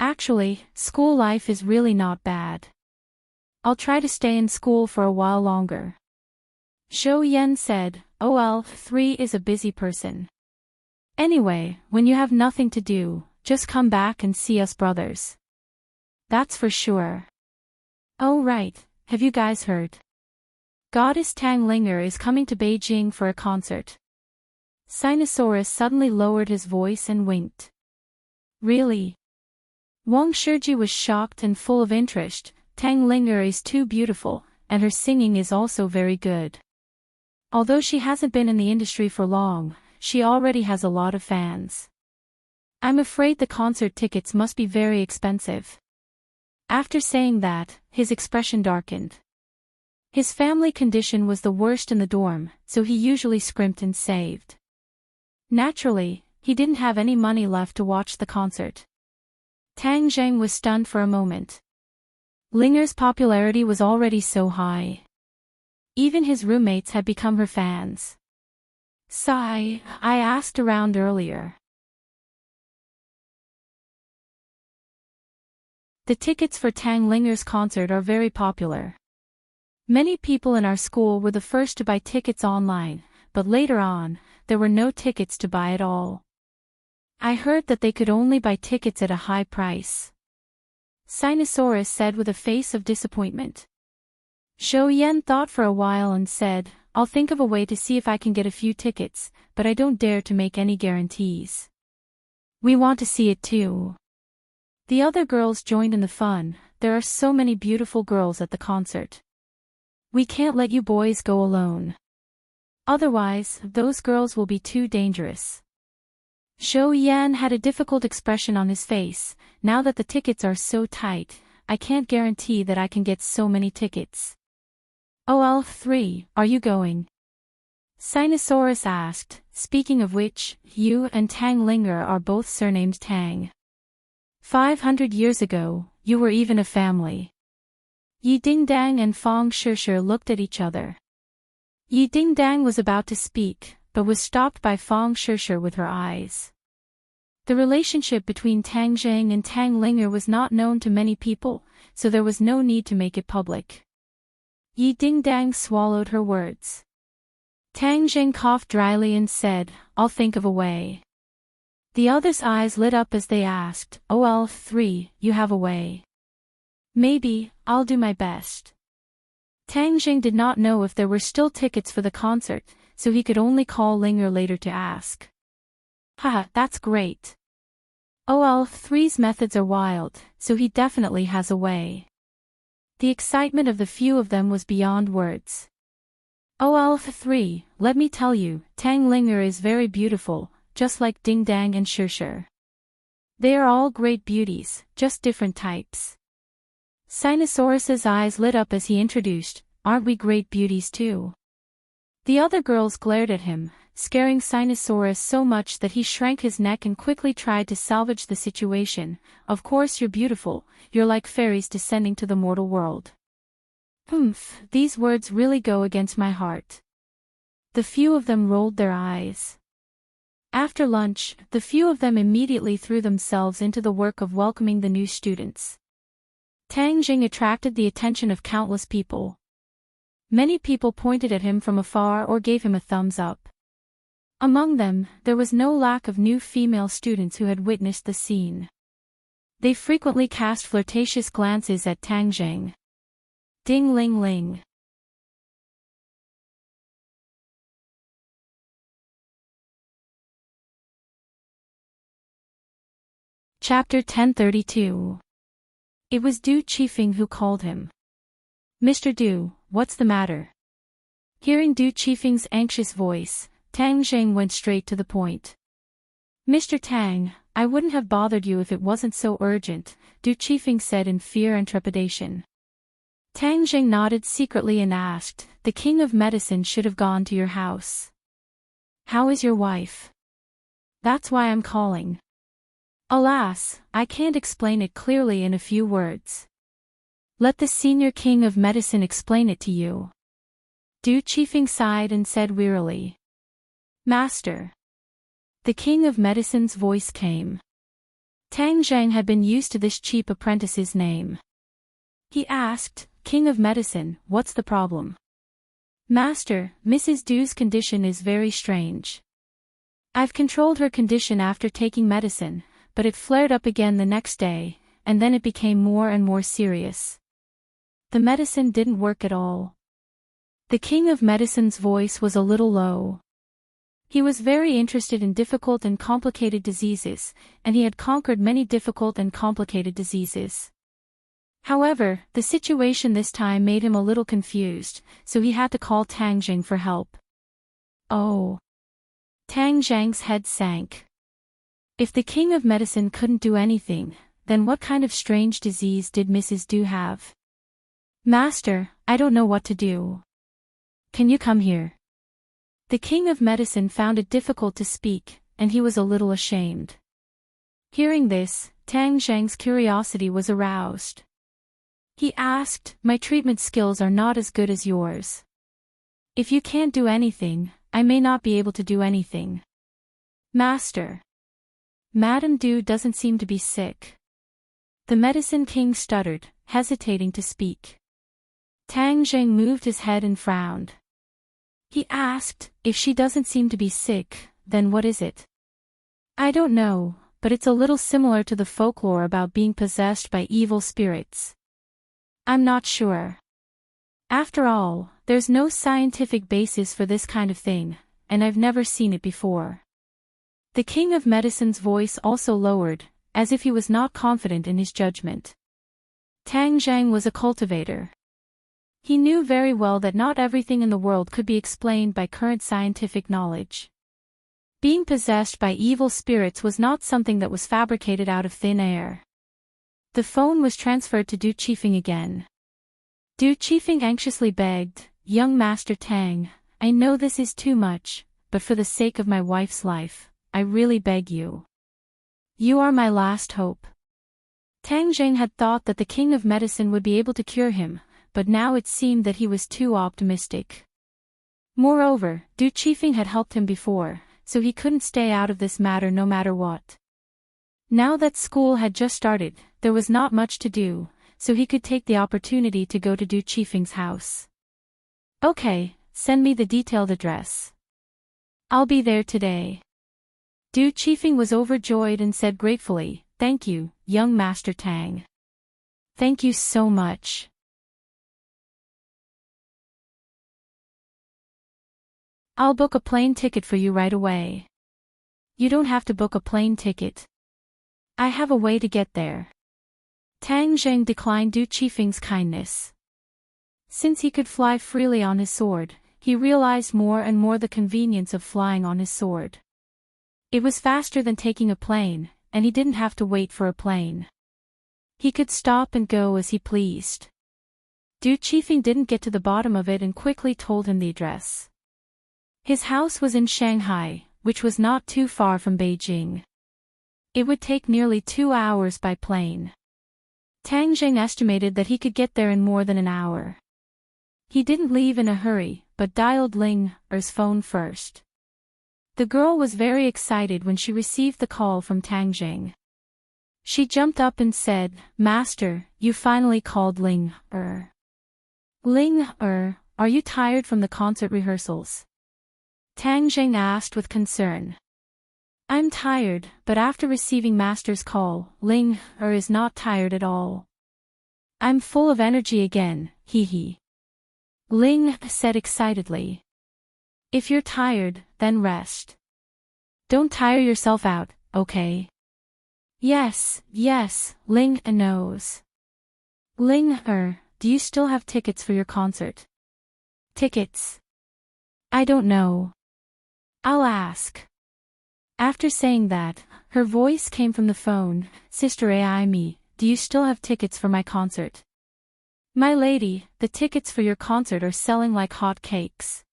Actually, school life is really not bad. I'll try to stay in school for a while longer." Shou Yan said, "3 is a busy person. Anyway, when you have nothing to do, just come back and see us brothers. That's for sure." "Oh right, have you guys heard? Goddess Tang Linger is coming to Beijing for a concert." Sinosaurus suddenly lowered his voice and winked. "Really?" Wang Shiji was shocked and full of interest. Tang Linger is too beautiful, and her singing is also very good. Although she hasn't been in the industry for long, she already has a lot of fans. I'm afraid the concert tickets must be very expensive. After saying that, his expression darkened. His family condition was the worst in the dorm, so he usually scrimped and saved. Naturally, he didn't have any money left to watch the concert. Tang Zheng was stunned for a moment. Linger's popularity was already so high. Even his roommates had become her fans. "I asked around earlier. The tickets for Tang Linger's concert are very popular. Many people in our school were the first to buy tickets online, but later on, there were no tickets to buy at all. I heard that they could only buy tickets at a high price." Sinosaurus said with a face of disappointment. Shou Yan thought for a while and said, "I'll think of a way to see if I can get a few tickets, but I don't dare to make any guarantees. We want to see it too." The other girls joined in the fun. "There are so many beautiful girls at the concert. We can't let you boys go alone. Otherwise, those girls will be too dangerous." Shou Yan had a difficult expression on his face. "Now that the tickets are so tight, I can't guarantee that I can get so many tickets." "3, are you going?" Sinosaurus asked. "Speaking of which, you and Tang Linger are both surnamed Tang. 500 years ago, you were even a family. Yi Dingdang and Fong Shishir looked at each other. Yi Dingdang was about to speak, but was stopped by Fong Shishir with her eyes. The relationship between Tang Zheng and Tang Linger was not known to many people, so there was no need to make it public. Yi Dingdang swallowed her words. Tang Zheng coughed dryly and said, "I'll think of a way." The others' eyes lit up as they asked, "Oh L3, you have a way?" "Maybe, I'll do my best." Tang Zheng did not know if there were still tickets for the concert, so he could only call Linger later to ask. Haha, that's great. OL3's methods are wild, so he definitely has a way. The excitement of the few of them was beyond words. OL3, let me tell you, Tang Linger is very beautiful, just like Ding Dang and Shishir. They are all great beauties, just different types. Sinosaurus's eyes lit up as he introduced, "Aren't we great beauties too?" The other girls glared at him, scaring Sinosaurus so much that he shrank his neck and quickly tried to salvage the situation. "Of course you're beautiful, you're like fairies descending to the mortal world." These words really go against my heart. The few of them rolled their eyes. After lunch, the few of them immediately threw themselves into the work of welcoming the new students. Tang Jing attracted the attention of countless people. Many people pointed at him from afar or gave him a thumbs up. Among them, there was no lack of new female students who had witnessed the scene. They frequently cast flirtatious glances at Tang Jing. Ding ling ling. Chapter 1032. It was Du Qifeng who called him. "Mr. Du, what's the matter?" Hearing Du Qifeng's anxious voice, Tang Zheng went straight to the point. "Mr. Tang, I wouldn't have bothered you if it wasn't so urgent," Du Qifeng said in fear and trepidation. Tang Zheng nodded secretly and asked, "The King of Medicine should have gone to your house. How is your wife?" "That's why I'm calling." "Alas, I can't explain it clearly in a few words. Let the Senior King of Medicine explain it to you." Du Qifeng sighed and said wearily. "Master." The King of Medicine's voice came. Tang Zheng had been used to this cheap apprentice's name. He asked, "King of Medicine, what's the problem?" "Master, Mrs. Du's condition is very strange. I've controlled her condition after taking medicine, but it flared up again the next day, and then it became more and more serious. The medicine didn't work at all." The King of Medicine's voice was a little low. He was very interested in difficult and complicated diseases, and he had conquered many difficult and complicated diseases. However, the situation this time made him a little confused, so he had to call Tang Jing for help. "Oh." Tang Zheng's head sank. If the King of Medicine couldn't do anything, then what kind of strange disease did Mrs. Du have? "Master, I don't know what to do. Can you come here?" The King of Medicine found it difficult to speak, and he was a little ashamed. Hearing this, Tang Zheng's curiosity was aroused. He asked, "My treatment skills are not as good as yours. If you can't do anything, I may not be able to do anything." "Master. Madame Du doesn't seem to be sick." The Medicine King stuttered, hesitating to speak. Tang Zheng moved his head and frowned. He asked, "If she doesn't seem to be sick, then what is it?" "I don't know, but it's a little similar to the folklore about being possessed by evil spirits. I'm not sure. After all, there's no scientific basis for this kind of thing, and I've never seen it before." The King of Medicine's voice also lowered, as if he was not confident in his judgment. Tang Zheng was a cultivator. He knew very well that not everything in the world could be explained by current scientific knowledge. Being possessed by evil spirits was not something that was fabricated out of thin air. The phone was transferred to Du Qifeng again. Du Qifeng anxiously begged, "Young Master Tang, I know this is too much, but for the sake of my wife's life, I really beg you. You are my last hope. Tang Zheng had thought that the king of medicine would be able to cure him, but now it seemed that he was too optimistic. Moreover, Du Qifeng had helped him before, so he couldn't stay out of this matter no matter what. Now that school had just started, there was not much to do, so he could take the opportunity to go to Du Qifeng's house. Okay, send me the detailed address. I'll be there today. Du Qifeng was overjoyed and said gratefully, "Thank you, young Master Tang. Thank you so much." I'll book a plane ticket for you right away. You don't have to book a plane ticket. I have a way to get there. Tang Zheng declined Du Qifeng's kindness. Since he could fly freely on his sword, he realized more and more the convenience of flying on his sword. It was faster than taking a plane, and he didn't have to wait for a plane. He could stop and go as he pleased. Du Qifeng didn't get to the bottom of it and quickly told him the address. His house was in Shanghai, which was not too far from Beijing. It would take nearly 2 hours by plane. Tang Zheng estimated that he could get there in more than an hour. He didn't leave in a hurry, but dialed Ling Er's phone first. The girl was very excited when she received the call from Tang Zheng. She jumped up and said, "Master, you finally called Ling Er. Ling Er, are you tired from the concert rehearsals?" Tang Zheng asked with concern. "I'm tired, but after receiving Master's call, Ling Er is not tired at all. I'm full of energy again, hee hee." Ling said excitedly. "If you're tired, then rest. Don't tire yourself out, okay?" Yes, Ling knows." "Ling Er, do you still have tickets for your concert?" "Tickets? I don't know. I'll ask." After saying that, her voice came from the phone, "Sister Aimi, do you still have tickets for my concert?" "My lady, the tickets for your concert are selling like hot cakes.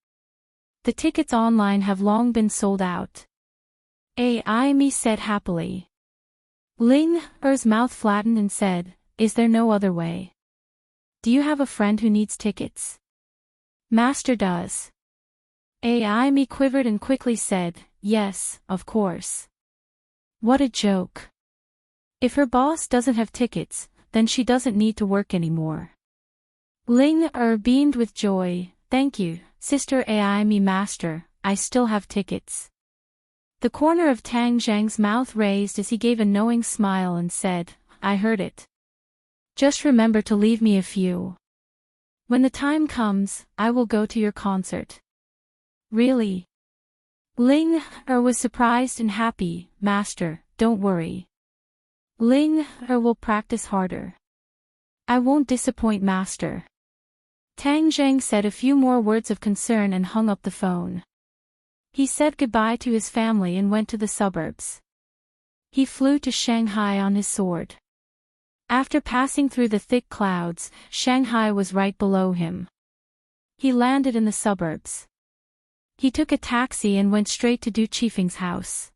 The tickets online have long been sold out," Aimi said happily. Ling Er's mouth flattened and said, "Is there no other way? Do you have a friend who needs tickets?" "Master does." Aimi quivered and quickly said, "Yes, of course." What a joke. If her boss doesn't have tickets, then she doesn't need to work anymore. Ling Er beamed with joy, "Thank you, Sister Aimi Master, I still have tickets." The corner of Tang Zheng's mouth raised as he gave a knowing smile and said, "I heard it. Just remember to leave me a few. When the time comes, I will go to your concert." "Really?" Ling Er was surprised and happy. "Master, don't worry. Ling Er will practice harder. I won't disappoint Master." Tang Zheng said a few more words of concern and hung up the phone. He said goodbye to his family and went to the suburbs. He flew to Shanghai on his sword. After passing through the thick clouds, Shanghai was right below him. He landed in the suburbs. He took a taxi and went straight to Du Qifeng's house.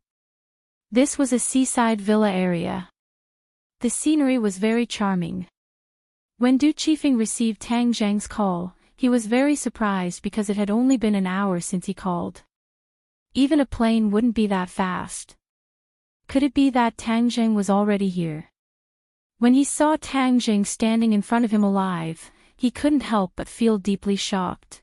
This was a seaside villa area. The scenery was very charming. When Du Qifeng received Tang Zheng's call, he was very surprised because it had only been an hour since he called. Even a plane wouldn't be that fast. Could it be that Tang Zheng was already here? When he saw Tang Zheng standing in front of him alive, he couldn't help but feel deeply shocked.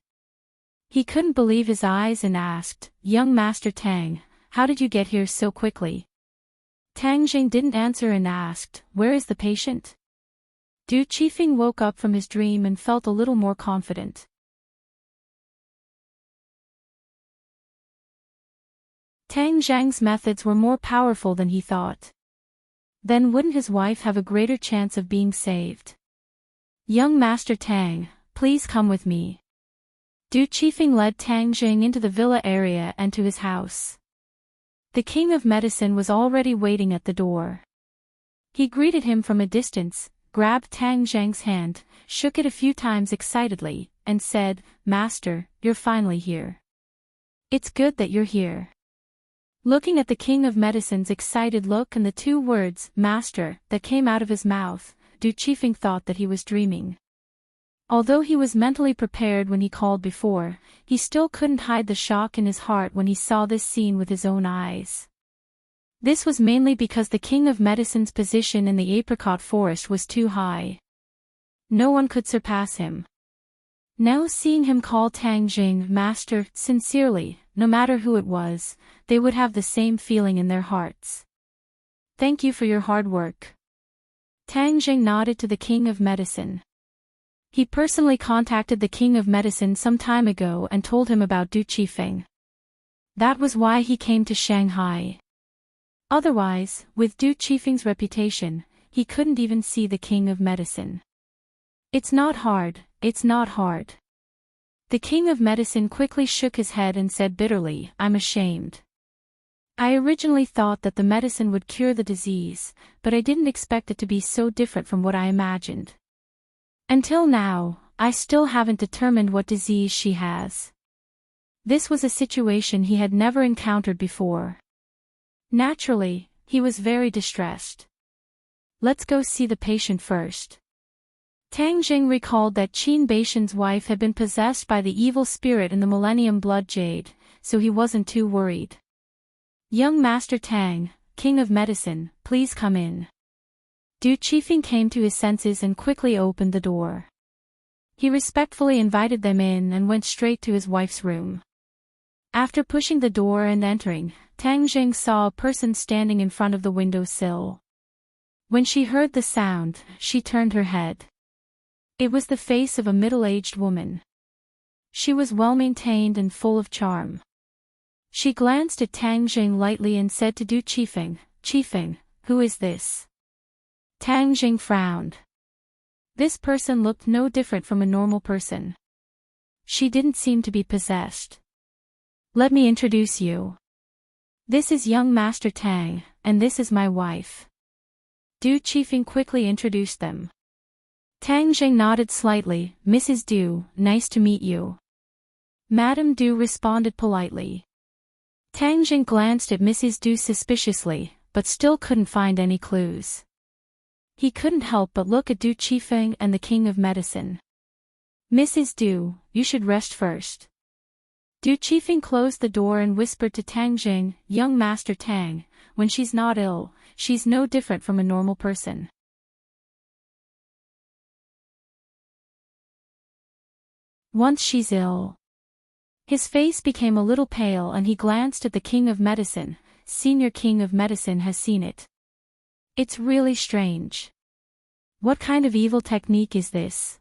He couldn't believe his eyes and asked, "Young Master Tang, how did you get here so quickly?" Tang Zheng didn't answer and asked, "Where is the patient?" Du Qifeng woke up from his dream and felt a little more confident. Tang Zheng's methods were more powerful than he thought. Then wouldn't his wife have a greater chance of being saved? "Young Master Tang, please come with me." Du Qifeng led Tang Zheng into the villa area and to his house. The king of medicine was already waiting at the door. He greeted him from a distance, grabbed Tang Zheng's hand, shook it a few times excitedly, and said, "Master, you're finally here. It's good that you're here. Looking at the King of Medicine's excited look and the two words, "Master," that came out of his mouth, Du Qifeng thought that he was dreaming. Although he was mentally prepared when he called before, he still couldn't hide the shock in his heart when he saw this scene with his own eyes. This was mainly because the King of Medicine's position in the apricot forest was too high. No one could surpass him. Now seeing him call Tang Jing master sincerely, no matter who it was, they would have the same feeling in their hearts. "Thank you for your hard work." Tang Jing nodded to the King of Medicine. He personally contacted the King of Medicine some time ago and told him about Du Qifeng. That was why he came to Shanghai. Otherwise, with Du Qifeng's reputation, he couldn't even see the King of Medicine. "It's not hard, it's not hard." The King of Medicine quickly shook his head and said bitterly, "I'm ashamed. I originally thought that the medicine would cure the disease, but I didn't expect it to be so different from what I imagined. Until now, I still haven't determined what disease she has." This was a situation he had never encountered before. Naturally, he was very distressed. "Let's go see the patient first." Tang Jing recalled that Qin Baishan's wife had been possessed by the evil spirit in the Millennium Blood Jade, so he wasn't too worried. "Young Master Tang, King of Medicine, please come in." Du Qifeng came to his senses and quickly opened the door. He respectfully invited them in and went straight to his wife's room. After pushing the door and entering, Tang Jing saw a person standing in front of the window sill. When she heard the sound, she turned her head. It was the face of a middle-aged woman. She was well-maintained and full of charm. She glanced at Tang Jing lightly and said to Du Qifeng, "Qifeng, who is this?" Tang Jing frowned. This person looked no different from a normal person. She didn't seem to be possessed. "Let me introduce you. This is young Master Tang, and this is my wife." Du Qifeng quickly introduced them. Tang Jing nodded slightly. "Mrs. Du, nice to meet you." Madame Du responded politely. Tang Jing glanced at Mrs. Du suspiciously, but still couldn't find any clues. He couldn't help but look at Du Qifeng and the King of Medicine. "Mrs. Du, you should rest first." Du Qifeng closed the door and whispered to Tang Jing, "Young Master Tang, when she's not ill, she's no different from a normal person. Once she's ill." His face became a little pale and he glanced at the King of Medicine. "Senior King of Medicine has seen it. It's really strange. What kind of evil technique is this?"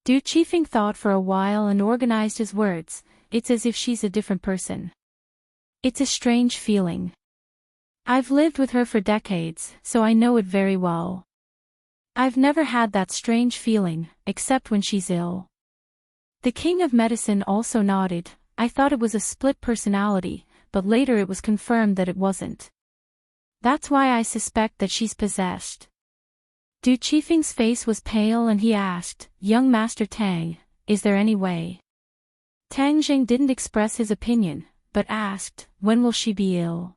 Du Qifeng thought for a while and organized his words. "It's as if she's a different person. It's a strange feeling. I've lived with her for decades, so I know it very well. I've never had that strange feeling, except when she's ill." The King of Medicine also nodded. "I thought it was a split personality, but later it was confirmed that it wasn't. That's why I suspect that she's possessed." Du Qifeng's face was pale and he asked, "Young Master Tang, is there any way?" Tang Jing didn't express his opinion, but asked, "When will she be ill?"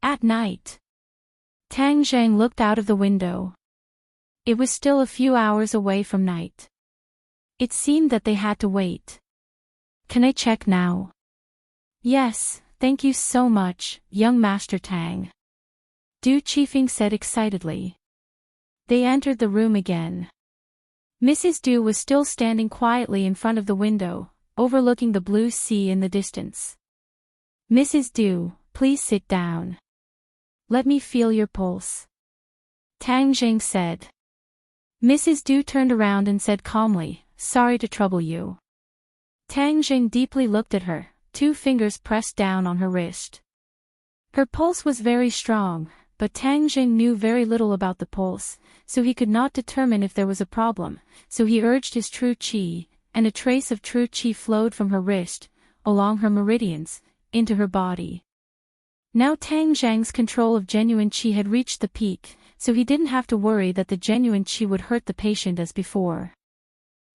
"At night." Tang Jing looked out of the window. It was still a few hours away from night. It seemed that they had to wait. "Can I check now?" "Yes, thank you so much, young Master Tang," Du Qifeng said excitedly. They entered the room again. Mrs. Du was still standing quietly in front of the window, overlooking the blue sea in the distance. "Mrs. Du, please sit down. Let me feel your pulse," Tang Jing said. Mrs. Du turned around and said calmly, "Sorry to trouble you." Tang Jing deeply looked at her, 2 fingers pressed down on her wrist. Her pulse was very strong, but Tang Jing knew very little about the pulse, so he could not determine if there was a problem, so he urged his true qi, and a trace of true qi flowed from her wrist, along her meridians, into her body. Now Tang Zhang's control of genuine qi had reached the peak, so he didn't have to worry that the genuine qi would hurt the patient as before.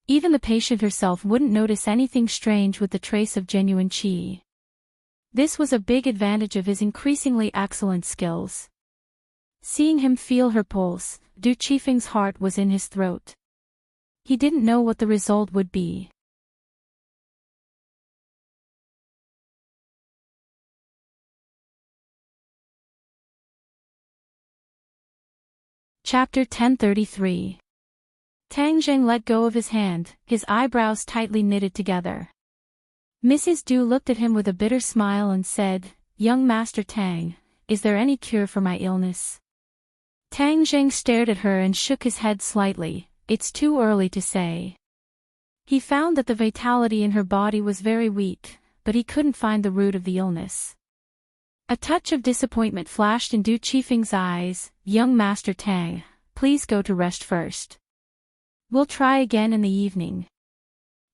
Even the patient herself wouldn't notice anything strange with the trace of genuine qi. This was a big advantage of his increasingly excellent skills. Seeing him feel her pulse, Du Qifeng's heart was in his throat. He didn't know what the result would be. Chapter 1033. Tang Zheng let go of his hand, his eyebrows tightly knitted together. Mrs. Du looked at him with a bitter smile and said, "Young Master Tang, is there any cure for my illness?" Tang Zheng stared at her and shook his head slightly. "It's too early to say." He found that the vitality in her body was very weak, but he couldn't find the root of the illness. A touch of disappointment flashed in Du Qifeng's eyes. "Young Master Tang, please go to rest first. We'll try again in the evening."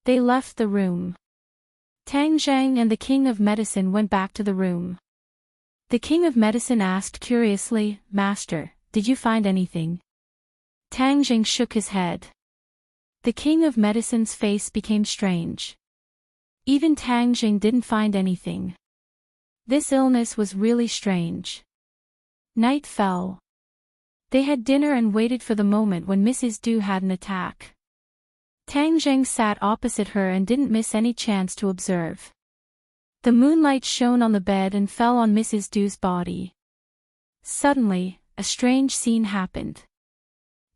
They left the room. Tang Zheng and the King of Medicine went back to the room. The King of Medicine asked curiously, "Master, did you find anything?" Tang Zheng shook his head. The King of Medicine's face became strange. Even Tang Zheng didn't find anything. This illness was really strange. Night fell. They had dinner and waited for the moment when Mrs. Du had an attack. Tang Zheng sat opposite her and didn't miss any chance to observe. The moonlight shone on the bed and fell on Mrs. Du's body. Suddenly, a strange scene happened.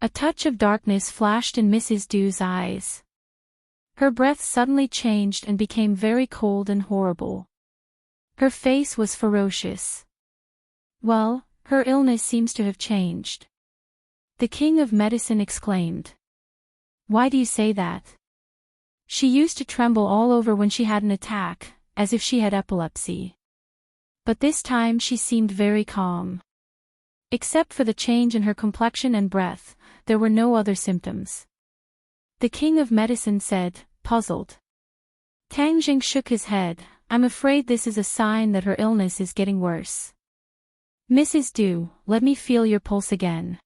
A touch of darkness flashed in Mrs. Du's eyes. Her breath suddenly changed and became very cold and horrible. Her face was ferocious. "Well, her illness seems to have changed." The King of Medicine exclaimed. "Why do you say that? She used to tremble all over when she had an attack, as if she had epilepsy. But this time she seemed very calm. Except for the change in her complexion and breath, there were no other symptoms." The King of Medicine said, puzzled. Tang Zheng shook his head. "I'm afraid this is a sign that her illness is getting worse. Mrs. Du, let me feel your pulse again."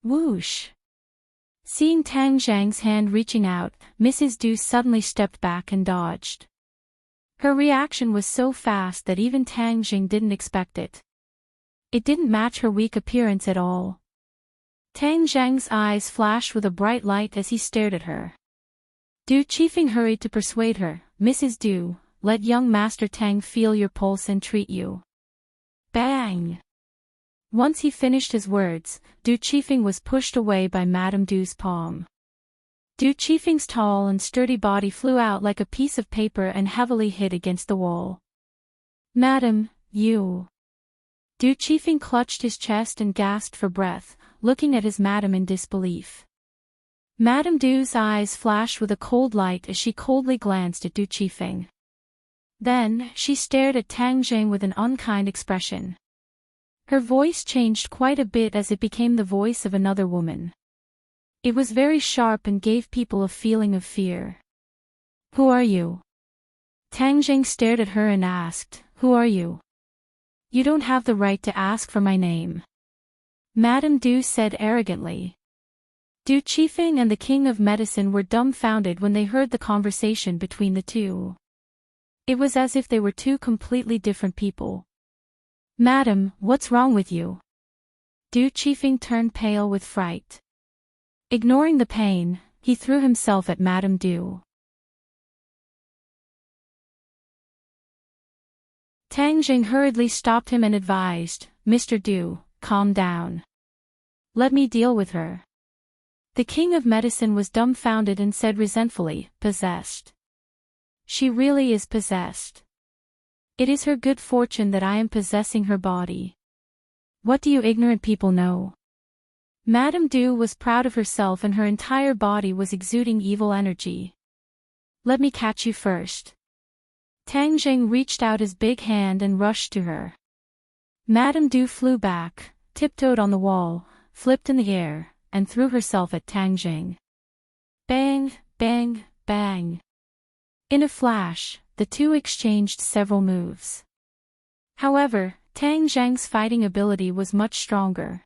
Whoosh! Seeing Tang Zheng's hand reaching out, Mrs. Du suddenly stepped back and dodged. Her reaction was so fast that even Tang Zheng didn't expect it. It didn't match her weak appearance at all. Tang Zheng's eyes flashed with a bright light as he stared at her. Du Qifeng hurried to persuade her, "Mrs. Du, let young Master Tang feel your pulse and treat you." Bang! Once he finished his words, Du Qifeng was pushed away by Madame Du's palm. Du Qifeng's tall and sturdy body flew out like a piece of paper and heavily hit against the wall. "Madam, you..." Du Qifeng clutched his chest and gasped for breath, looking at his madam in disbelief. Madame Du's eyes flashed with a cold light as she coldly glanced at Du Qifeng. Then, she stared at Tang Zheng with an unkind expression. Her voice changed quite a bit as it became the voice of another woman. It was very sharp and gave people a feeling of fear. "Who are you?" Tang Zheng stared at her and asked, "Who are you?" "You don't have the right to ask for my name," Madame Du said arrogantly. Du Qifeng and the King of Medicine were dumbfounded when they heard the conversation between the two. It was as if they were two completely different people. "Madam, what's wrong with you?" Du Qifeng turned pale with fright. Ignoring the pain, he threw himself at Madame Du. Tang Zheng hurriedly stopped him and advised, "Mr. Du, calm down. Let me deal with her." The King of Medicine was dumbfounded and said resentfully, "Possessed. She really is possessed. It is her good fortune that I am possessing her body. What do you ignorant people know?" Madame Du was proud of herself and her entire body was exuding evil energy. "Let me catch you first." Tang Zheng reached out his big hand and rushed to her. Madame Du flew back, tiptoed on the wall, flipped in the air, and threw herself at Tang Zheng. Bang, bang, bang. In a flash, the two exchanged several moves. However, Tang Zheng's fighting ability was much stronger.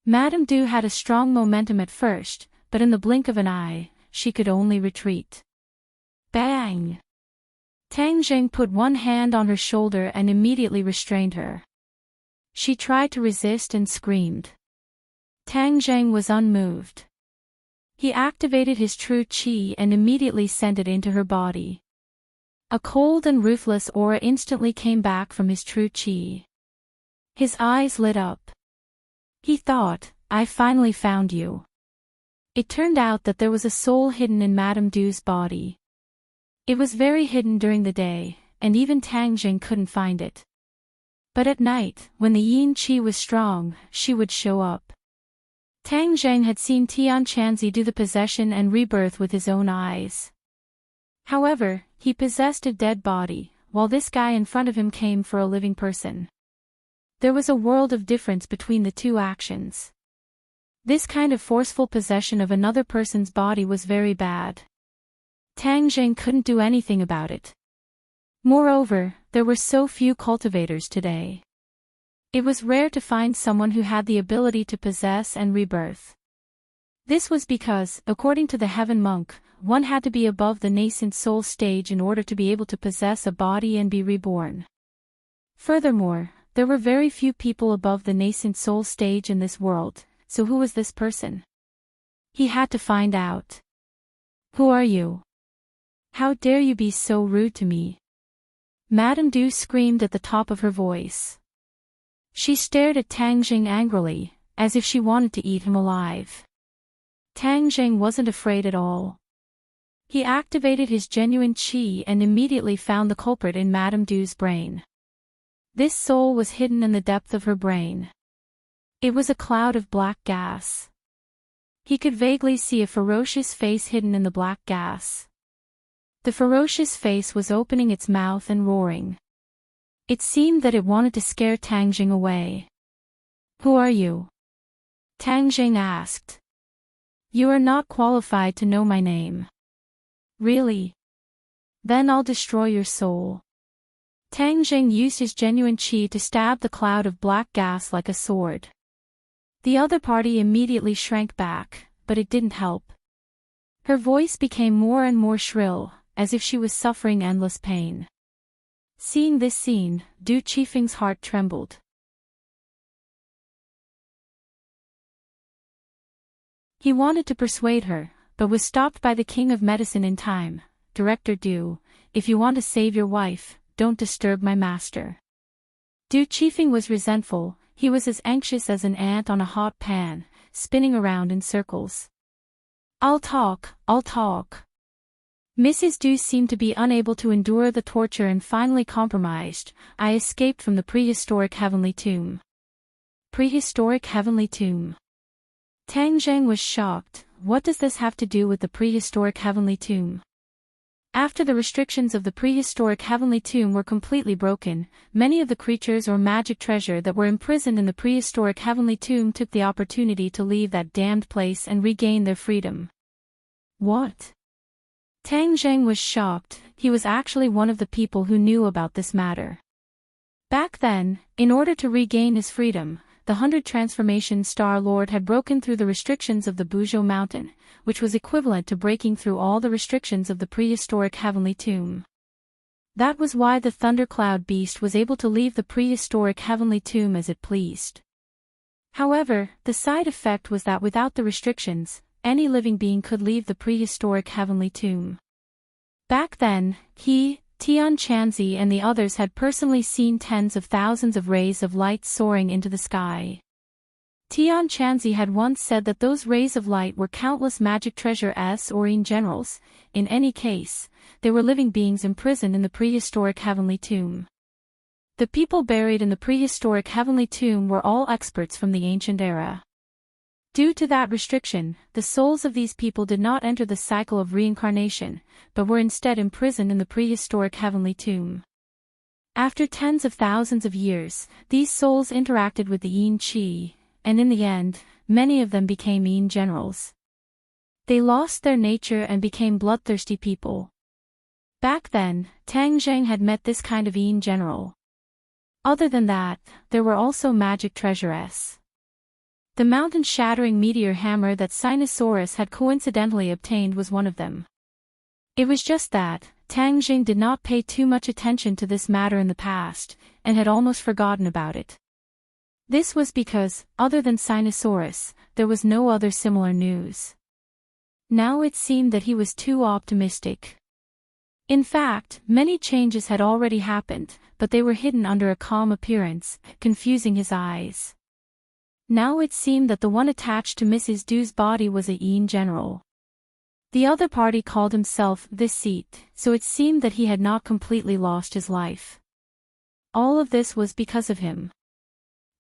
Madame Du had a strong momentum at first, but in the blink of an eye, she could only retreat. Bang! Tang Zheng put one hand on her shoulder and immediately restrained her. She tried to resist and screamed. Tang Zheng was unmoved. He activated his true qi and immediately sent it into her body. A cold and ruthless aura instantly came back from his true qi. His eyes lit up. He thought, I finally found you. It turned out that there was a soul hidden in Madame Du's body. It was very hidden during the day, and even Tang Zheng couldn't find it. But at night, when the yin qi was strong, she would show up. Tang Zheng had seen Tian Chanzi do the possession and rebirth with his own eyes. However, he possessed a dead body, while this guy in front of him came for a living person. There was a world of difference between the two actions. This kind of forceful possession of another person's body was very bad. Tang Zheng couldn't do anything about it. Moreover, there were so few cultivators today. It was rare to find someone who had the ability to possess and rebirth. This was because, according to the Heaven Monk, one had to be above the nascent soul stage in order to be able to possess a body and be reborn. Furthermore, there were very few people above the nascent soul stage in this world, so who was this person? He had to find out. Who are you? How dare you be so rude to me? Madame Du screamed at the top of her voice. She stared at Tang Zheng angrily, as if she wanted to eat him alive. Tang Zheng wasn't afraid at all. He activated his genuine qi and immediately found the culprit in Madame Du's brain. This soul was hidden in the depth of her brain. It was a cloud of black gas. He could vaguely see a ferocious face hidden in the black gas. The ferocious face was opening its mouth and roaring. It seemed that it wanted to scare Tang Zheng away. Who are you? Tang Zheng asked. You are not qualified to know my name. Really? Then I'll destroy your soul. Tang Zheng used his genuine qi to stab the cloud of black gas like a sword. The other party immediately shrank back, but it didn't help. Her voice became more and more shrill, as if she was suffering endless pain. Seeing this scene, Du Qifeng's heart trembled. He wanted to persuade her, but was stopped by the king of medicine in time. Director Du, if you want to save your wife, don't disturb my master. Du Qifeng was resentful. He was as anxious as an ant on a hot pan, spinning around in circles. I'll talk. Mrs. Du seemed to be unable to endure the torture and finally compromised. I escaped from the prehistoric heavenly tomb. Prehistoric heavenly tomb. Tang Zheng was shocked. What does this have to do with the prehistoric heavenly tomb? After the restrictions of the prehistoric heavenly tomb were completely broken, many of the creatures or magic treasure that were imprisoned in the prehistoric heavenly tomb took the opportunity to leave that damned place and regain their freedom. What? Tang Zheng was shocked. He was actually one of the people who knew about this matter. Back then, in order to regain his freedom, the 100 Transformation Star Lord had broken through the restrictions of the Buzhou Mountain, which was equivalent to breaking through all the restrictions of the prehistoric heavenly tomb. That was why the Thundercloud Beast was able to leave the prehistoric heavenly tomb as it pleased. However, the side effect was that without the restrictions, any living being could leave the prehistoric heavenly tomb. Back then, he, Tian Chanzi and the others had personally seen tens of thousands of rays of light soaring into the sky. Tian Chanzi had once said that those rays of light were countless magic treasures or in generals. In any case, they were living beings imprisoned in the prehistoric heavenly tomb. The people buried in the prehistoric heavenly tomb were all experts from the ancient era. Due to that restriction, the souls of these people did not enter the cycle of reincarnation, but were instead imprisoned in the prehistoric heavenly tomb. After tens of thousands of years, these souls interacted with the Yin Qi, and in the end, many of them became Yin generals. They lost their nature and became bloodthirsty people. Back then, Tang Zheng had met this kind of Yin general. Other than that, there were also magic treasures. The mountain-shattering meteor hammer that Sinosaurus had coincidentally obtained was one of them. It was just that, Tang Jing did not pay too much attention to this matter in the past, and had almost forgotten about it. This was because, other than Sinosaurus, there was no other similar news. Now it seemed that he was too optimistic. In fact, many changes had already happened, but they were hidden under a calm appearance, confusing his eyes. Now it seemed that the one attached to Mrs. Du's body was a Yin general. The other party called himself this seat, so it seemed that he had not completely lost his life. All of this was because of him.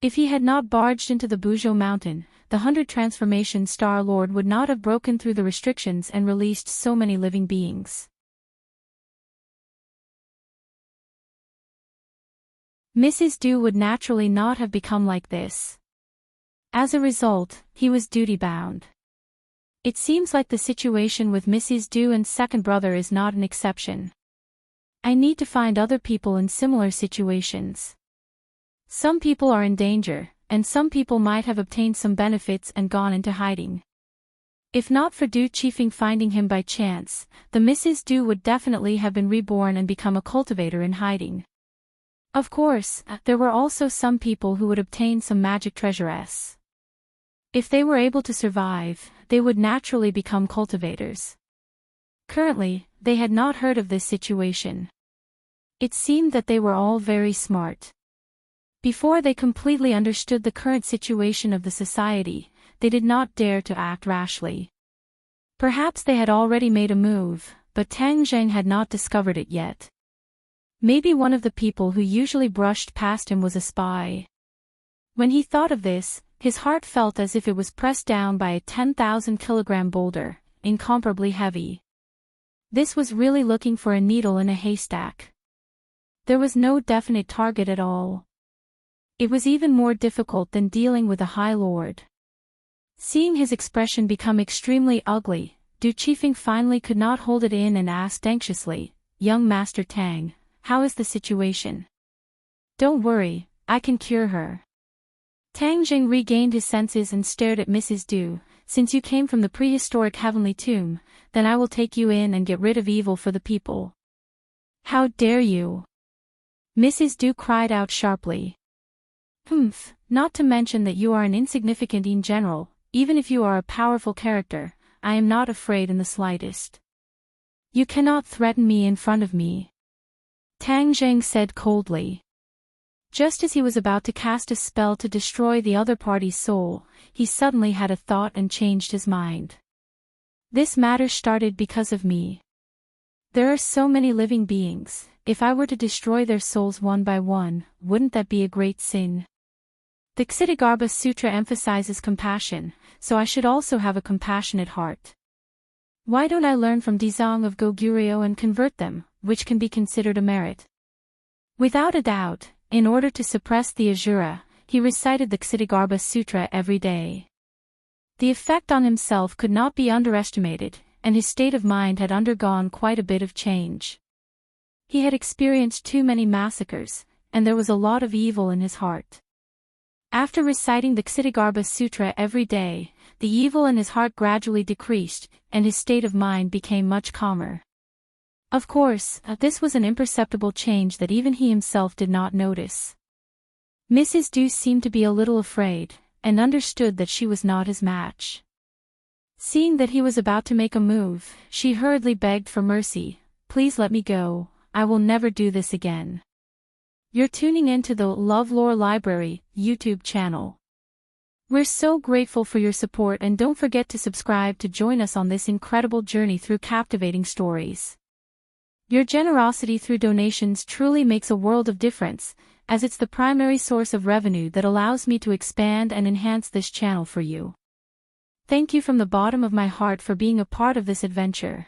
If he had not barged into the Buzhou Mountain, the 100 Transformation Star Lord would not have broken through the restrictions and released so many living beings. Mrs. Du would naturally not have become like this. As a result, he was duty-bound. It seems like the situation with Mrs. Du and second brother is not an exception. I need to find other people in similar situations. Some people are in danger, and some people might have obtained some benefits and gone into hiding. If not for Du Qifeng finding him by chance, the Mrs. Du would definitely have been reborn and become a cultivator in hiding. Of course, there were also some people who would obtain some magic treasures. If they were able to survive, they would naturally become cultivators. Currently, they had not heard of this situation. It seemed that they were all very smart. Before they completely understood the current situation of the society, they did not dare to act rashly. Perhaps they had already made a move, but Tang Zheng had not discovered it yet. Maybe one of the people who usually brushed past him was a spy. When he thought of this, his heart felt as if it was pressed down by a 10,000-kilogram boulder, incomparably heavy. This was really looking for a needle in a haystack. There was no definite target at all. It was even more difficult than dealing with a High Lord. Seeing his expression become extremely ugly, Du Qifeng finally could not hold it in and asked anxiously, "Young Master Tang, how is the situation?" "Don't worry, I can cure her." Tang Jing regained his senses and stared at Mrs. Du. "Since you came from the prehistoric heavenly tomb, then I will take you in and get rid of evil for the people." "How dare you!" Mrs. Du cried out sharply. "Humph, not to mention that you are an insignificant Yin general, even if you are a powerful character, I am not afraid in the slightest. You cannot threaten me in front of me," Tang Zheng said coldly. Just as he was about to cast a spell to destroy the other party's soul, he suddenly had a thought and changed his mind. "This matter started because of me. There are so many living beings, if I were to destroy their souls one by one, wouldn't that be a great sin? The Ksitigarbha Sutra emphasizes compassion, so I should also have a compassionate heart. Why don't I learn from Dizang of Goguryeo and convert them, which can be considered a merit?" Without a doubt, in order to suppress the Asura, he recited the Ksitigarbha Sutra every day. The effect on himself could not be underestimated, and his state of mind had undergone quite a bit of change. He had experienced too many massacres, and there was a lot of evil in his heart. After reciting the Ksitigarbha Sutra every day, the evil in his heart gradually decreased, and his state of mind became much calmer. Of course, this was an imperceptible change that even he himself did not notice. Mrs. Du seemed to be a little afraid, and understood that she was not his match. Seeing that he was about to make a move, she hurriedly begged for mercy, "Please let me go, I will never do this again." You're tuning into the LoveLore Library YouTube channel. We're so grateful for your support, and don't forget to subscribe to join us on this incredible journey through captivating stories. Your generosity through donations truly makes a world of difference, as it's the primary source of revenue that allows me to expand and enhance this channel for you. Thank you from the bottom of my heart for being a part of this adventure.